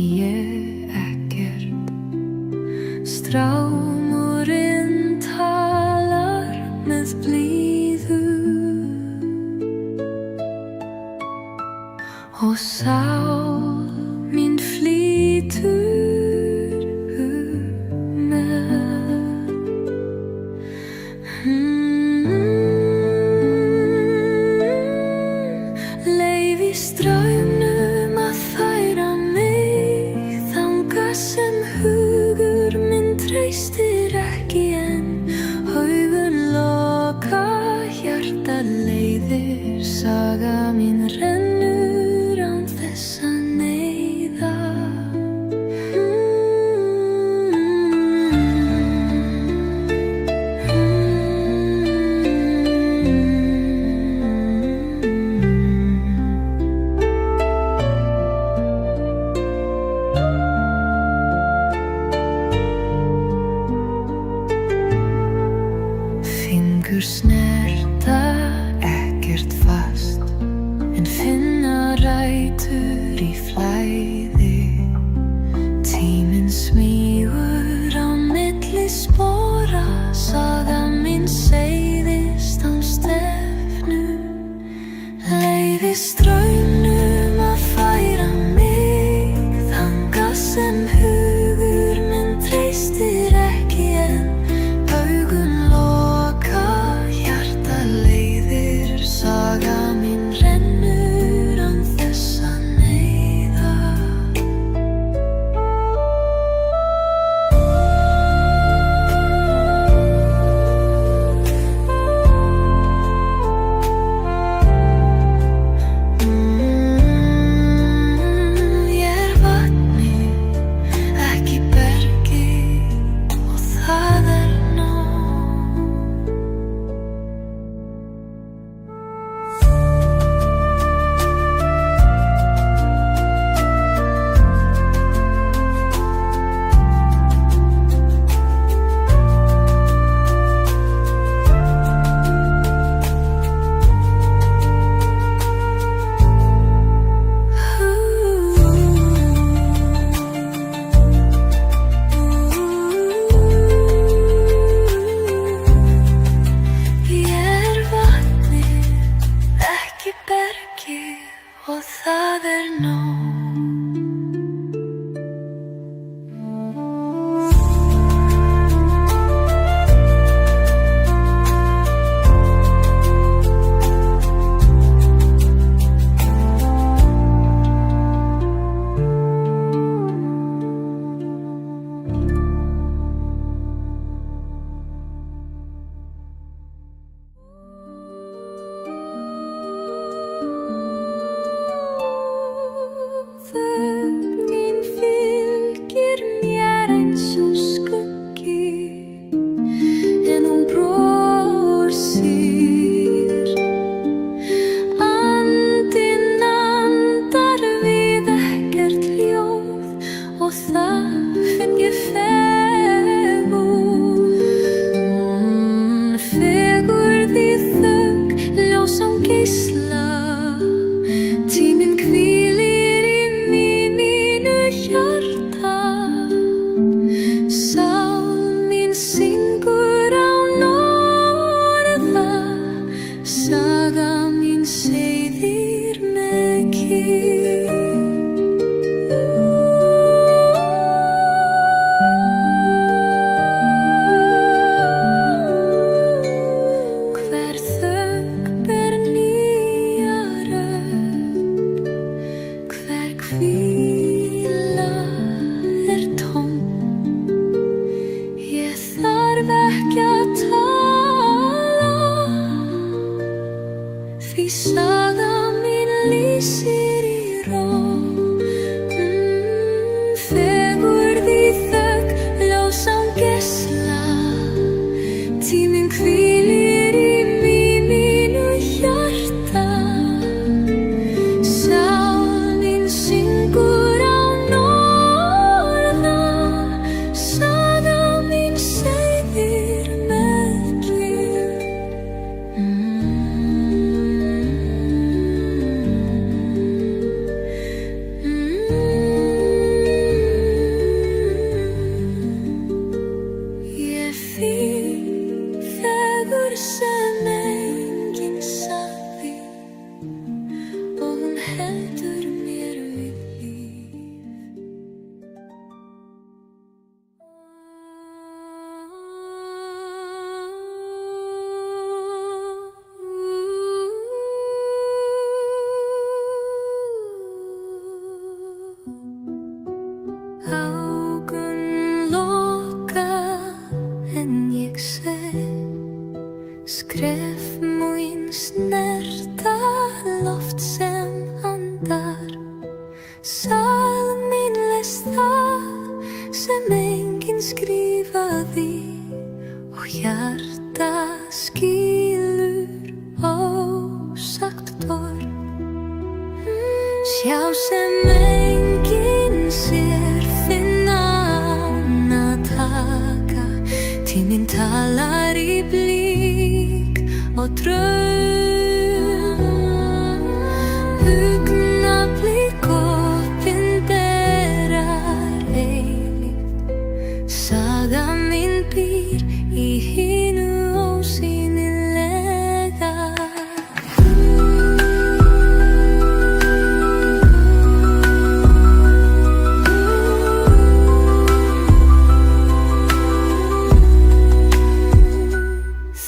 [SPEAKER 1] ég ekkert. Strámurinn talar með blíðu og sál mín flýtur með. Leyfi straumnum að færa mig þangað sem hugur minn treystir ekki en augun loka, hjarta leiðir, saga mín rennur án þess að neyða. Fingur snerta ekkert fast en finna rætur í flæði. Tíminn smýgur á milli spora, saga mín seiðist án stefnu. Leyfi straumnum að færa mig þangað sem hugur minn treystir ekki en augun loka, hjarta leiðir, saga mín rennur án þess að neyða. Ég vatni, ekki bergi og það nóg. Ég vatni, ekki bergi og það nóg. Þögnin fylgir mér eins og skuggi en hún brosir. Andinn andar við ekkert ljóð og það finn ég fegurð. Fegurð í þögn, ljós án geisla. Tíminn hvílir í mínu hjarta, sál mín syngur án orða, saga mín seiðir með kyrrð. sem enginn skrifaði og hjarta skilur ósagt torg. Sjá sem enginn sér, finna án að taka. Tíminn talar í blík og draum. Augnablik opinberar eilíft. Saga mín býr í hinu ósýnilega.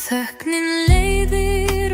[SPEAKER 1] Þögnin leiðir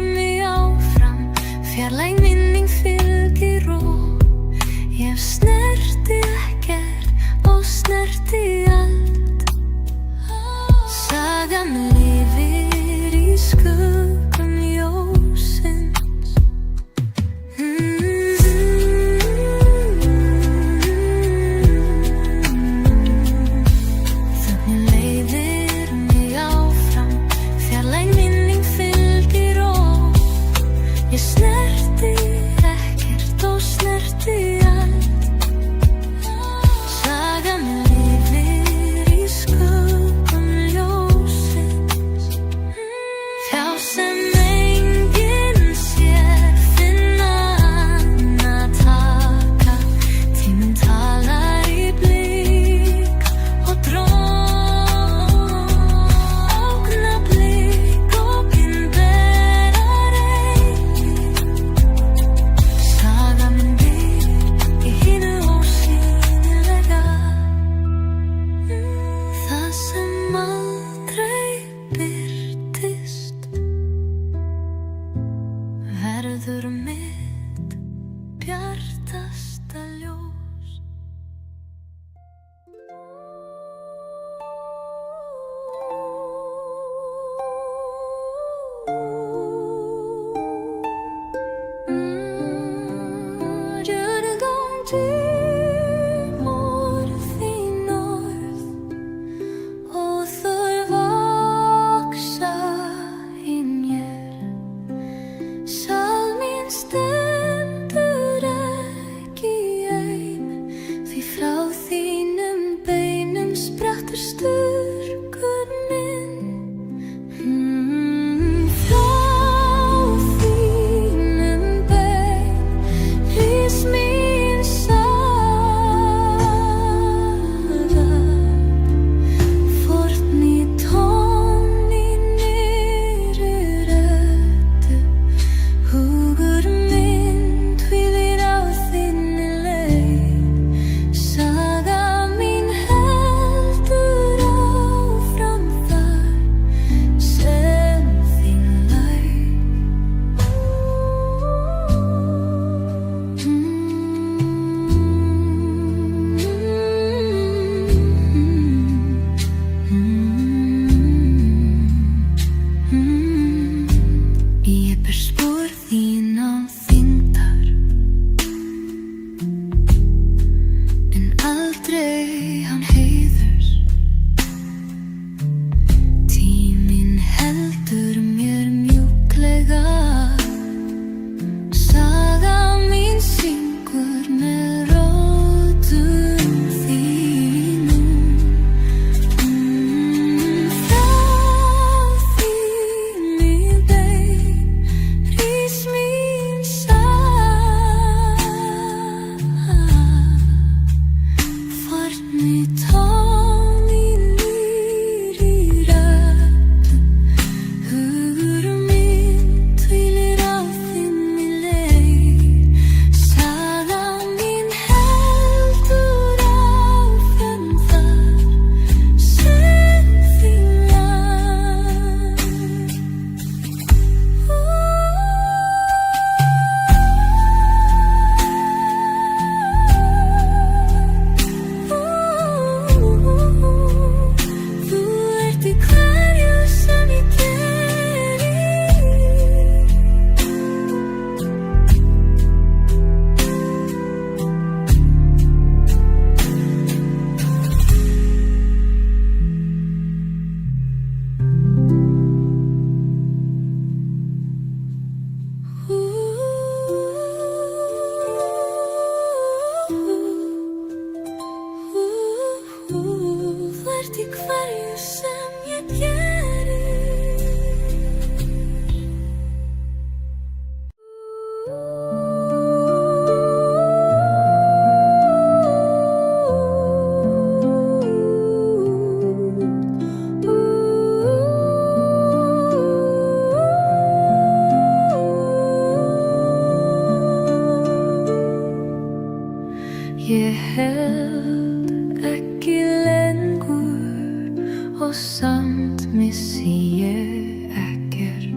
[SPEAKER 1] samt missi ég ekkert.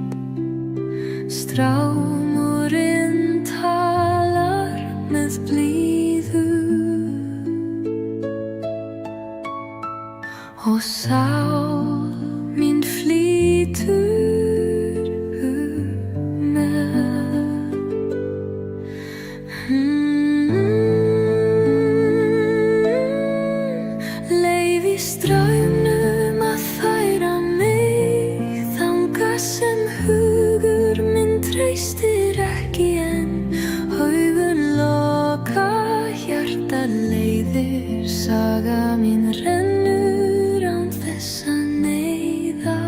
[SPEAKER 1] Strámurinn talar með blíðu og sál mín flýtur með. Leyfi straumnum að færa mig þangað sem hugur minn treystir ekki en augun loka, hjarta leiðir, saga mín rennur án þess að neyða.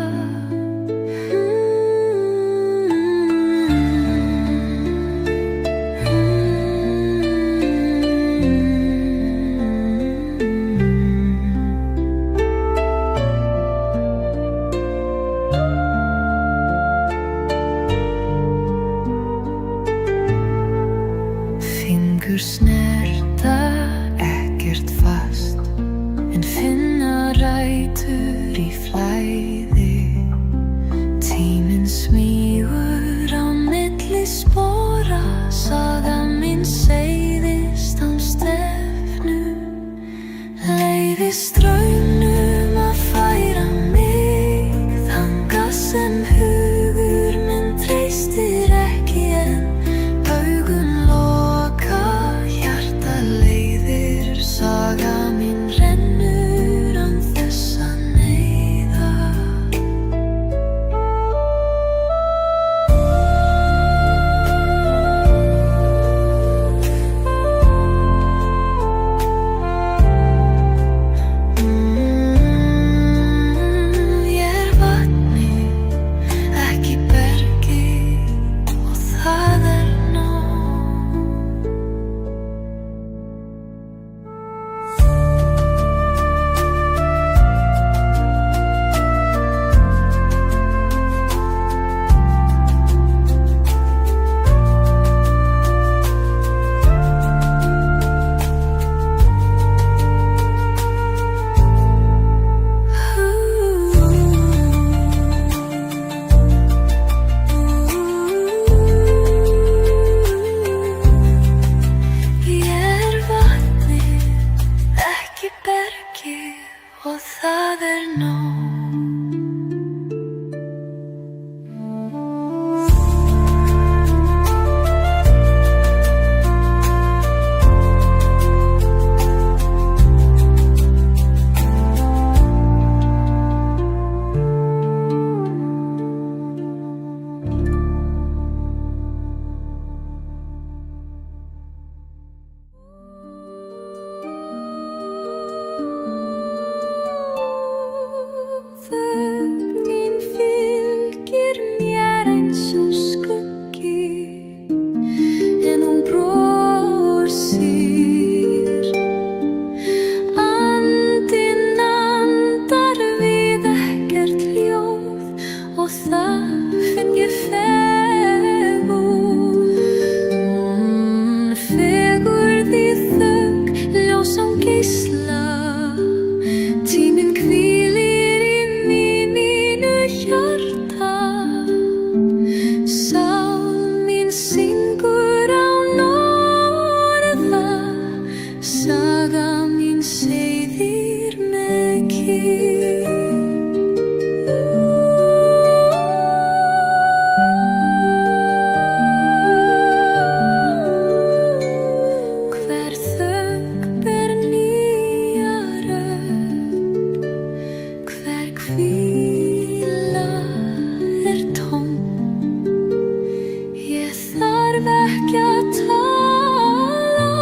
[SPEAKER 1] Fingur snerta ekkert fast en finna rætur í flæði. Tíminn smýgur á milli spora, saga mín seiðist án stefnu. Leyfi straumnum að færa mig þangað sem hugur minn treystir ekki en augun loka, hjarta leiðir, saga mín rennur án þess að neyða. Ég vatni, ekki bergi og það nóg. Ég vatni, ekki bergi og það nóg. Þögnin fylgir mér eins og skuggi en hún brosir. Andinn andar við ekkert ljóð og það finn ég fegurð. Fegurð í þögn, ljós án geisla. Tíminn hvílir í mínu hjarta. Sál mín syngur án orða, saga mín seiðir með kyrrð. Hver þögn ber nýja rödd, hver hvíla tóm. Ég þarf ekki að tala,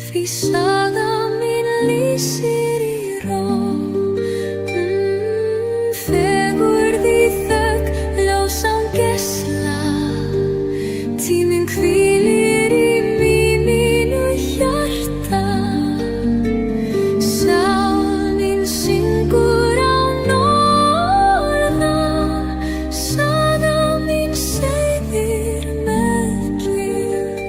[SPEAKER 1] því saga mín lýsir í ró. Fegurð í þögn, ljós án geisla. Tíminn hvílir í mínu hjarta. Sál mín syngur án orða, saga mín seiðir með kyrrð.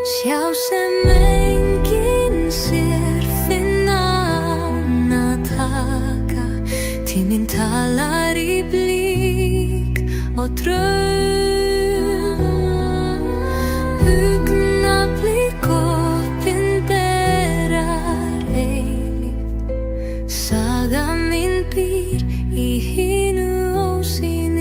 [SPEAKER 1] Sjá sem enginn sér, finna ána taka. Tíminn talar í blík og draum. Augnablik opinberar eilíft. Saga mín býr í hinu ósýnilega.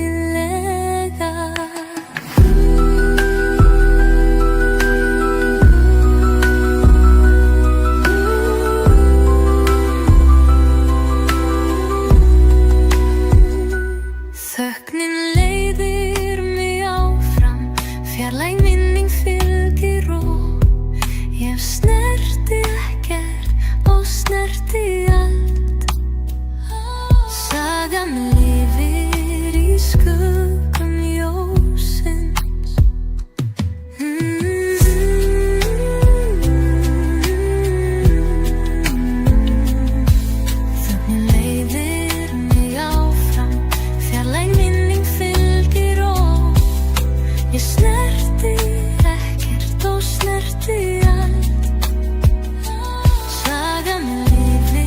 [SPEAKER 1] Þögnin leiðir mig áfram, fjarlæg minning fylgir og ég snerti ekkert og snerti allt. Sagan lifir í skuggum ljósins. Þögnin leiðir mig áfram, fjarlæg minning fylgir og ég snerti ekkert og snerti allt. Sagan lifir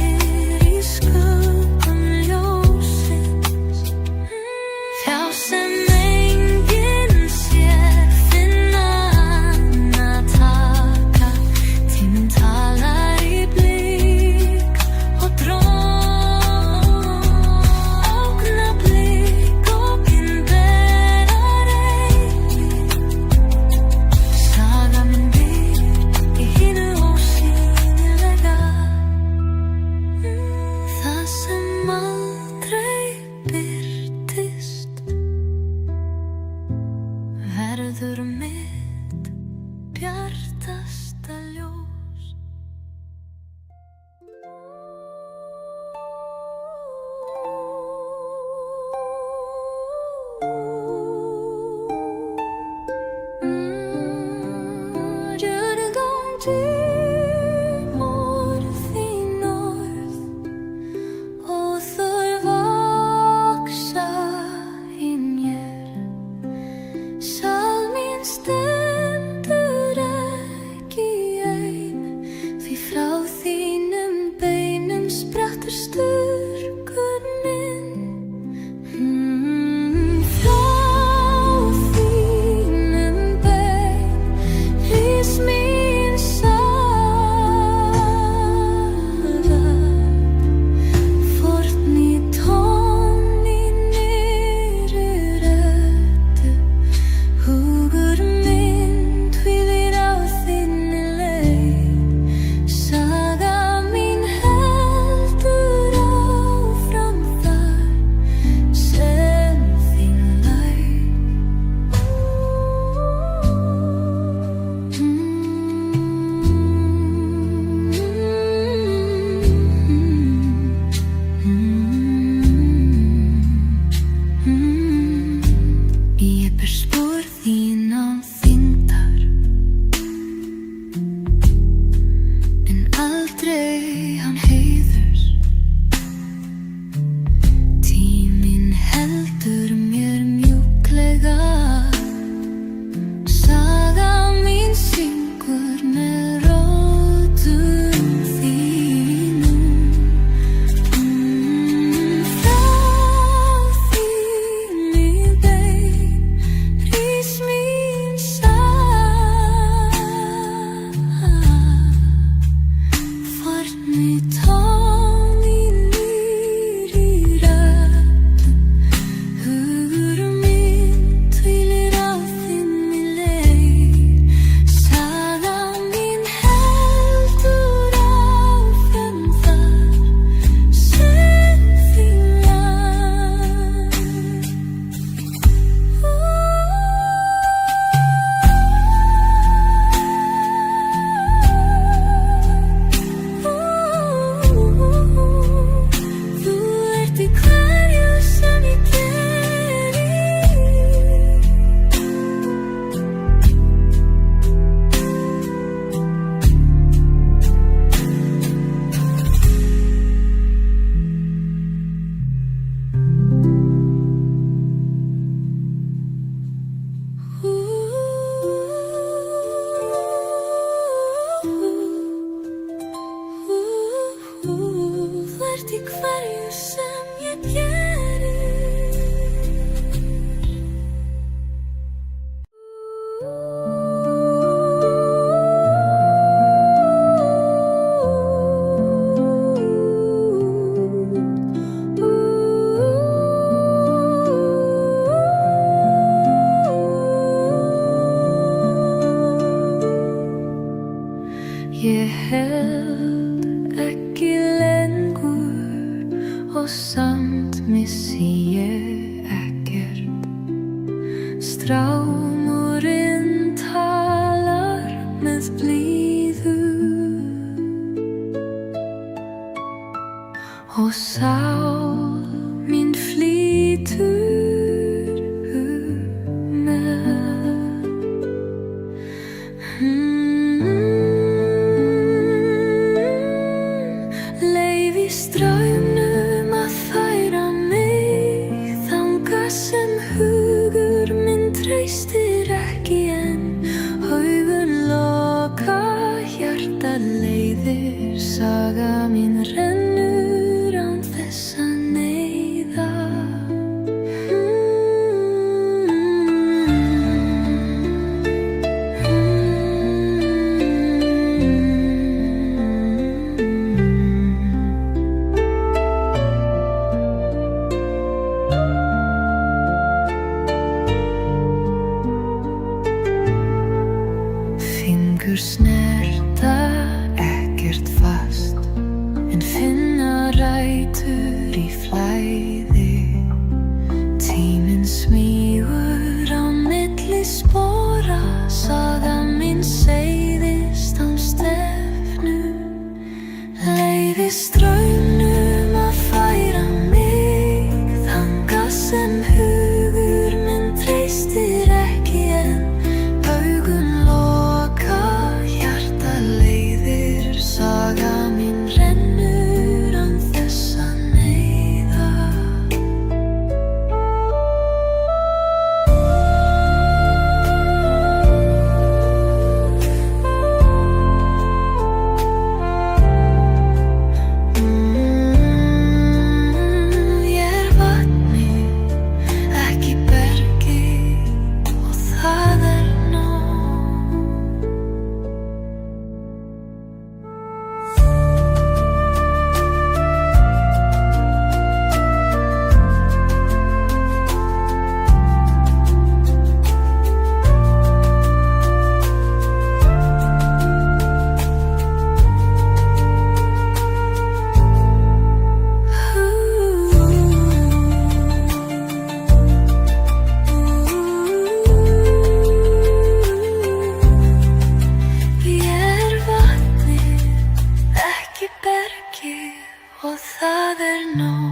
[SPEAKER 1] Leyfi straumnum að færa mig þangað sem hugur minn treystir ekki en augun loka, hjartað leiðir, saga mín rennur án þess að neyða. Fingur snerta ekkert fast en finna rætur í flæði. Tíminn smýgur á milli spora, saga mín seiðist án stefnu. Leyfi straumnum að færa mig þangað sem hugur minn treystir ekki en augun loka, hjartað leiðir, saga mín rennur án þess að neyða. Ég vatnið, ekki bergið og það nóg. Ég vatnið, ekki bergið og það nóg.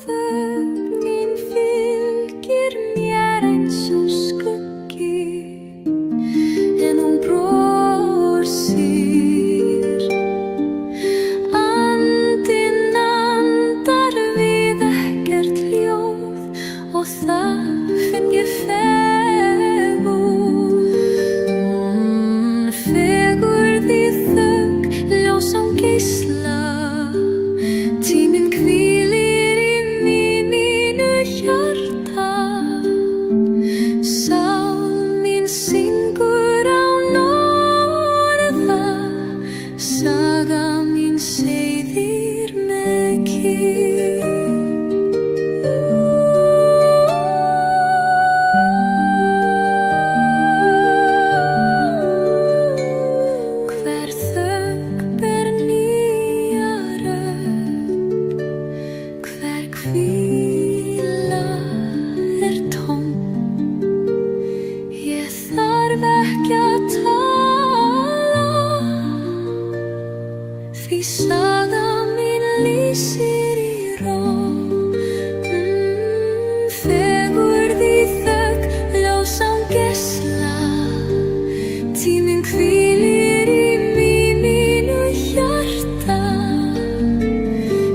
[SPEAKER 1] Þögnin fylgir mér eins og skuggi en hún brosir. Andinn andar við ekkert ljóð og það finn ég fegurð. Fegurð í þögn, ljós án geisla. Tíminn hvílir í mínu hjarta. Sál mín syngur án orða, saga mín seiðir með kyrrð. Hver þögn ber nýja rödd, hver hvíla tóm. Ég þarf ekki að tala, því saga mín lýsir í ró. Fegurð í þögn, ljós án geisla. Tíminn hvílir í mínu hjarta.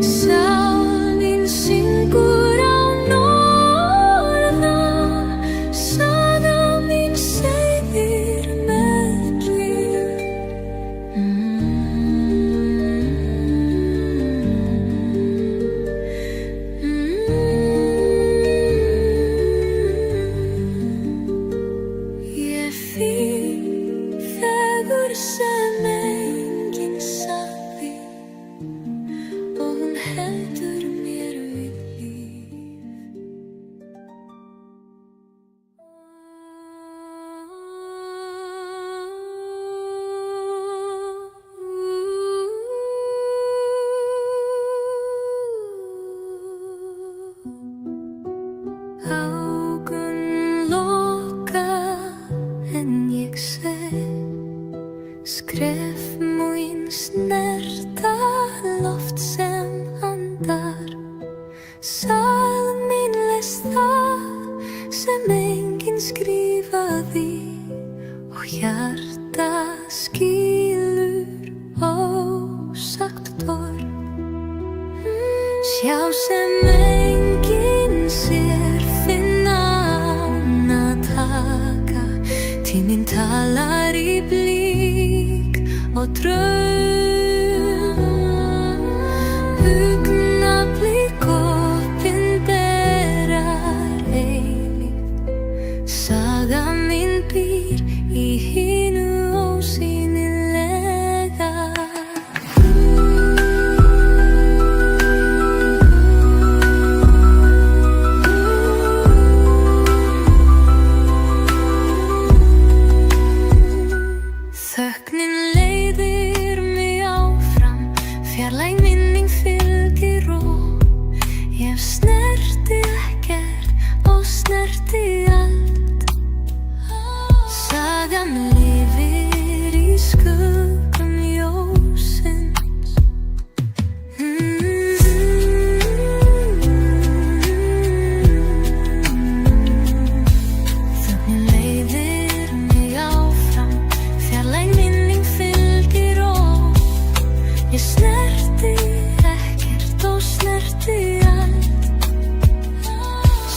[SPEAKER 1] Sál mín syngur án orða, saga mín seiðir með kyrrð. Ég finn fegurð sem enginn sagði og hún heldur mér við líf. Skref mín snerta loft sem andar. Sál mín les það sem enginn skrifaði og hjarta skilur ósagt torg. Sjá sem enginn sér, finna ána taka. Tíminn talar í blík og draum. Augnablik opinberar eilíft. Saga mín býr í hinu ósýnilega. Þögnin leiðir mig áfram, fjarlæg minning fylgir ró. Ég snerti ekkert og snerti allt. Sagan lifir í skuggum ljósins. Þögnin leiðir mig áfram, fjarlæg minning fylgir ró. Ég snerti ekkert og snerti allt.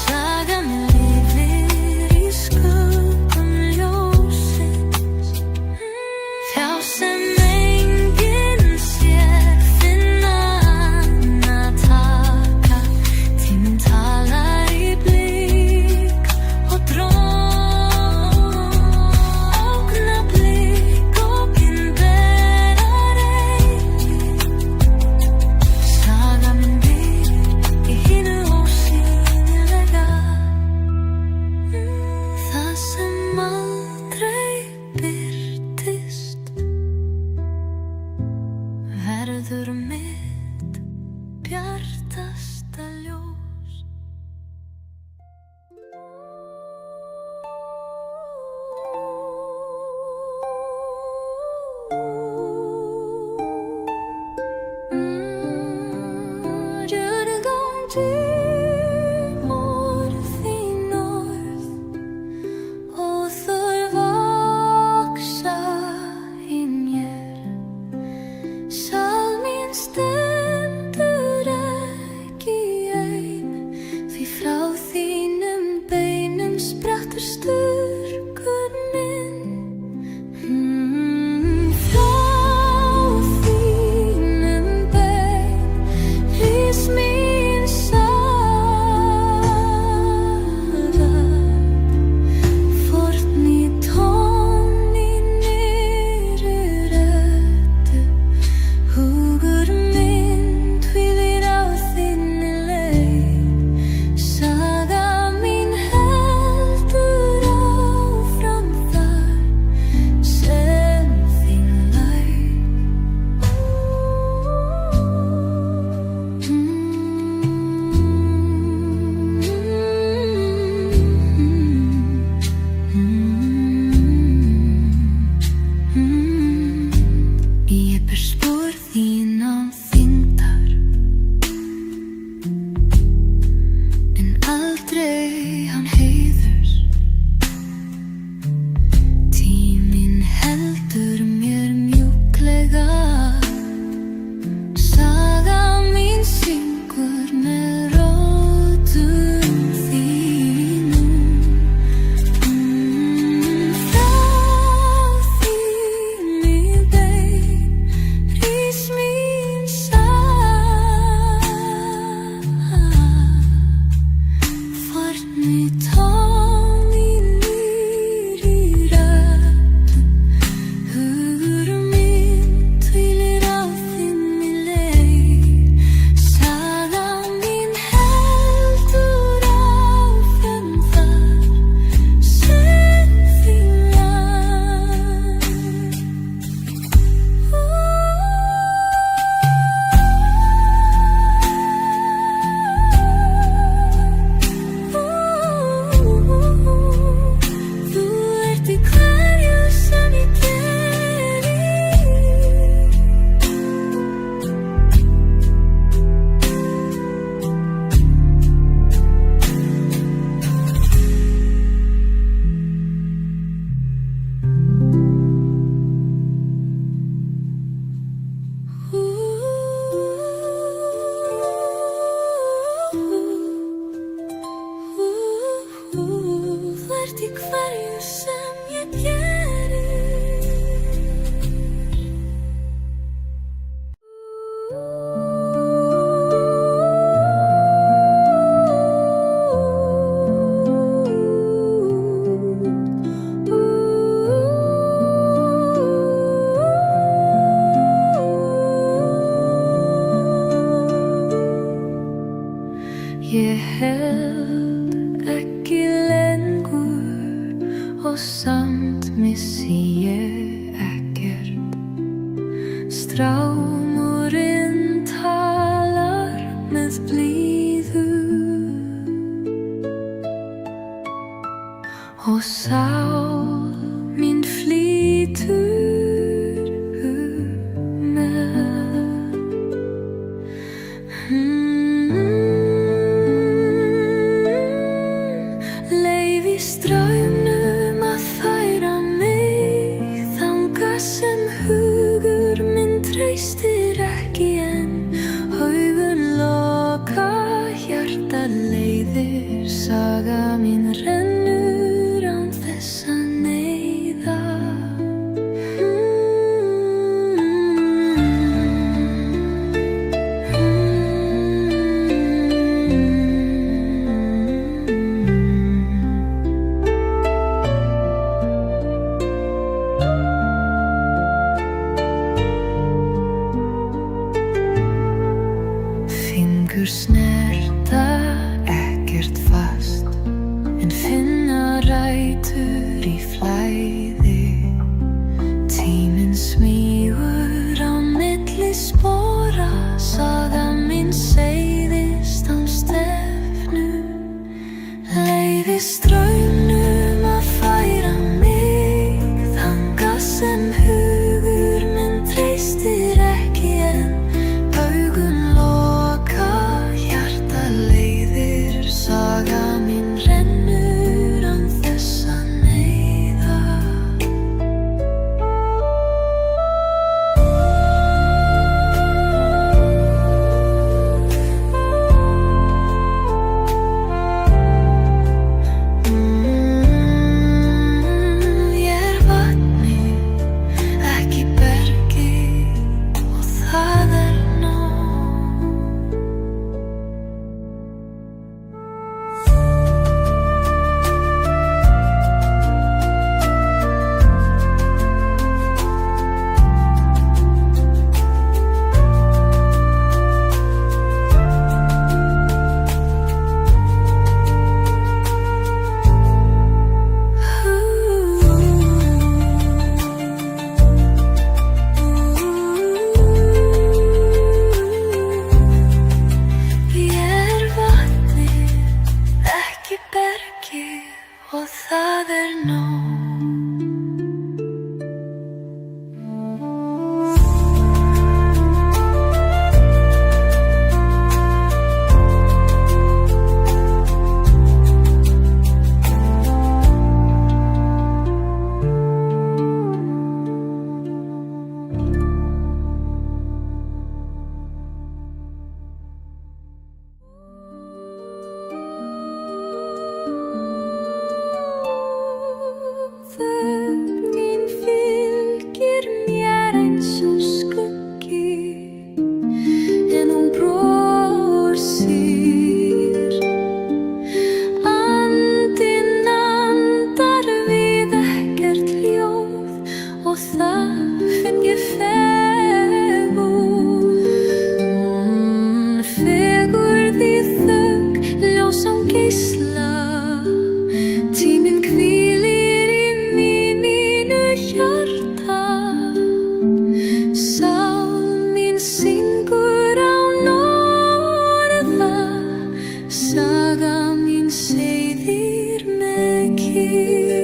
[SPEAKER 1] Sagan lifir í skuggum ljósins. Hjá sem enginn sér, finna ána taka. Tíminn talar í blík og dróm. Augnablik opinberar eilíft. Saga mín býr í hinu ósýnilega. Það sem aldrei birtist verður mitt bjartasta ljós. Orð þín orð og þau vaxa í mér. Sál mín stendur ekki ein, því frá þínum beinum sprettur styrkur minn. Frá þínum bein rís mín saga. Fórn í tón í nýrri röddu. Hugur minn hvílir á þinni leið. Saga mín heldur áfram þar sem þín lauk. Ég ber spor þín án þyngdar, en aldrei án heiðurs. Tíminn heldur mér mjúklega. Saga mín syngur með rótum þínum. Frá þínni bein strámurinn talar með blíðu og sál mín flýtur með. Leyfi straumnum að færa mig þangað sem hugur minn treystir ekki en augun loka, hjarta leiðir, saga mín rennur án þess að neyða. Fingur snerta ekkert fast en finna rætur í flæði. Tíminn smýgur á milli spora, saga mín seiðist án stefnu. Leyfi straumnum að færa mig þangað sem hugur minn treystir ekki en augun loka, hjarta leiðir, saga mín rennur án þess að neyða. Ég vatni, ekki bergi og það nóg. Ég vatni, ekki bergi og það nóg. Þögnin fylgir mér eins og skuggi en hún brosir. Andinn andar við ekkert ljóð og það finn ég fegurð. Fegurð í þögn, ljós án geisla. Tíminn hvílir í mínu hjarta, sál mín syngur án orða, saga mín seiðir með kyrrð.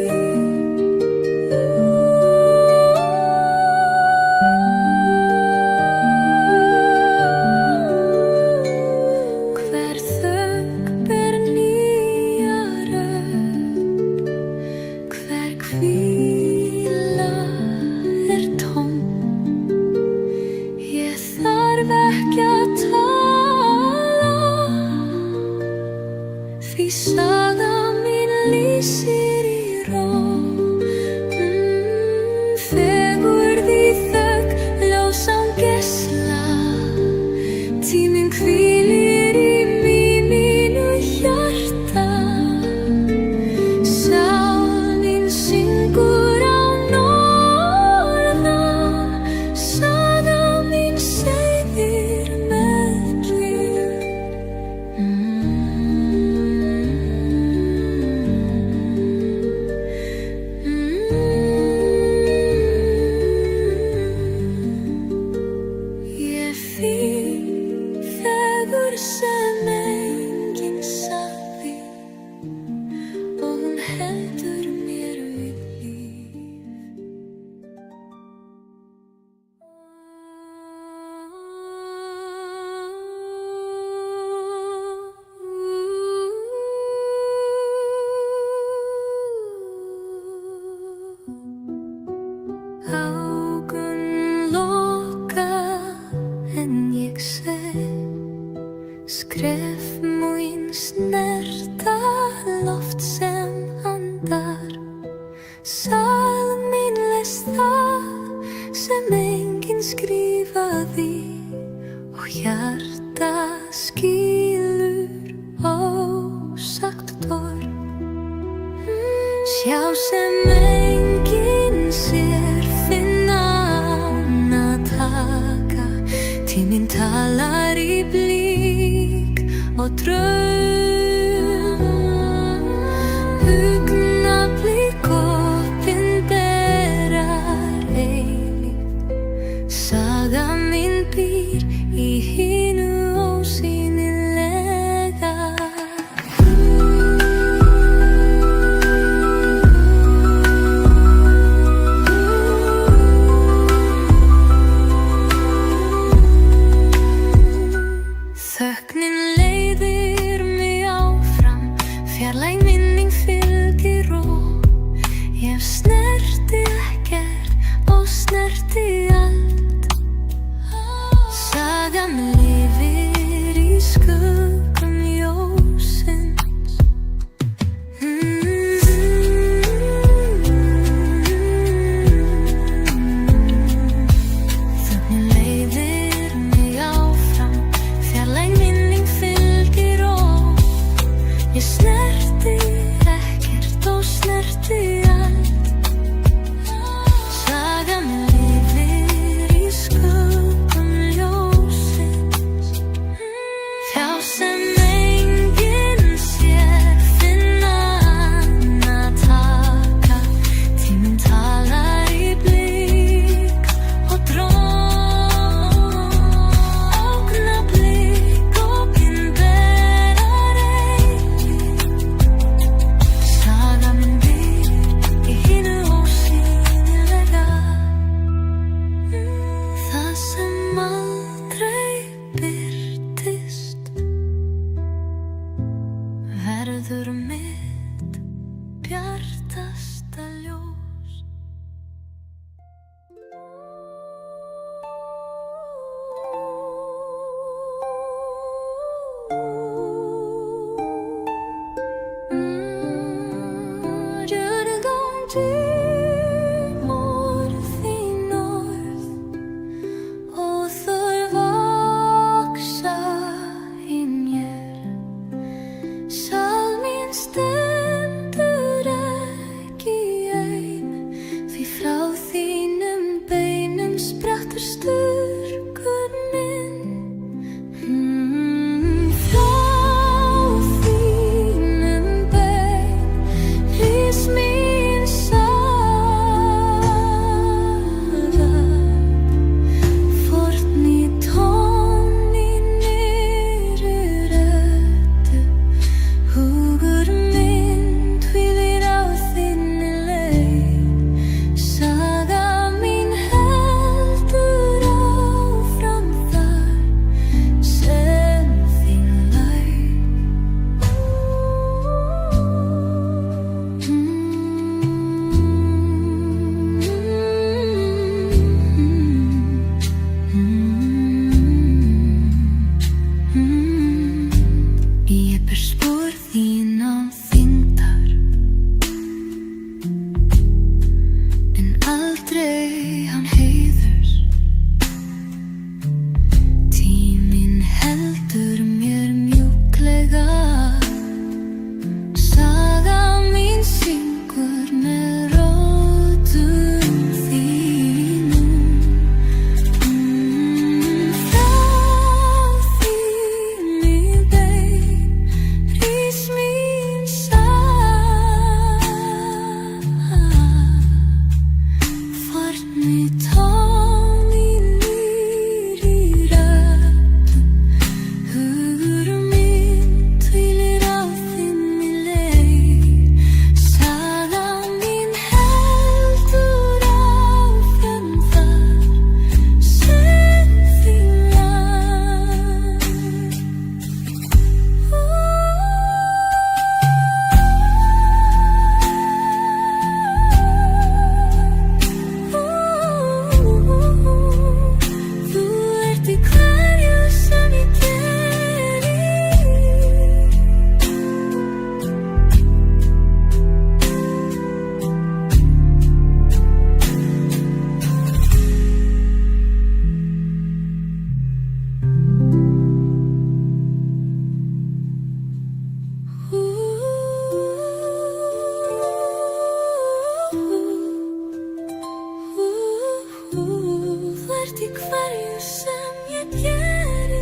[SPEAKER 1] og draum. Augnablik opinberar eilíft. Saga mín býr í hinu ósýnilega. Þögnin leiðir mig áfram, fjarlæg minning fylgir og ég snerti ekkert og snerti allt. Sagan lifir í skuggum ljósins. Þögnin leiðir mig áfram, fjarlæg minning fylgir og ég snerti ekkert og snerti allt. Sagan lifir í skuggum ljósins. Hjá sem enginn sér finna hana taka. Tíminn talar í blik og dróm. Augnablik opinberar eilíft. Saga mín býr í hinu ósýnilega. Það sem aldrei birtist verður mitt bjartasta ljós. Draumur þín orð og þau vaxa í mér. Sál mín stendur ekki ein, því frá þínum beinum sprettur styrkurinn. Frá þínum bein rís mín saga. Forn í tón í nýrri röddu. Hugur minn hvílir á þinni leið. Saga mín heldur áfram þar sem þín lauk. Ég ber spor þín án þyngdar, en aldrei án heiðurs. Tíminn heldur mér mjúklega. Saga mín syngur með rótum þínum. Frá þínni bein rís mín saga. Forn í tón í nýrri röddu. Hugur minn hvílir á þinni leið. Saga mín heldur áfram þar sem þín lauk. Þú ert í hverju sem ég geri. Þú ert í hverju sem ég geri.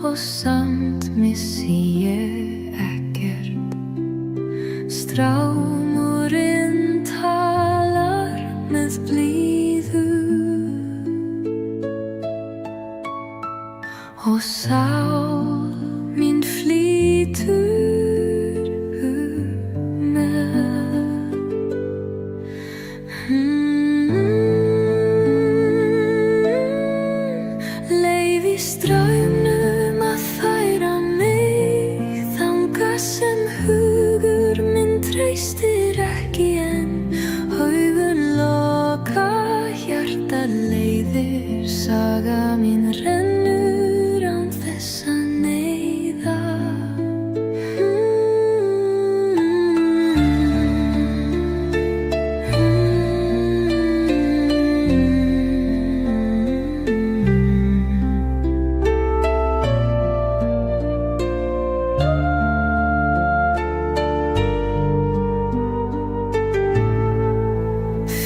[SPEAKER 1] og samt missi ég ekkert. Strámurinn talar með blíðu og sál mín flýtur með. Leyfi straumnum að færa mig þangað sem hugur minn treystir ekki en augun loka, hjarta leiðir, saga mín rennur án þess að neyða.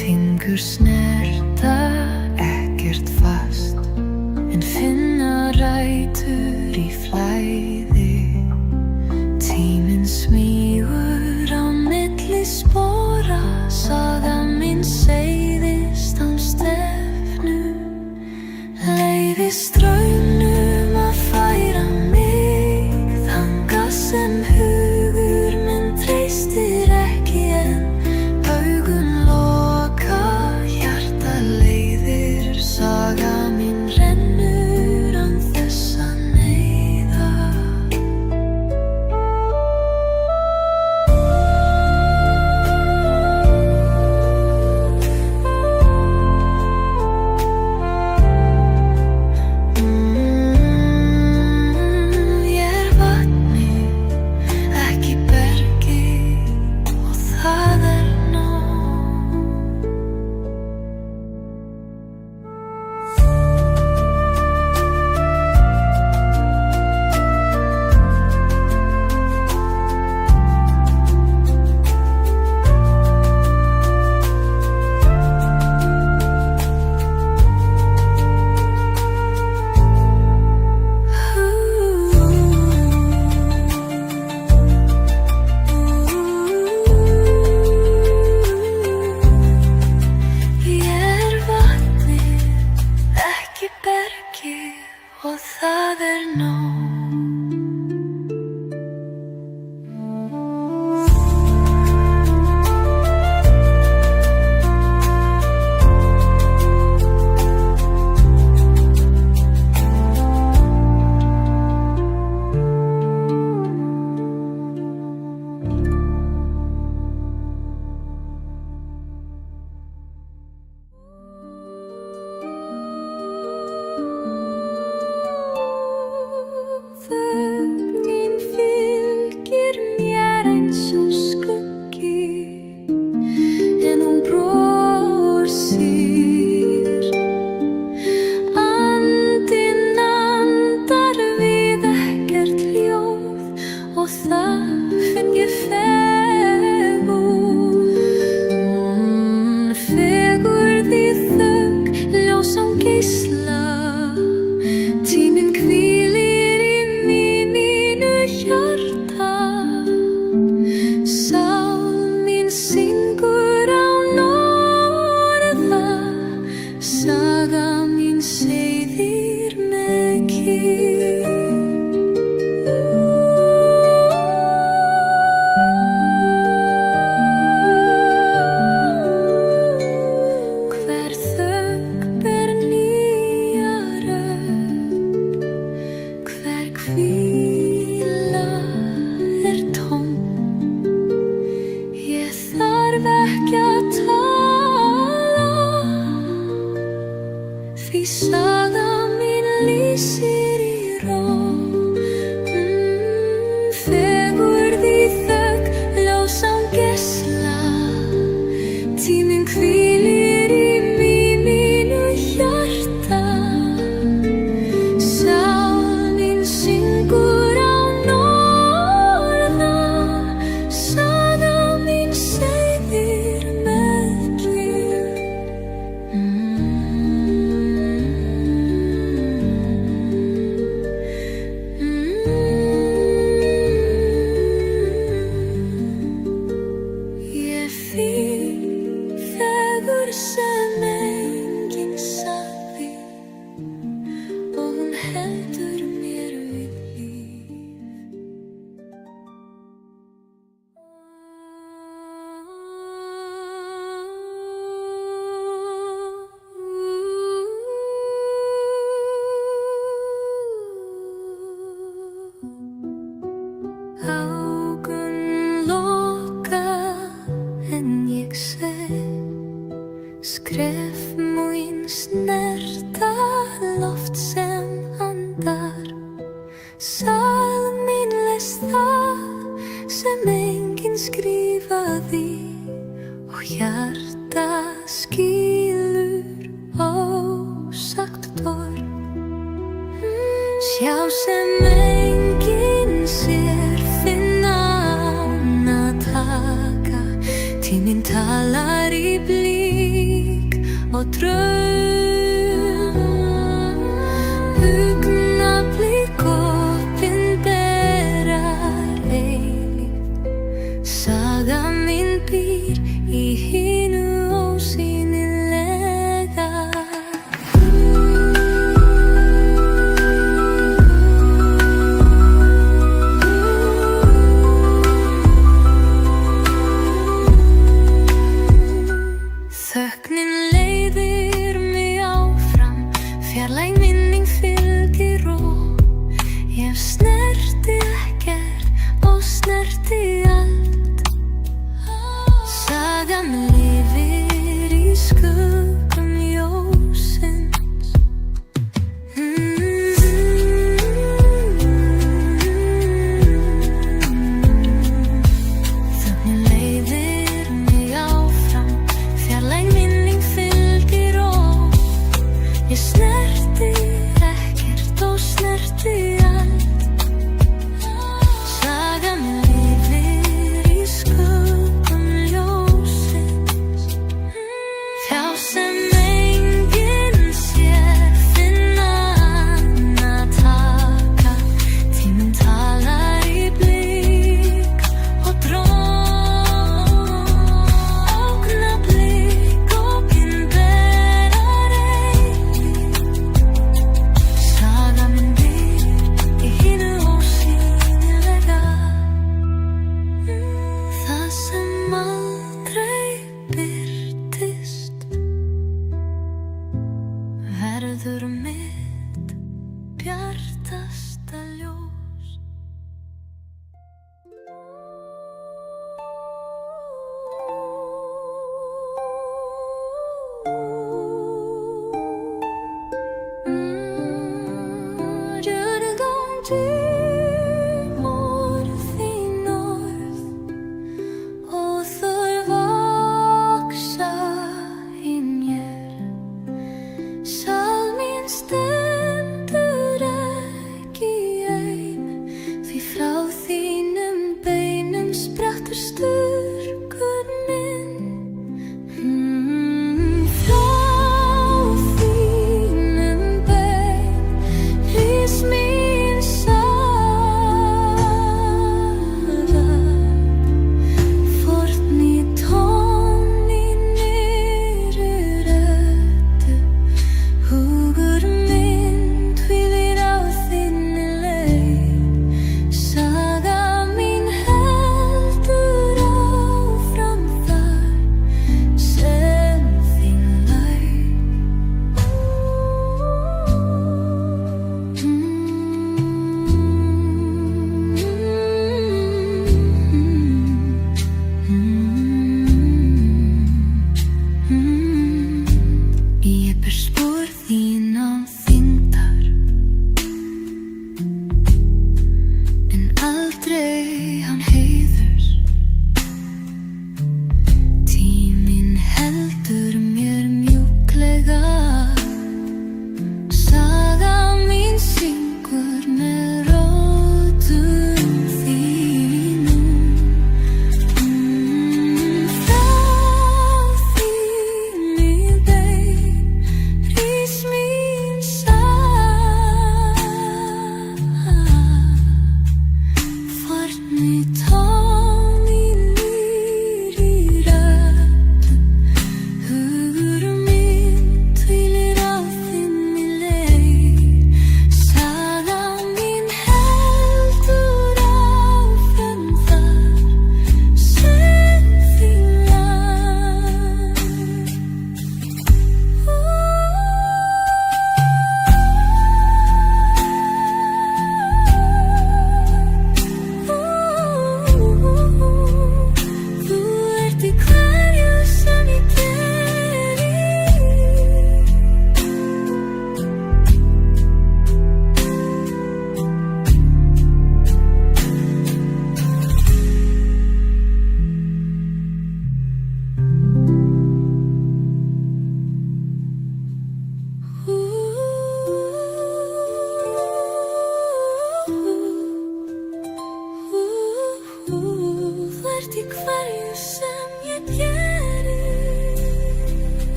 [SPEAKER 1] Fingur snerta ekkert fast en finna rætur í flæði. Tíminn smýgur á milli spora, saga mín seiðist án stefnu. Leyfi straumnum að færa mig þangað sem hugur minn treystir ekki en augun loka, hjarta leiðir, saga mín rennur án þess að neyða. Ég vatni, ekki bergi og það nóg. Ég vatni, ekki bergi og það nóg. Þögnin fylgir mér eins og skuggi en hún brosir. Andinn andar við ekkert ljóð og það finn ég fegurð. Fegurð í þögn, ljós án geisla. Tíminn hvílir í mínu hjarta. Sál mín syngur án orða, saga mín seiðir með kyrrð. Hver þögn ber nýja rödd, hver hvíla tóm. Ég þarf ekki að tala, því saga mín lýsir í ró. Fegurð í þögn, ljós án geisla. Tíminn hvílir í mínu hjarta. Sál mín syngur án orða, saga mín seiðir með kyrrð. Sjá sem enginn sér, finna ána taka. Tíminn talar í blík og draum. Augnablik opinberar eilíft. Saga mín býr í hinu ósýnilega. Þögnin leiðir mig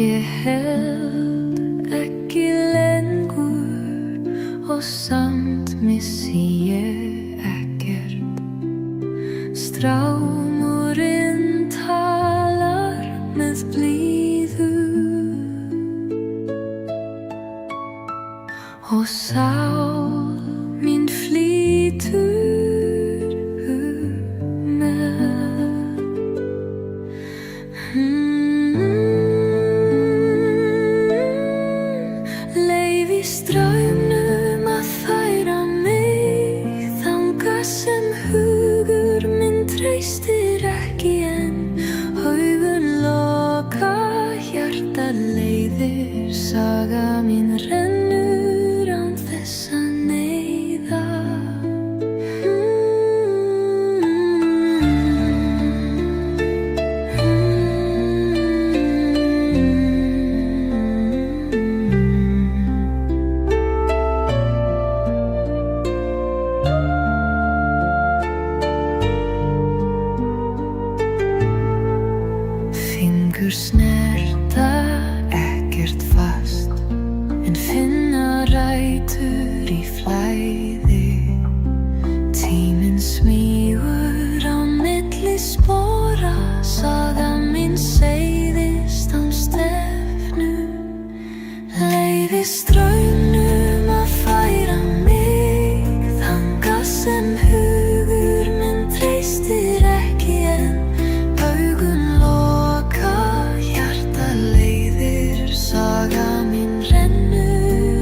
[SPEAKER 1] Ég held ekki lengur og samt missi ég ekkert. Strámurinn talar með blíðu og sál mín flýtur með. Leyfi straumnum að færa mig þangað sem hugur minn treystir ekki en augun loka, hjartað leiðir, saga mín rennur án þess að neyða. Fingur snerta ekkert fast en finna rætur í flæði. Tíminn smýgur á milli spora, saga mín seiðist án stefnu. Leyfi straumnum að færa mig þangað sem hugur minn treystir ekki en augun loka, hjartað leiðir, saga mín rennur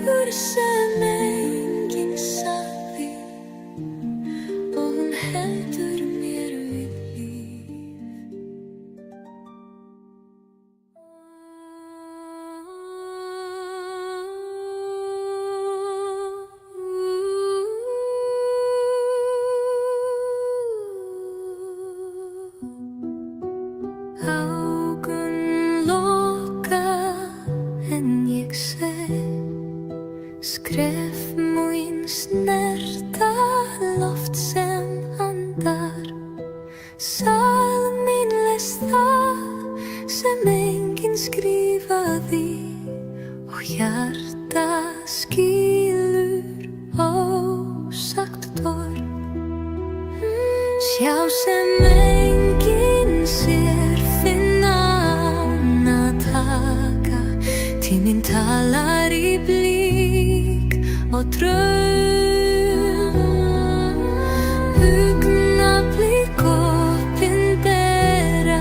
[SPEAKER 1] sögur sem enginn sagði og hún heldur mér við líf. Augun loka en ég sé skref mín snerta loft sem andar. Sál mín les það sem enginn skrifaði og hjarta skilur ósagt torg. Sjá sem enginn sér, finna ána taka. Tíminn talar í blík og draum. Augnablik opinberar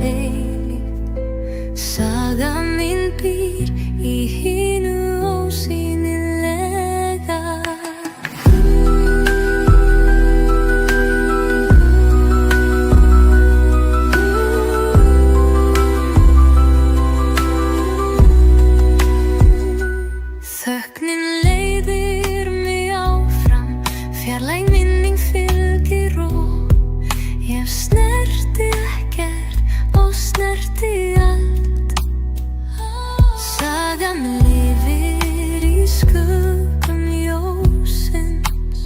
[SPEAKER 1] eilíft. Saga mín býr í hinu ósýnilega. Þögnin leiðir mig áfram, fjarlæg minning fylgir og ég snerti ekkert og snerti allt. Sagan lifir í skuggum ljósins.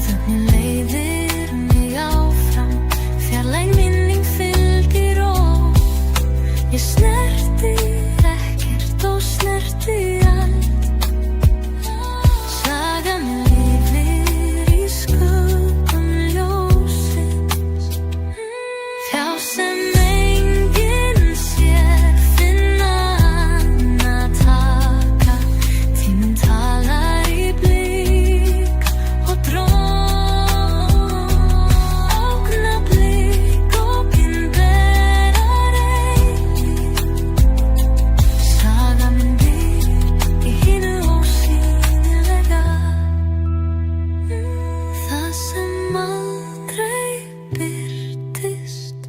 [SPEAKER 1] Þögnin leiðir mig áfram, fjarlæg minning fylgir og ég snerti ekkert og snerti allt. Sagan lifir í skuggum ljósins. Hjá sem enginn sér, finna ána taka. Tíminn talar í blík og dróm. Augnablik opinberar eilíft. Saga mín býr í hinu ósýnilega. Það sem aldrei birtist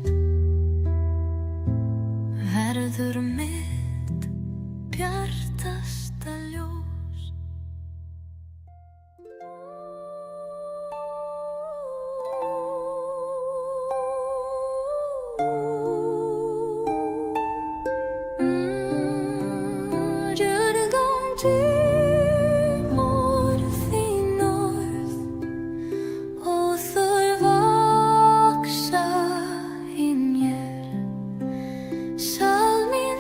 [SPEAKER 1] verður mitt bjartasta ljós. Djörgum tímor þín orð og þau vaksa í mér. Sál mín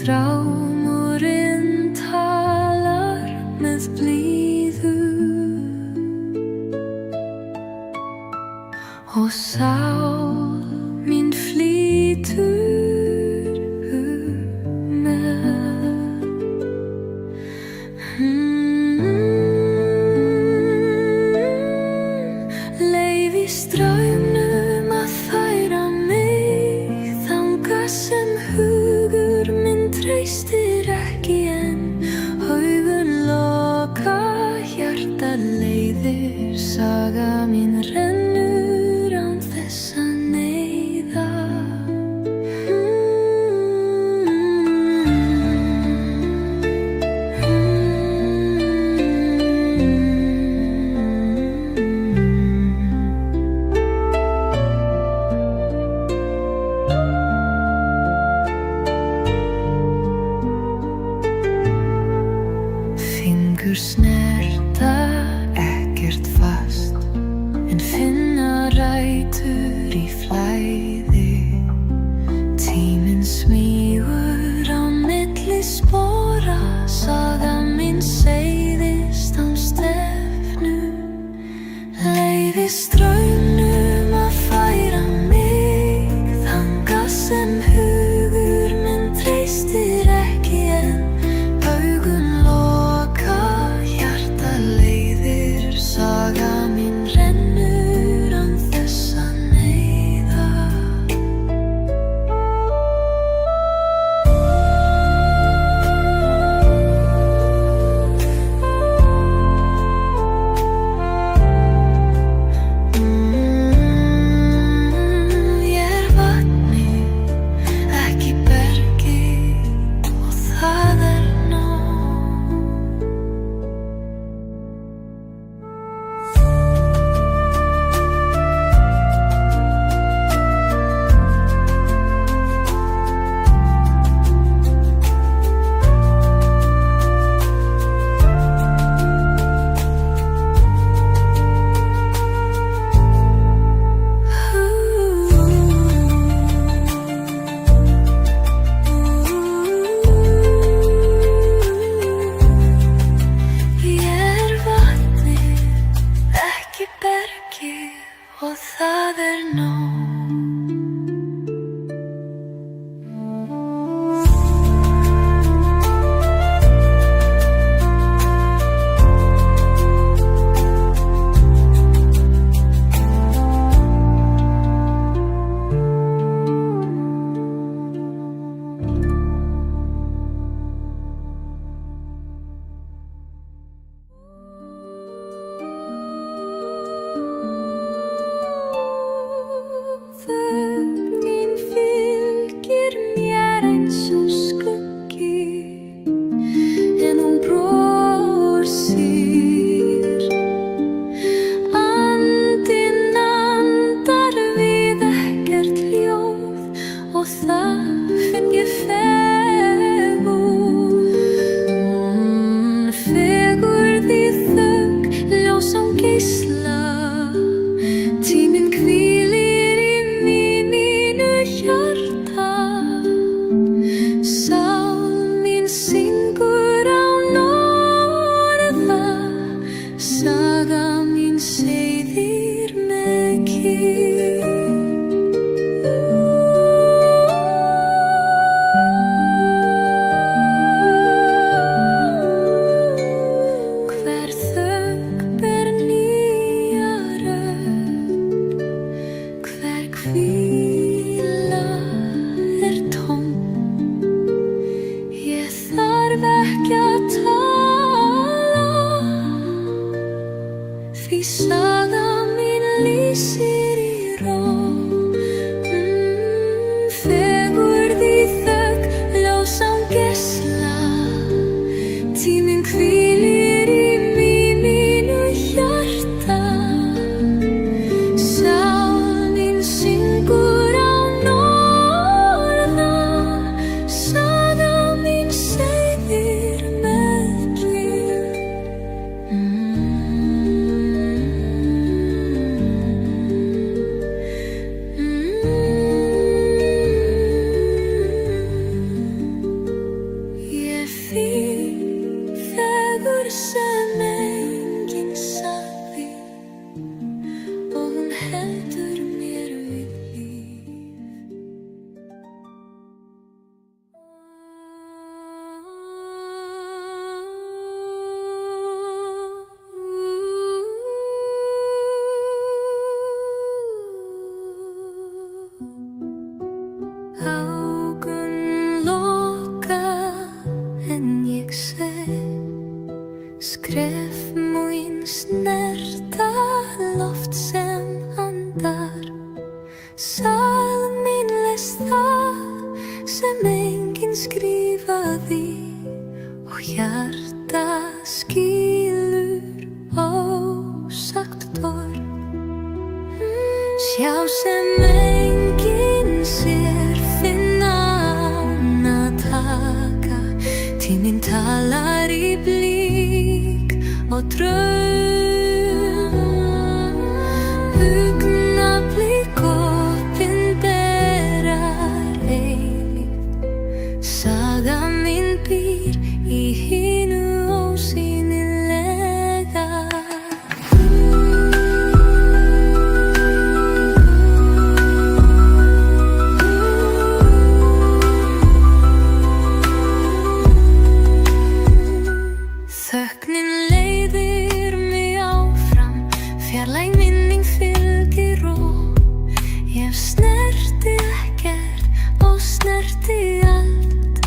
[SPEAKER 1] strámurinn talar með blíðu og sál mín flýtur með. Leyfi straumnum að færa mig þangað sem hugur minn treystir ekki en augun loka, hjarta leiðir, saga mín rennur án þess að neyða. Fingur snerta ekkert fast en finna rætur í flæði. Tíminn smýgur á milli spora, saga mín seiðist án stefnu. Leyfi straumnum að færa mig þangað sem hugur minn treystir ekki en augun loka, enginn skrifaði og hjarta skilur ósagt torg. Sjá sem enginn sér, finna án að taka. Tíminn talar í blík og draum. Augnablik opinberar eilíft. Saga mín býr í hinu ósýnilega. Þögnin leiðir mig áfram, fjarlæg minning fylgir og ég snerti ekkert og snerti allt.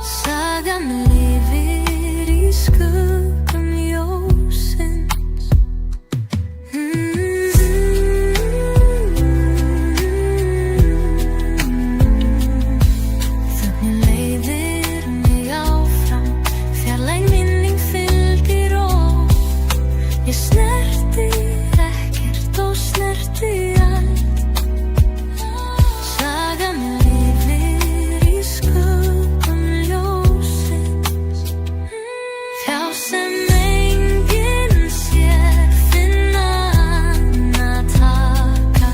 [SPEAKER 1] Sagan lifir í skuggum ljósins. Þögnin leiðir mig áfram, fjarlæg minning fylgir og ég snerti ekkert og snerti allt. Sagan lifir í skuggum ljósins. Hjá sem enginn sér, finna án að taka.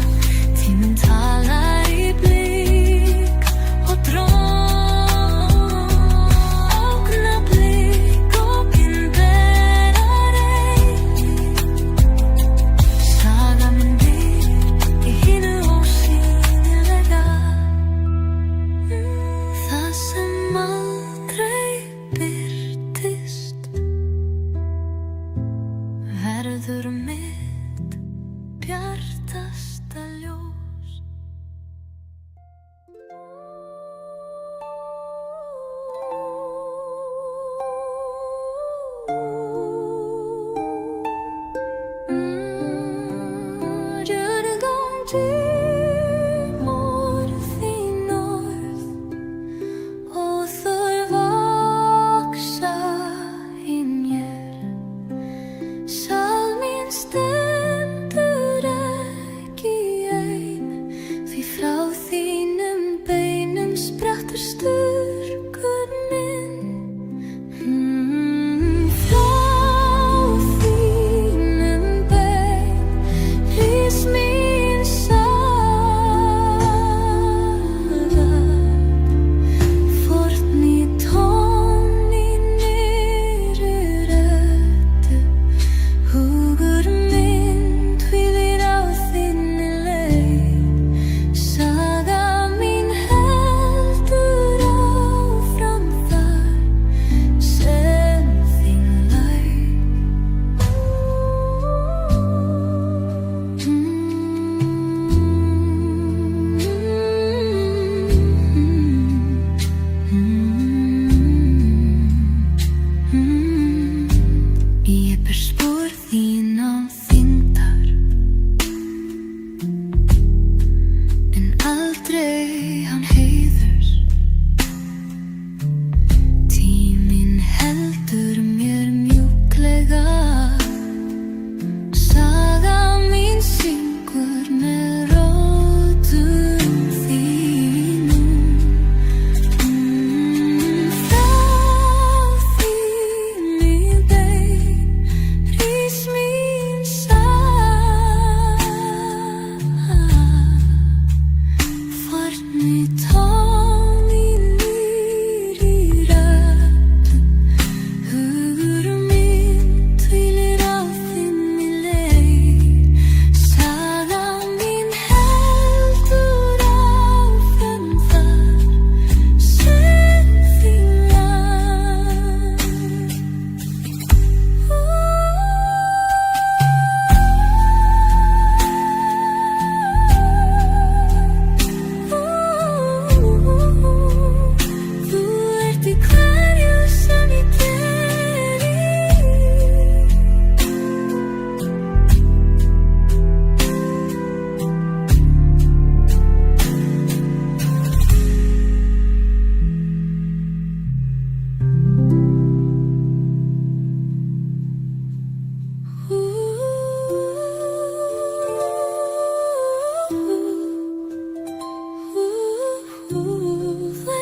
[SPEAKER 1] Tíminn talar í blík og dróm. Augnablik opinberar eilíft. Saga mín býr í hinu ósýnilega. Það sem aldrei birtist verður mitt bjartasta ljós. You're going to more the north, og þó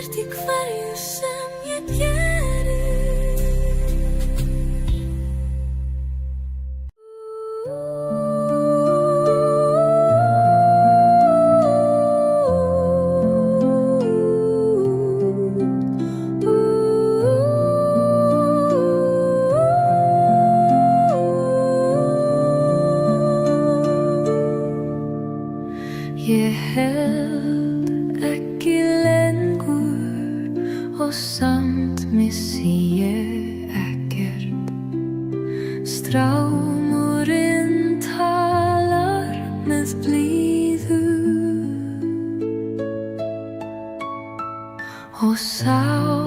[SPEAKER 1] óþvert í hverju sem ég geri. Ég held ekki lengur og samt missi ég ekkert. Strámurinn talar með blíðu og sá